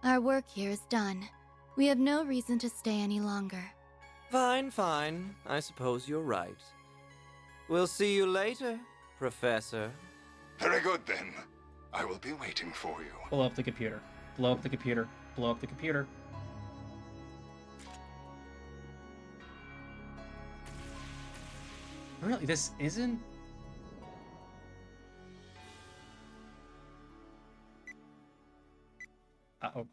Our work here is done. We have no reason to stay any longer. Fine, fine. I suppose you're right. We'll see you later, Professor. Very good, then. I will be waiting for you. Blow up the computer. Blow up the computer. Blow up the computer. Really, this isn't... Uh-oh.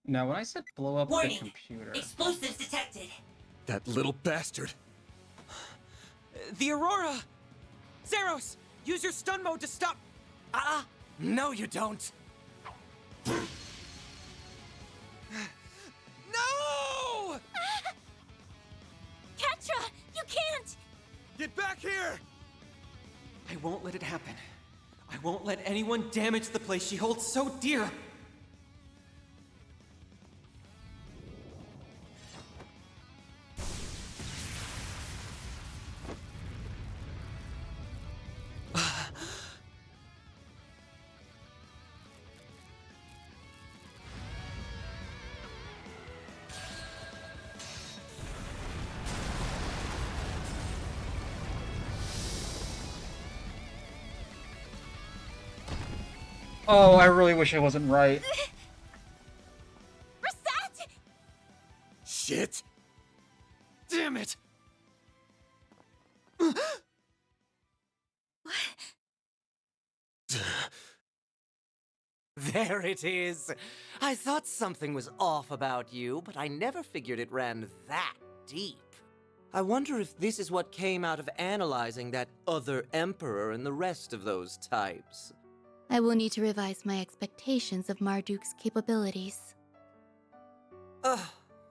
Now, when I said blow up Warning! the computer... Explosives detected! That little bastard! The Aurora! Zeros! Use your stun mode to stop... No you don't! No! Ketra! You can't! Get back here! I won't let it happen. I won't let anyone damage the place she holds so dear. Oh, I really wish I wasn't right. Reset! Shit! Damn it! There it is! I thought something was off about you, but I never figured it ran that deep. I wonder if this is what came out of analyzing that other emperor and the rest of those types. I will need to revise my expectations of Marduk's capabilities.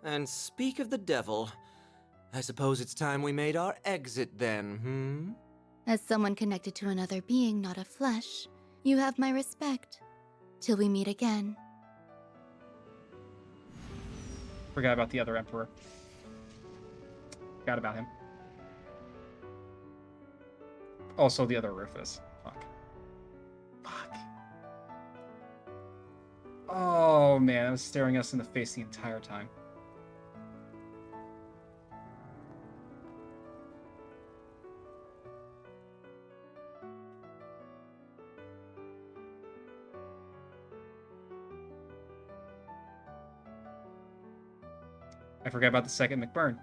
And speak of the devil, I suppose it's time we made our exit then, As someone connected to another being not of flesh, you have my respect. Till we meet again. Forgot about the other emperor. Forgot about him. Also the other Rufus. Fuck. Oh man, I was staring us in the face the entire time. I forgot about the second McBurn.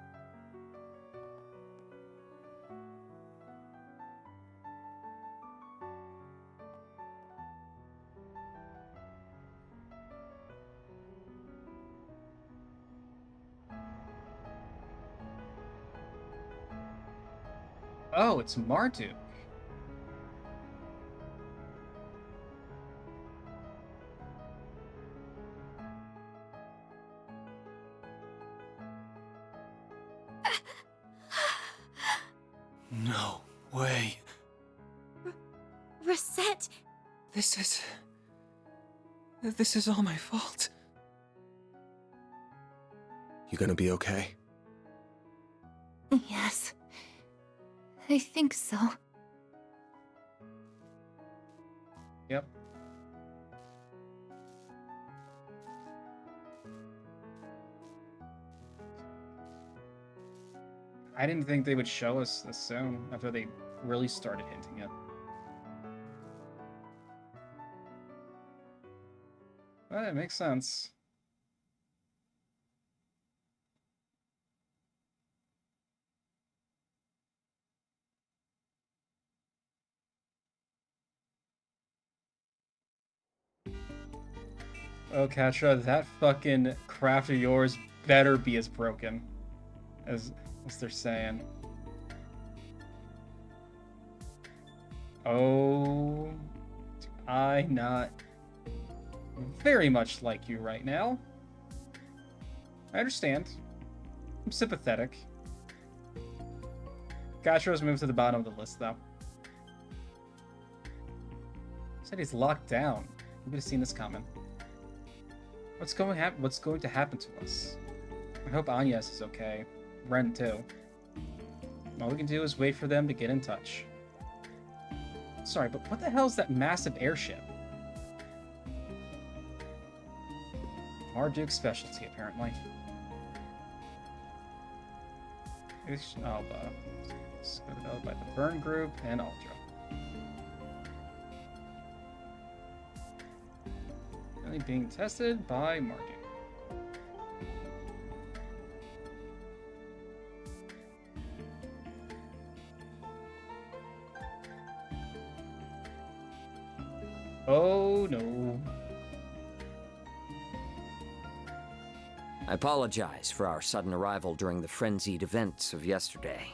Oh, it's Marduk. No way. Reset! This is all my fault. You gonna be okay? Yes. I think so. Yep. I didn't think they would show us this soon after they really started hinting it. But it makes sense. Oh, Katra, that fucking craft of yours better be as broken as they're saying. Oh, do I not very much like you right now? I understand. I'm sympathetic. Katra's moved to the bottom of the list, though. Said he's locked down. Who could have seen this coming? What's going to happen to us? I hope Agnes is okay. Ren too. All we can do is wait for them to get in touch. Sorry, but what the hell is that massive airship? Marduke's specialty, apparently. It's developed by the Vern Group and Ultra. Currently being tested by Marduke. Oh no. I apologize for our sudden arrival during the frenzied events of yesterday.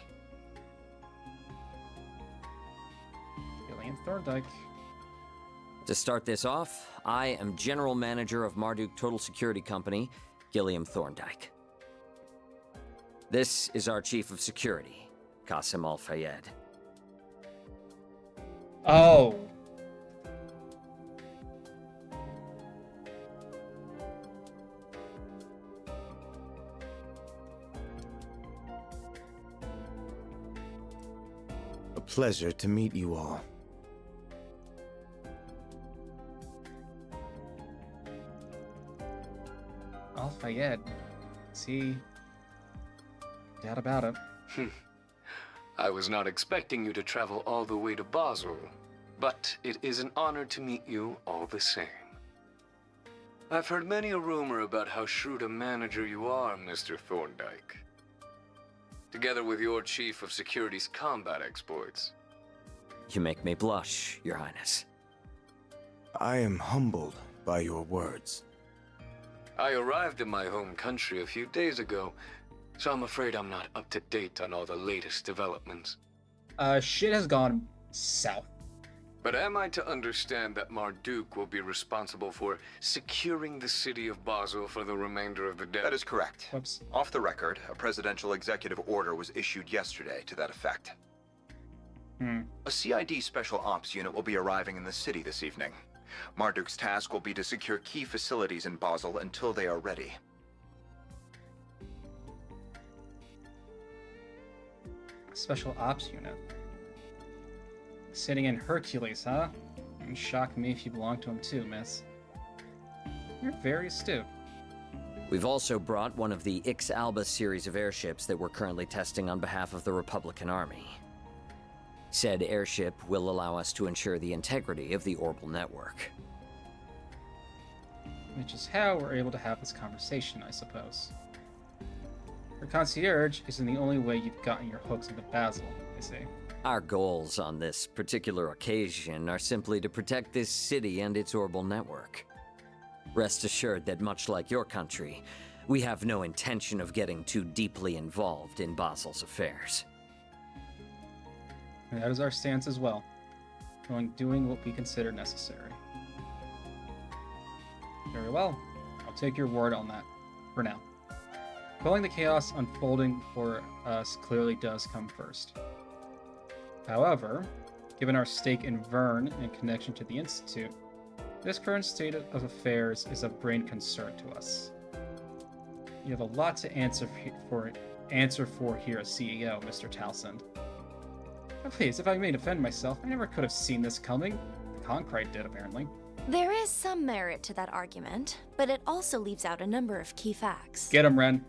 Gillian Thorndike. To start this off, I am General Manager of Marduk Total Security Company, Gilliam Thorndike. This is our Chief of Security, Qasim Al-Fayed. Oh. A pleasure to meet you all. Al-Fayed. See, doubt about it. I was not expecting you to travel all the way to Basel, but it is an honor to meet you all the same. I've heard many a rumor about how shrewd a manager you are, Mr. Thorndike. Together with your Chief of Security's combat exploits. You make me blush, Your Highness. I am humbled by your words. I arrived in my home country a few days ago, so I'm afraid I'm not up to date on all the latest developments. Shit has gone south. But am I to understand that Marduk will be responsible for securing the city of Basel for the remainder of the day? That is correct. Whoops. Off the record, a presidential executive order was issued yesterday to that effect. A CID Special Ops unit will be arriving in the city this evening. Marduk's task will be to secure key facilities in Basel until they are ready. Special Ops Unit. Sitting in Hercules, huh? It would shock me if you belong to him too, miss. You're very astute. We've also brought one of the Ix Alba series of airships that we're currently testing on behalf of the Republican Army. Said airship will allow us to ensure the integrity of the orbital network. Which is how we're able to have this conversation, I suppose. Your concierge isn't the only way you've gotten your hooks into Basel, I see. Our goals on this particular occasion are simply to protect this city and its orbital network. Rest assured that much like your country, we have no intention of getting too deeply involved in Basel's affairs. And that is our stance as well. Doing what we consider necessary. Very well. I'll take your word on that, for now. Calling the chaos unfolding for us clearly does come first. However, given our stake in Vern and connection to the Institute, this current state of affairs is of great concern to us. You have a lot to answer for here as CEO, Mr. Townsend. Oh, please, if I may defend myself, I never could have seen this coming. Concrete did, apparently. There is some merit to that argument, but it also leaves out a number of key facts. Get him, Ren.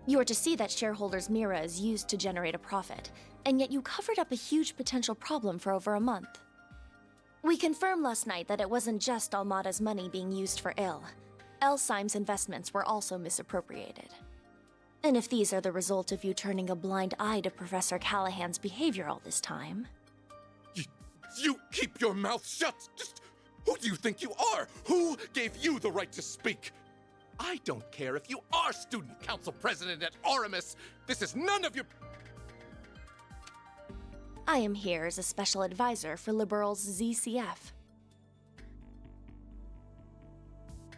You are to see that shareholders' Mira is used to generate a profit, and yet you covered up a huge potential problem for over a month. We confirmed last night that it wasn't just Almada's money being used for ill. Elsheim's investments were also misappropriated. And if these are the result of you turning a blind eye to Professor Callahan's behavior all this time... You keep your mouth shut! Just Who do you think you are? Who gave you the right to speak? I don't care if you are student council president at Aramis. This is none of your... I am here as a special advisor for Liberal's ZCF.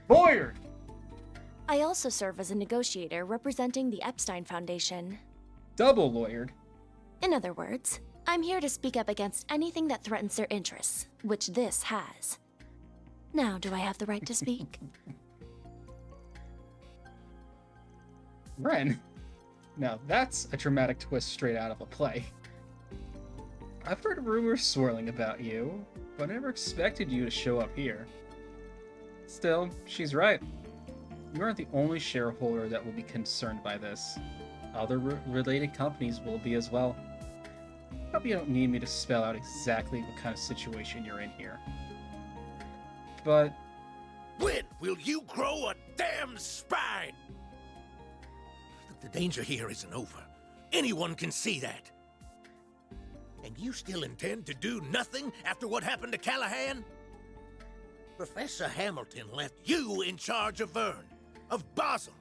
Lawyer! I also serve as a negotiator representing the Epstein Foundation. Double lawyered. In other words, I'm here to speak up against anything that threatens their interests, which this has. Now, do I have the right to speak? Ren, now that's a dramatic twist straight out of a play. I've heard rumors swirling about you, but I never expected you to show up here. Still, she's right. You aren't the only shareholder that will be concerned by this. Other related companies will be as well. Hope you don't need me to spell out exactly what kind of situation you're in here. But... when will you grow a damn spine? The danger here isn't over. Anyone can see that. And you still intend to do nothing after what happened to Callahan? Professor Hamilton left you in charge of Vern, of Basel.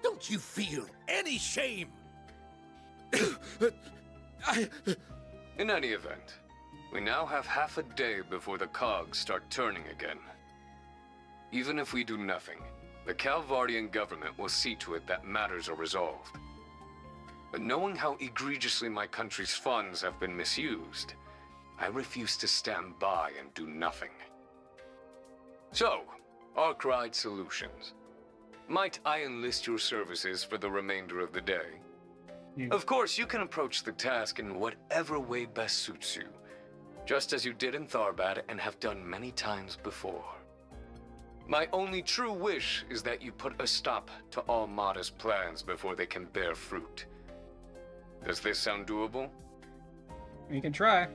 Don't you feel any shame? In any event, we now have half a day before the cogs start turning again. Even if we do nothing, the Calvardian government will see to it that matters are resolved. But knowing how egregiously my country's funds have been misused, I refuse to stand by and do nothing. So, Arkwright Solutions. Might I enlist your services for the remainder of the day? Of course, you can approach the task in whatever way best suits you, just as you did in Tharbad and have done many times before. My only true wish is that you put a stop to Almada's plans before they can bear fruit. Does this sound doable? You can try.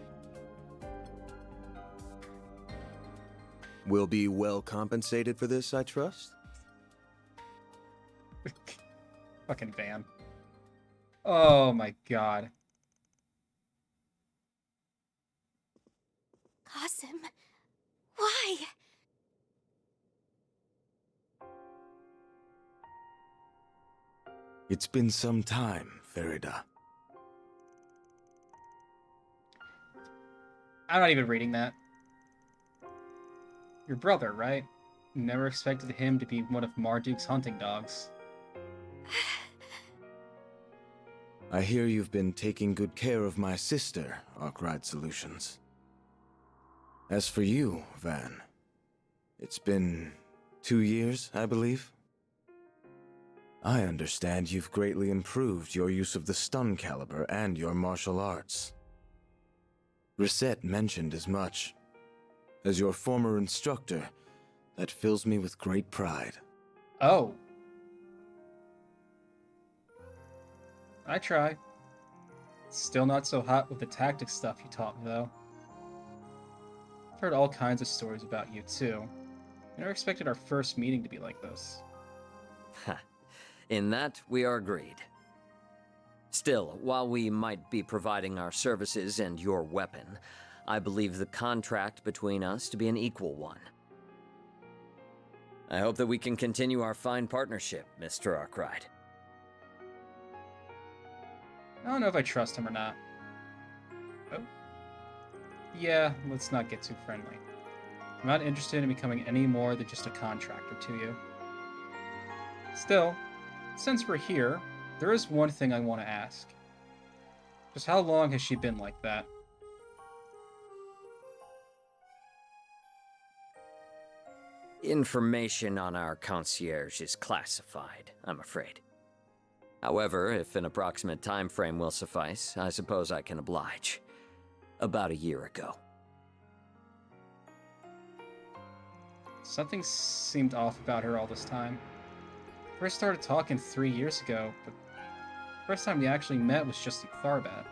We'll be well compensated for this, I trust? Fucking Van. Oh my god. Qasim, why? It's been some time, Farida. I'm not even reading that. Your brother, right? Never expected him to be one of Marduk's hunting dogs. I hear you've been taking good care of my sister, Arkwright Solutions. As for you, Van, it's been 2 years, I believe? I understand you've greatly improved your use of the stun caliber and your martial arts. Reset mentioned as much. As your former instructor, that fills me with great pride. Oh. I try. Still not so hot with the tactics stuff you taught me, though. I've heard all kinds of stories about you, too. I never expected our first meeting to be like this. In that, we are agreed. Still, while we might be providing our services and your weapon, I believe the contract between us to be an equal one. I hope that we can continue our fine partnership, Mr. Arkwright. I don't know if I trust him or not. Oh. Yeah, let's not get too friendly. I'm not interested in becoming any more than just a contractor to you. Still, since we're here, there is one thing I want to ask. Just how long has she been like that? Information on our concierge is classified, I'm afraid. However, if an approximate time frame will suffice, I suppose I can oblige. About a year ago. Something seemed off about her all this time. First started talking 3 years ago, but first time we actually met was just in Tharbad.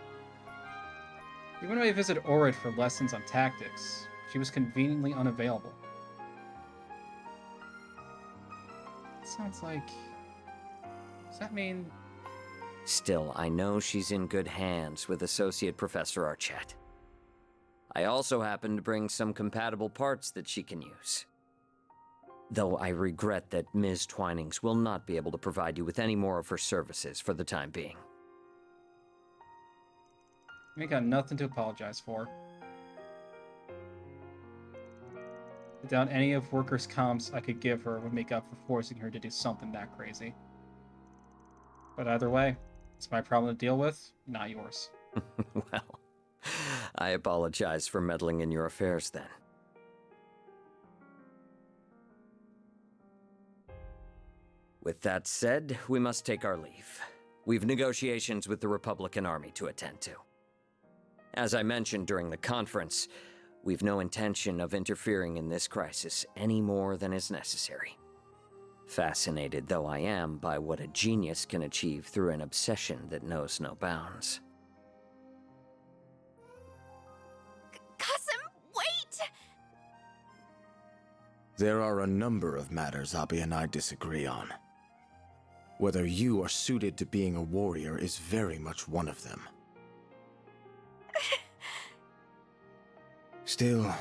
Even when I visited Orid for lessons on tactics, she was conveniently unavailable. It sounds like... Does that mean... Still, I know she's in good hands with Associate Professor Archett. I also happen to bring some compatible parts that she can use. Though I regret that Ms. Twinings will not be able to provide you with any more of her services for the time being. We got nothing to apologize for. Without any of workers' comps I could give her would make up for forcing her to do something that crazy. But either way, it's my problem to deal with, not yours. Well, I apologize for meddling in your affairs then. With that said, we must take our leave. We've negotiations with the Republican Army to attend to. As I mentioned during the conference, we've no intention of interfering in this crisis any more than is necessary. Fascinated though I am by what a genius can achieve through an obsession that knows no bounds. Cousin, wait! There are a number of matters Abi and I disagree on. Whether you are suited to being a warrior is very much one of them. Still,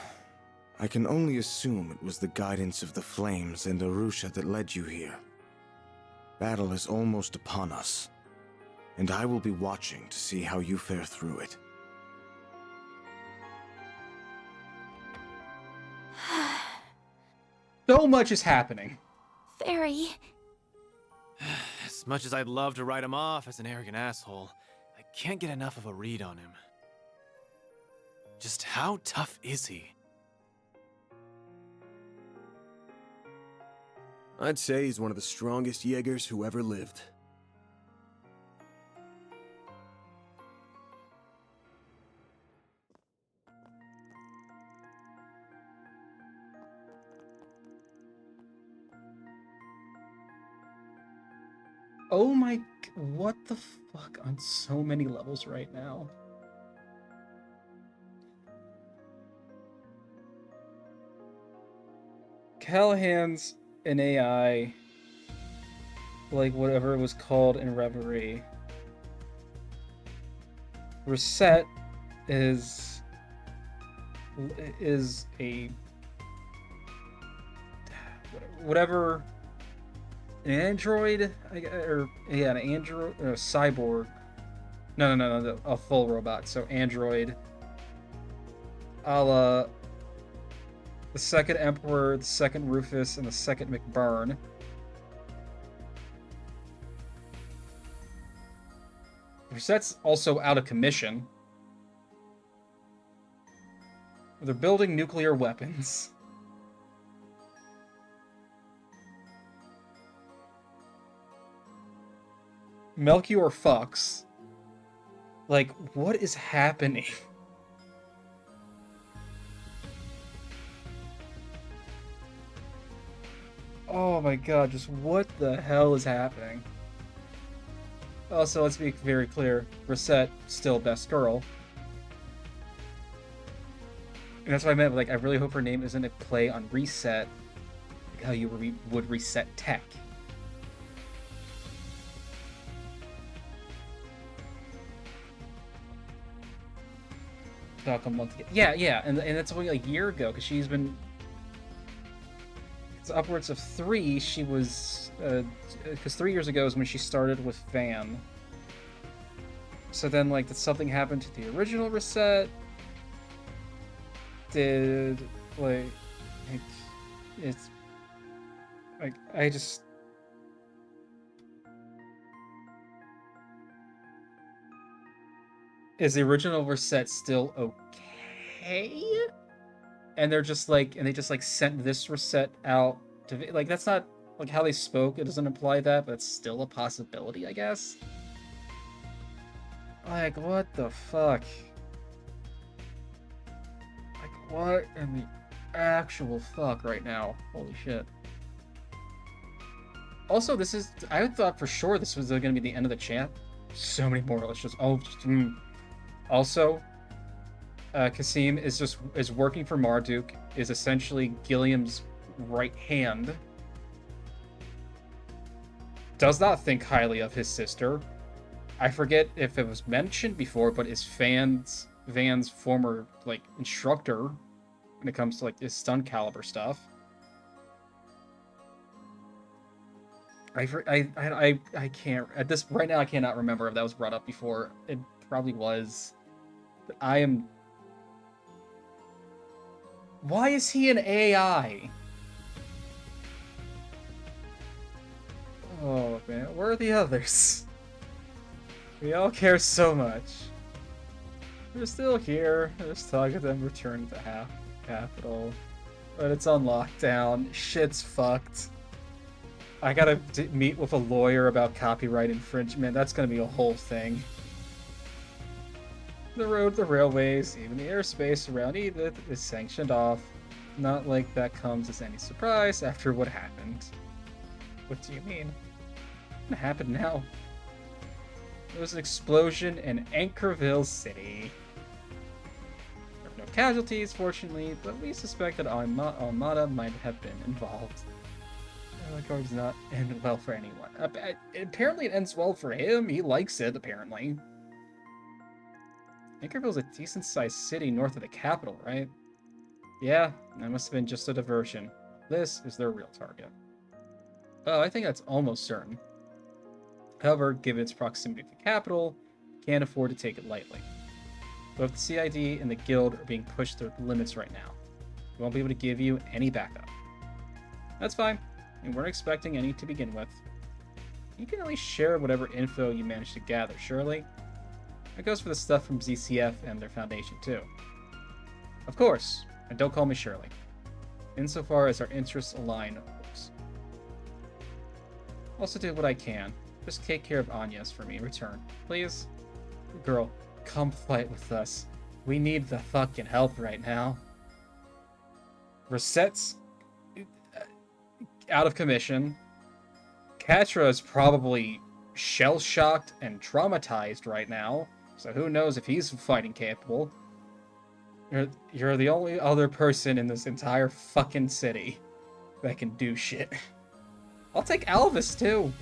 I can only assume it was the guidance of the flames and Arusha that led you here. Battle is almost upon us, and I will be watching to see how you fare through it. So much is happening. Very. As much as I'd love to write him off as an arrogant asshole, I can't get enough of a read on him. Just how tough is he? I'd say he's one of the strongest Jaegers who ever lived. Oh my... What the fuck on so many levels right now? Callahan's an AI, like whatever it was called in Reverie. Reset is a whatever, an android, or yeah, an android or a cyborg. No, a full robot. So android, a la the second Emperor, the second Rufus, and the second McBurn. Reset's also out of commission. They're building nuclear weapons. Melchior fucks. Like, what is happening? Oh my god, just what the hell is happening? Also, let's be very clear. Reset, still best girl. And that's what I meant, like, I really hope her name isn't a play on reset, like how you would reset tech. About a month ago. Yeah, and that's only like a year ago, because she's been... It's upwards of 3, she was... Because 3 years ago is when she started with Van. So then, like, did something happen to the original reset? Did, like it's... Like, I just... Is the original reset still okay? And they're just like, and they just like sent this reset out to, like, that's not like how they spoke. It doesn't imply that, but it's still a possibility, I guess. Like, what the fuck? Like, what in the actual fuck right now? Holy shit. Also, this is, I thought for sure this was gonna be the end of the champ. So many more. Let's just, Also, Kasim is working for Marduk, is essentially Gilliam's right hand. Does not think highly of his sister. I forget if it was mentioned before, but is fans Van's former, like, instructor when it comes to, like, his stun caliber stuff. I can't, at this, right now I cannot remember if that was brought up before. It probably was. But I am... Why is he an AI? Oh, man, where are the others? We all care so much. They're still here. There's talk of them returning to Capital. But it's on lockdown. Shit's fucked. I gotta meet with a lawyer about copyright infringement. That's gonna be a whole thing. The road, the railways, even the airspace around Edith is sanctioned off. Not like that comes as any surprise after what happened. What do you mean? What happened now? There was an explosion in Anchorville City. There were no casualties, fortunately, but we suspect that Armada might have been involved. The card does not end well for anyone. Apparently it ends well for him. He likes it, apparently. Anchorville's a decent-sized city north of the capital, right? Yeah, that must have been just a diversion. This is their real target. Oh, I think that's almost certain. However, given its proximity to the capital, can't afford to take it lightly. Both the CID and the Guild are being pushed to limits right now. We won't be able to give you any backup. That's fine. We weren't expecting any to begin with. You can at least share whatever info you manage to gather, surely? That goes for the stuff from ZCF and their foundation, too. Of course, and don't call me Shirley. Insofar as our interests align, of course. Also do what I can. Just take care of Anya's for me in return, please? Girl, come fight with us. We need the fucking help right now. Reset's out of commission. Katra is probably shell-shocked and traumatized right now, so who knows if he's fighting capable. You're the only other person in this entire fucking city that can do shit. I'll take Alvis, too.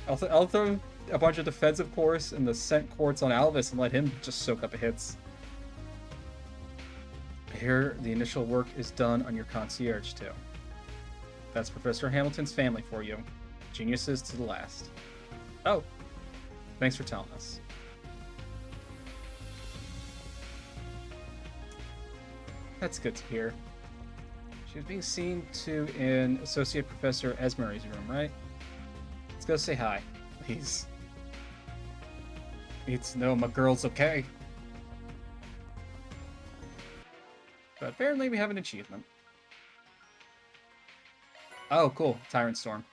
I'll throw a bunch of defensive cores and the scent quartz on Alvis and let him just soak up hits. Here, the initial work is done on your concierge, too. That's Professor Hamilton's family for you. Geniuses to the last. Oh, thanks for telling us. That's good to hear. She was being seen to in Associate Professor Esmery's room, right? Let's go say hi, please. Need to know my girl's okay. But apparently we have an achievement. Oh, cool. Tyrant Storm.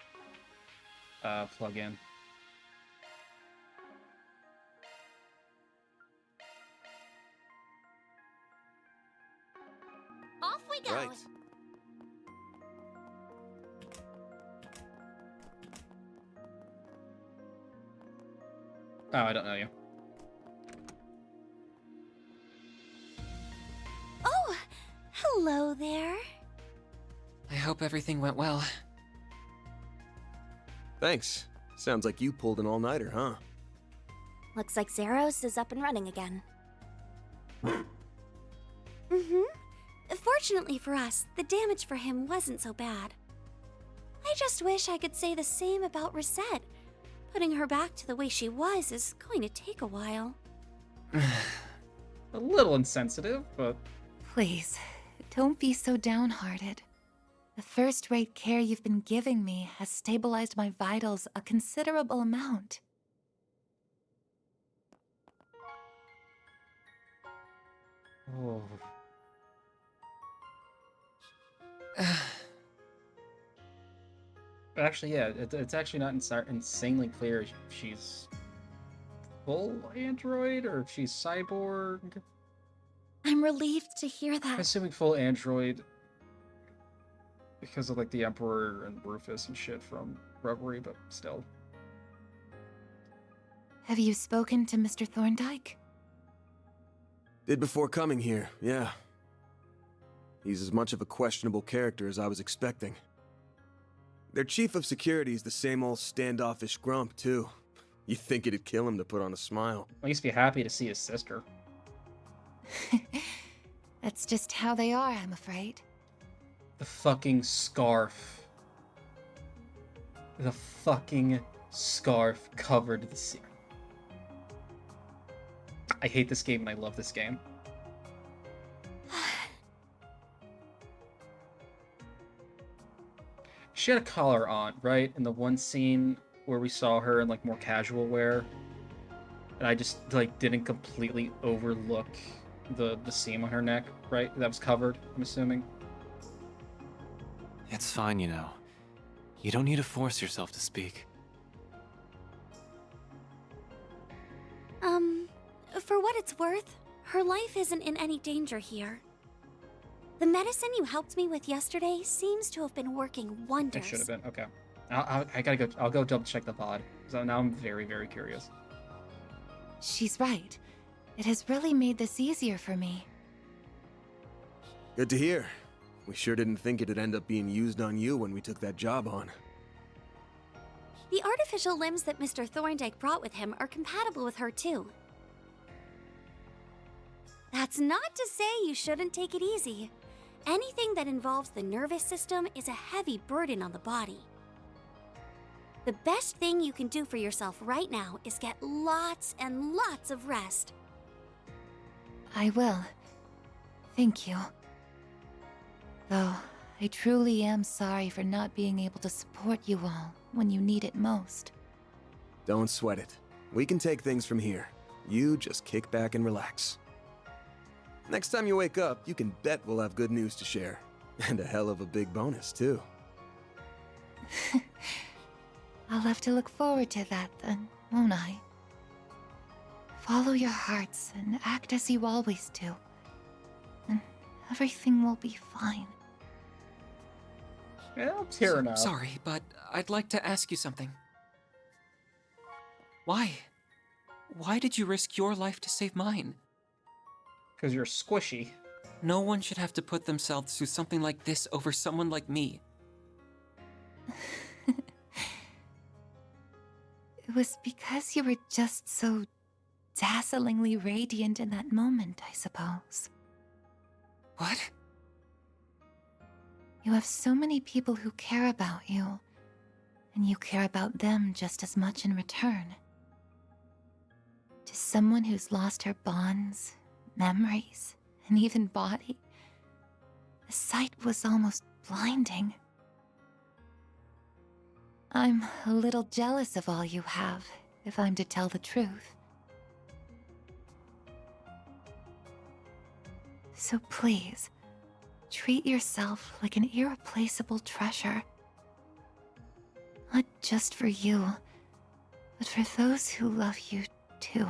Plug in. Off we go! Right. Oh, I don't know you. Oh, hello there. I hope everything went well. Thanks. Sounds like you pulled an all-nighter, huh? Looks like Zeros is up and running again. Fortunately for us, the damage for him wasn't so bad. I just wish I could say the same about Reset. Putting her back to the way she was is going to take a while. A little insensitive, but... Please, don't be so downhearted. The first-rate care you've been giving me has stabilized my vitals a considerable amount. Oh. Actually, yeah, it's actually not insanely clear if she's full android or if she's cyborg. I'm relieved to hear I'm that. assuming full android because of like the Emperor and Rufus and shit from Reverie, but still. Have you spoken to Mr. Thorndyke? Did before coming here, yeah. He's as much of a questionable character as I was expecting. Their chief of security is the same old standoffish grump, too. You'd think it'd kill him to put on a smile. I used to be happy to see his sister. That's just how they are, I'm afraid. The fucking scarf. The fucking scarf covered the sea. I hate this game and I love this game. She had a collar on, right? In the one scene where we saw her in like more casual wear. And I just like didn't completely overlook the seam on her neck, right? That was covered, I'm assuming. It's fine, you know. You don't need to force yourself to speak. For what it's worth, her life isn't in any danger here. The medicine you helped me with yesterday seems to have been working wonders. It should have been, okay. I gotta go, I'll go double check the VOD. So now I'm very, very curious. She's right. It has really made this easier for me. Good to hear. We sure didn't think it'd end up being used on you when we took that job on. The artificial limbs that Mr. Thorndyke brought with him are compatible with her too. That's not to say you shouldn't take it easy. Anything that involves the nervous system is a heavy burden on the body. The best thing you can do for yourself right now is get lots and lots of rest. I will. Thank you. Though, I truly am sorry for not being able to support you all when you need it most. Don't sweat it. We can take things from here. You just kick back and relax. Next time you wake up, you can bet we'll have good news to share. And a hell of a big bonus, too. I'll have to look forward to that then, won't I? Follow your hearts and act as you always do. And everything will be fine. Yeah, I'm tearing up. Sorry, but I'd like to ask you something. Why? Why did you risk your life to save mine? Because you're squishy. No one should have to put themselves through something like this over someone like me. It was because you were just so dazzlingly radiant in that moment, I suppose. What? You have so many people who care about you, and you care about them just as much in return. To someone who's lost her bonds, memories, and even body, the sight was almost blinding. I'm a little jealous of all you have, if I'm to tell the truth. So please, treat yourself like an irreplaceable treasure. Not just for you, but for those who love you too.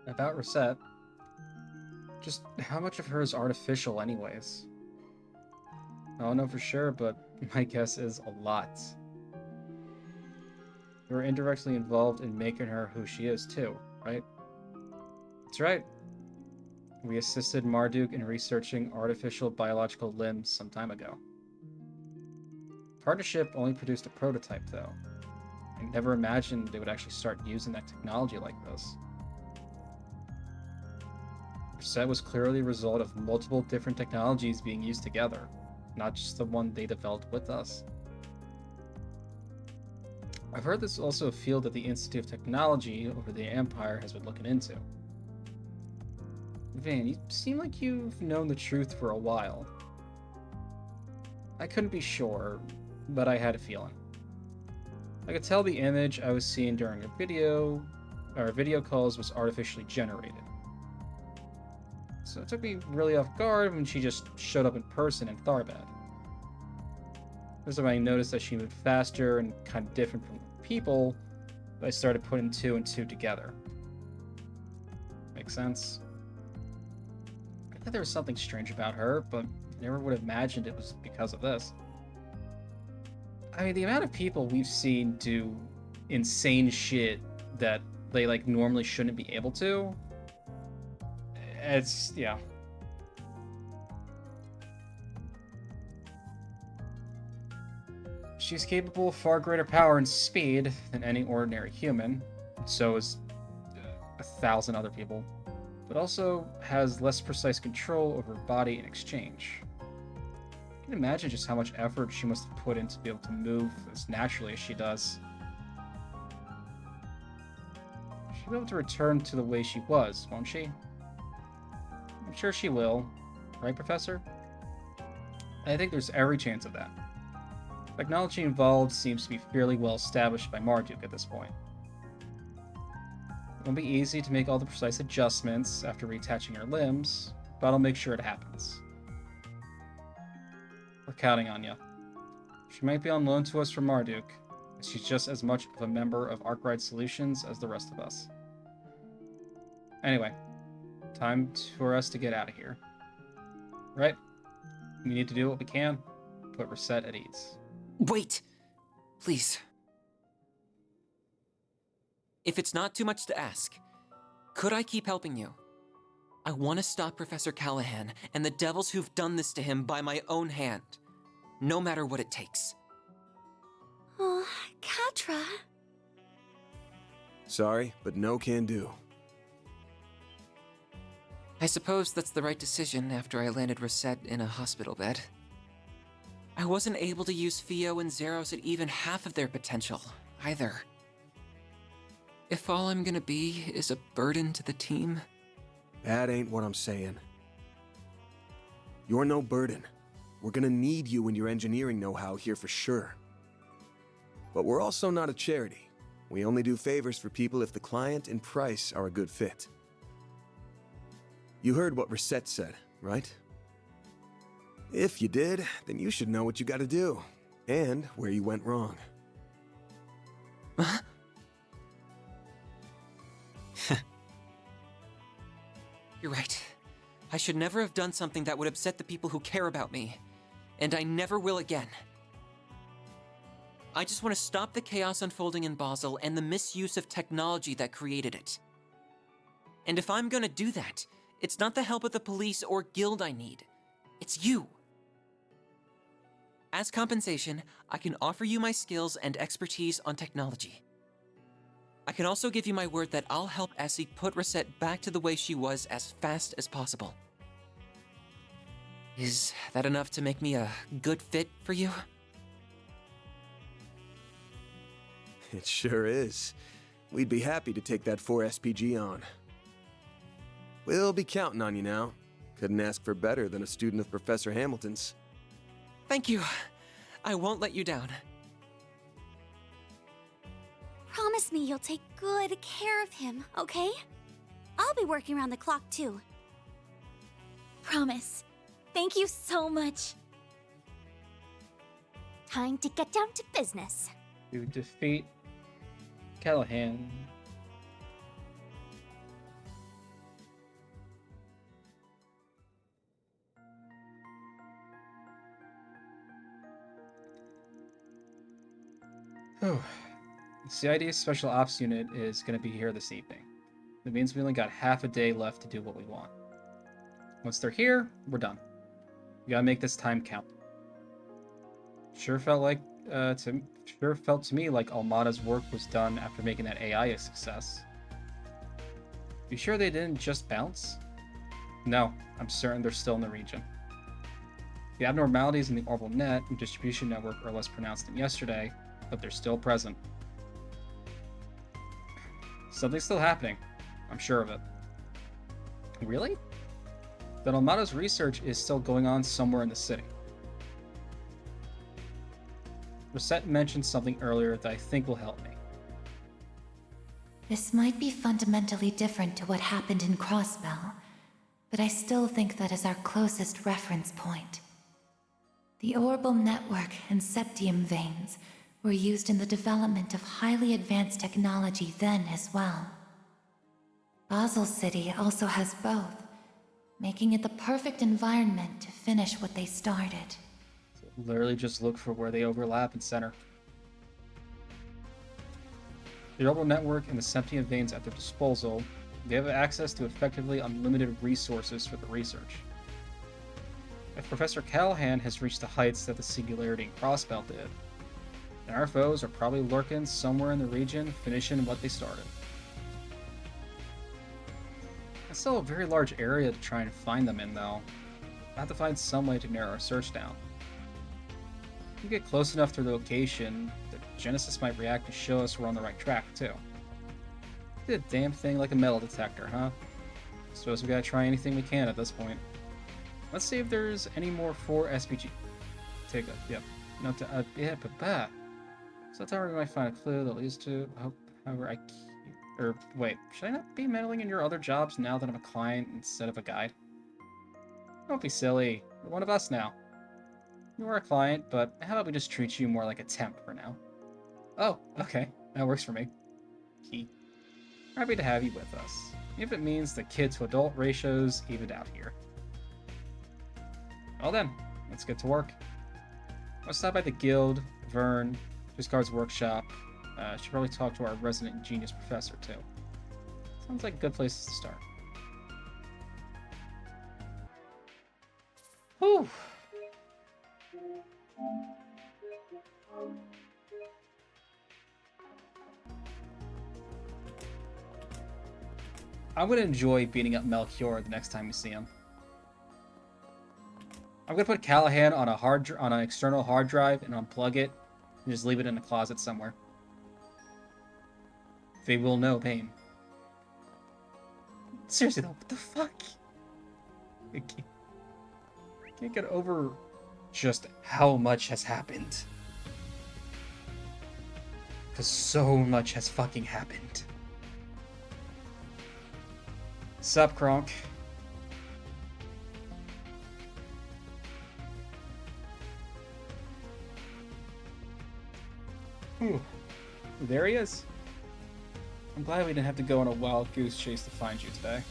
About Reset, just how much of her is artificial anyways? I don't know for sure, but my guess is a lot. You were indirectly involved in making her who she is too, right? That's right. We assisted Marduk in researching artificial biological limbs some time ago. Partnership only produced a prototype though. I never imagined they would actually start using that technology like this. Reset was clearly a result of multiple different technologies being used together, not just the one they developed with us. I've heard this is also a field that the Institute of Technology over the Empire has been looking into. Van, you seem like you've known the truth for a while. I couldn't be sure, but I had a feeling. I could tell the image I was seeing during our video calls was artificially generated. So it took me really off guard when she just showed up in person in Tharbad. This is when I noticed that she moved faster and kind of different from people, but I started putting two and two together. Makes sense? I thought there was something strange about her, but never would have imagined it was because of this. I mean, the amount of people we've seen do insane shit that they like normally shouldn't be able to, it's, yeah. She's capable of far greater power and speed than any ordinary human. So is 1,000 other people. But also has less precise control over her body in exchange. I can imagine just how much effort she must have put in to be able to move as naturally as she does. She'll be able to return to the way she was, won't she? I'm sure she will. Right, Professor? I think there's every chance of that. Technology involved seems to be fairly well established by Marduk at this point. It won't be easy to make all the precise adjustments after reattaching her limbs, but I'll make sure it happens. We're counting on you. She might be on loan to us from Marduk, but she's just as much of a member of Arkwright Solutions as the rest of us. Anyway, time for us to get out of here. Right? We need to do what we can, put Reset at ease. Wait! Please. If it's not too much to ask, could I keep helping you? I want to stop Professor Callahan and the devils who've done this to him by my own hand, no matter what it takes. Oh, Katra. Sorry, but no can do. I suppose that's the right decision after I landed Reset in a hospital bed. I wasn't able to use Theo and Zeros at even half of their potential, either. If all I'm gonna be is a burden to the team... That ain't what I'm saying. You're no burden. We're gonna need you and your engineering know-how here for sure. But we're also not a charity. We only do favors for people if the client and price are a good fit. You heard what Reset said, right? If you did, then you should know what you gotta do, and where you went wrong. You're right. I should never have done something that would upset the people who care about me. And I never will again. I just want to stop the chaos unfolding in Basel and the misuse of technology that created it. And if I'm gonna do that, it's not the help of the police or guild I need. It's you. As compensation, I can offer you my skills and expertise on technology. I can also give you my word that I'll help Essie put Reset back to the way she was as fast as possible. Is that enough to make me a good fit for you? It sure is. We'd be happy to take that 4 SPG on. We'll be counting on you now. Couldn't ask for better than a student of Professor Hamilton's. Thank you. I won't let you down. Promise me you'll take good care of him, okay? I'll be working around the clock too. Promise. Thank you so much. Time to get down to business. To defeat Callahan. The CID's Special Ops Unit is going to be here this evening. That means we only got half a day left to do what we want. Once they're here, we're done. We gotta make this time count. Sure felt to me like Almada's work was done after making that AI a success. You sure they didn't just bounce? No, I'm certain they're still in the region. The abnormalities in the orbital net and distribution network are less pronounced than yesterday, but they're still present. Something's still happening. I'm sure of it. Really? Then Almada's research is still going on somewhere in the city. Reset mentioned something earlier that I think will help me. This might be fundamentally different to what happened in Crossbell, but I still think that is our closest reference point. The orbital network and septium veins were used in the development of highly advanced technology then as well. Basel City also has both, making it the perfect environment to finish what they started. So literally just look for where they overlap and center. The orbital network and the septium veins at their disposal, they have access to effectively unlimited resources for the research. If Professor Callahan has reached the heights that the Singularity and Crossbell did, And our foes are probably lurking somewhere in the region, finishing what they started. It's still a very large area to try and find them in, though. I have to find some way to narrow our search down. If we get close enough to the location, the Genesis might react and show us we're on the right track, too. Did a damn thing like a metal detector, huh? Suppose we gotta try anything we can at this point. Let's see if there's any more 4 SPG. Take a, yep. No, yeah, but so that's how we might find a clue that leads to, however, wait, should I not be meddling in your other jobs now that I'm a client instead of a guide? Don't be silly. You're one of us now. You are a client, but how about we just treat you more like a temp for now? Oh, okay. That works for me. Key. Happy to have you with us, if it means the kid-to-adult ratios evened out here. Well then, let's get to work. I'll stop by the guild, Vern, Discard's workshop. Should probably talk to our resident genius professor, too. Sounds like good places to start. Whew. I'm gonna enjoy beating up Melchior the next time we see him. I'm gonna put Callahan on an external hard drive and unplug it, and just leave it in a closet somewhere. They will know pain. Seriously though, what the fuck? I can't get over just how much has happened. Because so much has fucking happened. Sup, Kronk? Whew. There he is. I'm glad we didn't have to go on a wild goose chase to find you today.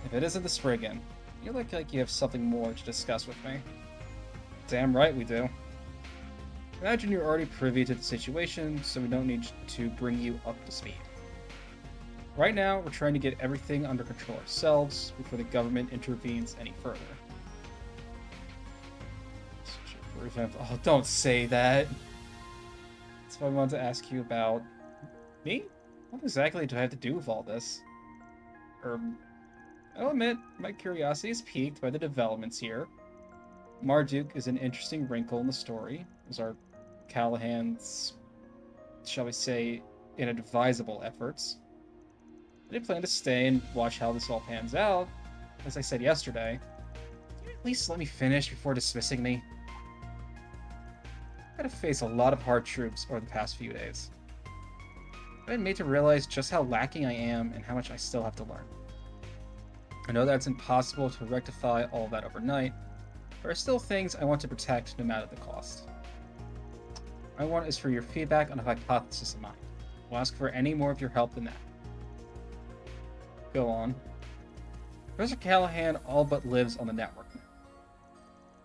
If it isn't the Spriggan, you look like you have something more to discuss with me. Damn right we do. Imagine you're already privy to the situation, so we don't need to bring you up to speed. Right now, we're trying to get everything under control ourselves before the government intervenes any further. Oh, don't say that! That's what I wanted to ask you about. Me? What exactly do I have to do with all this? I'll admit, my curiosity is piqued by the developments here. Marduk is an interesting wrinkle in the story, as are Callahan's, shall we say, inadvisable efforts. I did plan to stay and watch how this all pans out. As I said yesterday, can you at least let me finish before dismissing me? I've had to face a lot of hard troops over the past few days. I've been made to realize just how lacking I am and how much I still have to learn. I know that it's impossible to rectify all of that overnight, but there are still things I want to protect no matter the cost. What I want is for your feedback on a hypothesis of mine. I'll ask for any more of your help than that. Go on. Professor Callahan all but lives on the network now.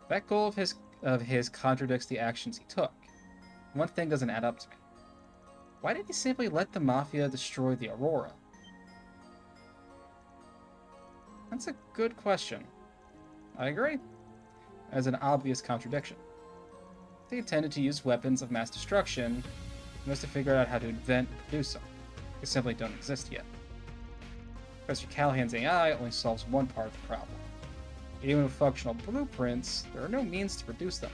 That goal of his contradicts the actions he took. One thing doesn't add up to me. Why did he simply let the Mafia destroy the Aurora? That's a good question. I agree. As an obvious contradiction. They intended to use weapons of mass destruction, they must have figured out how to invent and produce them. They simply don't exist yet. Professor Callahan's AI only solves one part of the problem. Even with functional blueprints, there are no means to produce them.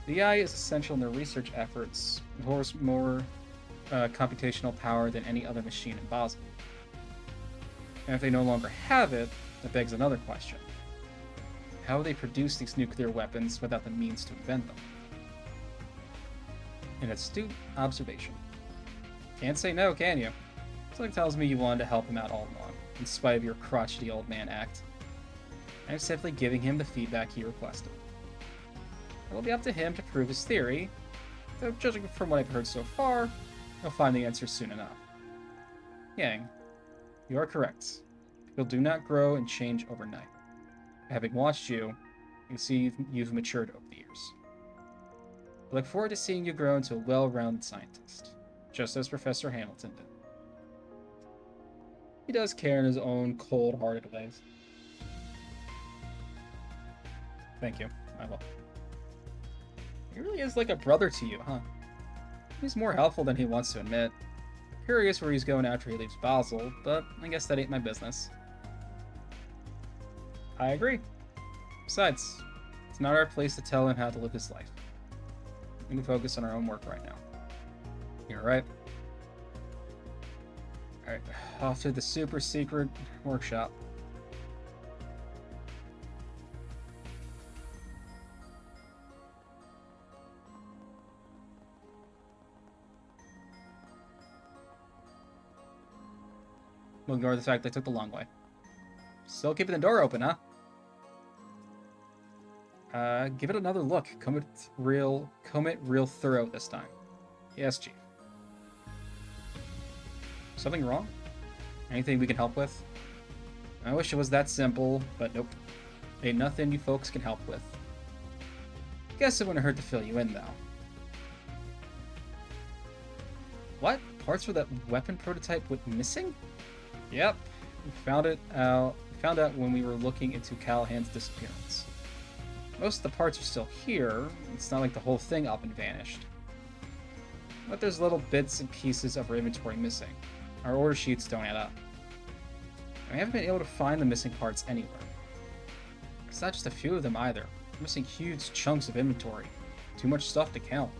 The AI is essential in their research efforts, and holds more computational power than any other machine in Basel. And if they no longer have it, that begs another question. How will they produce these nuclear weapons without the means to invent them? An astute observation. Can't say no, can you? Something tells me you wanted to help him out all along, in spite of your crotchety old man act. I'm simply giving him the feedback he requested. It'll be up to him to prove his theory, though judging from what I've heard so far, he'll find the answer soon enough. Yang, you are correct. People do not grow and change overnight. Having watched you, you see you've matured over the years. I look forward to seeing you grow into a well-rounded scientist, just as Professor Hamilton did. He does care in his own cold-hearted ways. Thank you. I will. He really is like a brother to you, huh? He's more helpful than he wants to admit. Curious where he's going after he leaves Basel, but I guess that ain't my business. I agree. Besides, it's not our place to tell him how to live his life. We can focus on our own work right now. You're right. Alright, off to the super secret workshop. We'll ignore the fact they took the long way. Still keeping the door open, huh? Give it another look. Comet real thorough this time. Yes, Chief. Something wrong? Anything we can help with? I wish it was that simple, but nope. Ain't nothing you folks can help with. Guess it wouldn't hurt to fill you in, though. What? Parts for that weapon prototype went missing? Yep. We found out when we were looking into Callahan's disappearance. Most of the parts are still here. It's not like the whole thing up and vanished. But there's little bits and pieces of our inventory missing. Our order sheets don't add up. And we haven't been able to find the missing parts anywhere. It's not just a few of them either. We're missing huge chunks of inventory. Too much stuff to count.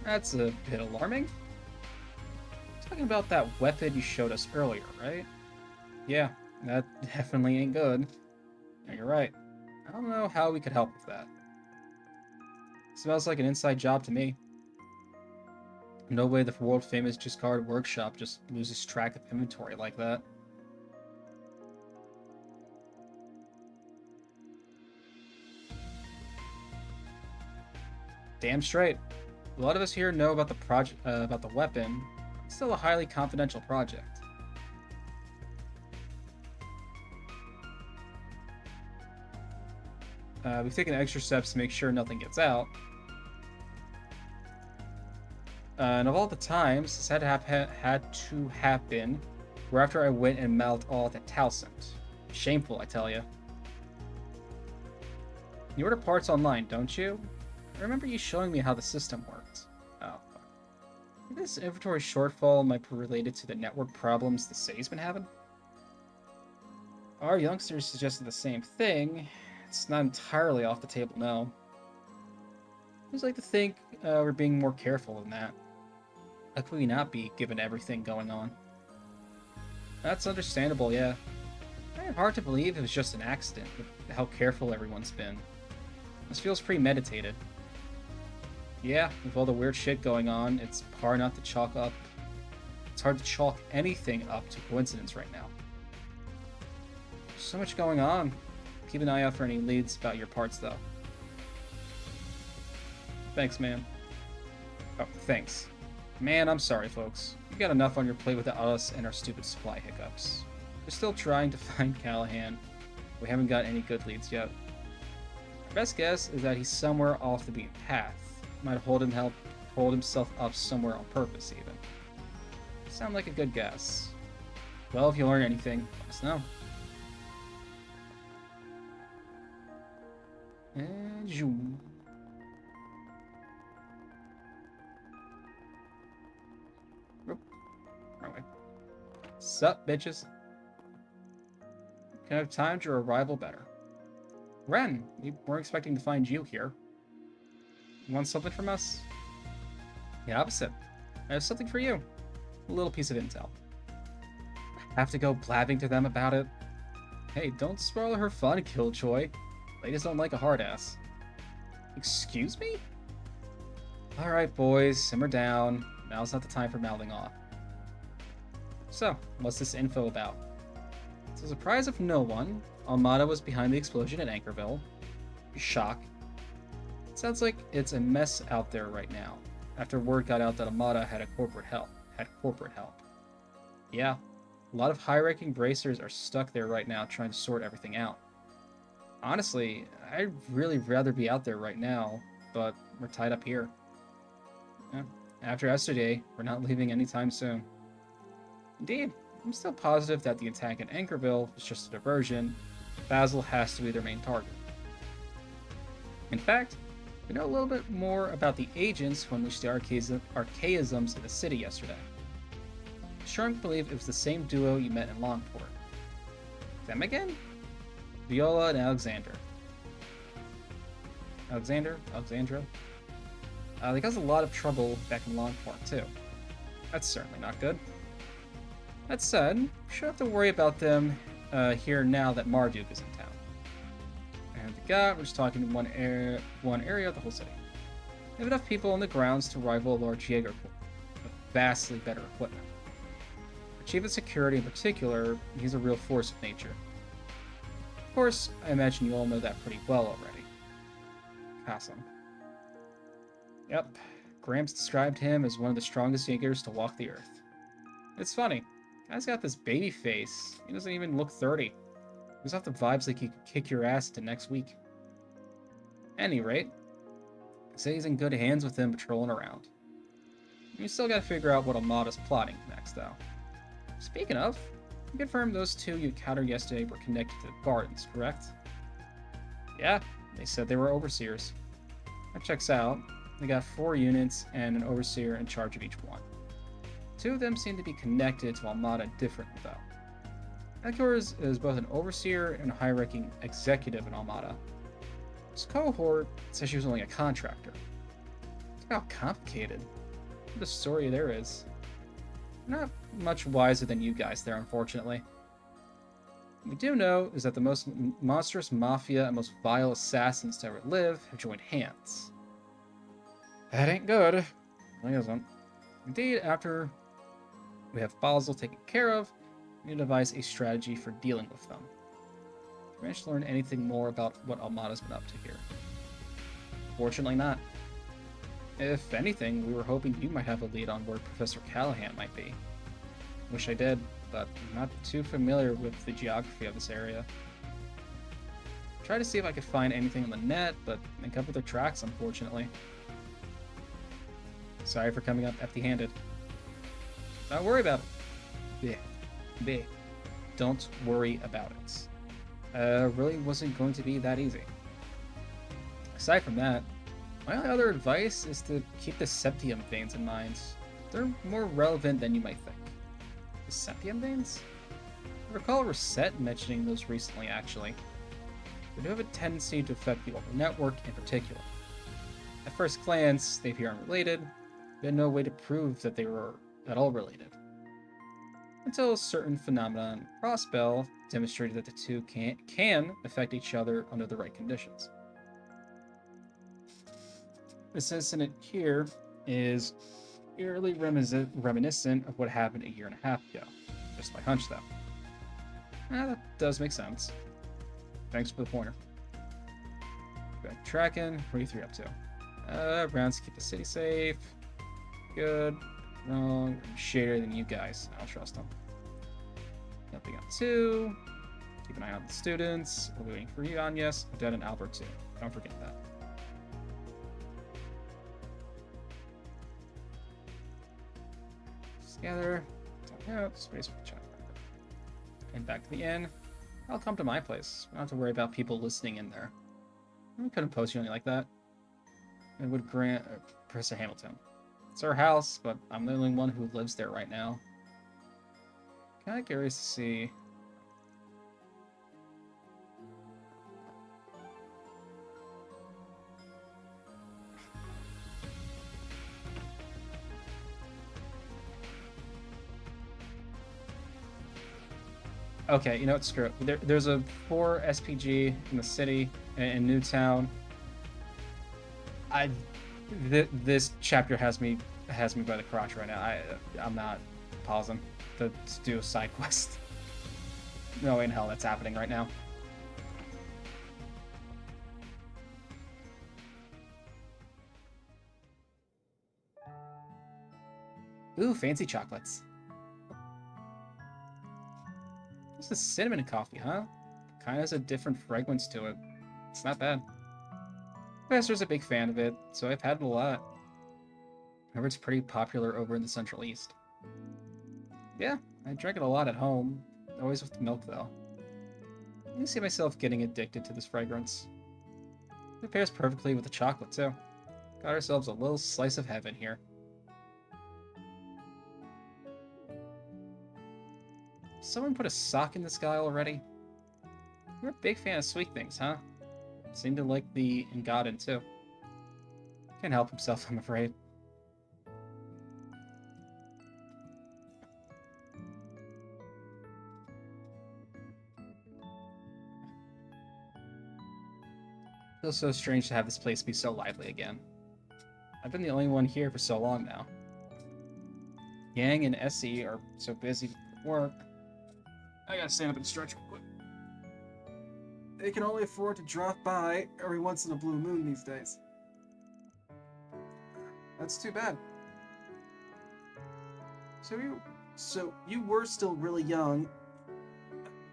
That's a bit alarming. Talking about that weapon you showed us earlier, right? Yeah, that definitely ain't good. Yeah, you're right. I don't know how we could help with that. Smells like an inside job to me. No way the world-famous Giscard workshop just loses track of inventory like that. Damn straight. A lot of us here know about the weapon. It's still a highly confidential project. We've taken extra steps to make sure nothing gets out. And of all the times this had to happen, were after I went and mouthed all to Towsend. Shameful, I tell you. You order parts online, don't you? I remember you showing me how the system worked. Oh, fuck. This inventory shortfall might be related to the network problems the city's been having. Our youngsters suggested the same thing. It's not entirely off the table, no. I'd like to think we're being more careful than that. How could we not be, given everything going on? That's understandable, yeah. I find it hard to believe it was just an accident, with how careful everyone's been. This feels premeditated. Yeah, with all the weird shit going on, it's hard to chalk anything up to coincidence right now. There's so much going on. Keep an eye out for any leads about your parts, though. Thanks, man. Oh, thanks. Man, I'm sorry, folks. You got enough on your plate without us and our stupid supply hiccups. We're still trying to find Callahan. We haven't got any good leads yet. Our best guess is that he's somewhere off the beaten path. Might hold himself up somewhere on purpose, even. Sound like a good guess. Well, if you learn anything, let us know. And zoom. Wrong way. Sup, bitches? Can I have timed your arrival better? Ren, we weren't expecting to find you here. You want something from us? The opposite. I have something for you. A little piece of intel. Have to go blabbing to them about it? Hey, don't spoil her fun, Killjoy. Ladies don't like a hard ass. Excuse me? Alright, boys, simmer down. Now's not the time for mouthing off. So, what's this info about? To the surprise of no one, Armada was behind the explosion at Anchorville. Shock. It sounds like it's a mess out there right now, after word got out that Armada had corporate help. Yeah, a lot of high-ranking bracers are stuck there right now trying to sort everything out. Honestly, I'd really rather be out there right now, but we're tied up here. Yeah, after yesterday, we're not leaving anytime soon. Indeed, I'm still positive that the attack at Anchorville was just a diversion. Basil has to be their main target. In fact, We know a little bit more about the agents when we reached the archaisms in the city yesterday. Strong believe it was the same duo you met in Longport. Them again? Viola and Alexander. Alexandra? They caused a lot of trouble back in Longport, too. That's certainly not good. That said, we shouldn't have to worry about them here now that Marduk is in town. And the god, we're just talking in one area of the whole city. They have enough people on the grounds to rival a large Jaeger pool, with vastly better equipment. For Chief of Security in particular, he's a real force of nature. Of course, I imagine you all know that pretty well already. Awesome. Yep, Gramps described him as one of the strongest Jaegers to walk the earth. It's funny, guy's got this baby face. He doesn't even look 30. He's off the vibes like he could kick your ass to next week. Any rate, say he's in good hands with him patrolling around. You still gotta figure out what Amada's plotting next, though. Speaking of, you confirmed those two you encountered yesterday were connected to the gardens, correct? Yeah, they said they were overseers. That checks out. They got 4 units and an overseer in charge of each one. 2 of them seem to be connected to Almada differently, though. Melchior is both an overseer and a high-ranking executive in Almada. This cohort says she was only a contractor. Look how complicated. What a story there is. Not much wiser than you guys there, unfortunately. What we do know is that the most monstrous mafia and most vile assassins to ever live have joined hands. That ain't good. It really isn't. Indeed, after we have Basel taken care of, we need to devise a strategy for dealing with them. Did you manage to learn anything more about what Almada's been up to here? Fortunately not. If anything, we were hoping you might have a lead on where Professor Callahan might be. Wish I did, but I'm not too familiar with the geography of this area. Tried to see if I could find anything on the net, but they covered their tracks, unfortunately. Sorry for coming up empty-handed. Don't worry about it. Bleh. Don't worry about it. Really wasn't going to be that easy. Aside from that, my only other advice is to keep the septium veins in mind. They're more relevant than you might think. The septium veins? I recall Reset mentioning those recently, actually. They do have a tendency to affect the orbital network in particular. At first glance, they appear unrelated. We had no way to prove that they were at all related. Until a certain phenomenon in Prospell demonstrated that the two can affect each other under the right conditions. This incident here is eerily reminiscent of what happened a year and a half ago. Just my hunch, though. That does make sense. Thanks for the pointer. Good tracking. What are you 3 up to? Rounds to keep the city safe. Good. Wrong. Shadier than you guys. I'll trust them. Helping out 2. Keep an eye on the students. We're waiting for you on, yes. Odette and Albert, too. Don't forget that. Together. Talk out. Space for the chat. And back to the inn. I'll come to my place. We don't have to worry about people listening in there. I couldn't post you anything like that. It would grant Professor Hamilton. It's our house, but I'm the only one who lives there right now. Kinda curious to see. Okay, you know what? Screw it. There's a 4 SPG in the city in Newtown. This chapter has me by the crotch right now. I'm not pausing to do a side quest. No way in hell that's happening right now. Ooh, fancy chocolates. This is cinnamon coffee, huh? Kind of has a different fragrance to it. It's not bad. Professor's a big fan of it, so I've had it a lot. Remember, it's pretty popular over in the Central East. Yeah, I drink it a lot at home. Always with milk, though. I can see myself getting addicted to this fragrance. It pairs perfectly with the chocolate, too. Got ourselves a little slice of heaven here. Someone put a sock in the sky already? You're a big fan of sweet things, huh? Seem to like the Engadin, too. Can't help himself, I'm afraid. Feels so strange to have this place be so lively again. I've been the only one here for so long now. Yang and Essie are so busy with work. I gotta stand up and stretch real quick. They can only afford to drop by every once in a blue moon these days. That's too bad. So you were still really young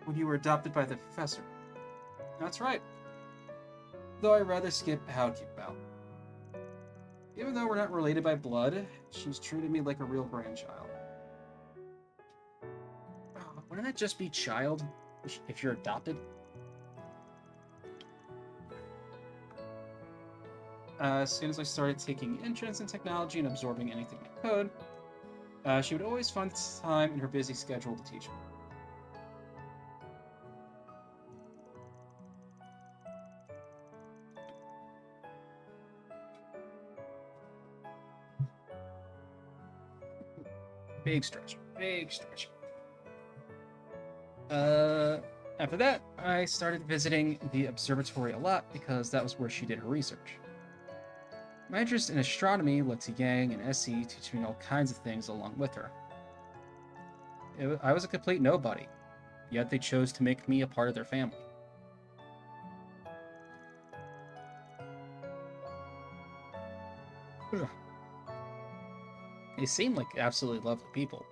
when you were adopted by the professor. That's right. Though I'd rather skip how it came about. Even though we're not related by blood, she's treated me like a real grandchild. Oh, wouldn't that just be child if you're adopted? As soon as I started taking interest in technology and absorbing anything I could, she would always find time in her busy schedule to teach me. Big stretch. Big stretch. After that, I started visiting the observatory a lot because that was where she did her research. My interest in astronomy led to Yang and Essie teaching me all kinds of things along with her. I was a complete nobody, yet they chose to make me a part of their family. Ugh. They seem like absolutely lovely people.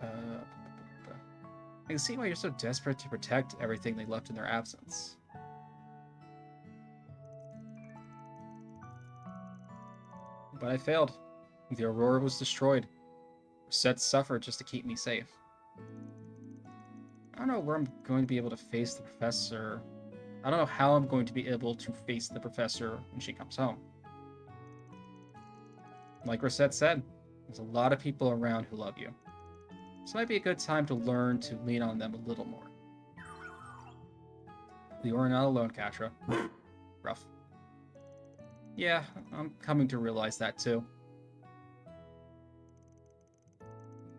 I can see why you're so desperate to protect everything they left in their absence. But I failed. The Aurora was destroyed. Set suffered just to keep me safe. I don't know where I'm going to be able to face the professor. I don't know how I'm going to be able to face the professor when she comes home. Like Rosette said, there's a lot of people around who love you. This might be a good time to learn to lean on them a little more. You are not alone, Katra. Rough. Yeah, I'm coming to realize that too.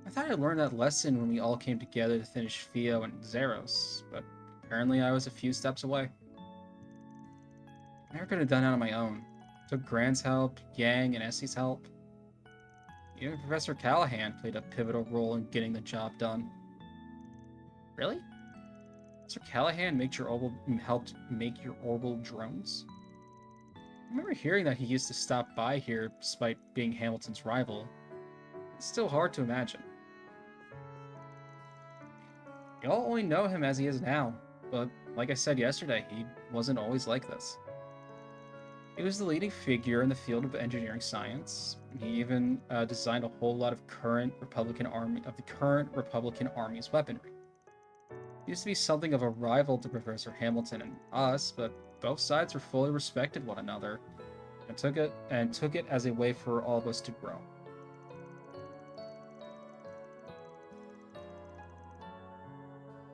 I thought I learned that lesson when we all came together to finish Theo and Zeros, but apparently I was a few steps away. I never could have done it on my own. Took Grant's help, Yang and Essie's help. Even Professor Callahan played a pivotal role in getting the job done. Really? Professor Callahan helped make your orbital drones? I remember hearing that he used to stop by here despite being Hamilton's rival. It's still hard to imagine. Y'all only know him as he is now, but like I said yesterday, he wasn't always like this. He was the leading figure in the field of engineering science. He even designed a whole lot of the current Republican Army's weaponry. He used to be something of a rival to Professor Hamilton and us, but both sides were fully respected one another and took it as a way for all of us to grow.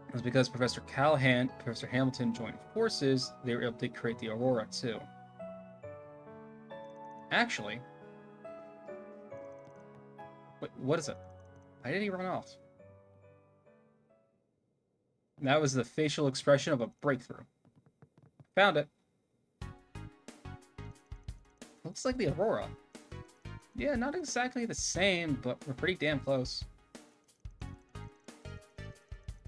It was because Professor Hamilton joined forces, they were able to create the Aurora too. Actually, wait, what is it? Why did he run off? That was the facial expression of a breakthrough. Found it. Looks like the Aurora. Yeah, not exactly the same, but we're pretty damn close.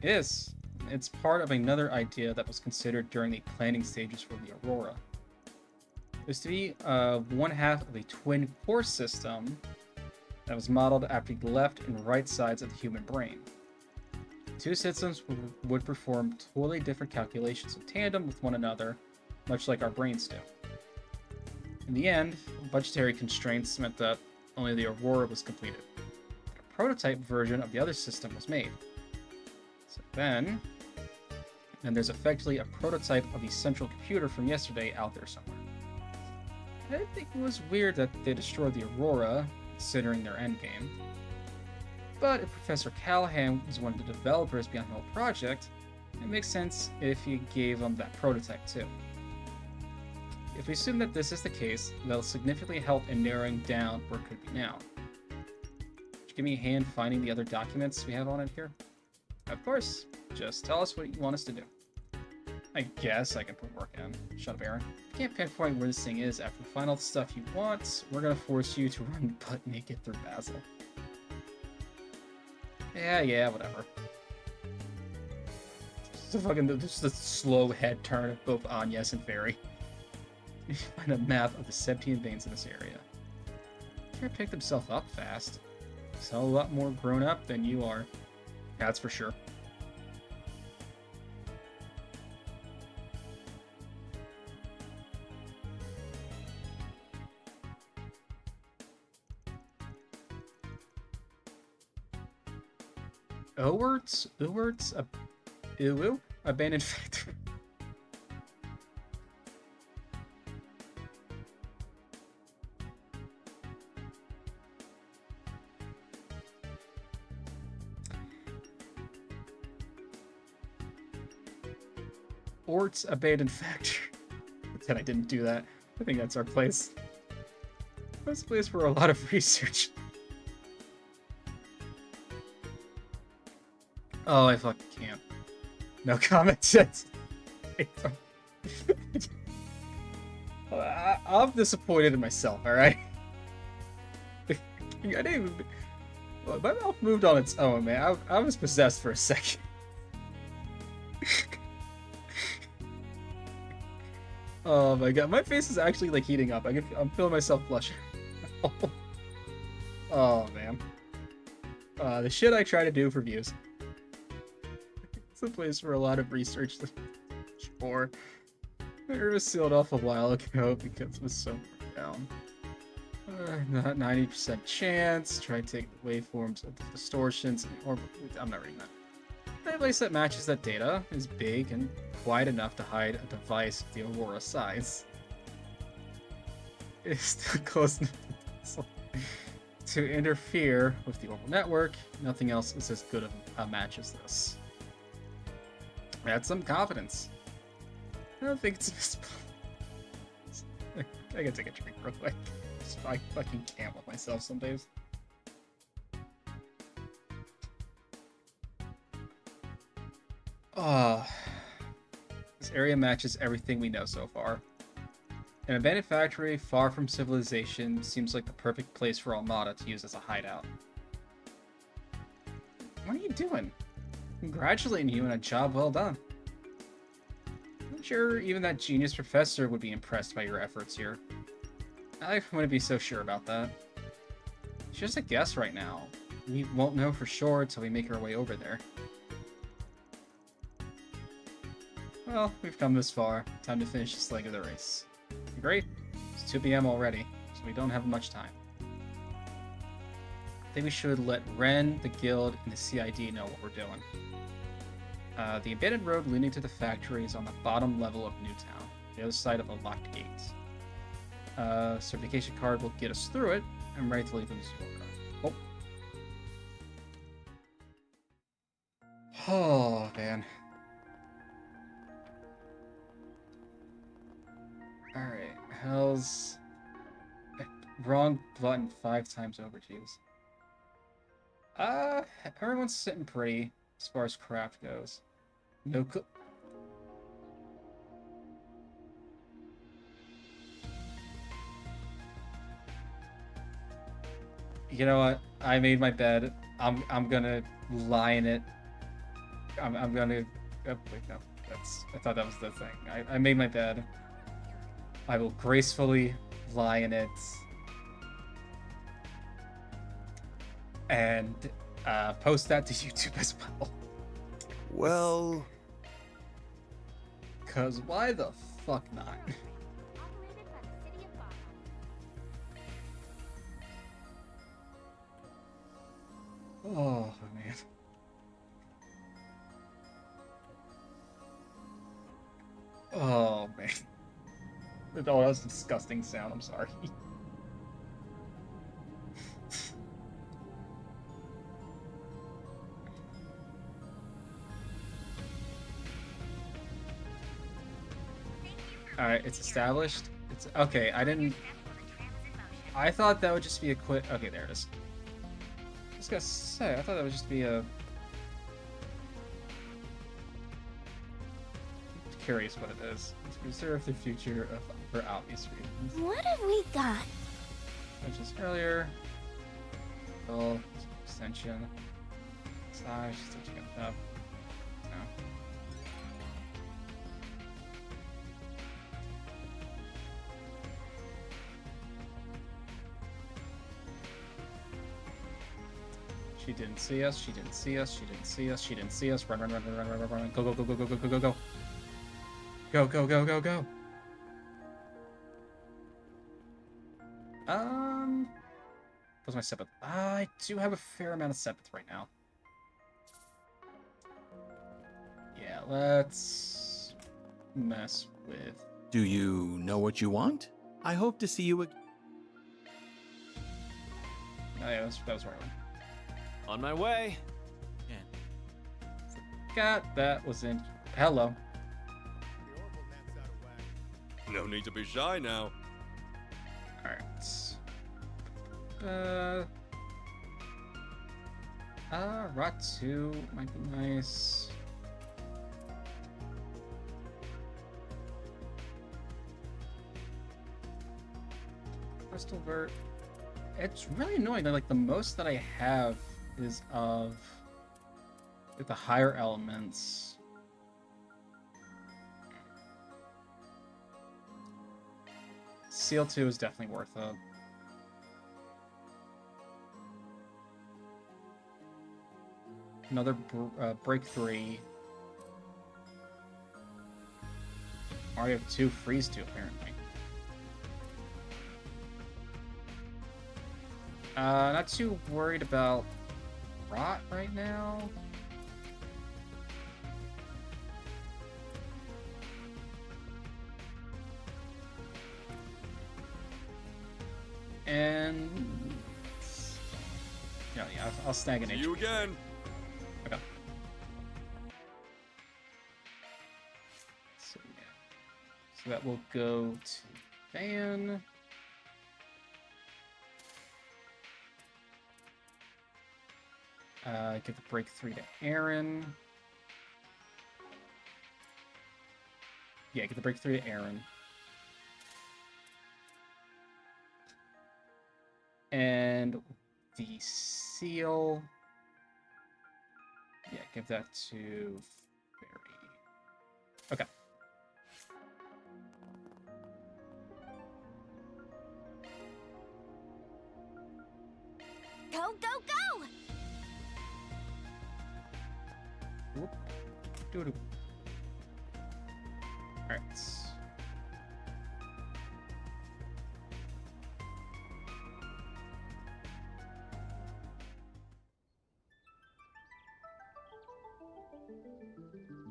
It is. It's part of another idea that was considered during the planning stages for the Aurora. It was to be one half of a twin core system that was modeled after the left and right sides of the human brain. Two systems would perform totally different calculations in tandem with one another, much like our brains do. In the end, budgetary constraints meant that only the Aurora was completed. A prototype version of the other system was made. So then, and there's effectively a prototype of the central computer from yesterday out there somewhere. I think it was weird that they destroyed the Aurora, considering their endgame. But if Professor Callahan was one of the developers behind the whole project, it makes sense if he gave them that prototype too. If we assume that this is the case, that'll significantly help in narrowing down where it could be now. Could you give me a hand finding the other documents we have on it here? Of course. Just tell us what you want us to do. I guess I can put work in. Shut up, Aaron. If you can't pinpoint where this thing is after you find all the stuff you want, we're gonna force you to run butt naked through Basil. Yeah, whatever. Just a slow head turn of both Agnes and Fairy. You find a map of the Septian veins in this area. Fairy picked himself up fast. He's a lot more grown up than you are. That's for sure. Abandoned factory. Ort's abandoned factory. Pretend I didn't do that. I think that's our place. That's a place for a lot of research. Oh, I fucking can't. No comment sense. I'm disappointed in myself, alright? I didn't even... My mouth moved on its own, man. I was possessed for a second. Oh my god, my face is actually like heating up. I'm feeling myself blushing. Oh man. The shit I try to do for views. It's a place for a lot of research. Sure. It was sealed off a while ago because it was so down. Not 90% chance. Try to take the waveforms of the distortions. I'm not reading that. A place that matches that data is big and wide enough to hide a device of the Aurora size. It is still close enough to interfere with the orbital network. Nothing else is as good of a match as this. Add some confidence. I don't think it's I gotta take a drink real quick. I fucking can't with myself some days. This area matches everything we know so far. An abandoned factory far from civilization seems like the perfect place for Armada to use as a hideout. What are you doing? Congratulating you on a job well done. I'm sure even that genius professor would be impressed by your efforts here. I wouldn't be so sure about that. It's just a guess right now. We won't know for sure until we make our way over there. Well, we've come this far. Time to finish this leg of the race. Great. It's 2 p.m. already, so we don't have much time. I think we should let Ren, the Guild, and the CID know what we're doing. The abandoned road leading to the factory is on the bottom level of Newtown, the other side of a locked gate. Certification card will get us through it. I'm ready to leave in the Oh, man. Alright, hell's... Wrong button 5 times over, jeez. Everyone's sitting pretty as far as craft goes. No You know what? I made my bed. I'm gonna lie in it. I'm gonna... Oh, wait, no. I thought that was the thing. I made my bed. I will gracefully lie in it. And post that to YouTube as well. Well... Cause why the fuck not? Oh, man. Oh, that was a disgusting sound. I'm sorry. Alright, it's established. It's okay, I thought that would just be a quick. Okay, there it is. I was gonna say, I thought that would just be a. Curious what it is. To preserve the future for obvious reasons. What have we got? Such as earlier. Well, extension. Size, stitching it up. No. She didn't see us. She didn't see us. She didn't see us. She didn't see us. Run, run, run, run, run, run, run, run. Go, go, go, go, go, go, go, go, go. Go, go, go, go, go. What's my Sepith? I do have a fair amount of Sepith right now. Yeah, let's mess with. Do you know what you want? I hope to see you again. Oh yeah, that was right one. On my way. Forgot that was in. Hello. No need to be shy now. Alright. Rot 2 might be nice. Crystal Vert. It's really annoying that like the most that I have is of like, the higher elements. Seal 2 is definitely worth it. Another break 3. Mario 2 freeze 2 apparently. Not too worried about rot right now. And yeah, I'll snag an See you again. Okay. So yeah, so that will go to Van. Give the break 3 to Aaron. Yeah, give the break 3 to Aaron. And the seal. Yeah, give that to Fairy. Okay. Go, go, go! Whoop. Doo-doo. Alright.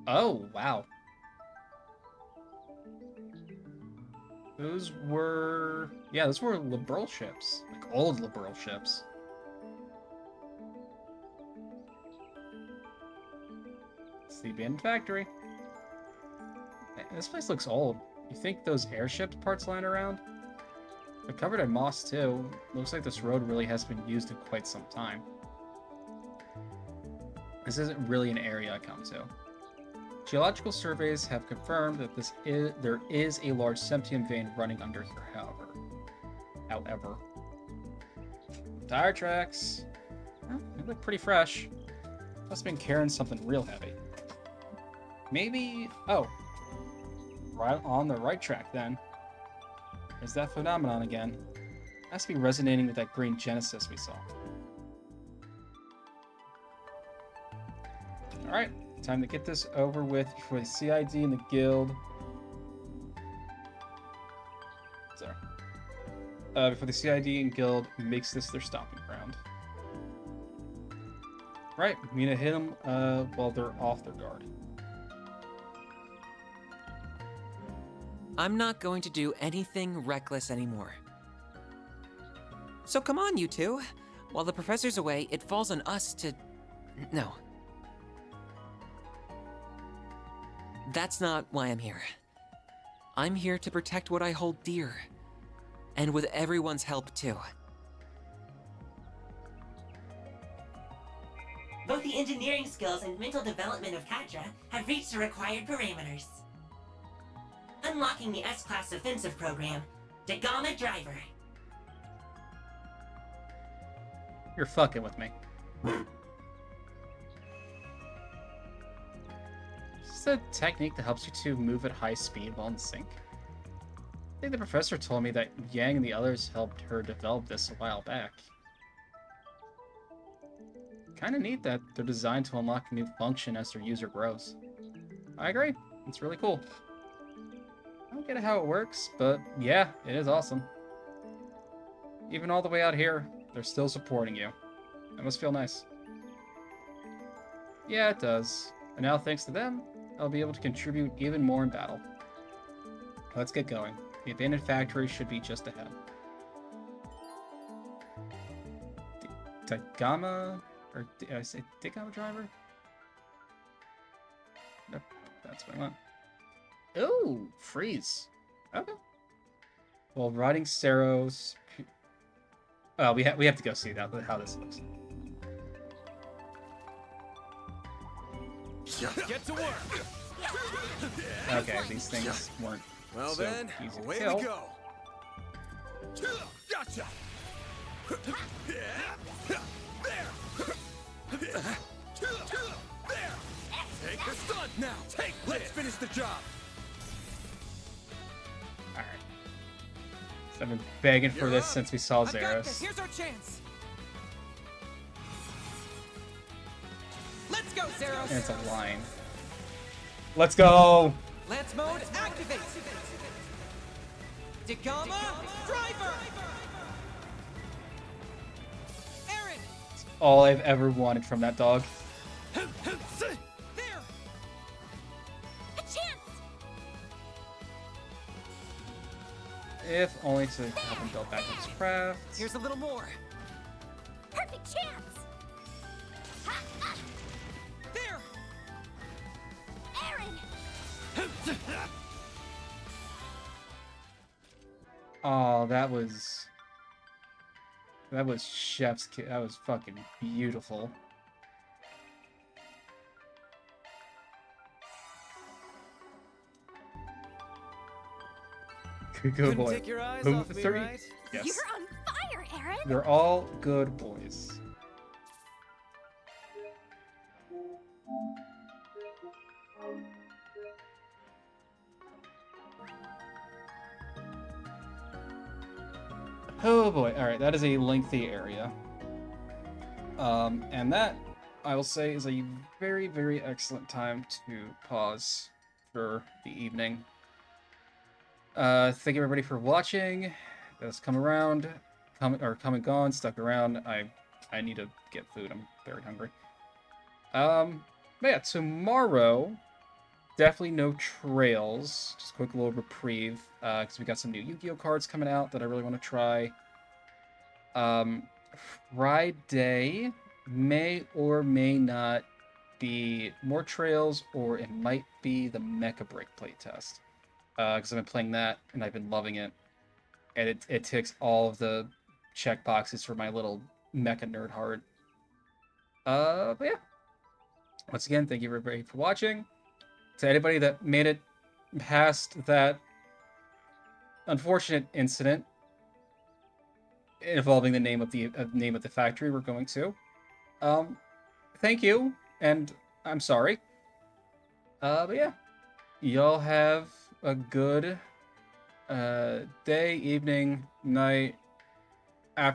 Oh, wow. Those were liberal ships. Like old liberal ships. It's the abandoned factory. This place looks old. You think those airship parts lying around? They're covered in moss too. Looks like this road really has been used in quite some time. This isn't really an area I come to. Geological surveys have confirmed that there is a large Septium vein running under here, however. Tire tracks. Oh, they look pretty fresh. Must have been carrying something real heavy. Maybe... Oh. Right on the right track, then. There's that phenomenon again. Has to be resonating with that green Genesis we saw. Alright. Time to get this over with before the CID and the guild. Sorry. Before the CID and guild makes this their stomping ground. Right, we need to hit them while they're off their guard. I'm not going to do anything reckless anymore. So come on, you two. While the professor's away, it falls on us to... No. That's not why I'm here. I'm here to protect what I hold dear. And with everyone's help, too. Both the engineering skills and mental development of Katra have reached the required parameters. Unlocking the S-Class offensive program, Dagama Driver. You're fucking with me. Is this a technique that helps you to move at high speed while in sync? I think the professor told me that Yang and the others helped her develop this a while back. Kinda neat that they're designed to unlock a new function as their user grows. I agree. It's really cool. I don't get how it works, but yeah, it is awesome. Even all the way out here, they're still supporting you. That must feel nice. Yeah, it does. And now, thanks to them, I'll be able to contribute even more in battle. Let's get going. The abandoned factory should be just ahead. Dagama? Or did I say Dagama Driver? Nope, that's what I want. Ooh, freeze. Okay. Well, riding Saros. Oh, we have to go see that how this looks. Get to work. Okay, these things weren't Well so then, easy to away kill. we go. Gotcha. There. Take the stunt now. Let's finish the job. All right. So I've been begging for this since we saw Zeros. Here's our chance. Let's go, Zeros. And it's a line. Let's go. Lance mode activate. Dagama Driver. Aaron. All I've ever wanted from that dog. There. A chance! If only to have him build back his craft. Here's a little more. Perfect chance! There. Aaron! Oh, that was chef's kiss. That was fucking beautiful. Good boy. Take your eyes Who- off me, 30? right? Yes. You're on fire, Aaron! They're all good boys. Oh boy, alright, that is a lengthy area. And that, I will say, is a very, very excellent time to pause for the evening. Thank you everybody for watching. That's come around, come and gone, stuck around. I need to get food. I'm very hungry. But yeah, tomorrow, definitely no trails. Just a quick little reprieve, because we got some new Yu-Gi-Oh cards coming out that I really want to try. Friday may or may not be more trails, or it might be the Mecha Break playtest. Because I've been playing that, and I've been loving it. And it ticks all of the checkboxes for my little mecha nerd heart. But yeah. Once again, thank you everybody for watching. To anybody that made it past that unfortunate incident involving the name of the factory we're going to, thank you, and I'm sorry. But yeah, y'all have a good day, evening, night, after